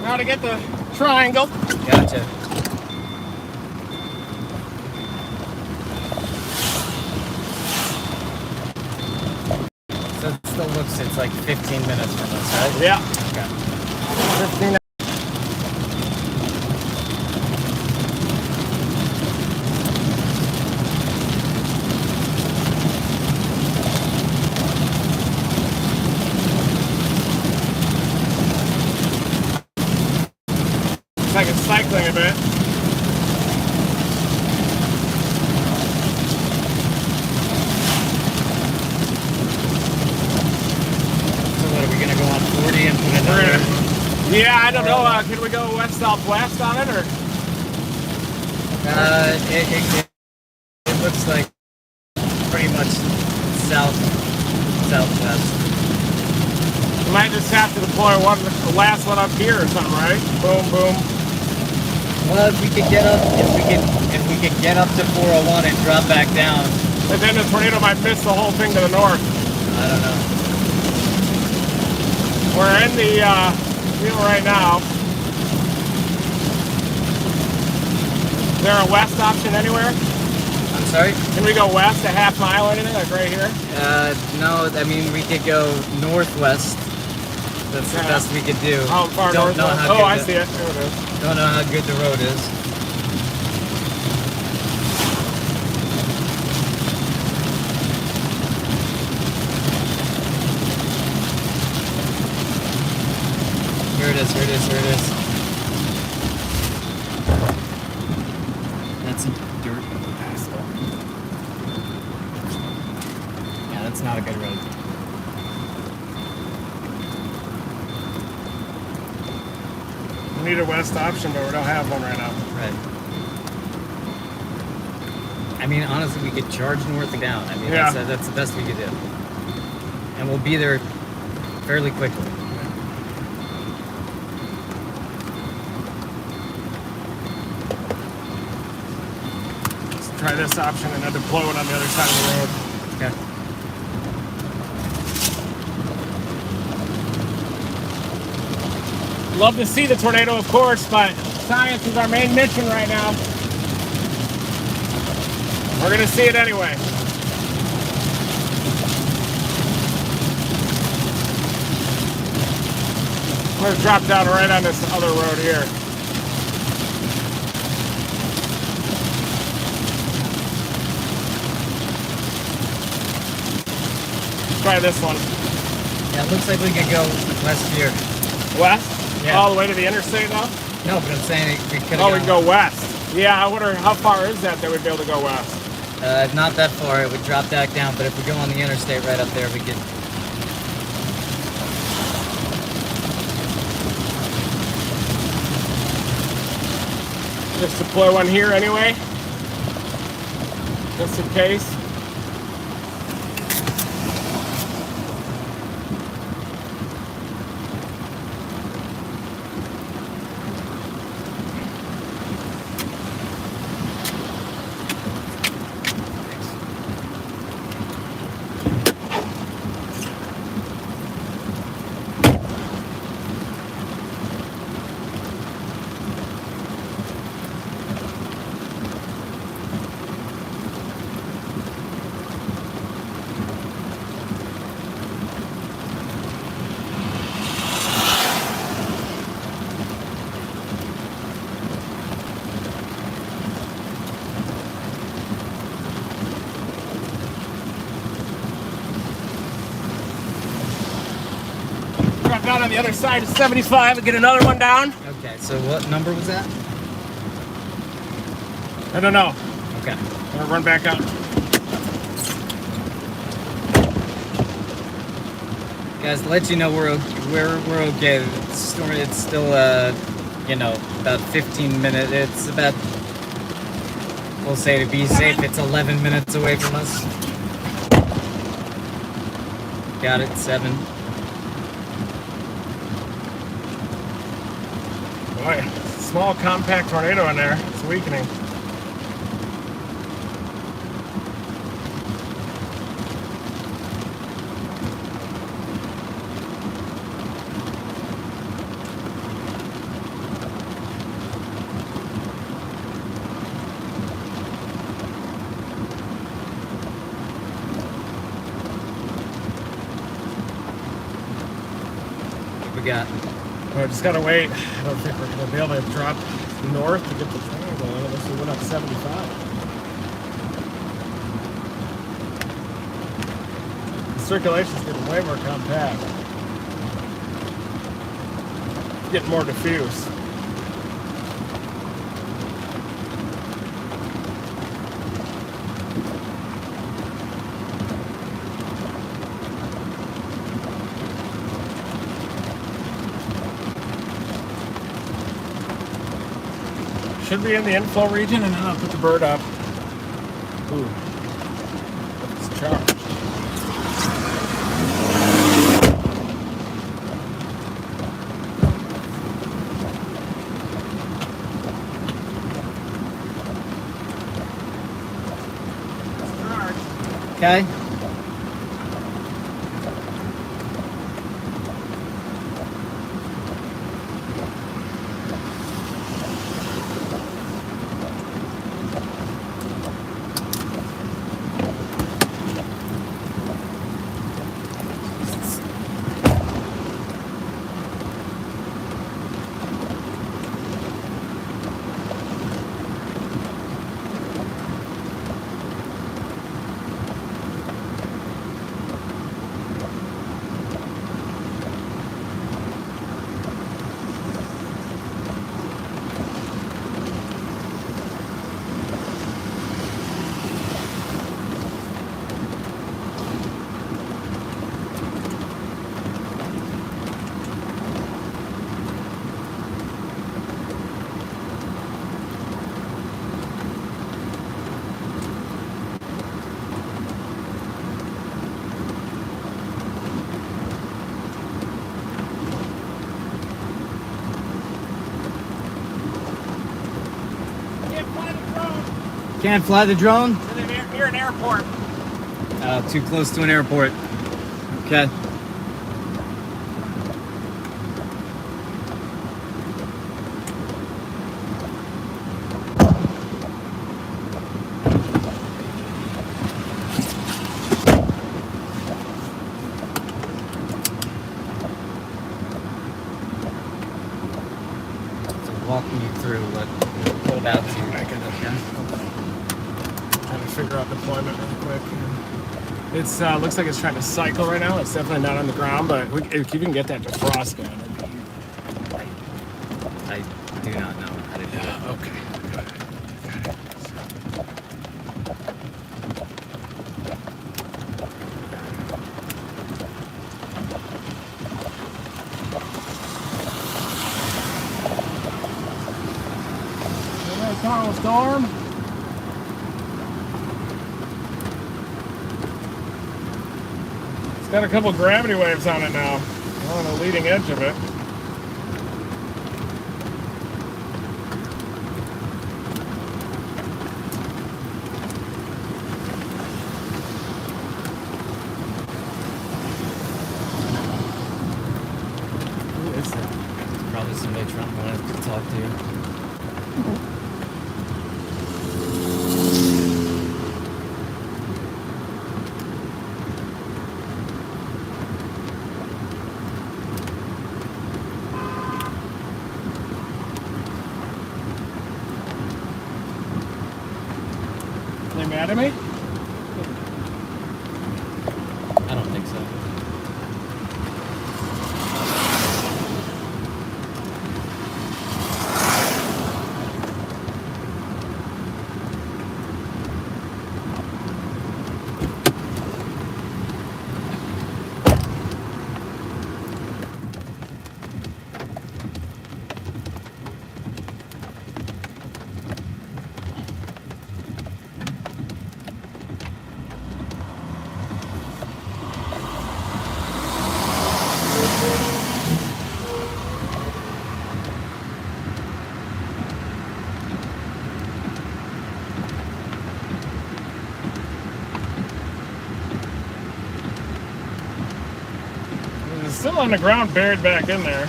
Now to get the triangle. Gotcha. So it still looks it's like 15 minutes from us, right? Yeah. Okay. 15. It's like it's cycling a bit. So what, are we gonna go on 40 and put another? Yeah, I don't know. Can we go west-southwest on it, or? It looks like pretty much southwest. We might just have to deploy the last one up here or something, right? Boom, boom. Well, if we could get up to 401 and drop back down. But then the tornado might miss the whole thing to the north. I don't know. We're in the field right now. Is there a west option anywhere? I'm sorry? Can we go west a half mile or anything, like right here? No, I mean, we could go northwest. That's the best we could do. How far Don't know northwest? how Oh, good I the- see it. There it is. Don't know how good the road is. Here it is, here it is, here it is. That's dirt. Yeah, that's not a good road. We need a west option, but we don't have one right now. Right. I mean, honestly, we could charge north and down. I mean, Yeah. that's the best we could do. And we'll be there fairly quickly. Let's try this option and then deploy it on the other side of the road. Okay. Love to see the tornado, of course, but science is our main mission right now. We're gonna see it anyway. I'm gonna drop down right on this other road here. try this one. Yeah, it looks like we could go west here. West? Yeah. All the way to the interstate now? No, but I'm saying we could Oh, we can go west. Yeah, I wonder how far is that we'd be able to go west? Not that far. It would drop back down, but if we go on the interstate right up there, we could. Just deploy one here anyway. Just in case. Drop down on the other side of 75 and get another one down. Okay, so what number was that? I don't know. Okay. I'm gonna run back up. Guys, to let you know we're okay. It's still you know, about 15 minutes. It's about, we'll say to be safe, it's 11 minutes away from us. Got it, 7. Boy, small compact tornado in there. It's weakening. We got. I just gotta wait. I don't think we're gonna be able to drop north to get the triangle in unless we went up 75. The circulation's getting way more compact. Getting more diffuse. Should be in the inflow region, and then I'll put the bird up. Ooh, it's charged. It's charged. Okay. Can't fly the drone? Near an airport. Too close to an airport. Okay. So walking you through what we're about to. I gotta try to figure figure out deployment really quick. It's looks like it's trying to cycle right now. It's definitely not on the ground, but if you can get that defrost going, it'd be great. I do not know how to do it. Okay. Thunderstorm. It's got a couple gravity waves on it now. On the leading edge of it. Who is that? Probably somebody trying to talk to you. They mad at me? I don't think so. It's still on the ground, buried back in there.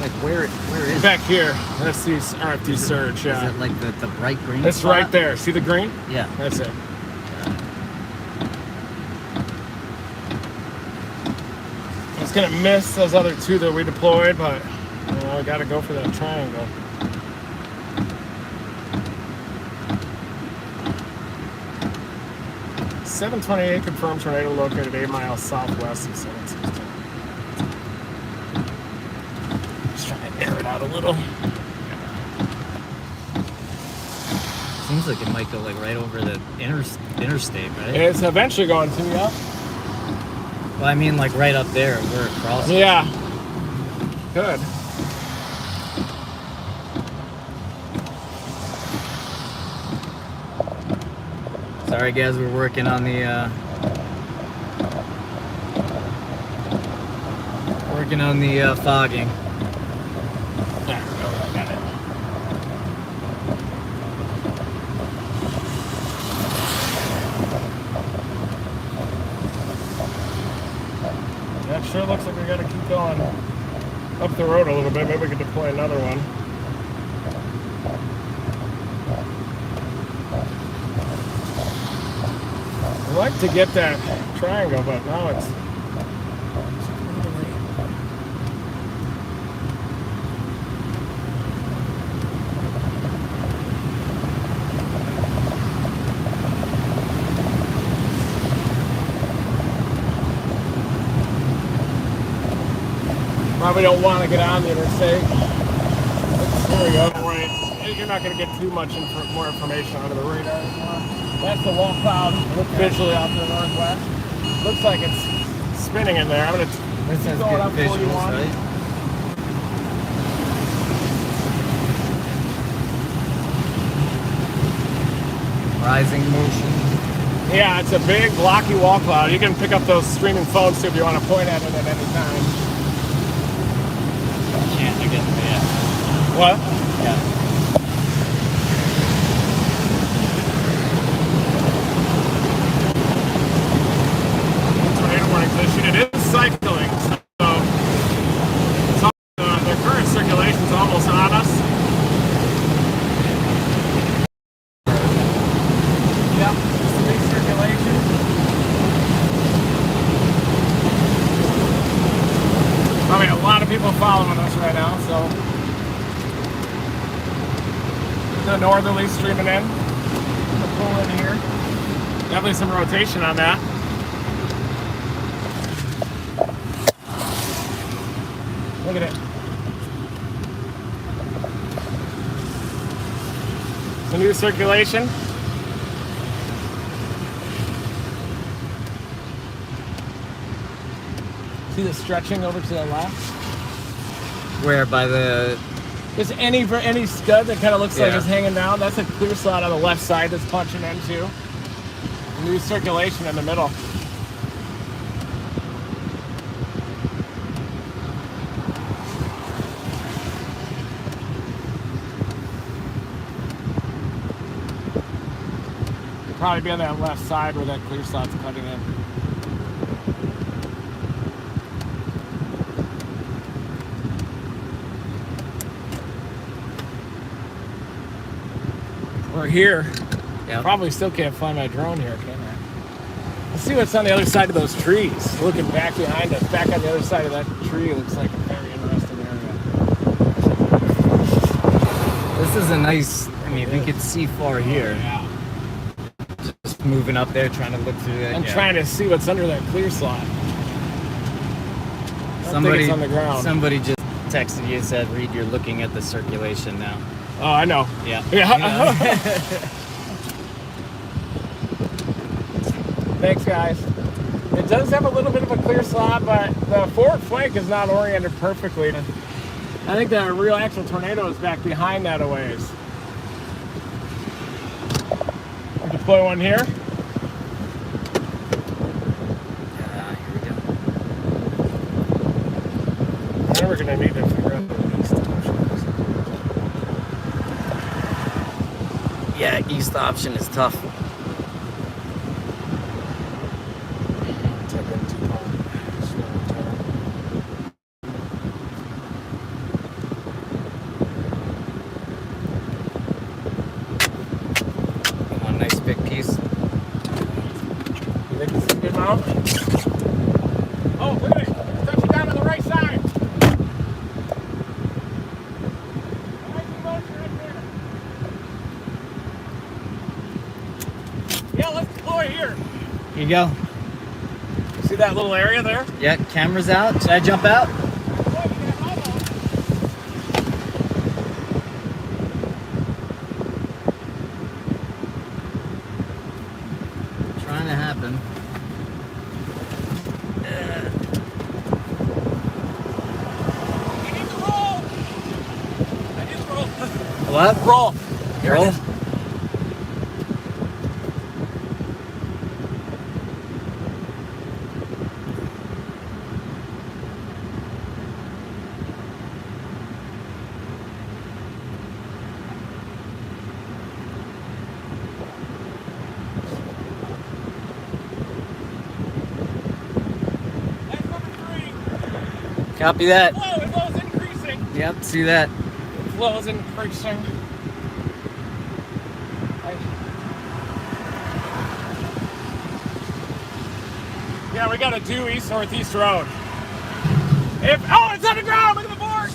Like where is Back here. That's the RFD surge, Is yeah. it like the bright green It's spot? right there. See the green? Yeah. That's it. It's gonna miss those other two that we deployed, but you know, we gotta go for that triangle. .728 confirmed tornado located 8 miles southwest of 716. Just trying to air it out a little. Seems like it might go like right over the interstate, right? It's eventually going to, yeah. Well, I mean like right up there where it crosses. Yeah. Good. Sorry guys, we're working on the fogging. There we go. I got it. That sure looks like we gotta keep going up the road a little bit. Maybe we could deploy another one. I'd like to get that triangle, but now it's probably don't want to get on the interstate. Here we go. Right. You're not going to get too much more information out of the radar anymore. That's the wall cloud. Look visually out to the northwest. Looks like it's spinning in there. I'm going to keep going up 41. Right? Rising motion. Yeah, it's a big blocky wall cloud. You can pick up those streaming phones too if you want to point at it at any time. Can't I get yeah. What? Yeah. Tornado warnings issued. It is cycling, so the current circulation is almost on us. Yep, just a big circulation. Probably a lot of people following us right now, so the northerly streaming in. in here. Definitely some rotation on that. Look at it. Some new circulation. See the stretching over to the left? Where by the There's any stud that kind of looks like Yeah. it's hanging down. That's a clear slot on the left side that's punching into. New circulation in the middle. Probably be on that left side where that clear slot's cutting in. We're here. yeah. Probably still can't find my drone here, can I? Let's see what's on the other side of those trees. Looking back behind us, back on the other side of that tree, looks like a very interesting area. This is a nice. I mean, we could see far here. Yeah. Just moving up there, trying to look through that. I'm yeah. trying to see what's under that clear slot. I don't think it's on the ground. Somebody just texted you and said, "Reed, you're looking at the circulation now." Oh, I know. Yeah. Yeah. Thanks, guys. It does have a little bit of a clear slot, but the forward flank is not oriented perfectly. I think the real actual tornado is back behind that a ways. We'll deploy one here. Here we go. Then we're going to need to figure out the east option. Yeah, east option is tough. One nice big piece. You think this is a good mount? Oh, look at it. It's touching down on the right side. Nice motion right there. Yeah, let's deploy here. Here you go. See that little area there? Yeah, camera's out. Should I jump out? Trying to happen. I need to roll. I need to roll. What? Roll. Here Roll. it is. That's number 3. Copy that. Flow is increasing. Yep, see that. Flow is increasing. Yeah, we got a due east-northeast road. Oh, it's on the ground! Look at the board!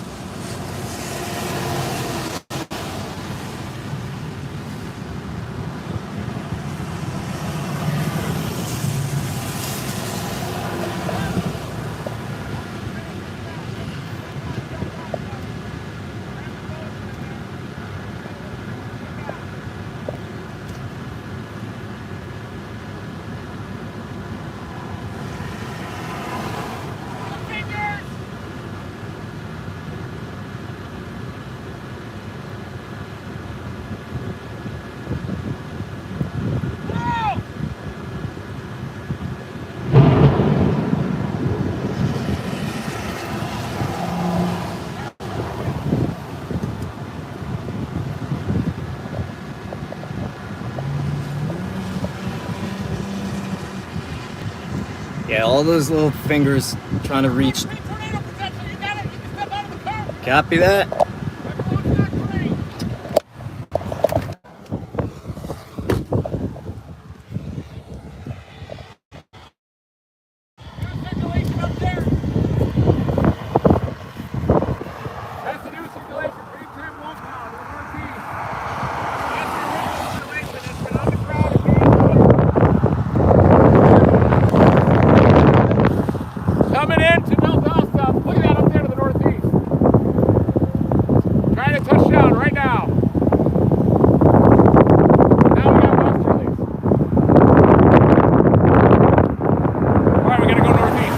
Fingers! Whoa! Yeah, all those little fingers trying to reach. Great tornado potential. You got it. You can step out of the car. Copy that. Everyone's not great. New circulation up there. That's the new circulation for each time 1 pound. That's the original circulation that's been on the ground. Coming into Valdosta. Look at that up there to the northeast. Trying to touch down right now. Now we got westerlies. Alright, we gotta go northeast.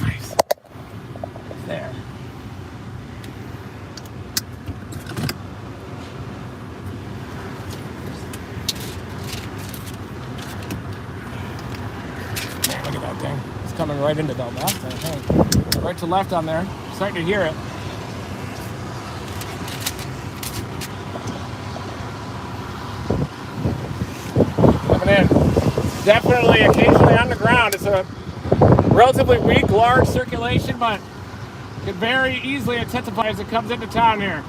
Nice. There. Look at that thing. It's coming right into Valdosta, I think. Right to left on there. Starting to hear it. Coming in. Definitely occasionally on the ground. It's a relatively weak, large circulation, but could very easily intensify as it comes into town here.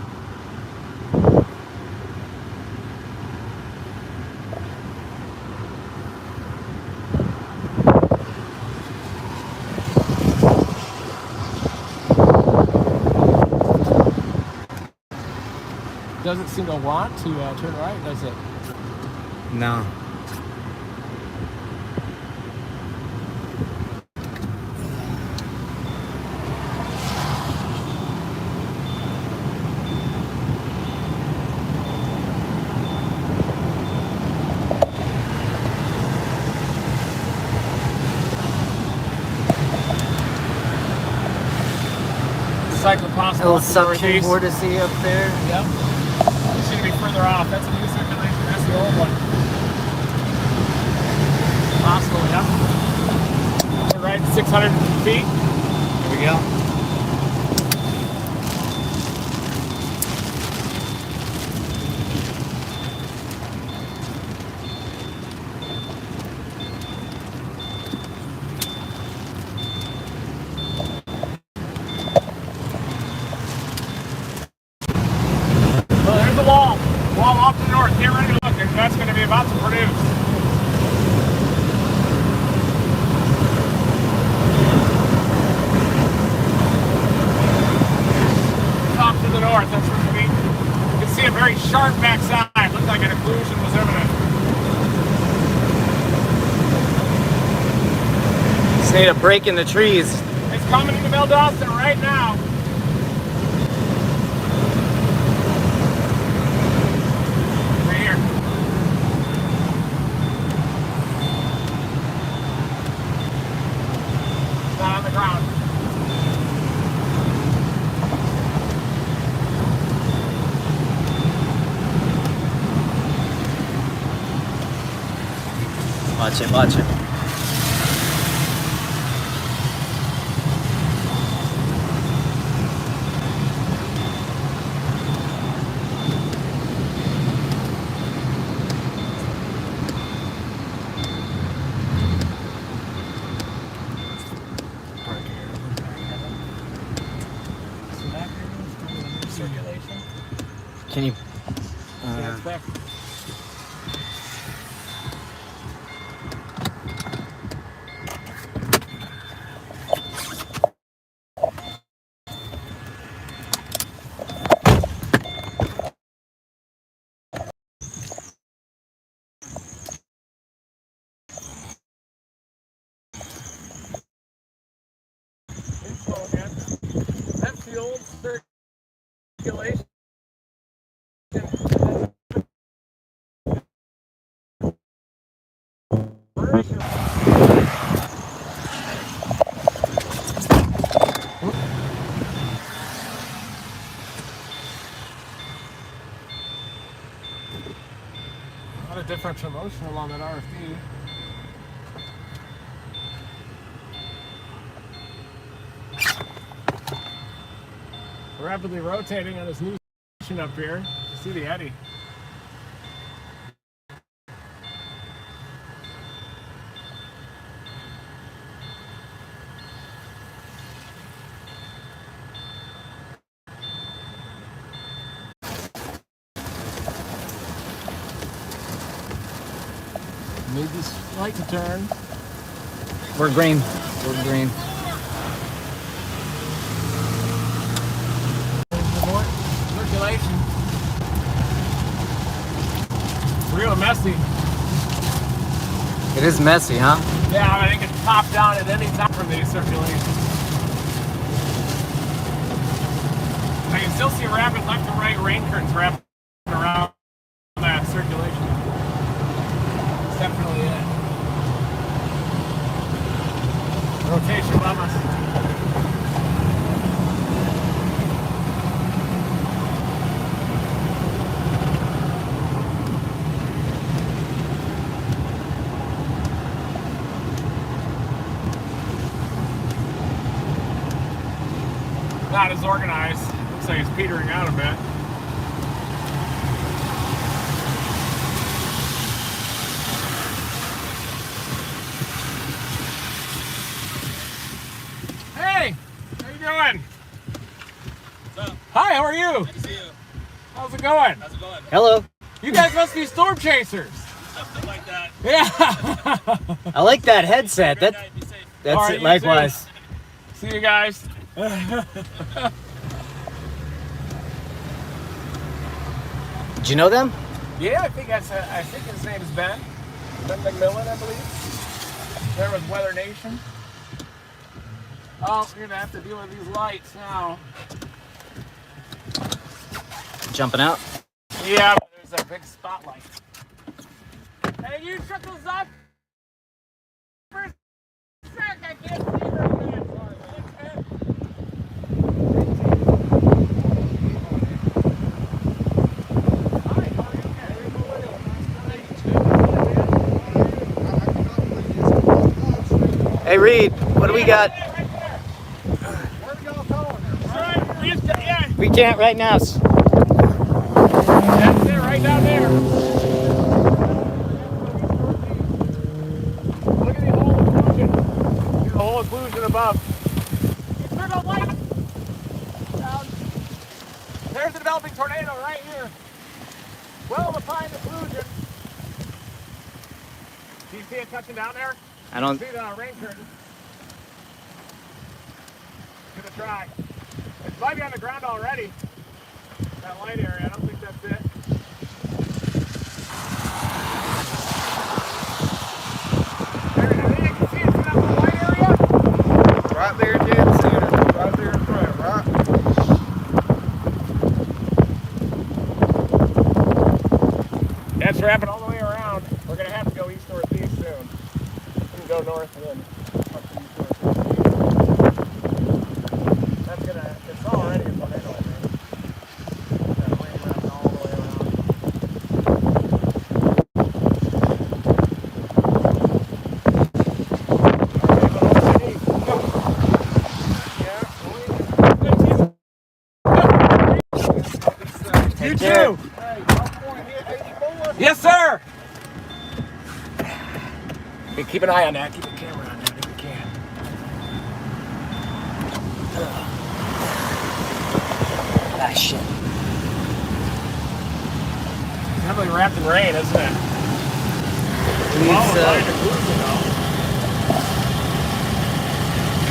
Doesn't seem to want to turn right, does it? No. Cyclocross. A little something more to see up there. Yep. It should be further off. That's a new circulation. That's the old one. Possible, yep. We're right 600 feet. Here we go. Well, there's the wall. Wall off to the north. Get ready to look. That's going to be about to produce. Off to the north. That's where we you can see a very sharp backside. Looked like an occlusion was imminent. Just need a break in the trees. It's coming into Valdosta right now. Right here. It's not on the ground. Watch it, watch it. Circulation. Can you? Yeah, it's back. Info again. That's the old circulation. A lot of differential motion along that RFD. Rapidly rotating on this new station up here. You see the eddy. Need this light to turn. We're green. We're green. There's the more circulation. is messy, huh? Yeah, I think it's top down at any time from these circulations. I can still see rapid left and right rain currents wrapping around that circulation. It's definitely it. Rotation lemmas. Not as organized. Looks like it's petering out a bit. Hey, how you doing? What's up? Hi, how are you? Good to see you. How's it going? How's it going? Hello. You guys must be storm chasers. Something like that. Yeah. I like that headset. Great That night. Be safe. that's All right, it. you Likewise. See you guys. Did you know them? Yeah, I think his name is Ben McMillan, I believe. There with Weather Nation. Oh, you're gonna have to deal with these lights now. Jumping out. Yeah, but there's a big spotlight. Hey, you shut those up for a sec. I can't see very good. Hi, how are you? Hey, Reed. What do we got? Where are y'all going? Yeah, We can't right now. that's it, right down there. Look at the whole occlusion. Look at the whole occlusion above. Turn the light down. There's the developing tornado right here. Well-defined occlusion. Do you see it touching down there? I don't. See the rain curtain. Gonna try. It might be on the ground already. That light area, I don't think that's it. There, I think I can see it. See that little white area? Right there, dead center. Right there in front, right? That's wrapping all the way around. We're gonna have to go east northeast soon. We can go north and then up to east northeast. That's gonna. It's already a tornado, I think. That rain wrapping all the way around. You too. Yes, sir. Hey, keep an eye on that. Keep the camera on that if you can. Ah, shit. Heavily wrapped in rain, isn't it? Please,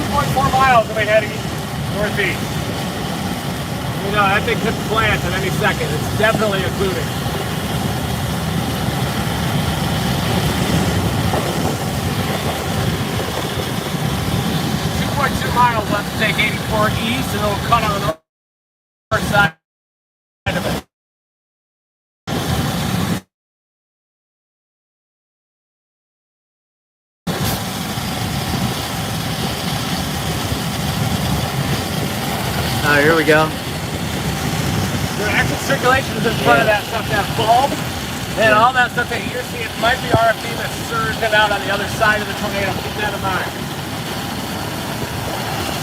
2.4 miles and we heading northeast. You know, that thing could plant at any second. It's definitely occluding. Miles left to take 84 east and it'll cut on the north side of it. Oh, here we go. The actual circulation is in front of that stuff, that bulb, and all that stuff that you're seeing might be RFD that's surging out on the other side of the tornado. Keep that in mind.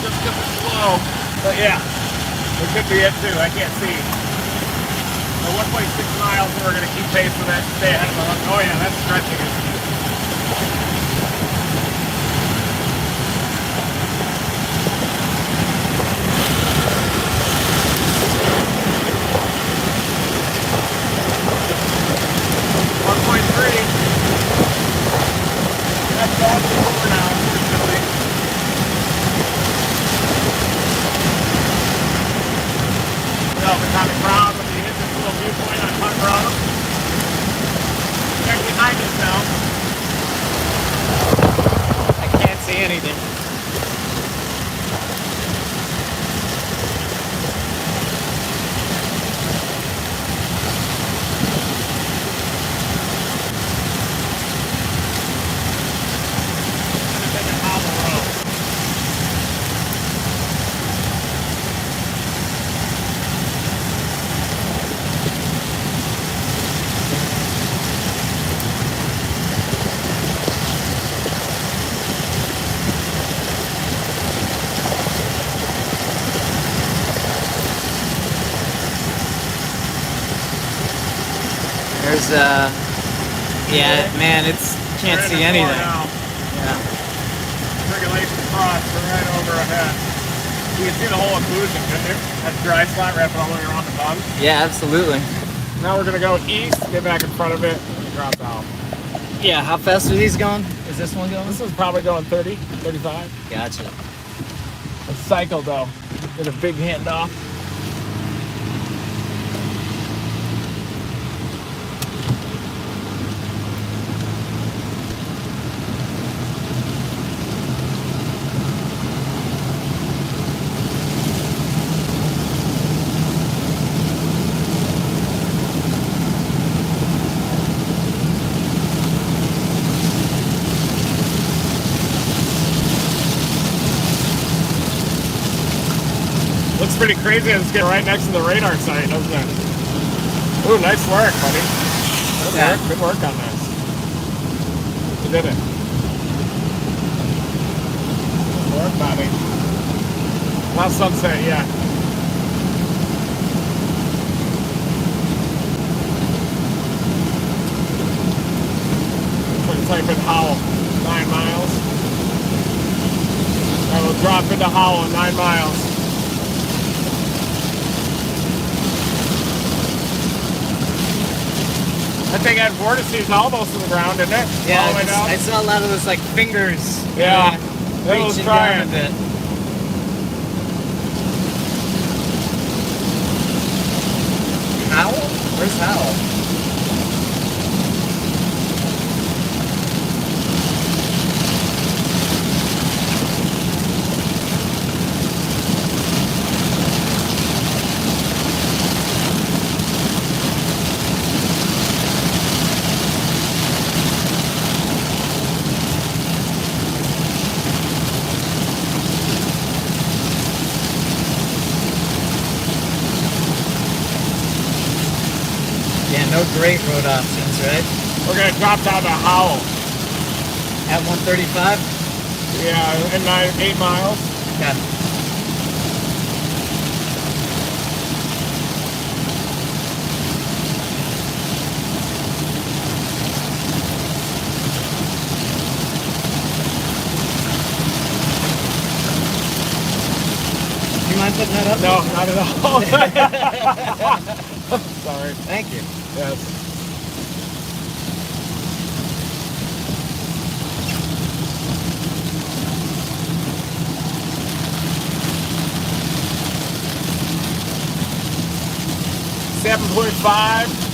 Just because it's slow, but yeah, it could be it too. I can't see. So 1.6 miles, and we're going to keep pace with it. Stay ahead of the hook. Oh yeah, that's stretching it. That's going over now, unfortunately. No, we're coming proud when you hit this little viewpoint on Hunt Road. Check behind us now. see anything. There's yeah, man, it's can't see anything. Yeah. Circulation cross right over ahead. You can see the whole occlusion, couldn't you? That dry spot wrapping all the way around the bug. Yeah, absolutely. Now we're gonna go east, get back in front of it, and drop out. Yeah, how fast are these going? Is this one going? This is probably going 30, 35. Gotcha. A cycle though. Did a big handoff. Looks pretty crazy. It's getting right next to the radar site, doesn't it? Ooh, nice work, buddy. Good work on this. You did it. Good work, buddy. Not sunset yet. We're going to type in Howell, 9 miles. I will drop into Howell at 9 miles. I think that vortices almost to the ground, isn't it? Yeah, all the way down. I saw a lot of those like fingers. Yeah, it was reaching trying. down a bit. Howell? Where's Howell? No great road options, right? We're gonna drop down to Howell. At 135? Yeah, in 8 miles. Yeah. Do you mind putting that up? No, not at all. Sorry. Thank you. Yes. .5.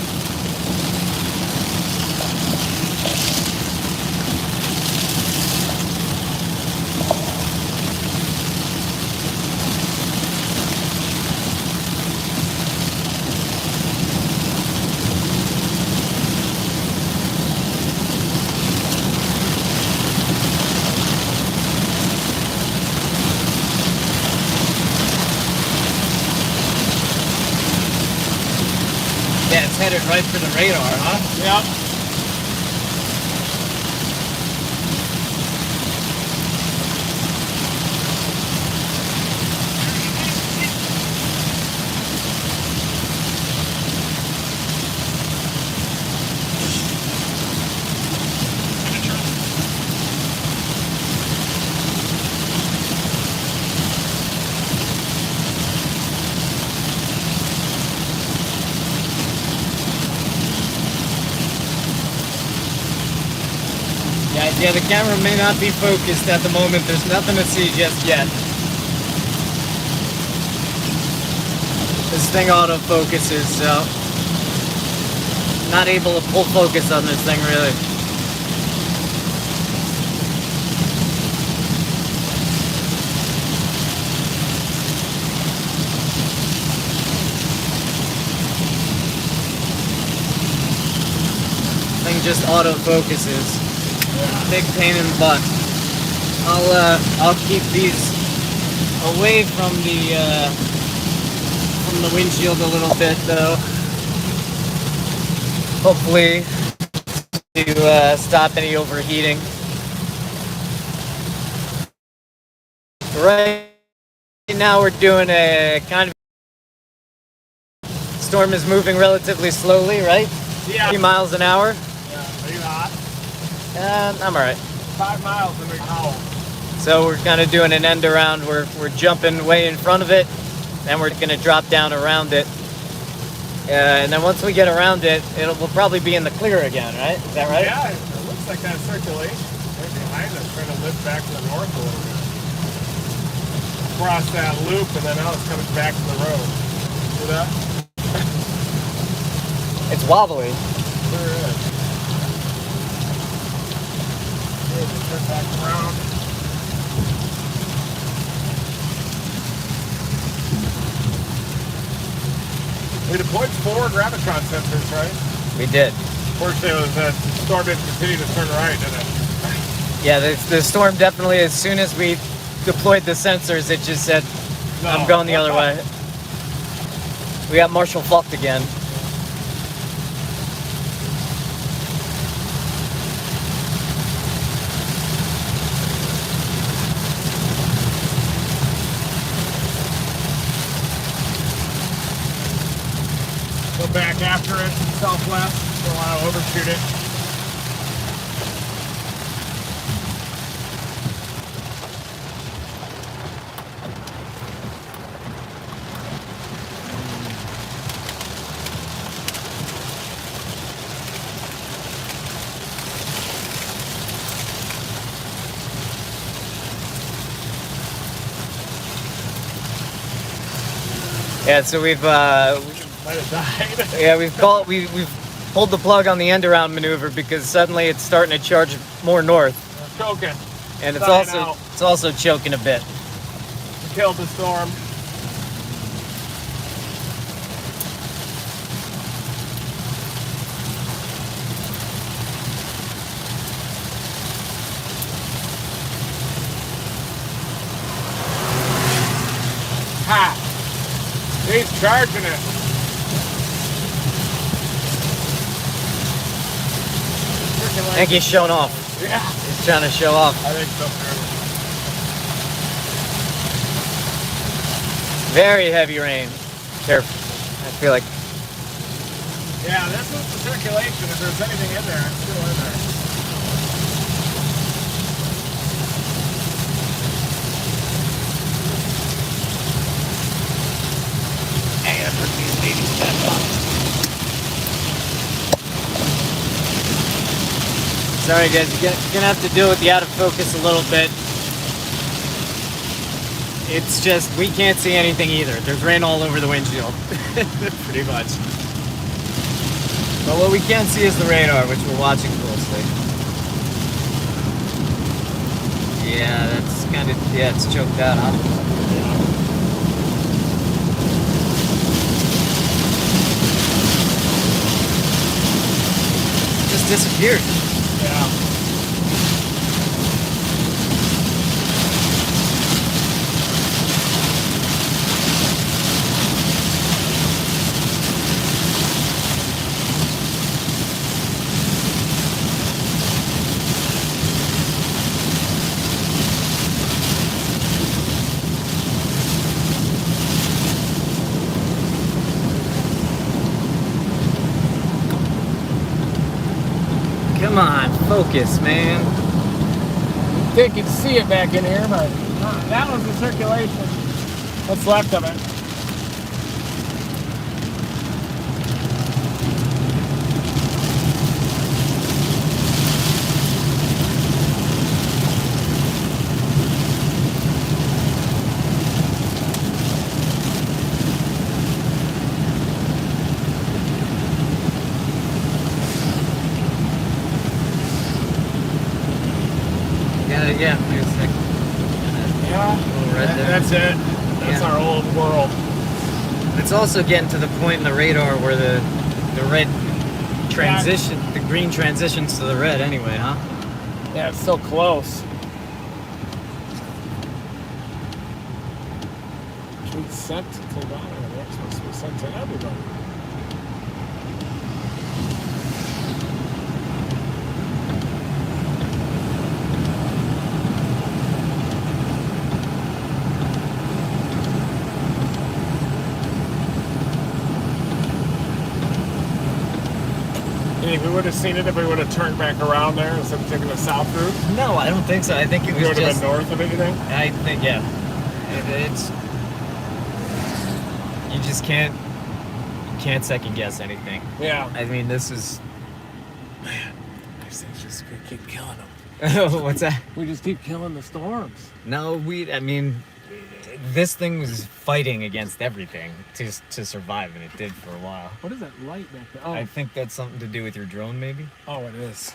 Yeah, it's headed right for the radar, huh? Yep. Yeah, the camera may not be focused at the moment. There's nothing to see just yet. This thing autofocuses, so not able to pull focus on this thing really. just autofocuses. Big pain in the butt. I'll keep these away from the windshield a little bit though. Hopefully to stop any overheating. Right now we're doing a kind of storm is moving relatively slowly, right? Yeah. 3 miles an hour. Yeah. Are you hot? I'm alright. 5 miles and we howl. So we're kind of doing an end around. We're jumping way in front of it, then we're going to drop down around it. And then once we get around it, we'll probably be in the clear again, right? Is that right? Yeah, it looks like that circulation right behind us trying to lift back to the north a little bit. Cross that loop and then now it's coming back to the road. See that? It's wobbly. Sure is. Okay, just turn back around. We deployed 4 gravitron sensors, right? We did. Fortunately, it was the storm didn't continue to turn right, did it? Yeah, the storm definitely, as soon as we deployed the sensors, it just said, No, I'm going the other way. We got Marshall fucked again. Go back after it, southwest. Don't want to overshoot it. Yeah, so we've Might have died. yeah, we've pulled the plug on the end around maneuver because suddenly it's starting to charge more north, Choking. and it's Dying out. also choking a bit. Killed the storm. Ha! He's charging it. I think he's showing off. Yeah, He's trying to show off. I think so. Very heavy rain. Careful. I feel like Yeah, this is the circulation. If there's anything in there, it's still in there. sorry guys, you're gonna have to deal with the out of focus a little bit. It's just, we can't see anything either. There's rain all over the windshield, pretty much. But what we can see is the radar, which we're watching closely. Yeah, that's kind of, yeah, it's choked out, huh? Just disappeared. Yeah. Come on, focus, man. I think you can see it back in here, but that was the circulation. What's left of it. Yeah, wait a second. Yeah, red there. that's it. That's Yeah. our old world. It's also getting to the point in the radar where the red transition. The green transitions to the red anyway, huh? Yeah, it's so close. We sent to Donna. We're supposed to be sent to everybody. You think we would have seen it if we would have turned back around there instead of taking the south route? No, I don't think so. I think it We was would have just. been north of it, you think? I think yeah. It's. You just can't. You can't second guess anything. Yeah. I mean, this is. These things just keep killing them. What's that? We just keep killing the storms. No, I mean, this thing was fighting against everything to survive, and it did for a while. What is that light back there? Oh, I think that's something to do with your drone, maybe. oh, it is.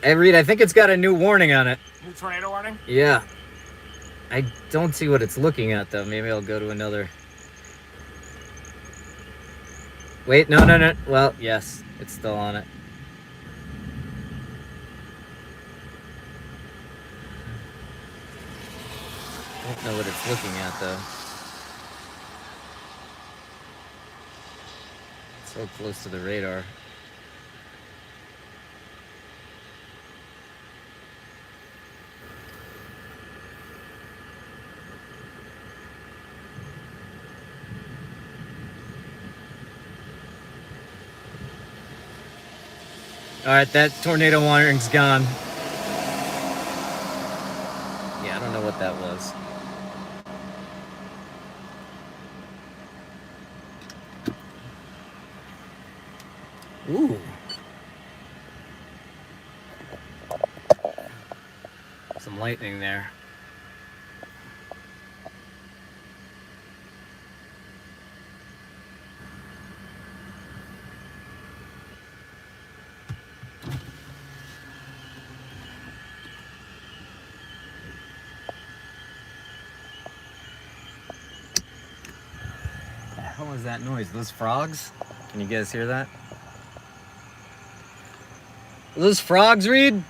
Hey, Reed, I think it's got a new warning on it. New tornado warning? Yeah. I don't see what it's looking at, though. Maybe I'll go to another. Wait, no. Well, yes, it's still on it. I don't know what it's looking at, though. It's so close to the radar. All right, that tornado warning's gone. Yeah, I don't know what that was. Ooh. Some lightning there. What was that noise? Those frogs? Can you guys hear that? Are those frogs, Reed?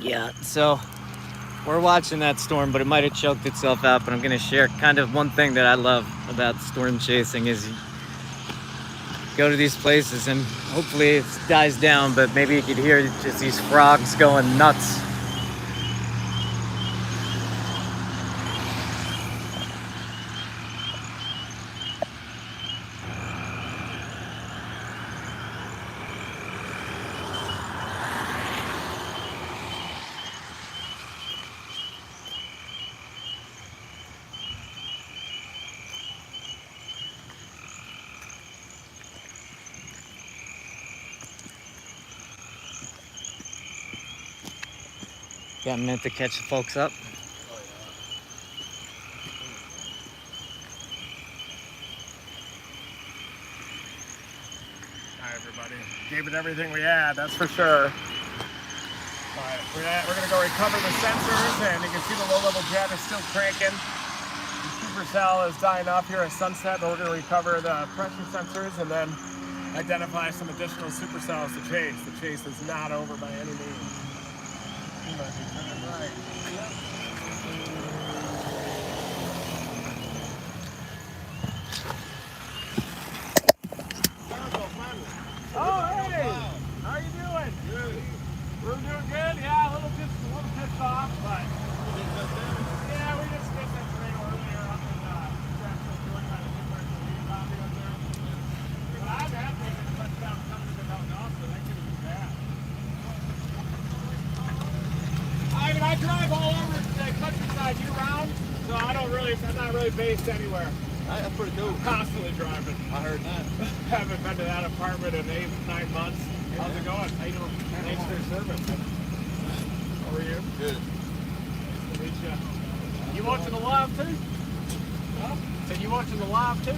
Yeah, so we're watching that storm, but it might have choked itself out. But I'm gonna share kind of one thing that I love about storm chasing is you go to these places and hopefully it dies down, but maybe you could hear just these frogs going nuts. Got a minute to catch the folks up. Hi, everybody. Gave it everything we had, that's for sure. But we're going to go recover the sensors, and you can see the low-level jet is still cranking. These two supercell is dying off here at sunset, but we're going to recover the pressure sensors and then identify some additional supercells to chase. The chase is not over by any means. You might be turning right. Oh, hey! How are you doing? Good. We're doing good? Yeah, a little pissed off, but yeah, we just missed that trail earlier up in Jacksonville, Georgia, on a differential lead boundary up there. But I'm happy with the touchdown coming to Mount Austin. That couldn't be bad. I mean, I drive all over the countryside year round, so I'm not really based anywhere. That's pretty cool. Constantly driving. I heard that. Haven't been to that apartment in 8-9 months. How's it going? How you doing? Thanks for your service. How are you? Good. Nice to meet you. You watching the live too? Huh? So you watching the live too?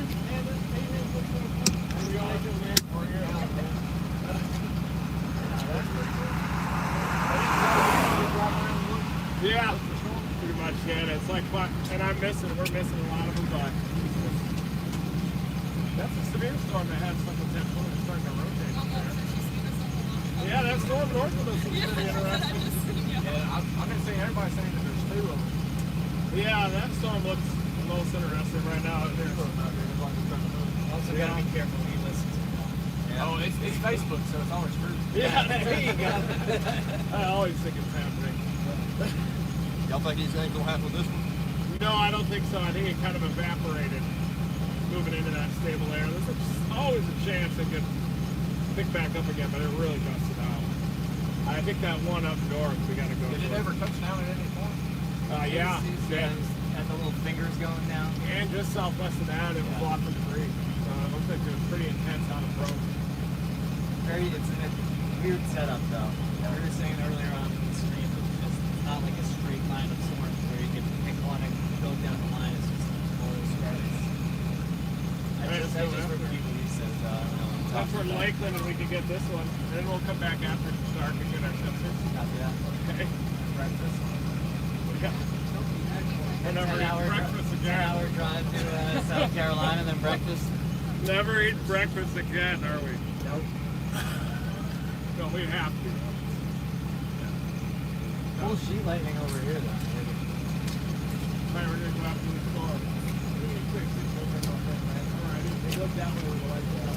Yeah, pretty much. Yeah, it's like fun, and we're missing a lot of them, but that's a severe storm that has something that's starting to rotate up there. Yeah, that storm north of us is pretty interesting. Yeah, I've been seeing everybody saying that there's two of them. Yeah, that storm looks the most interesting right now. Also, you gotta be careful when you listen to that. Yeah. Oh, it's Facebook, so it's always true. Yeah, there you go. I always think it's happening. Y'all think anything's gonna happen with this one? No, I don't think so. I think it kind of evaporated moving into that stable air. There's always a chance it could pick back up again, but it really gusted out. I think that one up north, we got to go. Did it ever touch down at any point? Yeah. And the little fingers going down. And just southwest of that, it was blocking debris. So it looks like it was pretty intense on approach. It's a weird setup though. We were saying earlier on in the stream, it's not like a straight line of storms where you can pick one and go down the line. It's just more spreads. I just repeat what he says. That's from Lakeland, and we could get this one. And then we'll come back after dark and get our sensors. Copy that. Okay. Breakfast. And never eat breakfast again. 10-hour drive to South Carolina, then breakfast. Never eat breakfast again, are we? Nope. No, we have to. Full sheet lightning over here, though. Alright, we're gonna go out to the storm. Alright, look down where the lights are.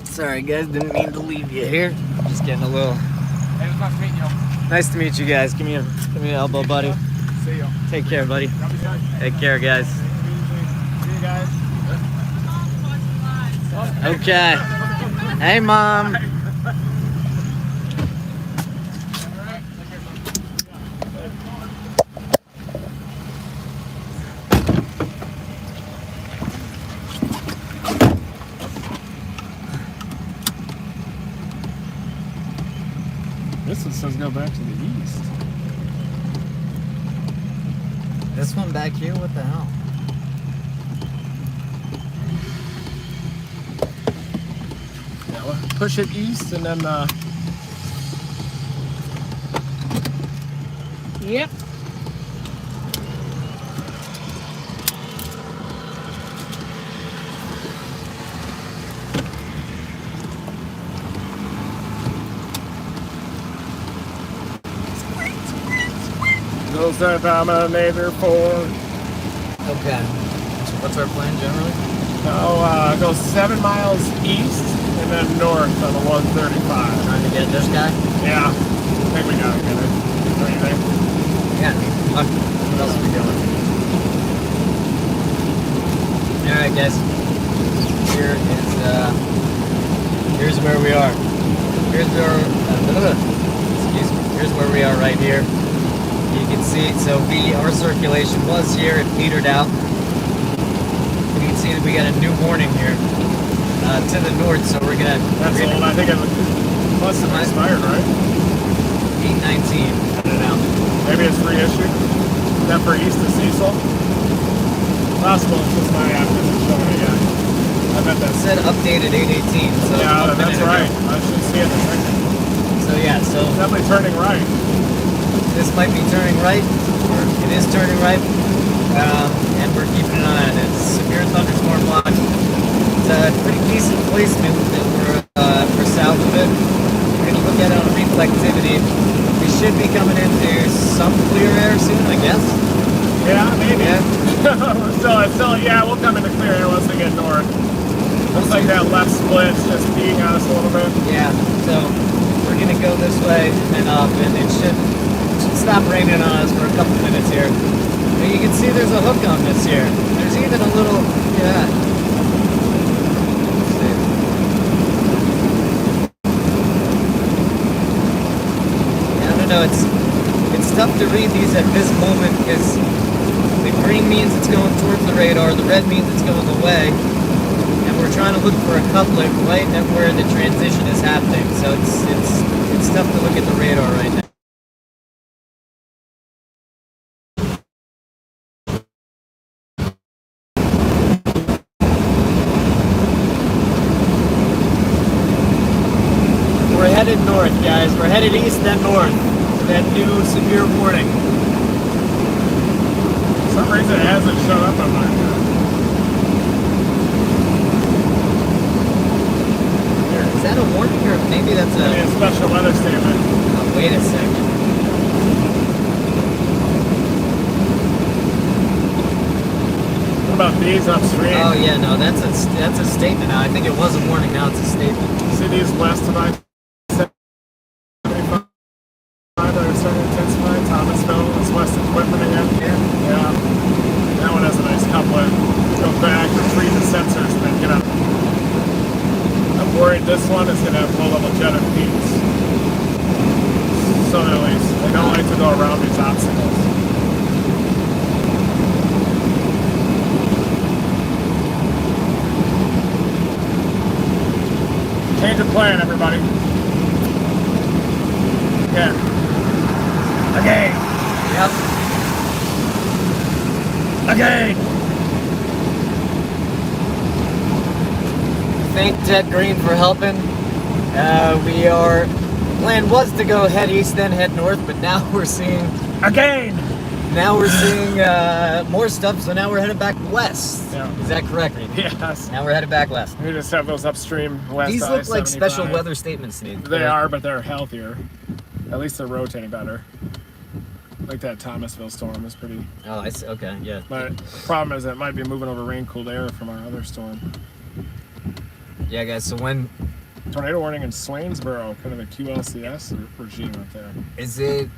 Sorry, guys, didn't mean to leave you here. Just getting a little. Hey, it was nice meeting you. Nice to meet you guys. Give me an elbow, buddy. See you. Take care, buddy. Take care, guys. See you guys. Okay. Hey, Mom. This one says go back to the east. This one back here? What the hell? Yeah, we'll push it east and then yep. Those that I'm a neighbor for. Okay. So what's our plan generally? No, go 7 miles east and then north on the 135. Trying to get this guy? Yeah, I think we gotta get it. What do you think? Yeah. What else are we doing? Alright, guys. Here's where we are. Here's where we are right here. You can see, so our circulation was here, it petered out. You can see that we got a new warning here to the north, so we're gonna. That's old. I think it must have expired, right? 8/19. I don't know. Maybe it's reissued. Is that for east of Cecil? Possible. It's just my app isn't showing it yet. I bet It that's said updated 818. So yeah, a that's minute right. ago. I should see it in a second. So yeah, so Definitely turning right. this might be turning right, or it is turning right, and we're keeping an eye on it. Severe thunderstorm watch. It's a pretty decent placement that we're south of it. We're gonna look at it on reflectivity. We should be coming into some clear air soon, I guess. Yeah, maybe. Yeah. still, yeah, we'll come into clear air once we get north. Looks like that left split's just beating on us a little bit. Yeah. So we're gonna go this way and up, and it should stop raining on us for a couple minutes here. And you can see there's a hook on this here. There's even a little, yeah. Let's see. Yeah, I don't know. It's tough to read these at this moment because the green means it's going towards the radar, the red means it's going away, and we're trying to look for a couplet right at where the transition is happening. So it's tough to look at the radar right now. We're headed north, guys. We're headed east, then north. That new severe warning. For some reason it hasn't shown up on mine yet. Is that a warning or maybe that's Maybe a special weather statement. Oh, wait a second. What about these upstream? Oh yeah, no, that's a statement now. I think it was a warning. Now it's a statement. See these west of I-75 that are starting to intensify? Thomasville is west of Whitman again. Yeah. That one has a nice couplet. Go back, retrieve the sensors, and then get up. I'm worried this one is going to have low-level jet of peaks. Southerlies. They don't like to go around these obstacles. Change of plan, everybody. Again. Again. Yep. Again. Thank Ted Green for helping. Plan was to go head east, then head north, but now we're seeing Again. more stuff. So now we're headed back west. Yeah. Is that correct, Reed? Yes. Now we're headed back west. We just have those upstream west. These look like I-75. special weather statements, Nate. They are, but they're healthier. At least they're rotating better. Like that Thomasville storm is pretty. Oh, I see. Okay, yeah. But the problem is it might be moving over rain-cooled air from our other storm. Yeah, guys. So when Tornado warning in Swainsboro, kind of a QLCS regime up there. is it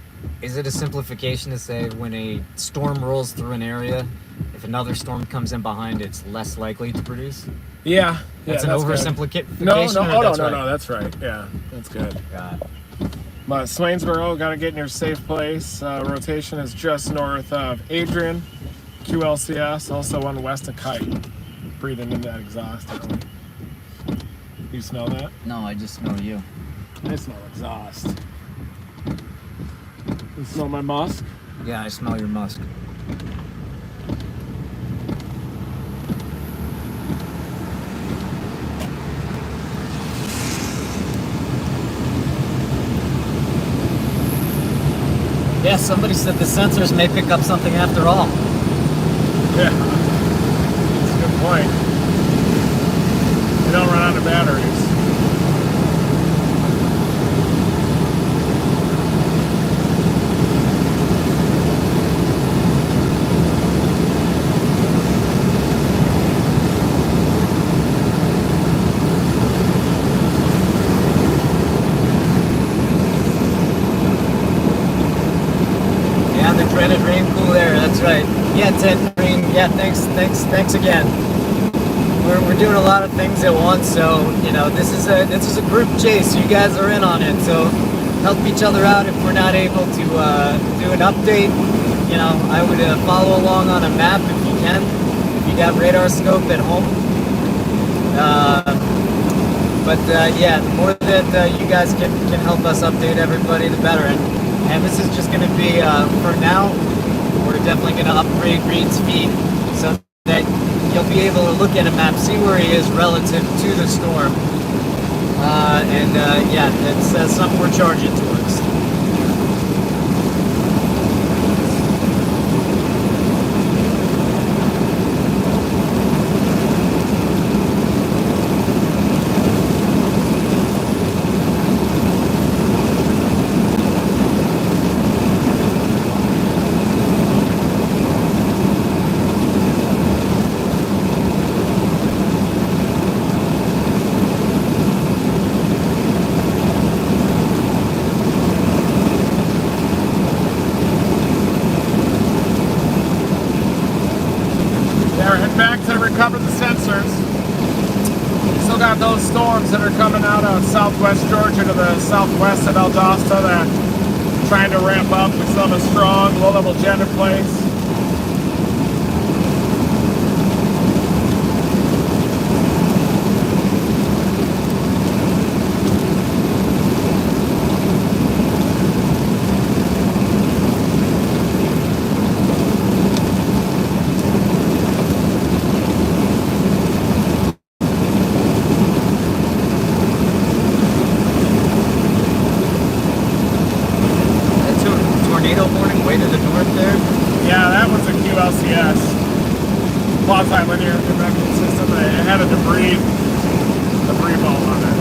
a simplification to say when a storm rolls through an area, if another storm comes in behind, it's less likely to produce? Yeah. That's an oversimplification. No, that's right? no, that's right. Yeah, that's good. God. But Swainsboro, got to get in your safe place. Rotation is just north of Adrian, QLCS, also one west of Kite. Breathing in that exhaust. You smell that? No, I just smell you. I smell exhaust. You smell my musk? Yeah, I smell your musk. Yeah, somebody said the sensors may pick up something after all. Yeah. That's a good point. They don't run out of batteries. Yeah, the dreaded rain cool air, that's right. Yeah, Ted Green, yeah, thanks again. We're doing a lot of things at once, so you know this is a group chase. You guys are in on it, so help each other out if we're not able to do an update. You know, I would follow along on a map if you can, if you got radar scope at home. Yeah, the more that you guys can help us update everybody, the better. And this is just going to be for now. We're definitely going to upgrade Reed's feed so that you'll be able to look at a map, see where he is relative to the storm. Yeah, that's something we're charging towards. Back to recover the sensors. Still got those storms that are coming out of southwest Georgia to the southwest of Valdosta that are trying to ramp up. We still have a strong low-level jet in place. Yeah, that was a QLCS. Quasi-linear convection system. It had a debris ball on it.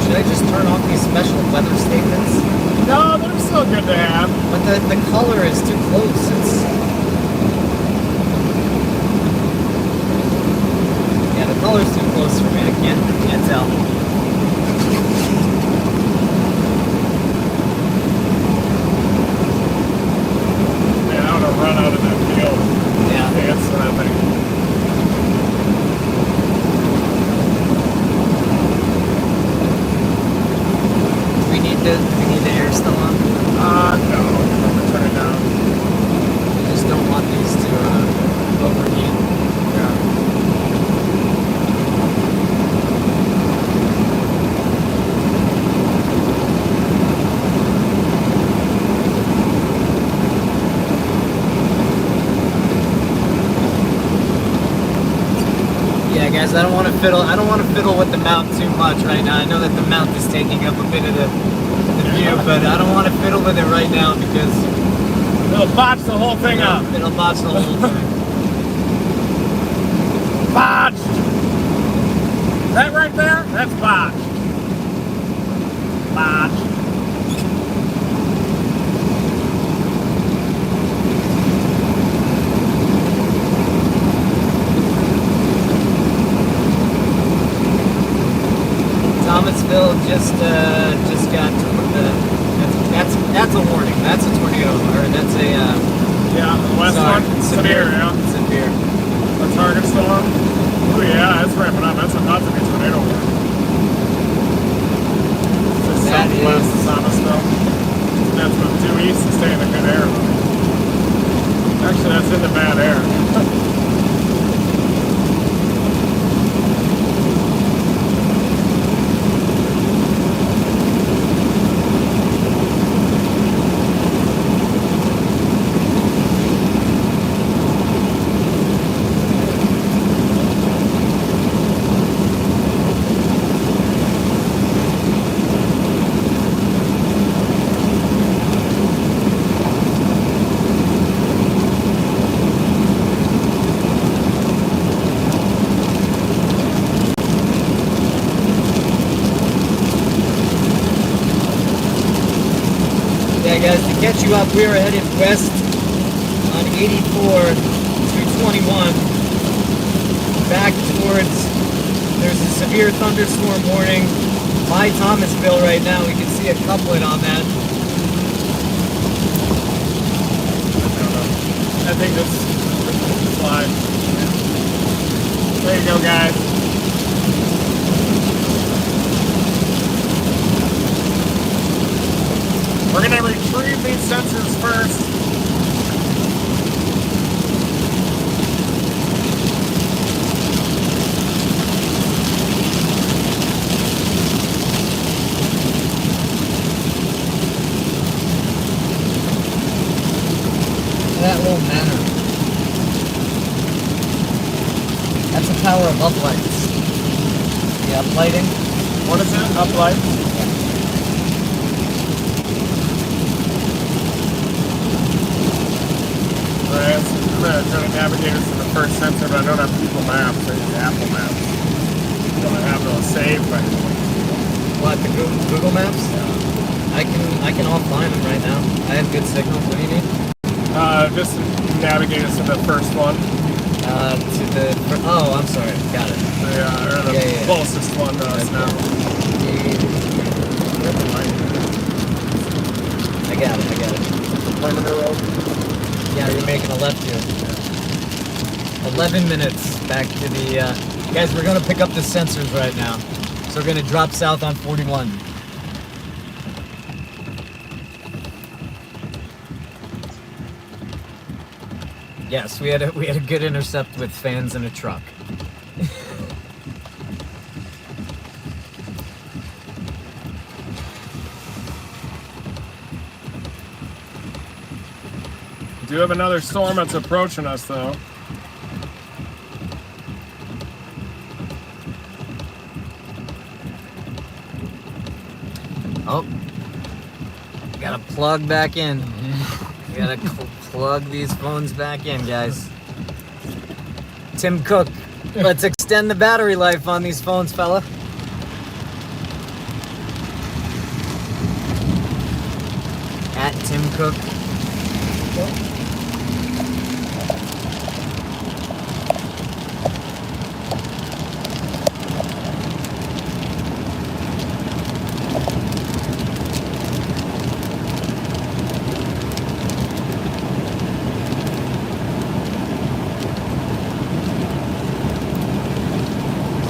Should I just turn off these special weather statements? No, they're still good to have. But the color is too close. Yeah, the color's too close for me. I can't tell. Man, I want to run out of that field. Yeah. Dance to that thing. Do we need the air still on? No. I'm going to turn it down. I just don't want these to overheat. Yeah. Yeah, guys, I don't want to fiddle with the mount too much right now. I know that the mount is taking up a bit of the view, but I don't want to fiddle with it right now because It'll botch the whole thing up. it'll botch the whole thing. Botched! That right there? That's botched. Botched. Thomasville just got that's a warning. That's a tornado, or that's a Yeah, the west sorry, one. Severe, yeah. severe. A target storm. Oh yeah, that's ramping up. That's about to be tornado warning. Just That southwest is- of Thomasville. That's from due east to stay in the good air. Actually, that's in the bad air. Yeah, guys, to catch you up, we are headed west on 84 221, back towards, there's a severe thunderstorm warning by Thomasville right now. We can see a couplet on that. I think this slide. There you go, guys. We're gonna retrieve these sensors first. That won't matter. That's the power of uplights. The uplighting. What is it? Uplight? Alright, I'm gonna navigate us to the first sensor, but I don't have Google Maps. I use Apple Maps. I don't have those saved by any means. What, the Google Maps? I can offline them right now. I have good signal. What do you need? Just navigate us to the first one. Oh, I'm sorry. Got it. The closest one to us now. I got it. Perimeter road. Yeah, you're making a left here. 11 minutes back to the... guys, we're going to pick up the sensors right now. So we're going to drop south on 41. Yes, we had a good intercept with fans in a truck. We do have another storm that's approaching us, though. Oh, gotta plug back in. We gotta plug these phones back in, guys. Tim Cook, let's extend the battery life on these phones, fella. At Tim Cook.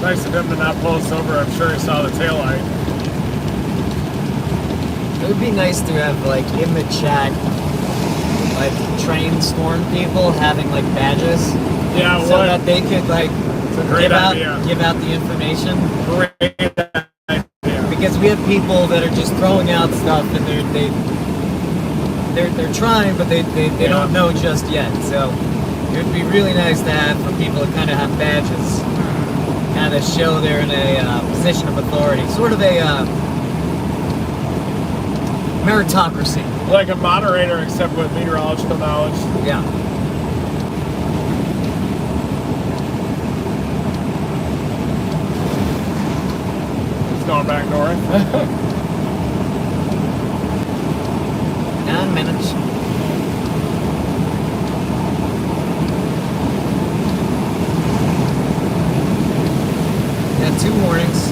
Nice of him to not pull us over. I'm sure he saw the taillight. It would be nice to have, like, in the chat, like, train storm people having, like, badges. Yeah, so what? that they could, like, It's a great idea. give out the information. Great idea. Because we have people that are just throwing out stuff and they're trying, but they don't know just yet. So it would be really nice to have for people to kind of have badges, kind of show they're in a position of authority, sort of a meritocracy. Like a moderator, except with meteorological knowledge. Yeah. It's going back north. 9 minutes. Got 2 warnings.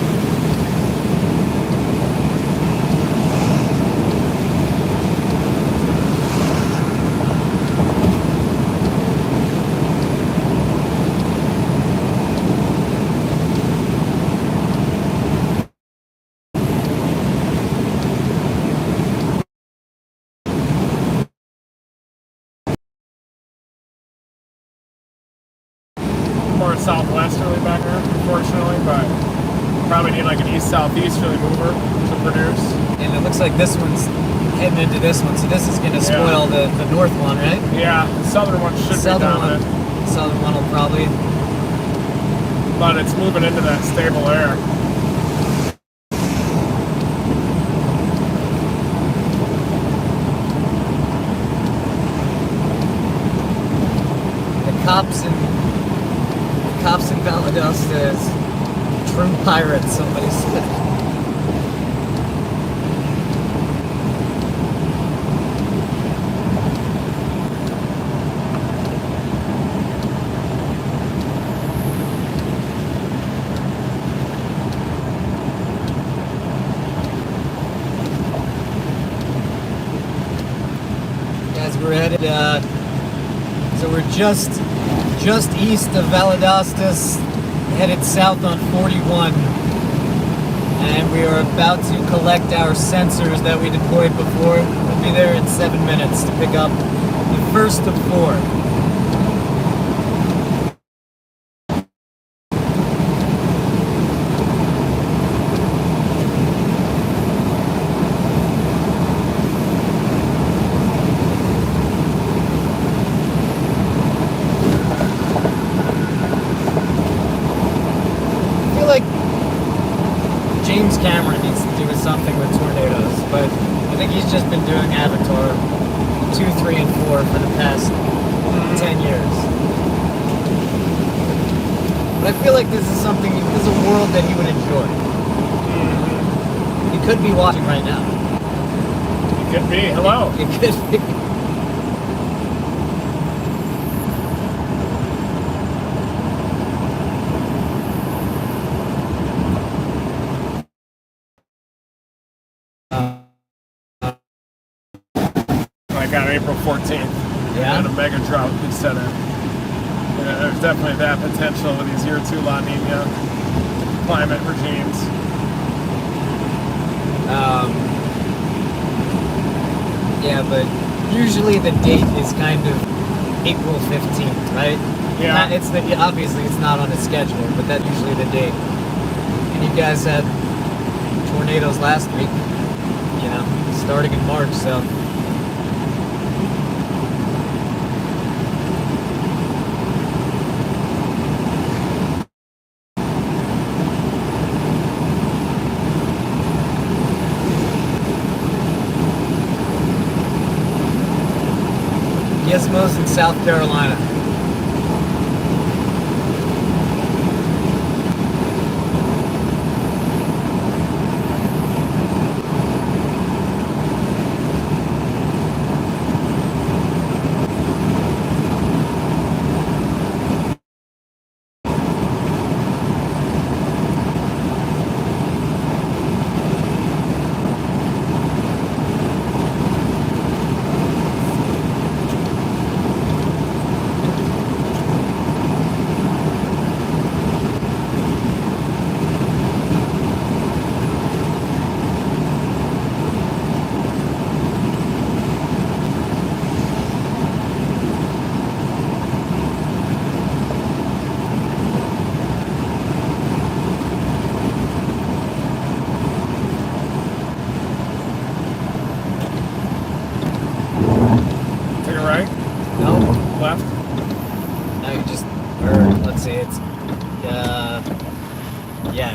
More southwesterly back here, unfortunately, but probably need like an east-southeasterly mover to produce. And it looks like this one's heading into this one, so this is going to spoil the north one, right? Yeah, the southern one should be dominant. Southern one will probably... But it's moving into that stable air. The cops in Valdosta is true pirates, somebody said. We're headed, so we're just east of Valladostas, headed south on 41. And we are about to collect our sensors that we deployed before. We'll be there in 7 minutes to pick up the first of 4. James Cameron needs to do something with tornadoes, but I think he's just been doing Avatar 2, 3, and 4 for the past 10 years. But I feel like this is a world that he would enjoy. He could be watching right now. It could be. Hello. It could be. Like on April 14th. Yeah. And a mega drought could set in. Yeah, there's definitely that potential with these year 2 La Nina climate regimes. Yeah, but usually the date is kind of April 15th, right? Yeah. Obviously it's not on a schedule, but that's usually the date. And you guys had tornadoes last week, starting in March, so. Gizmos in South Carolina.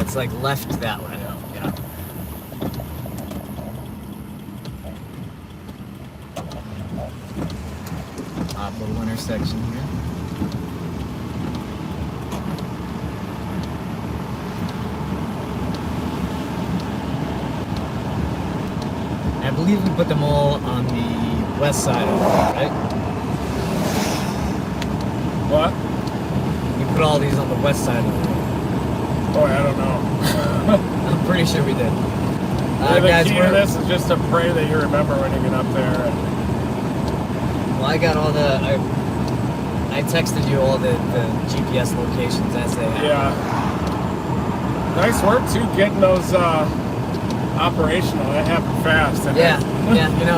It's like left that way. Yeah. Odd little intersection here. I believe we put them all on the west side of the road, right? What? We put all these on the west side of the road. Boy, I don't know. I'm pretty sure we did. The guys, key to this is just to pray that you remember when you get up there. Well, I got all the. I texted you all the GPS locations as they happen. Yeah. Nice work too, getting those operational. That happened fast. And yeah.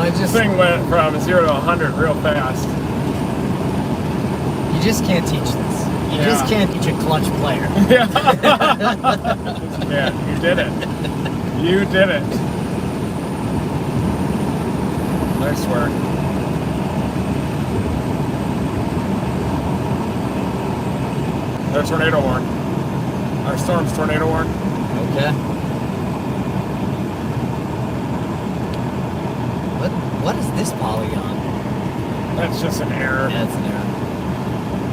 It just. This thing went from 0 to 100 real fast. You just can't teach this. You just can't teach a clutch player. Yeah. Yeah, you did it. You did it. Nice work. There's tornado warn. Our storm's tornado warn. Okay. What is this polygon? That's just an error. Yeah, it's an error.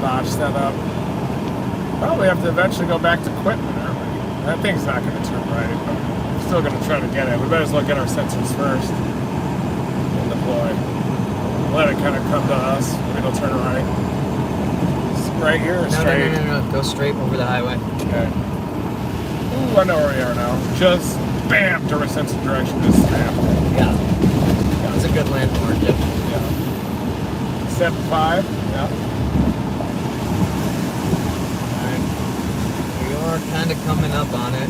Botch that up. Probably have to eventually go back to equipment early. That thing's not going to turn right, but we're still going to try to get it. We better just look at our sensors first and deploy. Let it kind of come to us. Maybe it'll turn right. Right here or straight? No. Go straight over the highway. Okay. Ooh, I know where we are now. Just bam, sense of direction. Just bam. Yeah. That's a good landmark. Yep. Yeah. step 5. Yeah. We are kind of coming up on it.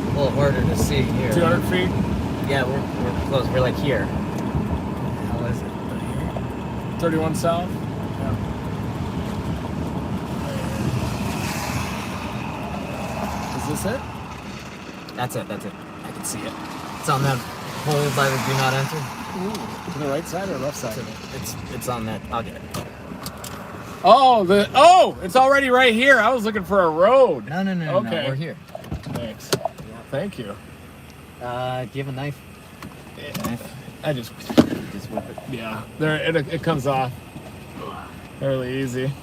A little harder to see here. 200 feet. Yeah, we're close. We're like here. How is it? 31 south. Yeah. Is this it? That's it. I can see it. It's on that hole by the do not enter. Ooh, to the right side or left side? It's on that. I'll get it. Oh, it's already right here. I was looking for a road. No. Okay. We're here. Thanks. Thank you. Do you have a knife? Knife? I just whip it. yeah. There it comes off fairly easy.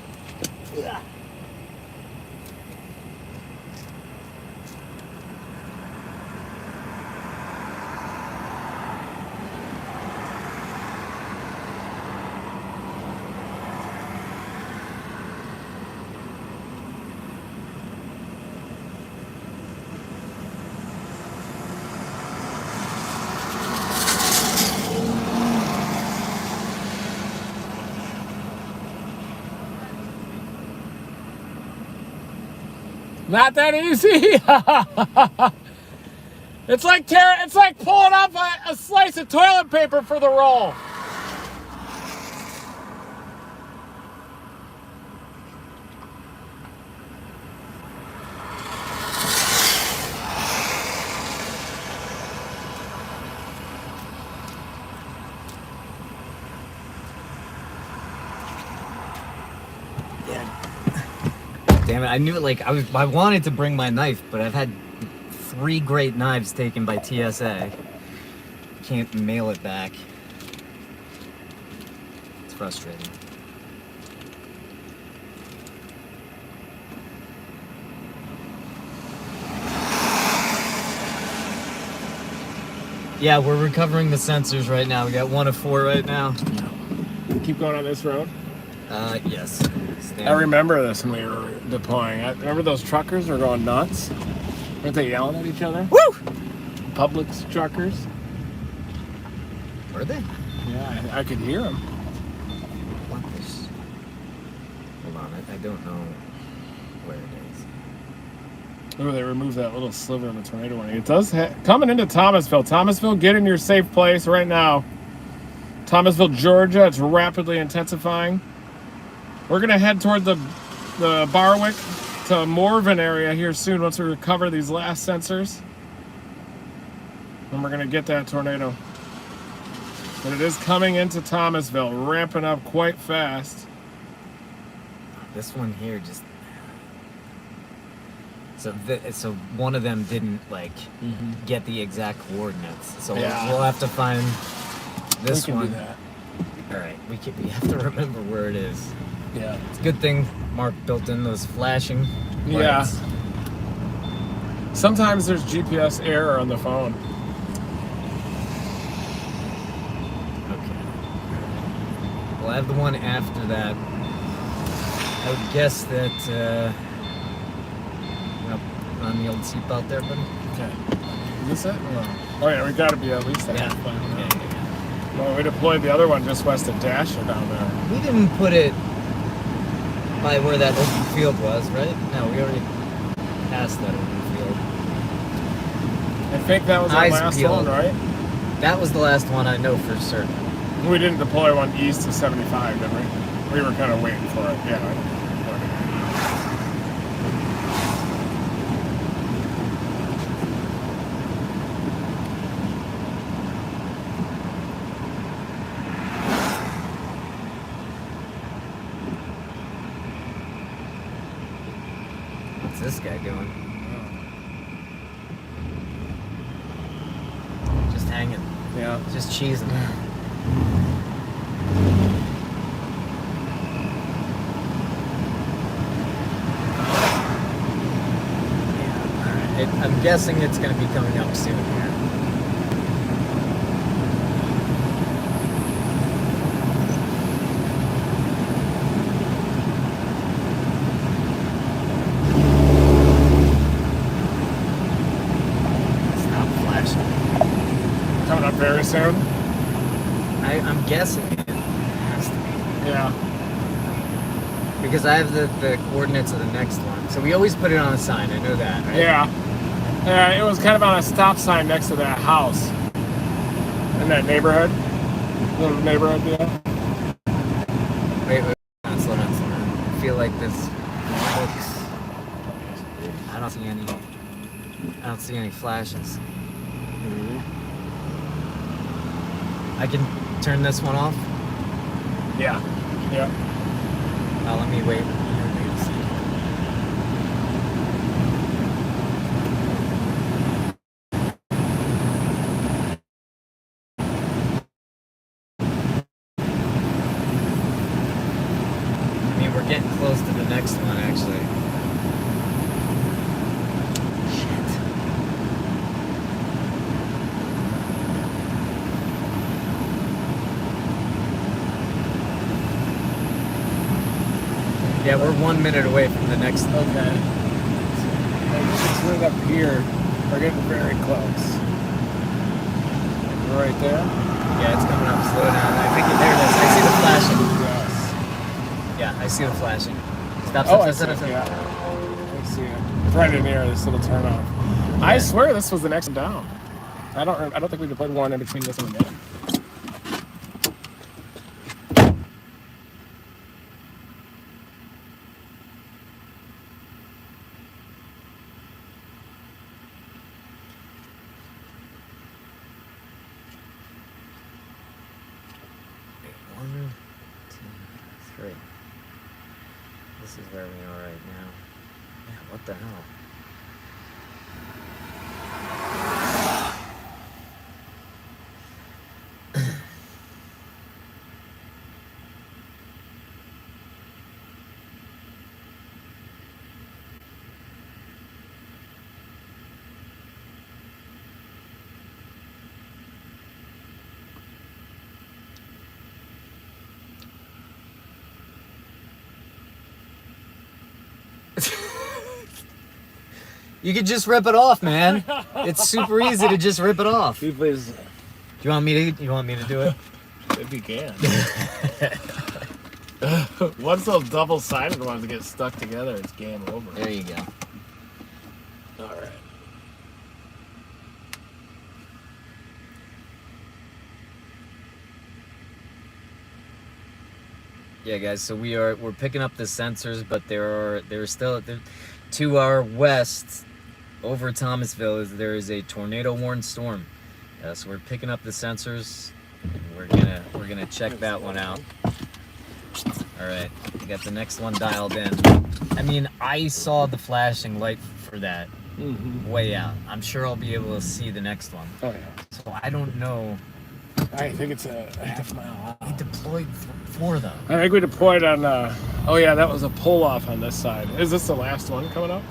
Not that easy. It's like pulling off a slice of toilet paper for the roll. Damn it! I knew it. Like I wanted to bring my knife, but I've had 3 great knives taken by TSA. Can't mail it back. It's frustrating. Yeah, we're recovering the sensors right now. We got 1 of 4 right now. Keep going on this road. Yes. I remember this when we were deploying. I remember those truckers were going nuts. Weren't they yelling at each other? Woo! Publix truckers. Were they? Yeah, I could hear them. What this? Hold on, I don't know where it is. Oh, they removed that little sliver of the tornado warning. It does coming into Thomasville. Thomasville, get in your safe place right now. Thomasville, Georgia. It's rapidly intensifying. We're gonna head toward the Barwick to Morven area here soon once we recover these last sensors. And we're gonna get that tornado. But it is coming into Thomasville, ramping up quite fast. This one here just... So one of them didn't get the exact coordinates. So Yeah. we'll have to find this We can one. do that. All right, we have to remember where it is. Yeah. It's a good thing Mark built in those flashing Yeah. lights. Sometimes there's GPS error on the phone. Okay. We'll have the one after that. I would guess that on the old seatbelt there, buddy. Okay. Is this it? Oh yeah, we gotta be at least that. Well, we deployed the other one just west of Dasher down there. We didn't put it by where that open field was, right? No, we already passed that open field. I think that was our Eyes last peeled. one, right? That was the last one I know for certain. We didn't deploy one east to 75, did we? We were kind of waiting for it, yeah. What's this guy doing? Just hanging. Yeah. Just cheesing. I'm guessing it's going to be coming up soon here. Coming up very soon. I'm guessing it. Yeah. Because I have the coordinates of the next one. So we always put it on a sign. I know that, right? Yeah. Yeah, it was kind of on a stop sign next to that house. In that neighborhood. Little neighborhood, yeah. Wait, slow down. I feel like this looks... I don't see any flashes. I can turn this one off? Yeah. Yeah. Let me wait. I mean, we're getting close to the next one, actually. Yeah, we're 1 minute away from the next one. Okay. It's right up here. We're getting very close. Right there? Yeah, it's coming up. Slow down. I think there it is. I see the flashing. Yes. Yeah, I see the flashing. Stop. Oh, I see it. Yeah. I see it. It's right in here, this little turn off. I swear this was the next one down. I don't think we could put one in between this and that. One, two, three. This is where we are right now. Yeah, what the hell? You could just rip it off, man. It's super easy to just rip it off. Do Please, you want me to do it? if you can. Once those double-sided ones get stuck together, it's game over. There you go. All right. Yeah, guys. So we're picking up the sensors, but there are still to our west, over Thomasville, there is a tornado-warned storm. So we're picking up the sensors. And we're gonna check that one out. All right, we got the next one dialed in. I mean, I saw the flashing light for that way out. I'm sure I'll be able to see the next one. Oh yeah. So I don't know. I think it's a half mile We out. deployed four though. I think we deployed on. Oh yeah, that was a pull off on this side. Is this the last one coming up?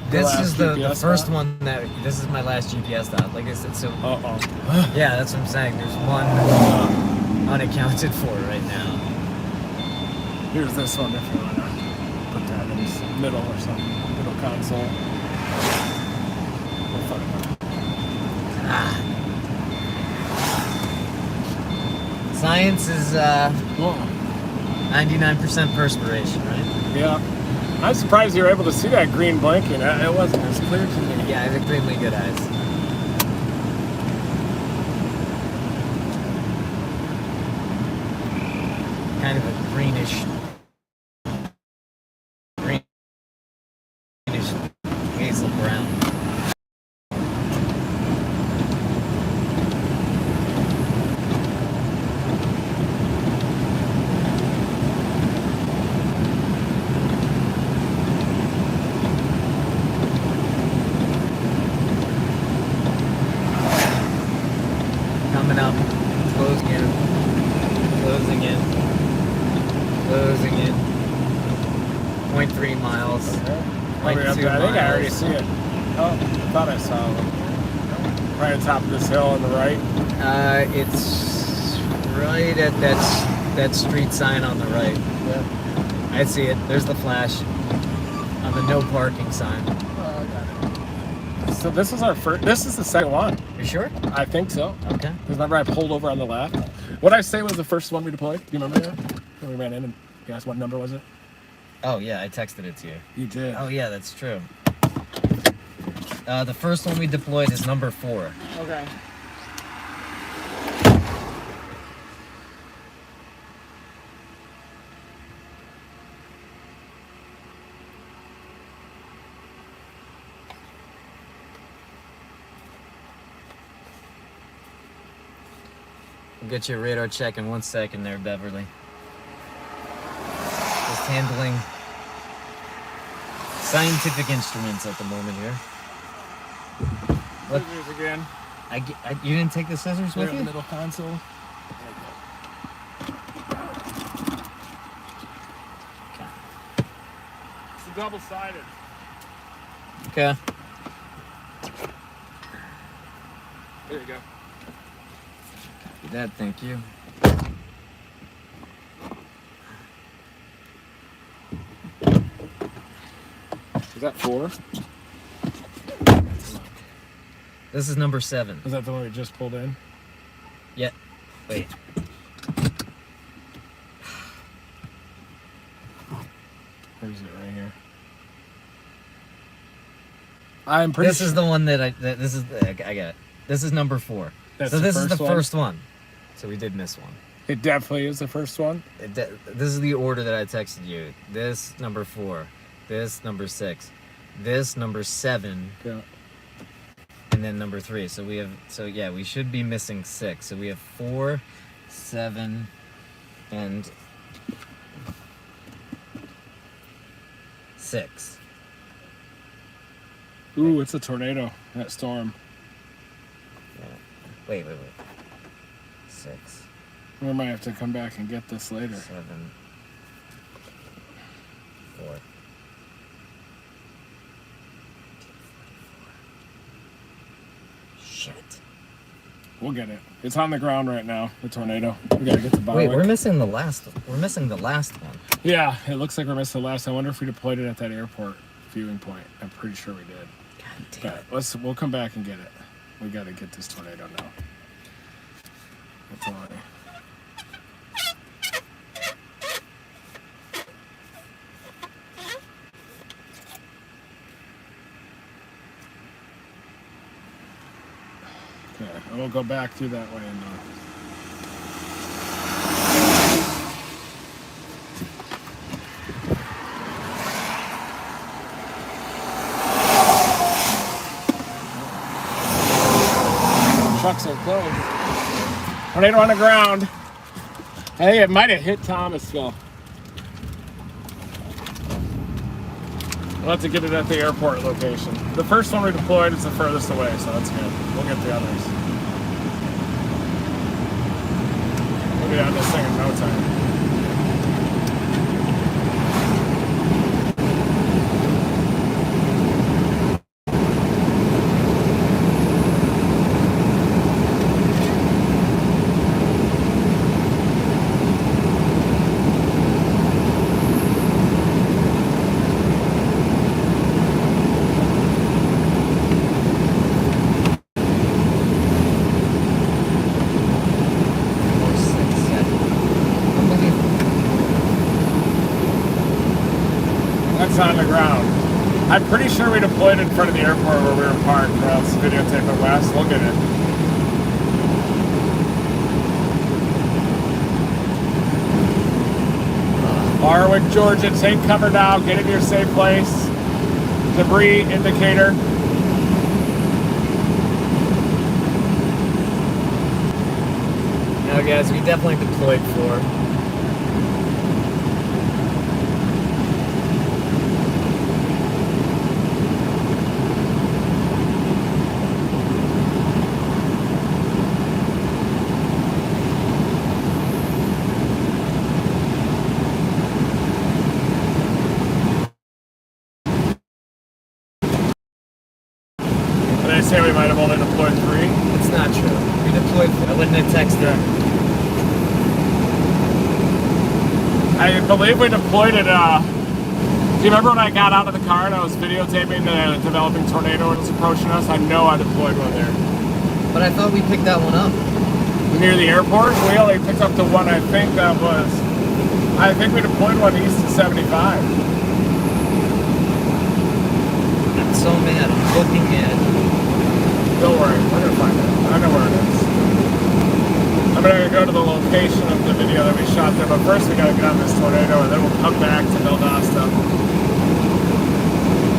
This last is the GPS first stop? one this is my last GPS stop. Like I said, so Uh-oh. yeah, that's what I'm saying. There's one unaccounted for right now. Here's this one if you want to put that in the middle or something. Middle console. We'll find out. Science is Whoa. 99% perspiration, right? Yeah. I'm surprised you were able to see that green blinking. It wasn't as clear to me. Yeah, I have extremely good eyes. Kind of a greenish hazel brown. Coming up, closing in, closing in, closing in. 0.3 miles. Probably up 0.2 there. I think I already miles. see it. Oh, I thought I saw it. Right on top of this hill on the right. It's right at that street sign on the right. Yeah. I see it. There's the flash on the no parking sign. Oh, I got it. So this is our first. This is the second one. You sure? I think so. Okay. Because remember I pulled over on the left. What I say was the first one we deployed. Do you remember that? we ran in and you asked what number was it? Oh, yeah, I texted it to you. You did. Oh, yeah, that's true. The first one we deployed is number 4. Okay. We'll get you a radar check in 1 second there, Beverly. Just handling scientific instruments at the moment here. What? Scissors again. You didn't take the scissors They're with in you? the middle console. It's double-sided. Okay. There you go. Copy that, thank you. Is that 4? This is number 7. Is that the one we just pulled in? Yeah. Wait. Where is it? Right here. I'm pretty This is the one that I got it. This is number 4. That's So the this is the first one? first one. So we did miss one. It definitely is the first one. This is the order that I texted you. This number 4. This number 6. This number 7. Yeah. And then number 3. So yeah, we should be missing 6. So we have 4, 7, and 6. Ooh, it's a tornado. That storm. Yeah. Wait. 6, We might have to come back and get this later. 7, 4. Shit. We'll get it. It's on the ground right now. The tornado. We gotta get the Barwick. Wait, we're missing the last one. Yeah, it looks like we're missing the last. I wonder if we deployed it at that airport viewing point. I'm pretty sure we did. God damn it. But we'll come back and get it. We gotta get this tornado now. That's all right. Okay, and we'll go back through that way and trucks are closed. Tornado on the ground. I think it might have hit Thomasville. We'll have to get it at the airport location. The first one we deployed is the furthest away, so that's good. We'll get the others. We'll be on this thing in no time. That's on the ground. I'm pretty sure we deployed in front of the airport where we were parked, or else videotape it west. We'll get it. Barwick, Georgia, take cover now. Get in your safe place. Debris indicator. Now, guys, we definitely deployed 4. They say we might have only deployed 3. It's not true. We deployed 4. I wouldn't have texted. I believe we deployed it. Do you remember when I got out of the car and I was videotaping the developing tornado that was approaching us? I know I deployed one there. But I thought we picked that one up. Near the airport, we only picked up the one. I think that was I think we deployed one east of 75. I'm so mad. I'm fucking mad. Don't worry, we're gonna find it. I know where it is. I'm gonna go to the location of the video that we shot there, but first we gotta get on this tornado and then we'll come back to Valdosta.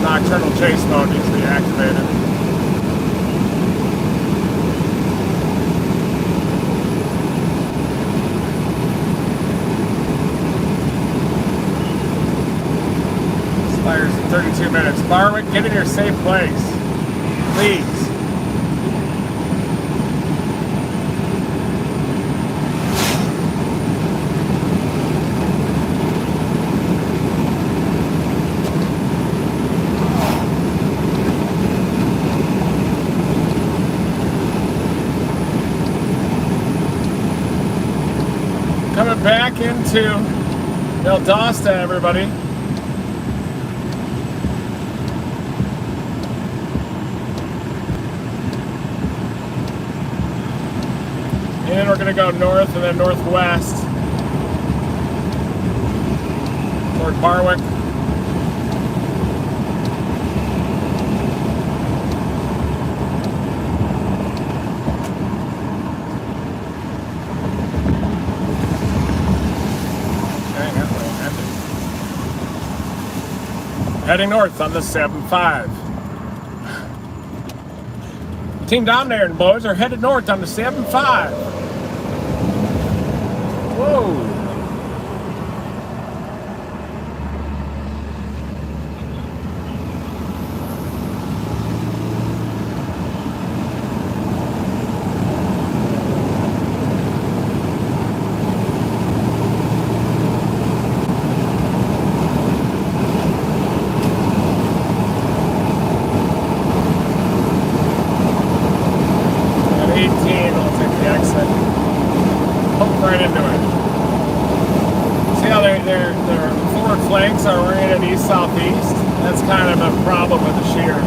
Nocturnal chase mode needs to be activated. Expires in 32 minutes. Barwick, get in your safe place. Please. Coming back into Valdosta, everybody. And we're going to go north and then northwest toward Barwick. Heading north on the 7-5. Team Dominator and boys are headed north on the 7-5. Whoa. Their forward flanks are oriented east-southeast. That's kind of a problem with the shear.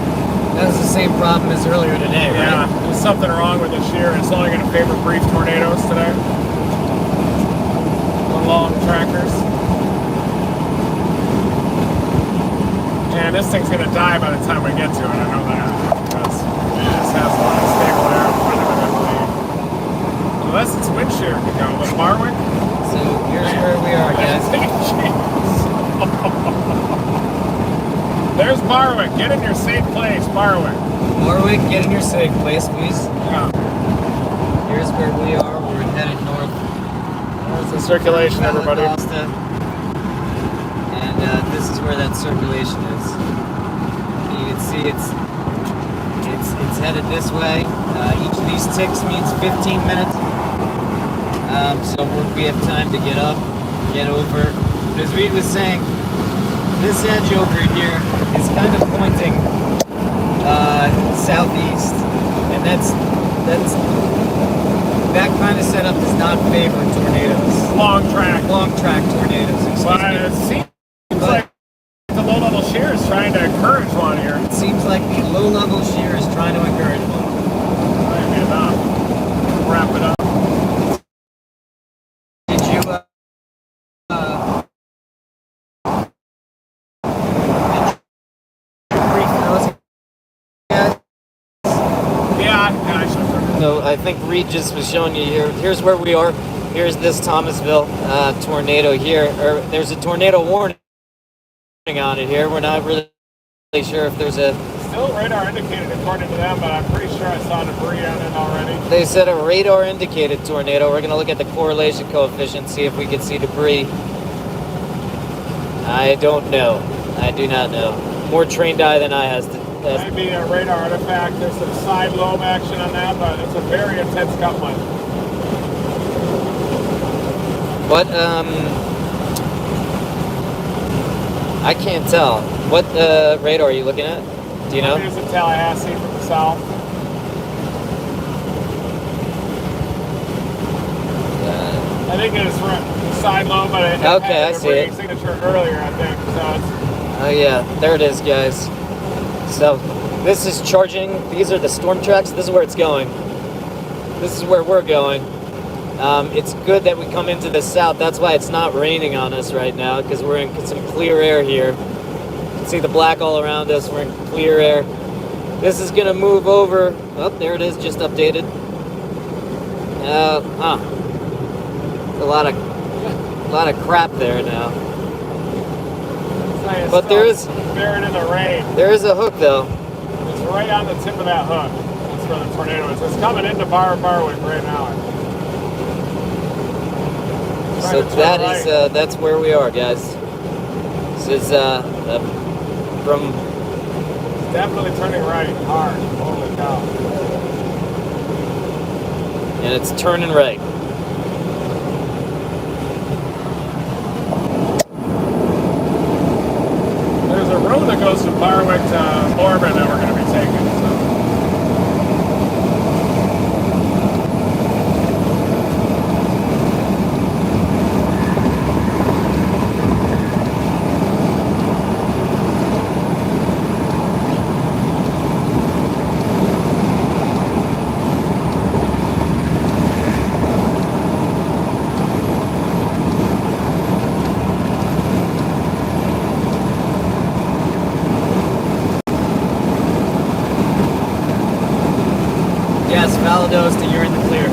That's the same problem as earlier today, right? Yeah, there's something wrong with the shear. It's only going to favor brief tornadoes today. The long trackers. And this thing's going to die by the time we get to it. I know that. Because it just has a lot of stable air in front of it, I believe. Unless it's wind shear can go. With Barwick? So here's where we are, guys. There's Barwick. Get in your safe place, Barwick. Barwick, get in your safe place, please. Yeah. Here's where we are. We're headed north. There's the circulation, everybody. Valdosta. And this is where that circulation is. You can see it's headed this way. Each of these ticks means 15 minutes. So we have time to get up, get over. As Reed was saying, this edge over here is kind of pointing southeast, and that kind of setup does not favor tornadoes. Long track tornadoes. Well, it seems like the low-level shear is trying to encourage one here. It seems like the low-level shear is trying to encourage one. Might be enough. Wrap it up. Did you Yeah, I should have. So I think Reed just was showing you here. Here's where we are. Here's this Thomasville tornado here. There's a tornado warning on it here. We're not really sure if there's a... Still radar indicated according to them, but I'm pretty sure I saw debris on it already. They said a radar indicated tornado. We're going to look at the correlation coefficient, see if we can see debris. I don't know. I do not know. More trained eye than I has. Might be a radar artifact. There's some side lobe action on that, but it's a very intense cut one. What, I can't tell. What radar are you looking at? Do you know? There's a Tallahassee from the south. I think it is from the side lobe, but it Okay, had I see it. signature earlier, I think. So it's, Oh yeah, there it is, guys. So this is charging. These are the storm tracks. This is where it's going. This is where we're going. It's good that we come into the south. That's why it's not raining on us right now, because we're in some clear air here. You can see the black all around us. We're in clear air. This is gonna move over. Oh, there it is, just updated. A lot of crap there now. But there is buried in the rain. There is a hook though. It's right on the tip of that hook. That's where the tornado is. It's coming into Barwick right now. So that is that's where we are, guys. This is from. Definitely turning right hard. Holy cow. And it's turning right. There's a road that goes from Barwick to Mormon that we're going to be taking. So. Yes, Valadosta, you're in the clear.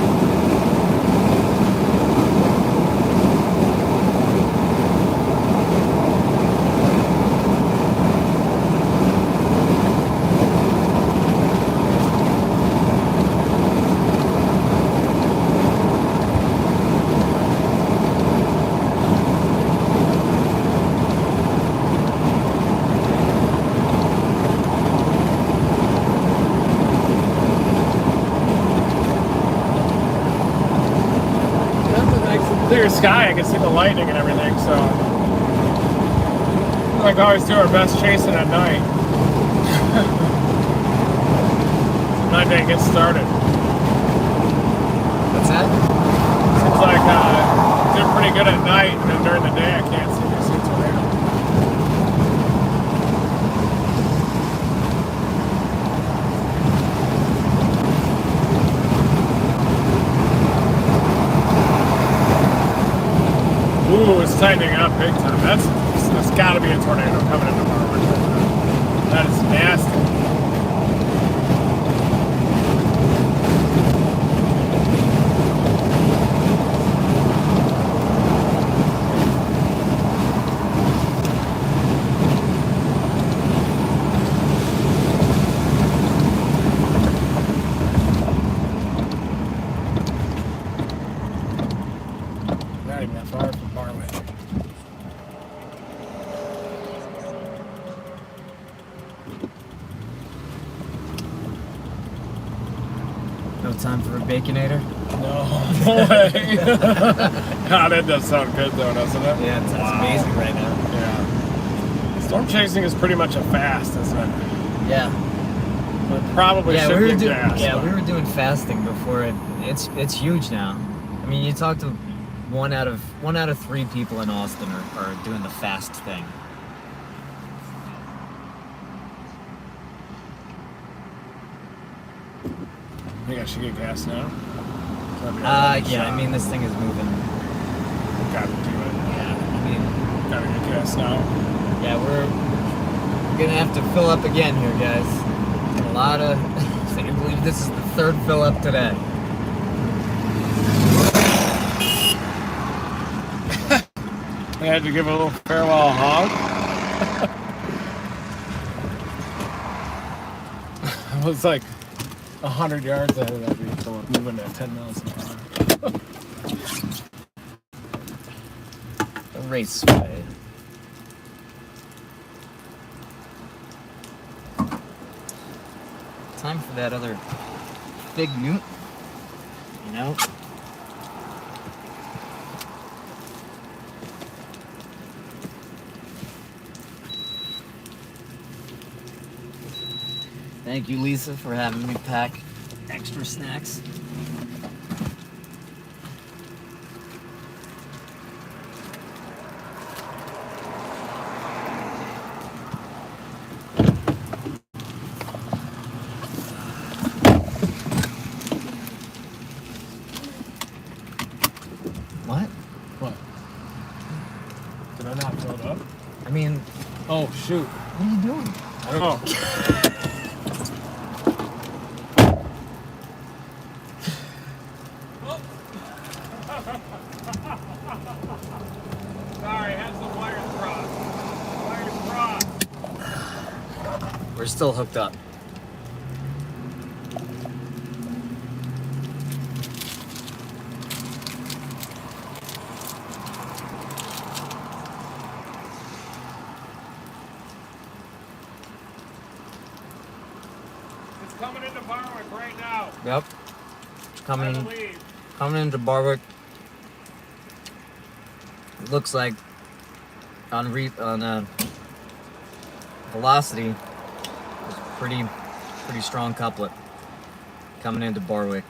Clear sky, I can see the lightning and everything, so we like always do our best chasing at night. Night day gets started. What's that? Seems like doing pretty good at night, and then during the day I can't seem to see a tornado. Ooh, it's tightening up big time. There's got to be a tornado coming into Barwick. That is nasty. Not even that far from Barwick. No time for a baconator? No way. God, that does sound good though, doesn't it? Yeah, it's amazing right now. Yeah. Storm chasing is pretty much a fast, isn't it? Yeah. But probably should be gas. Yeah, but- we were doing fasting before it. It's huge now. I mean, you talk to one out of 3 people in Austin are doing the fast thing. I think I should get gas now. Yeah. I mean, this thing is moving. Gotta do it. Yeah. I mean, Gotta get gas now. yeah, we're gonna have to fill up again here, guys. A lot of. I believe this is the 3rd fill up today. I had to give a little farewell honk. It was like 100 yards ahead of that vehicle moving at 10 miles an hour. A raceway. Time for that other big newt. You know? Thank you, Lisa, for having me pack extra snacks. Oh, shoot. What are you doing? I don't know. Sorry, had some wires crossed. We're still hooked up. It's coming into Barwick right now. Yep. I Coming believe. into Barwick. It looks like on velocity, it's pretty strong couplet coming into Barwick.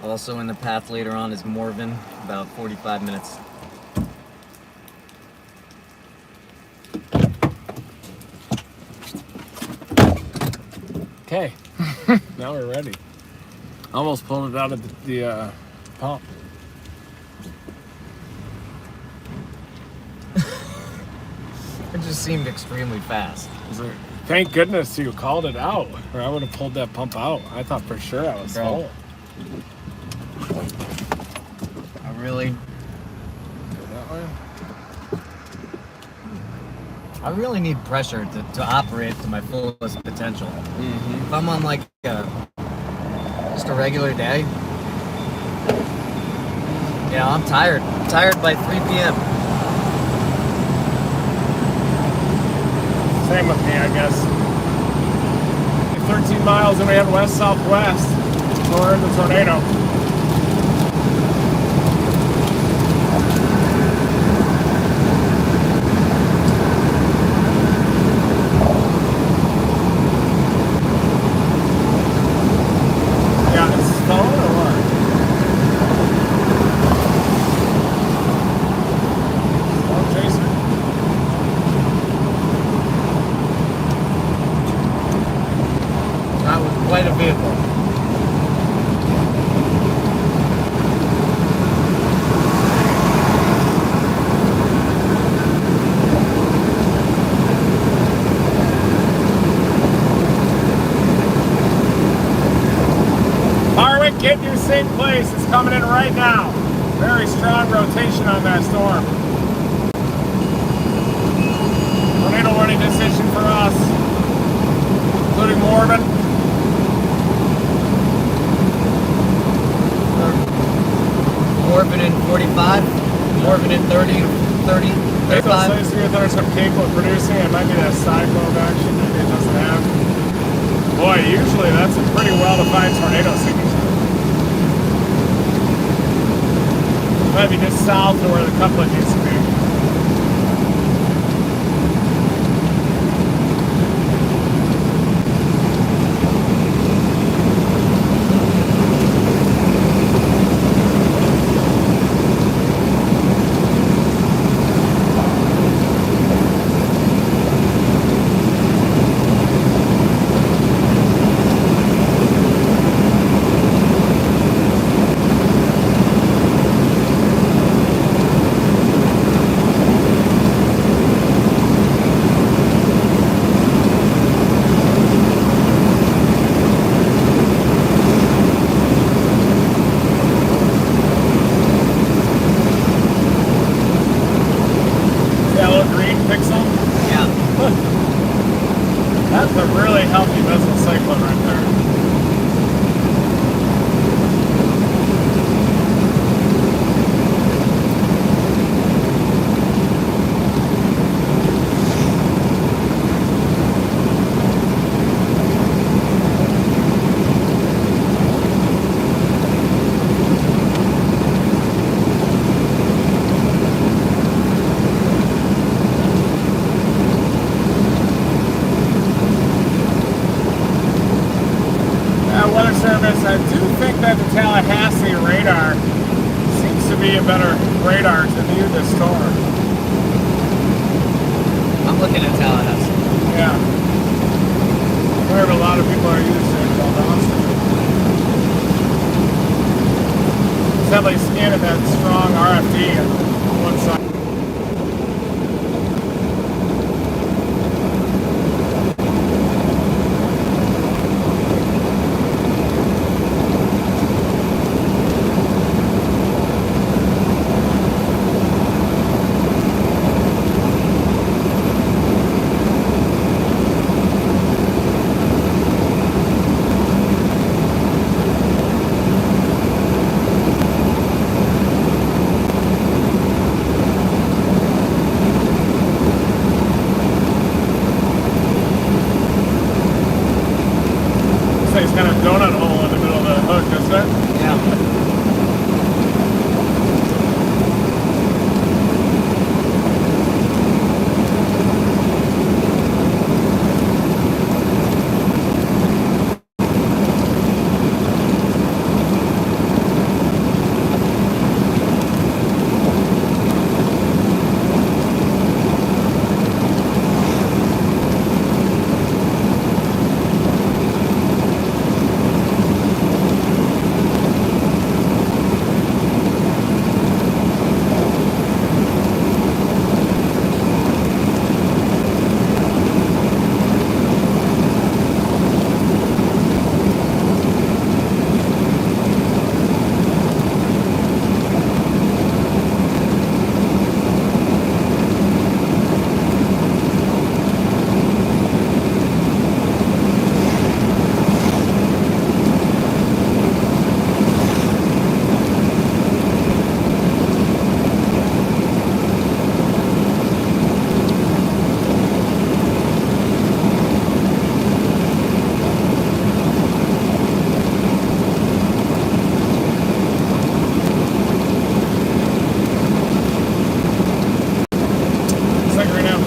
Also in the path later on is Morven, about 45 minutes. Okay. Now we're ready. Almost pulled it out of the pump. It just seemed extremely fast. Thank goodness you called it out, or I would have pulled that pump out. I thought for sure I was full. I really Go that way. I really need pressure to operate to my fullest potential. Mm-hmm. If I'm on like just a regular day, I'm tired. I'm tired by 3 p.m. Same with me, I guess. 13 miles and we head west-southwest toward the tornado. Yeah, it's snowing or what? Snow chaser? That was quite a vehicle. Barwick, get in your safe place. It's coming in right now. Very strong rotation on that storm. Tornado warning decision for us, including Morven. Morven in 45, Morven in 30, 35. Let's see if there's some capable producing. It might be that cyclone action maybe it doesn't have. Boy, usually that's a pretty well-defined tornado signature. Might be just south of where the couplet used to be. That little green pixel? Yeah. That's a really healthy missile cyclone right there. Weather Service, I do think that the Tallahassee radar seems to be a better radar to view the storm. I'm looking at Tallahassee. Yeah. I heard a lot of people are using it called Austin. It's definitely scanning that strong RFD on one side. like it's got a donut hole in the middle of the hook, doesn't it? Yeah.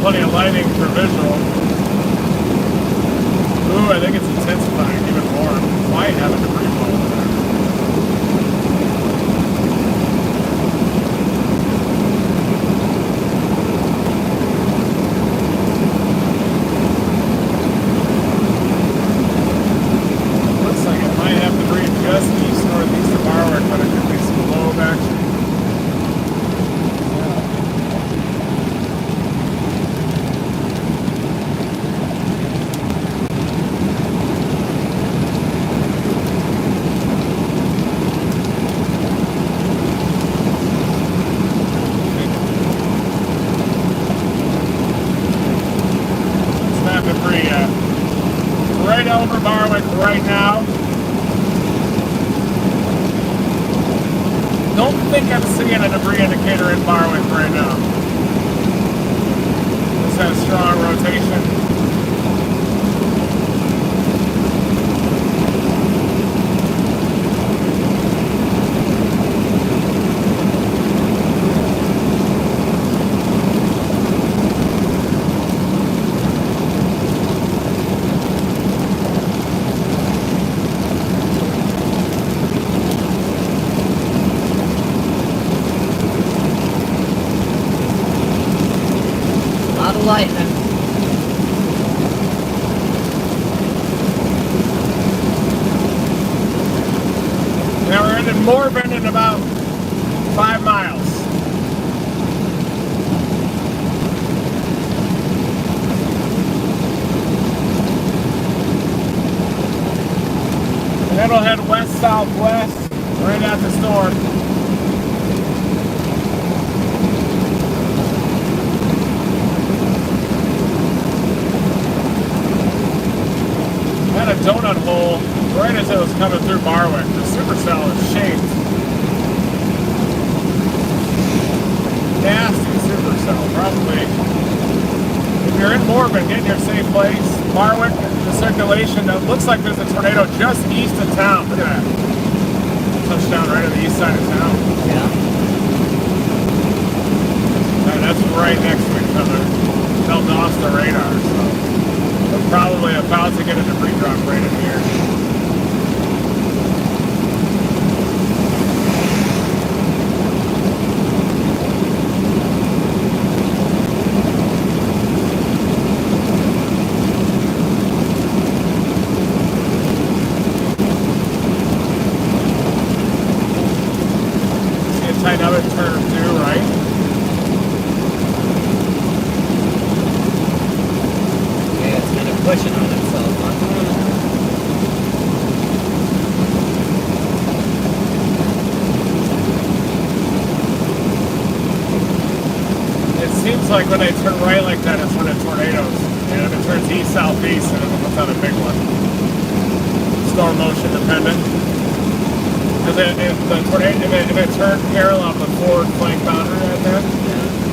Plenty of lighting for visual. Ooh, I think it's intensifying even more. Might have a debris fall over there. Looks like it might have debris just east northeast of Barwick, but it could be some low action. Right over Barwick right now. Don't think I'm seeing a debris indicator in Barwick right now. This has strong rotation. Lightning. Now we're in Morven in about 5 miles. And then we'll head west-southwest right at the storm. Had a donut hole right as it was coming through Barwick. The supercell is shaped. Nasty supercell, probably. If you're in Morven, get in your safe place. Barwick, the circulation, it looks like there's a tornado just east of town. Look at that. Touchdown right on the east side of town. Yeah. That's right next to each other. Felt off the radar, so. We're probably about to get a debris drop right in here. See a tight up and turn too, right? Pushing on itself. It seems like when they turn right like that, it's when it tornadoes. And if it turns east-southeast, then it's not a big one. Storm motion dependent. Because if it turned parallel to the forward flank boundary right there,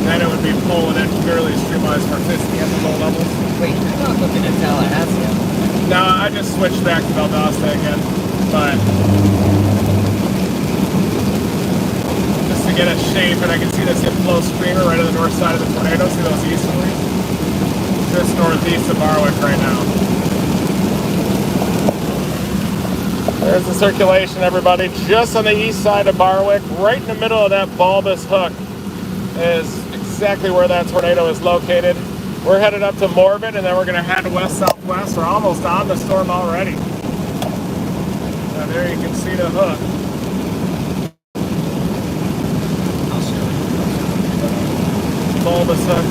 then it would be pulling in purely streamlines for 50 at the low levels. Wait, I'm not looking at Tallahassee. No, I just switched back to Valdosta again, but just to get a shape, and I can see this inflow streamer right on the north side of the tornado. See those easterlies? Just northeast of Barwick right now. There's the circulation, everybody. Just on the east side of Barwick, right in the middle of that bulbous hook, is exactly where that tornado is located. We're headed up to Morbid, and then we're going to head west-southwest. We're almost on the storm already. Now there you can see the hook. I'll show you. Bulbous hook.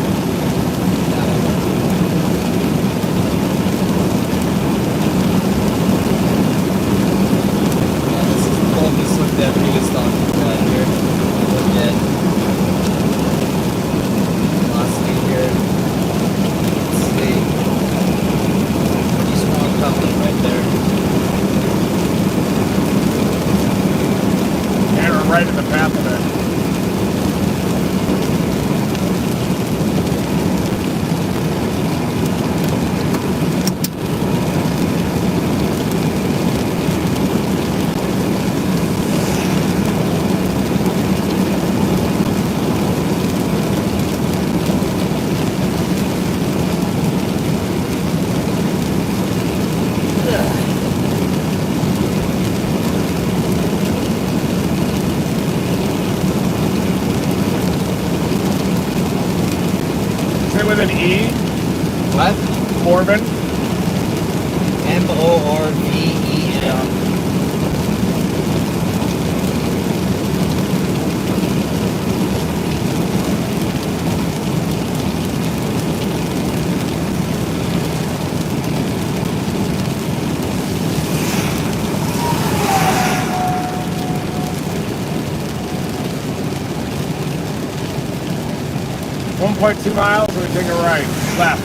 This is the bulbous hook that we just talked about here. Look at velocity here. Pretty strong coupling right there. And we're right in the path of it. With an E, What? Morbid. M-O-R-B-E-N. Yeah. 1.2 miles, and we take a right, left.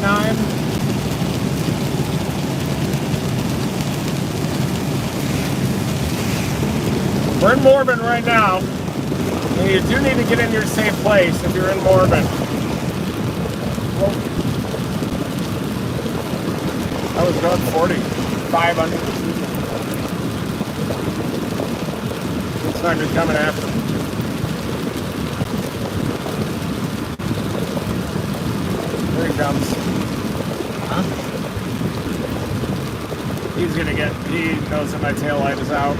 .9. We're in Morbid right now. And you do need to get in your safe place if you're in Morbid. I was going 45 under. Looks like they're coming after me. Here he comes. Huh? He's gonna get, he knows that my tail light is out.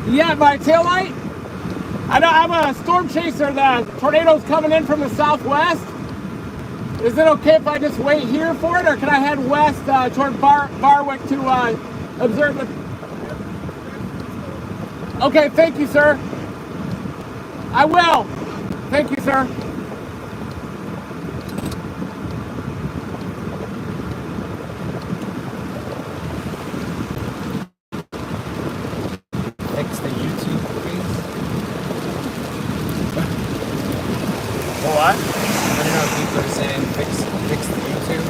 Yeah, my tail light? I know I'm a storm chaser. The tornado's coming in from the southwest. Is it okay if I just wait here for it, or can I head west toward Barwick to observe it? Okay, thank you, sir. I will. Thank you, sir. Fix the YouTube, please. What? I don't know if people are saying fix the YouTube.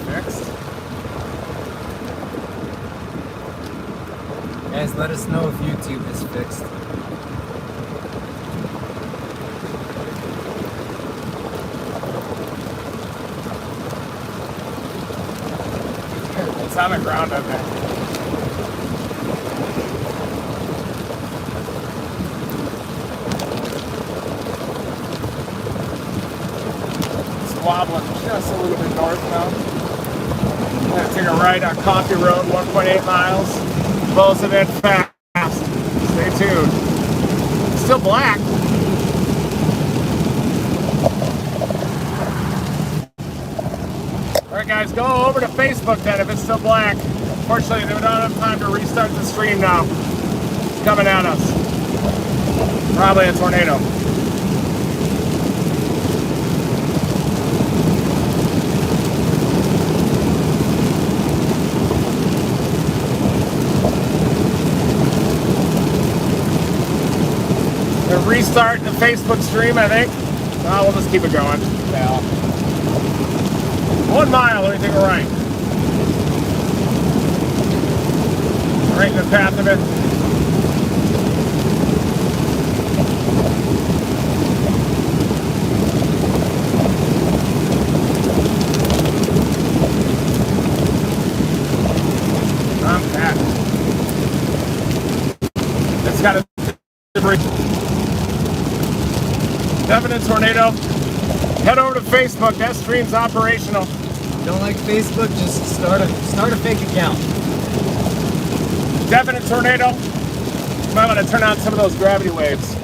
Fixed. Guys, let us know if YouTube is fixed. It's on the ground, I think. Wobbling just a little bit north now. I'm gonna take a right on Coffee Road, 1.8 miles. Closing in fast. Stay tuned. Still black. All right, guys, go over to Facebook then if it's still black. Unfortunately, we don't have time to restart the stream now. It's coming at us. Probably a tornado. They're restarting the Facebook stream, I think. No, we'll just keep it going. Yeah. 1 mile, let me take a right. Right in the path of it. I'm packed. It's got a definite tornado. Head over to Facebook. That stream's operational. Don't like Facebook? Just start a fake account. Definite tornado. Might want to turn on some of those gravity waves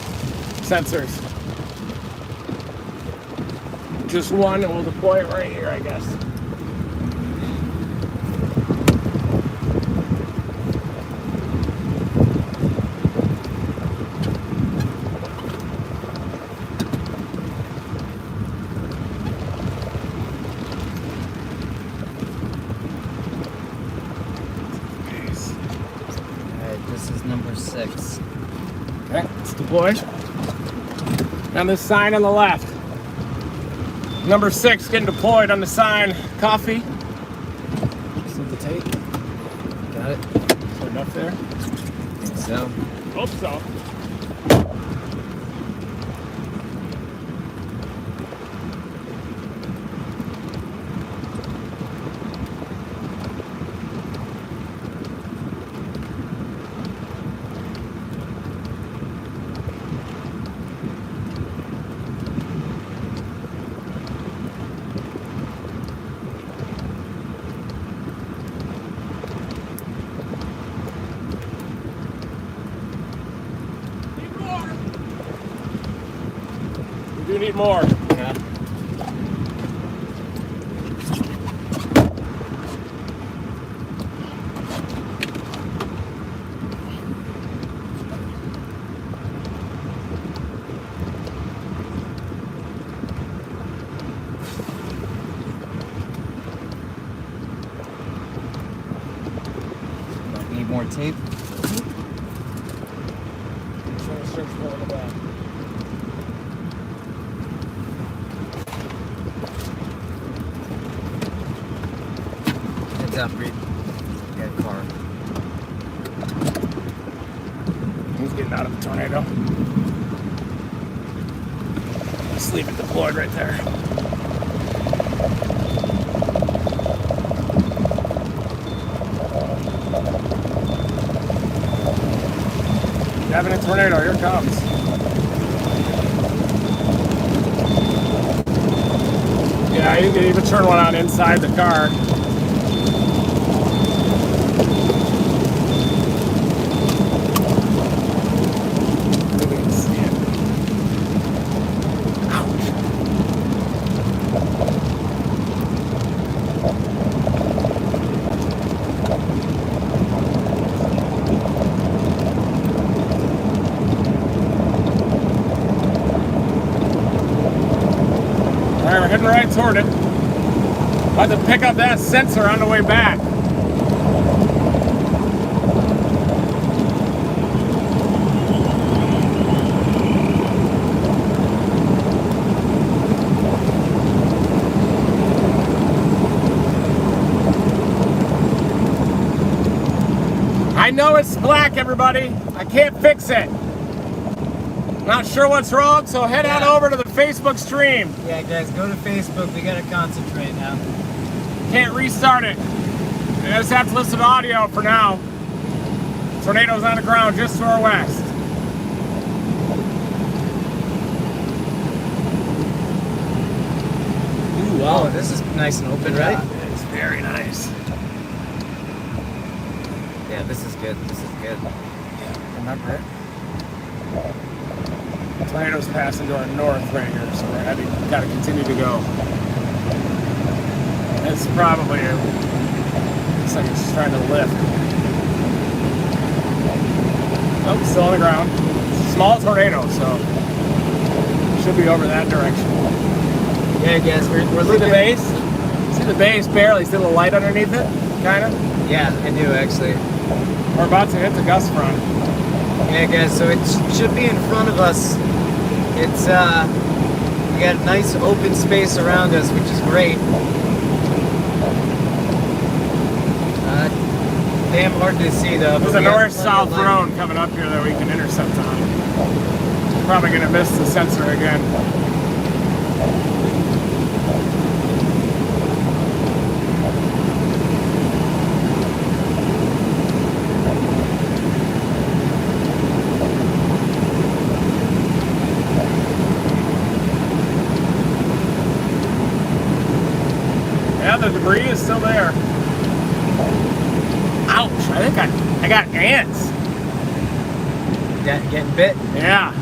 sensors. Just one, and we'll deploy it right here, I guess. Number 6. Okay, let's deploy. And the sign on the left. Number 6 getting deployed on the sign. Coffee. See the tape? Got it. Is there enough there? I think so. Hope so. We need more. Yeah. Need more tape? Search for it in the back. Heads up, Reed. Got a car. He's getting out of the tornado. Just leave it deployed right there. Having a tornado, here it comes. Yeah, you can even turn one on inside the car. Maybe we can see it. Alright, we're heading right toward it. About to pick up that sensor on the way back. I know it's black, everybody. I can't fix it. Not sure what's wrong, so head on over to the Facebook stream. Yeah, guys, go to Facebook. We gotta concentrate now. Can't restart it. You just have to listen to audio for now. Tornado's on the ground just to our west. Ooh, wow, this is nice and open, right? Yeah, it's very nice. Yeah, this is good. This is good. Yeah, remember it? Tornado's passing to our north right here, so we're gotta continue to go. It's probably Looks like it's trying to lift. Oh, still on the ground. Small tornado, so should be over that direction. Yeah, guys, we're See looking the base? See the base barely. See the light underneath it? Kind of? Yeah, I do actually. We're about to hit the gust front. Yeah, guys, so it should be in front of us. It's we got a nice open space around us, which is great. Damn hard to see though. There's a north-south road coming up here that we can intercept on. Probably gonna miss the sensor again. Yeah, the debris is still there. Ouch! I think I got ants. Getting bit. Yeah.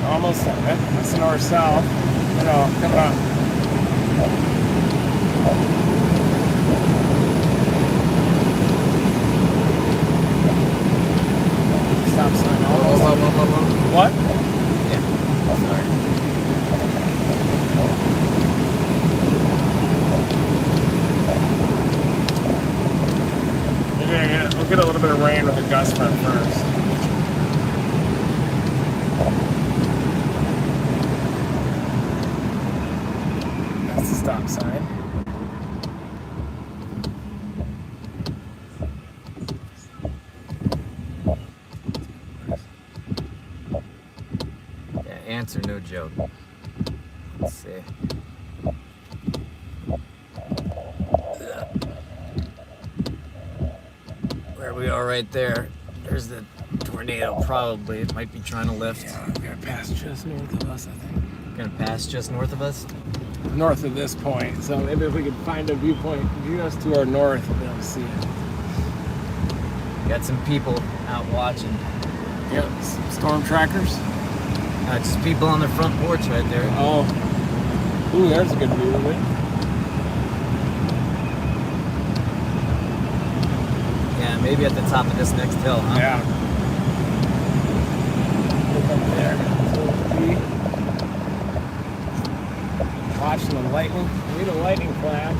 Almost at it. That's north-south. No, coming on. Stop sign. What? Yeah. Sorry. Yeah, we'll get a little bit of rain with the gust front first. That's the stop sign. Yeah, ants are no joke. Let's see. Where we are right there. There's the tornado probably. It might be trying to lift. Yeah, we're gonna pass just north of us, I think. Gonna pass just north of us. North of this point. So maybe if we could find a viewpoint just to our north, we'll be able to see it. Got some people out watching. Yep, some storm trackers. Just people on the front porch right there. Oh. Ooh, there's a good view of it. Yeah, maybe at the top of this next hill, huh? Yeah. Look up there. Watching the lightning. We need a lightning flash.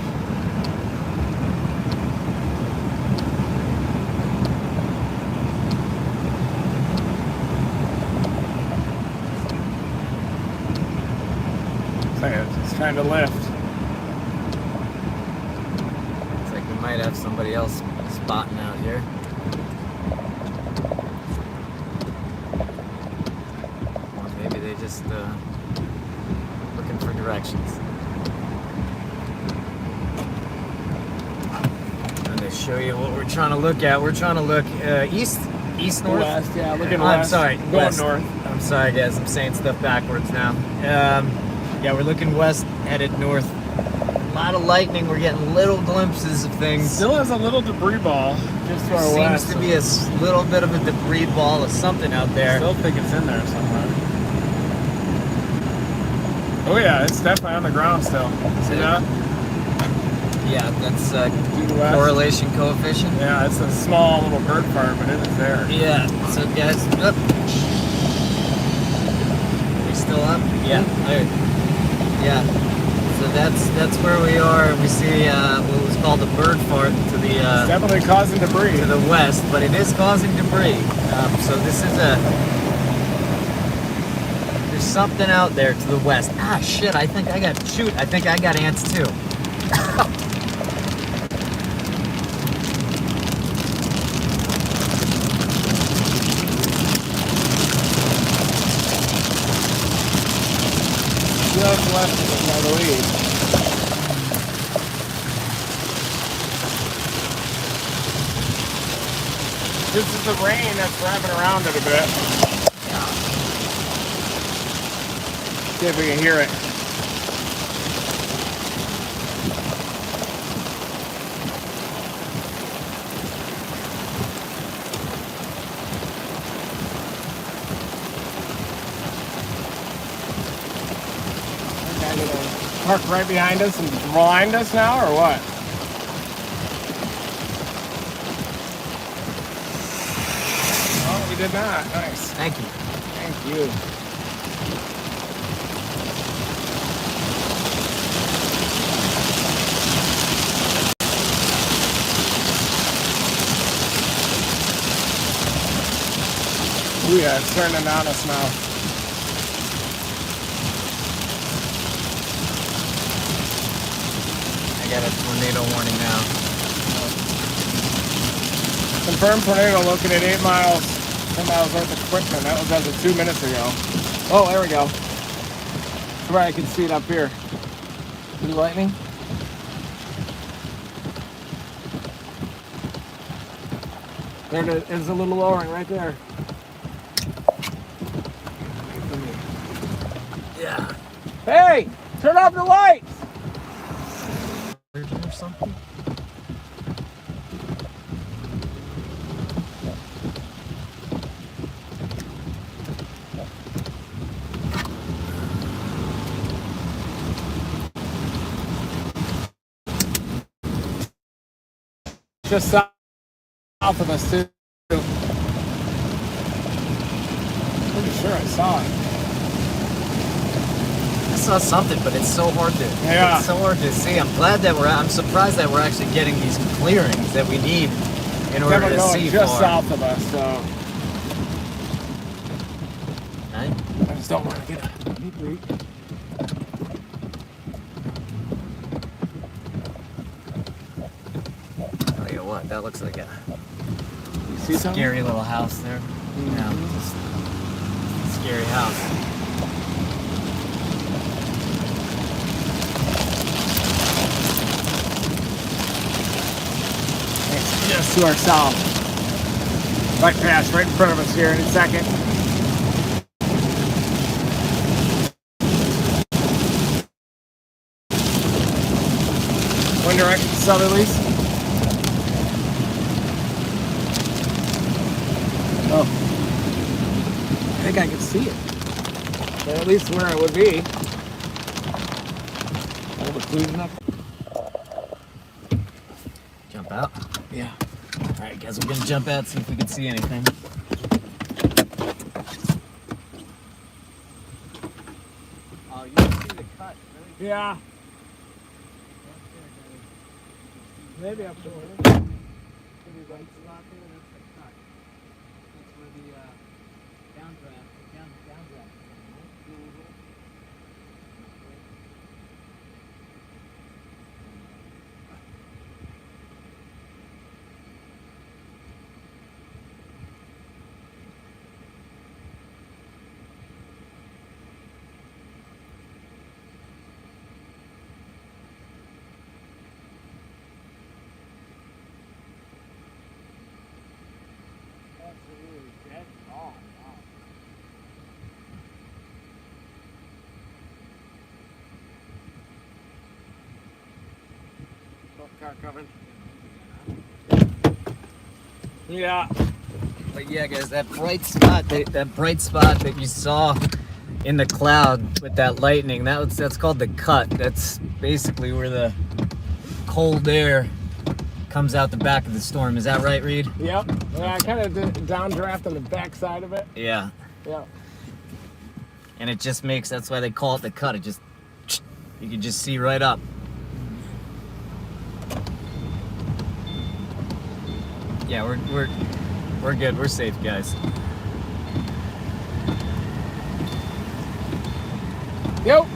It's trying to lift. Looks like we might have somebody else spotting out here. Or maybe they just looking for directions. And they show you what we're trying to look at. We're trying to look east, north. West, yeah, looking I'm west. sorry, Going west. north. I'm sorry, guys. I'm saying stuff backwards now. Yeah, we're looking west, headed north. A lot of lightning. We're getting little glimpses of things. Still has a little debris ball just to our Seems west. to be a little bit of a debris ball of something out there. Still think it's in there somewhere. Oh yeah, it's definitely on the ground still. See that? Yeah, that's Due to west. correlation coefficient. Yeah, it's a small little bird fart, but it is there. Yeah, so guys, up. We still up? Yeah. There. Yeah. So that's where we are. We see what was called a bird fart to the It's definitely causing debris. to the west, but it is causing debris. So this is there's something out there to the west. Ah, shit! I think I got ants too. Just west of us, I believe. This is the rain that's wrapping around it a bit. See if we can hear it. park right behind us and blind us now, or what? Oh, we did not. Nice. Thank you. Thank you. Ooh, yeah, it's turning on us now. I got a tornado warning now. Confirmed tornado located 10 miles north of Quickman. That was as of 2 minutes ago. Oh, there we go. Where I can see it up here. Blue lightning. There it is, a little lowering right there. Yeah. Hey, turn off the lights. Or something. Just south of us too. Pretty sure I saw it. I saw something, but it's so hard to. Yeah. It's so hard to see. I'm surprised that we're actually getting these clearings that we need in order Never to going see just far. south of us, so Right? I just don't want to get a deep leak. Tell you what, that looks like a You see something? scary little house there. Yeah, just scary house. It's just to our south. Bike pass right in front of us here in a second. Wind direction southerlies. Oh. I think I can see it. Or at least where I would be. All the food enough. Jump out. Yeah. Alright guys, we're gonna jump out, see if we can see anything. Oh, you can see the cut. Yeah. Maybe up to it. Maybe right spot there, that's the cut. That's where the downdraft is from, right? Absolutely dead. Oh, wow. Car coming. Yeah. But yeah, guys, that bright spot that you saw in the cloud with that lightning, that's called the cut. That's basically where the cold air comes out the back of the storm. Is that right, Reed? Yep. Yeah, I kind of did downdraft on the back side of it. Yeah. Yeah. And it just makes, that's why they call it the cut. It just, you can just see right up. Yeah, we're good. We're safe, guys. Yep.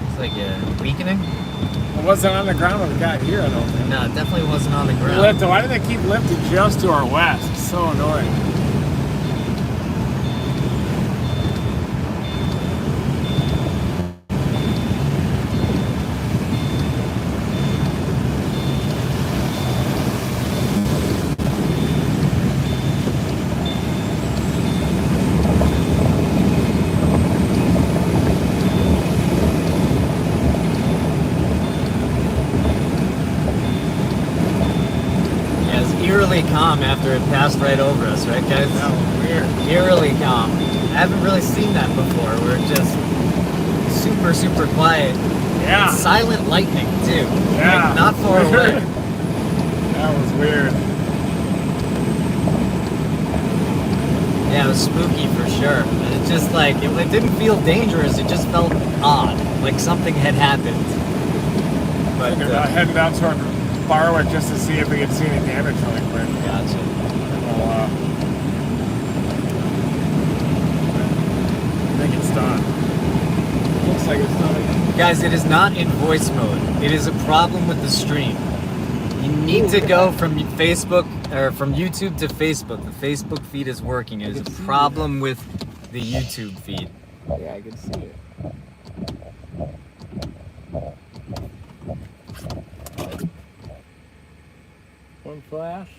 It's like a weakening. It wasn't on the ground when we got here, I don't think. No, it definitely wasn't on the ground. Lifted. Why do they keep lifting just to our west? It's so annoying. Yeah, it's eerily calm after it passed right over us, right, guys? That was weird. Eerily calm. I haven't really seen that before. We're just super, super quiet. Yeah. Silent lightning, too. Yeah. Like, not far away. That was weird. Yeah, it was spooky for sure. And it just like, it didn't feel dangerous, it just felt odd. Like something had happened. But, Thinking about heading down toward Barwick just to see if we could see any damage really quick. gotcha. Well, I think it's done. Looks like it's done. Guys, it is not in voice mode. It is a problem with the stream. You need to go from Facebook or from YouTube to Facebook. The Facebook feed is working. It is a problem with the YouTube feed. Yeah, I can see it. One flash.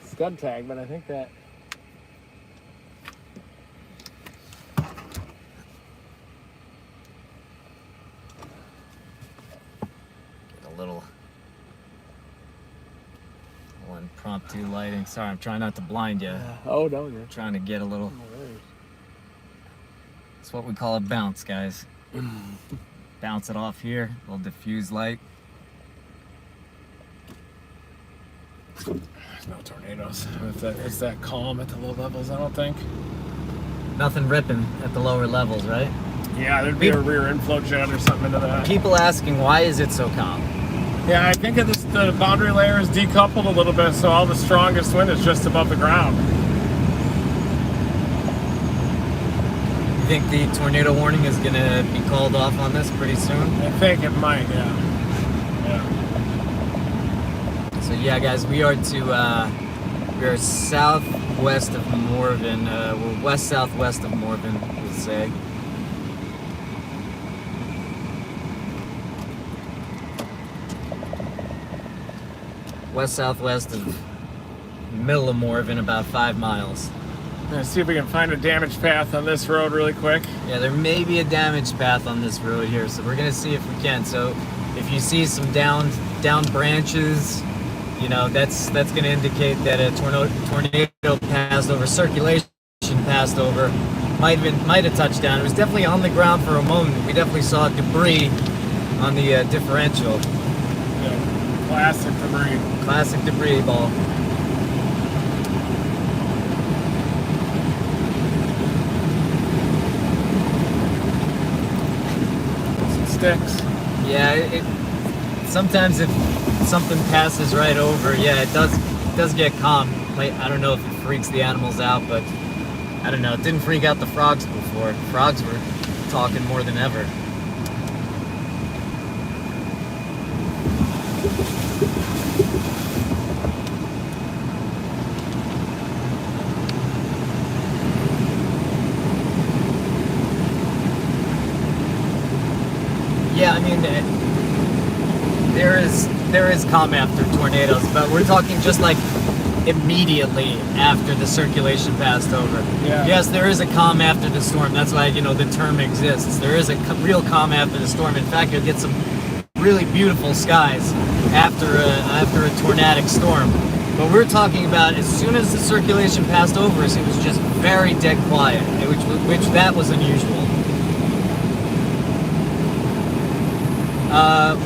Scud tag, but I think that. Get a little impromptu lighting. Sorry, I'm trying not to blind you. Oh, no, you're Trying to get a little. It's what we call a bounce, guys. Bounce it off here. A little diffuse light. There's no tornadoes. It's that calm at the low levels, I don't think. Nothing ripping at the lower levels, right? Yeah, there'd be a rear inflow jet or something into that. People asking, why is it so calm? Yeah, I think the boundary layer is decoupled a little bit, so all the strongest wind is just above the ground. You think the tornado warning is going to be called off on this pretty soon? I think it might, yeah. Yeah. So yeah, guys, we are southwest of Morven. We're west-southwest of Morven, we'll say. West-southwest of middle of Morven, about 5 miles. Let's see if we can find a damage path on this road really quick. Yeah, there may be a damage path on this road here, so we're gonna see if we can. So if you see some down branches, you know, that's gonna indicate that a tornado passed over, circulation passed over, might have touched down. It was definitely on the ground for a moment. We definitely saw debris on the differential. Yeah. Classic debris. Classic debris ball. Some sticks. Yeah, sometimes if something passes right over, yeah, it does get calm. Like, I don't know if it freaks the animals out, but I don't know. It didn't freak out the frogs before. Frogs were talking more than ever. Yeah, I mean, there is calm after tornadoes, but we're talking just like immediately after the circulation passed over. Yeah. Yes, there is a calm after the storm. That's why, you know, the term exists. There is a real calm after the storm. In fact, you'll get some really beautiful skies after a tornadic storm. But we're talking about as soon as the circulation passed over us, it was just very dead quiet, which that was unusual.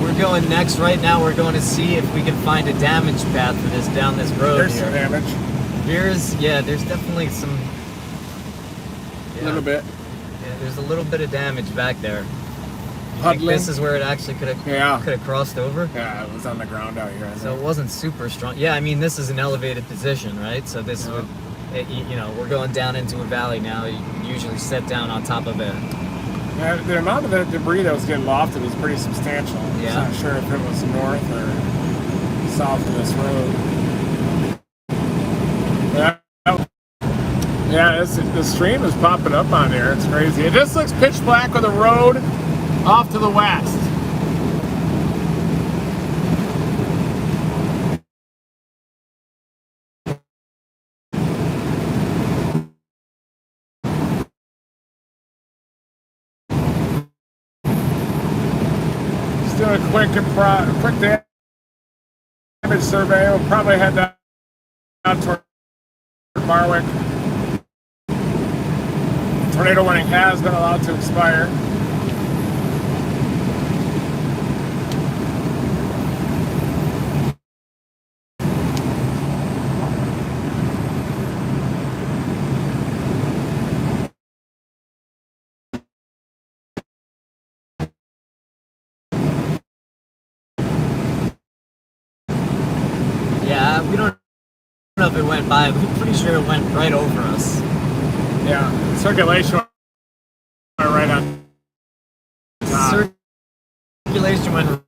We're going next. Right now, we're going to see if we can find a damage path for this down this road. There's here. some damage. There's definitely some. A little bit. Yeah, there's a little bit of damage back there. You think Puddling. this is where it actually could have crossed over? Yeah, it was on the ground out here. I So think. it wasn't super strong. Yeah, I mean, this is an elevated position, right? So this would, you know, we're going down into a valley now. You usually set down on top of it. Yeah, the amount of the debris that was getting lofted was pretty substantial. Yeah. I'm not sure if it was north or south of this road. Yeah, the stream is popping up on here. It's crazy. It just looks pitch black with a road off to the west. Just doing a quick damage survey. We'll probably head down toward Barwick. Tornado warning has been allowed to expire. Yeah, we don't know if it went by, but we're pretty sure it went right over us. Yeah, circulation right on top. Circulation went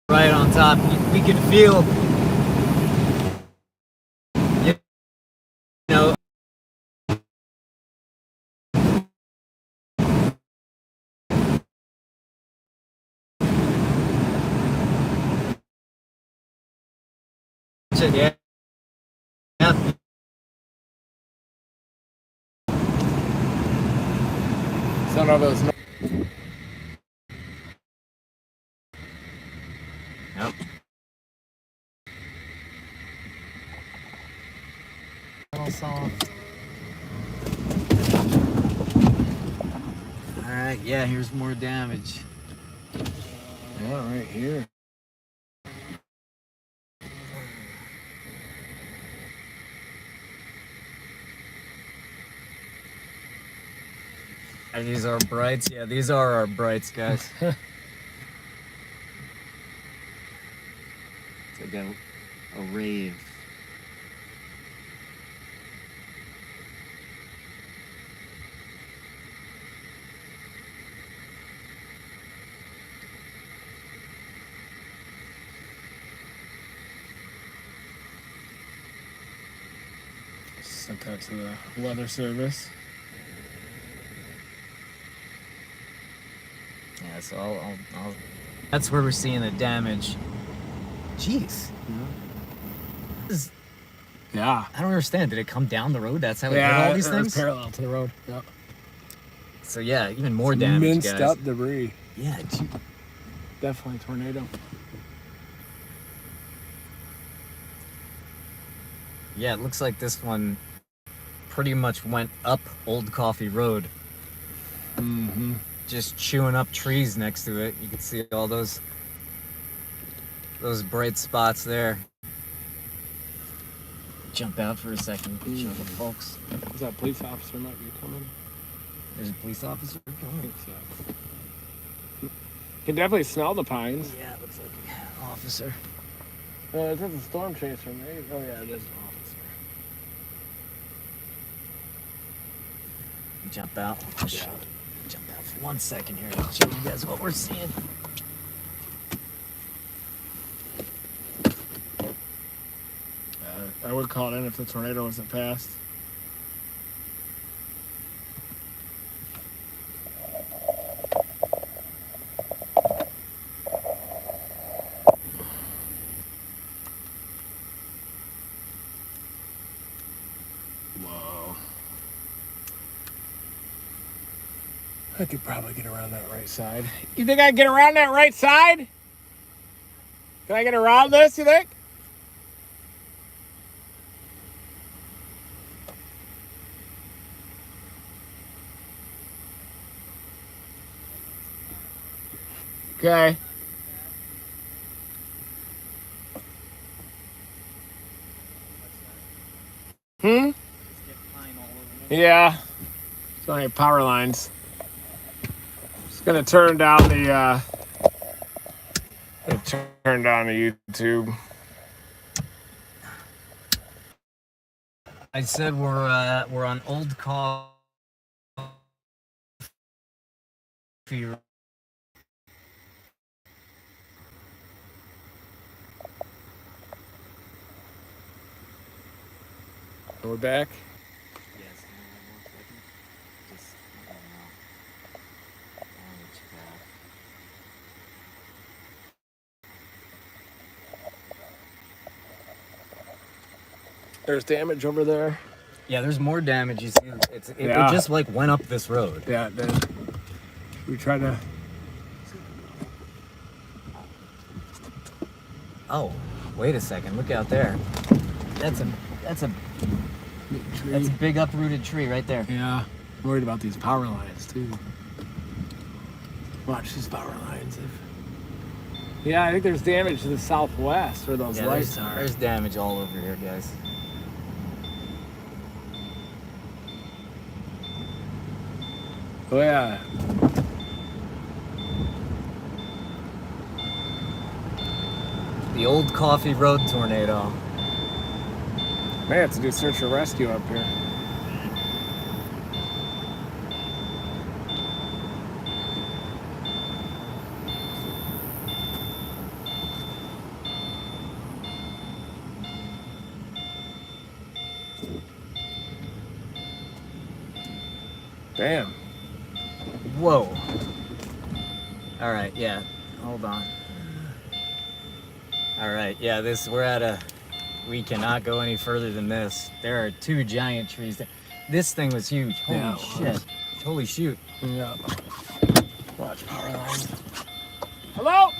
right on top. We could feel, you know, yeah. Some of those. Yep. Alright, yeah, here's more damage. Yeah, right here. And these are brights? Yeah, these are our brights, guys. It's like a rave. Sent that to the weather service. Yeah, so I'll that's where we're seeing the damage. Jeez. Yeah. I don't understand. Did it come down the road? That's how it hit Yeah, all these it was things? parallel to the road. Yep. So yeah, even more damage, Minced guys. up debris. Yeah, Definitely tornado. yeah, it looks like this one pretty much went up Old Coffee Road. Mm-hmm. Just chewing up trees next to it. You can see all those bright spots there. Jump out for a second, show the folks. Is that police officer might be coming? There's a police officer I coming. think so. You can definitely smell the pines. Yeah, it looks like an officer. Is that the storm chaser, maybe? Oh yeah, it is an officer. Jump out. Yeah. Jump out for 1 second here. I'll show you guys what we're seeing. I would call it in if the tornado wasn't passed. Whoa. I could probably get around that right side. You think I can get around that right side? Can I get around this, you think? Okay. Yeah. So many power lines. Just gonna turn down the turn down the YouTube. I said we're on Old Coffee. We're back. Yes, just I don't know. Damage back. There's damage over there. Yeah, there's more damage. You see, it just like went up this road. Yeah, then we try to. Oh, wait a second. Look out there. That's a Big tree. That's a big uprooted tree right there. Yeah. I'm worried about these power lines too. Watch these power lines. Yeah, I think there's damage to the southwest where those lights are. There's damage all over here, guys. Oh yeah. The old Coffee Road tornado. May have to do search and rescue up here. Damn. Whoa. All right, yeah. Hold on. All right, yeah, we cannot go any further than this. There are 2 giant trees. This thing was huge. Holy Yeah, it shit. Holy shoot. Yeah. Watch power lines. Hello?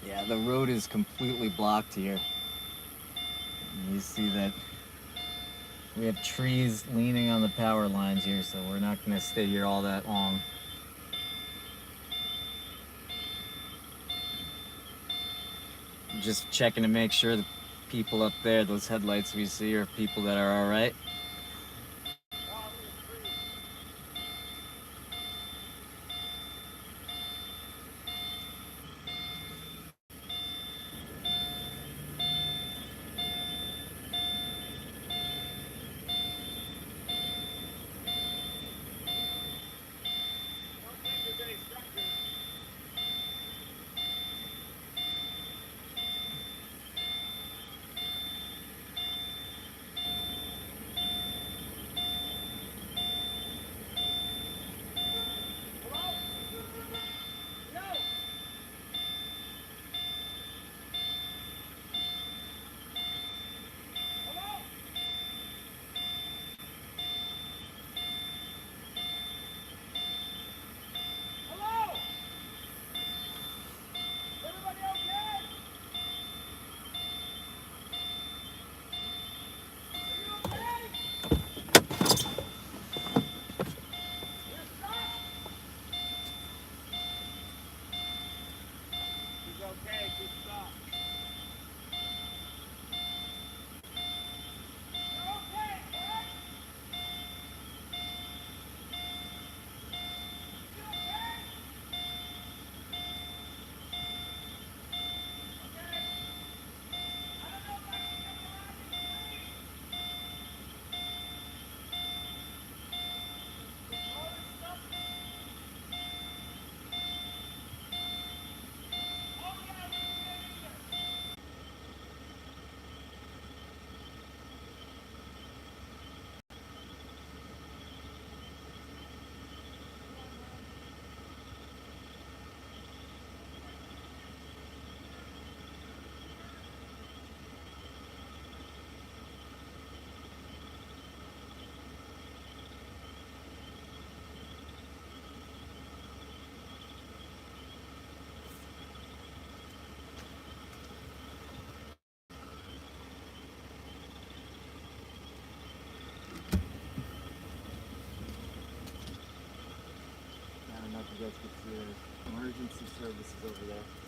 Yeah, the road is completely blocked here. You see that we have trees leaning on the power lines here, so we're not going to stay here all that long. Just checking to make sure the people up there, those headlights we see, are people that are all right. I don't know if you guys can see there's emergency services over there.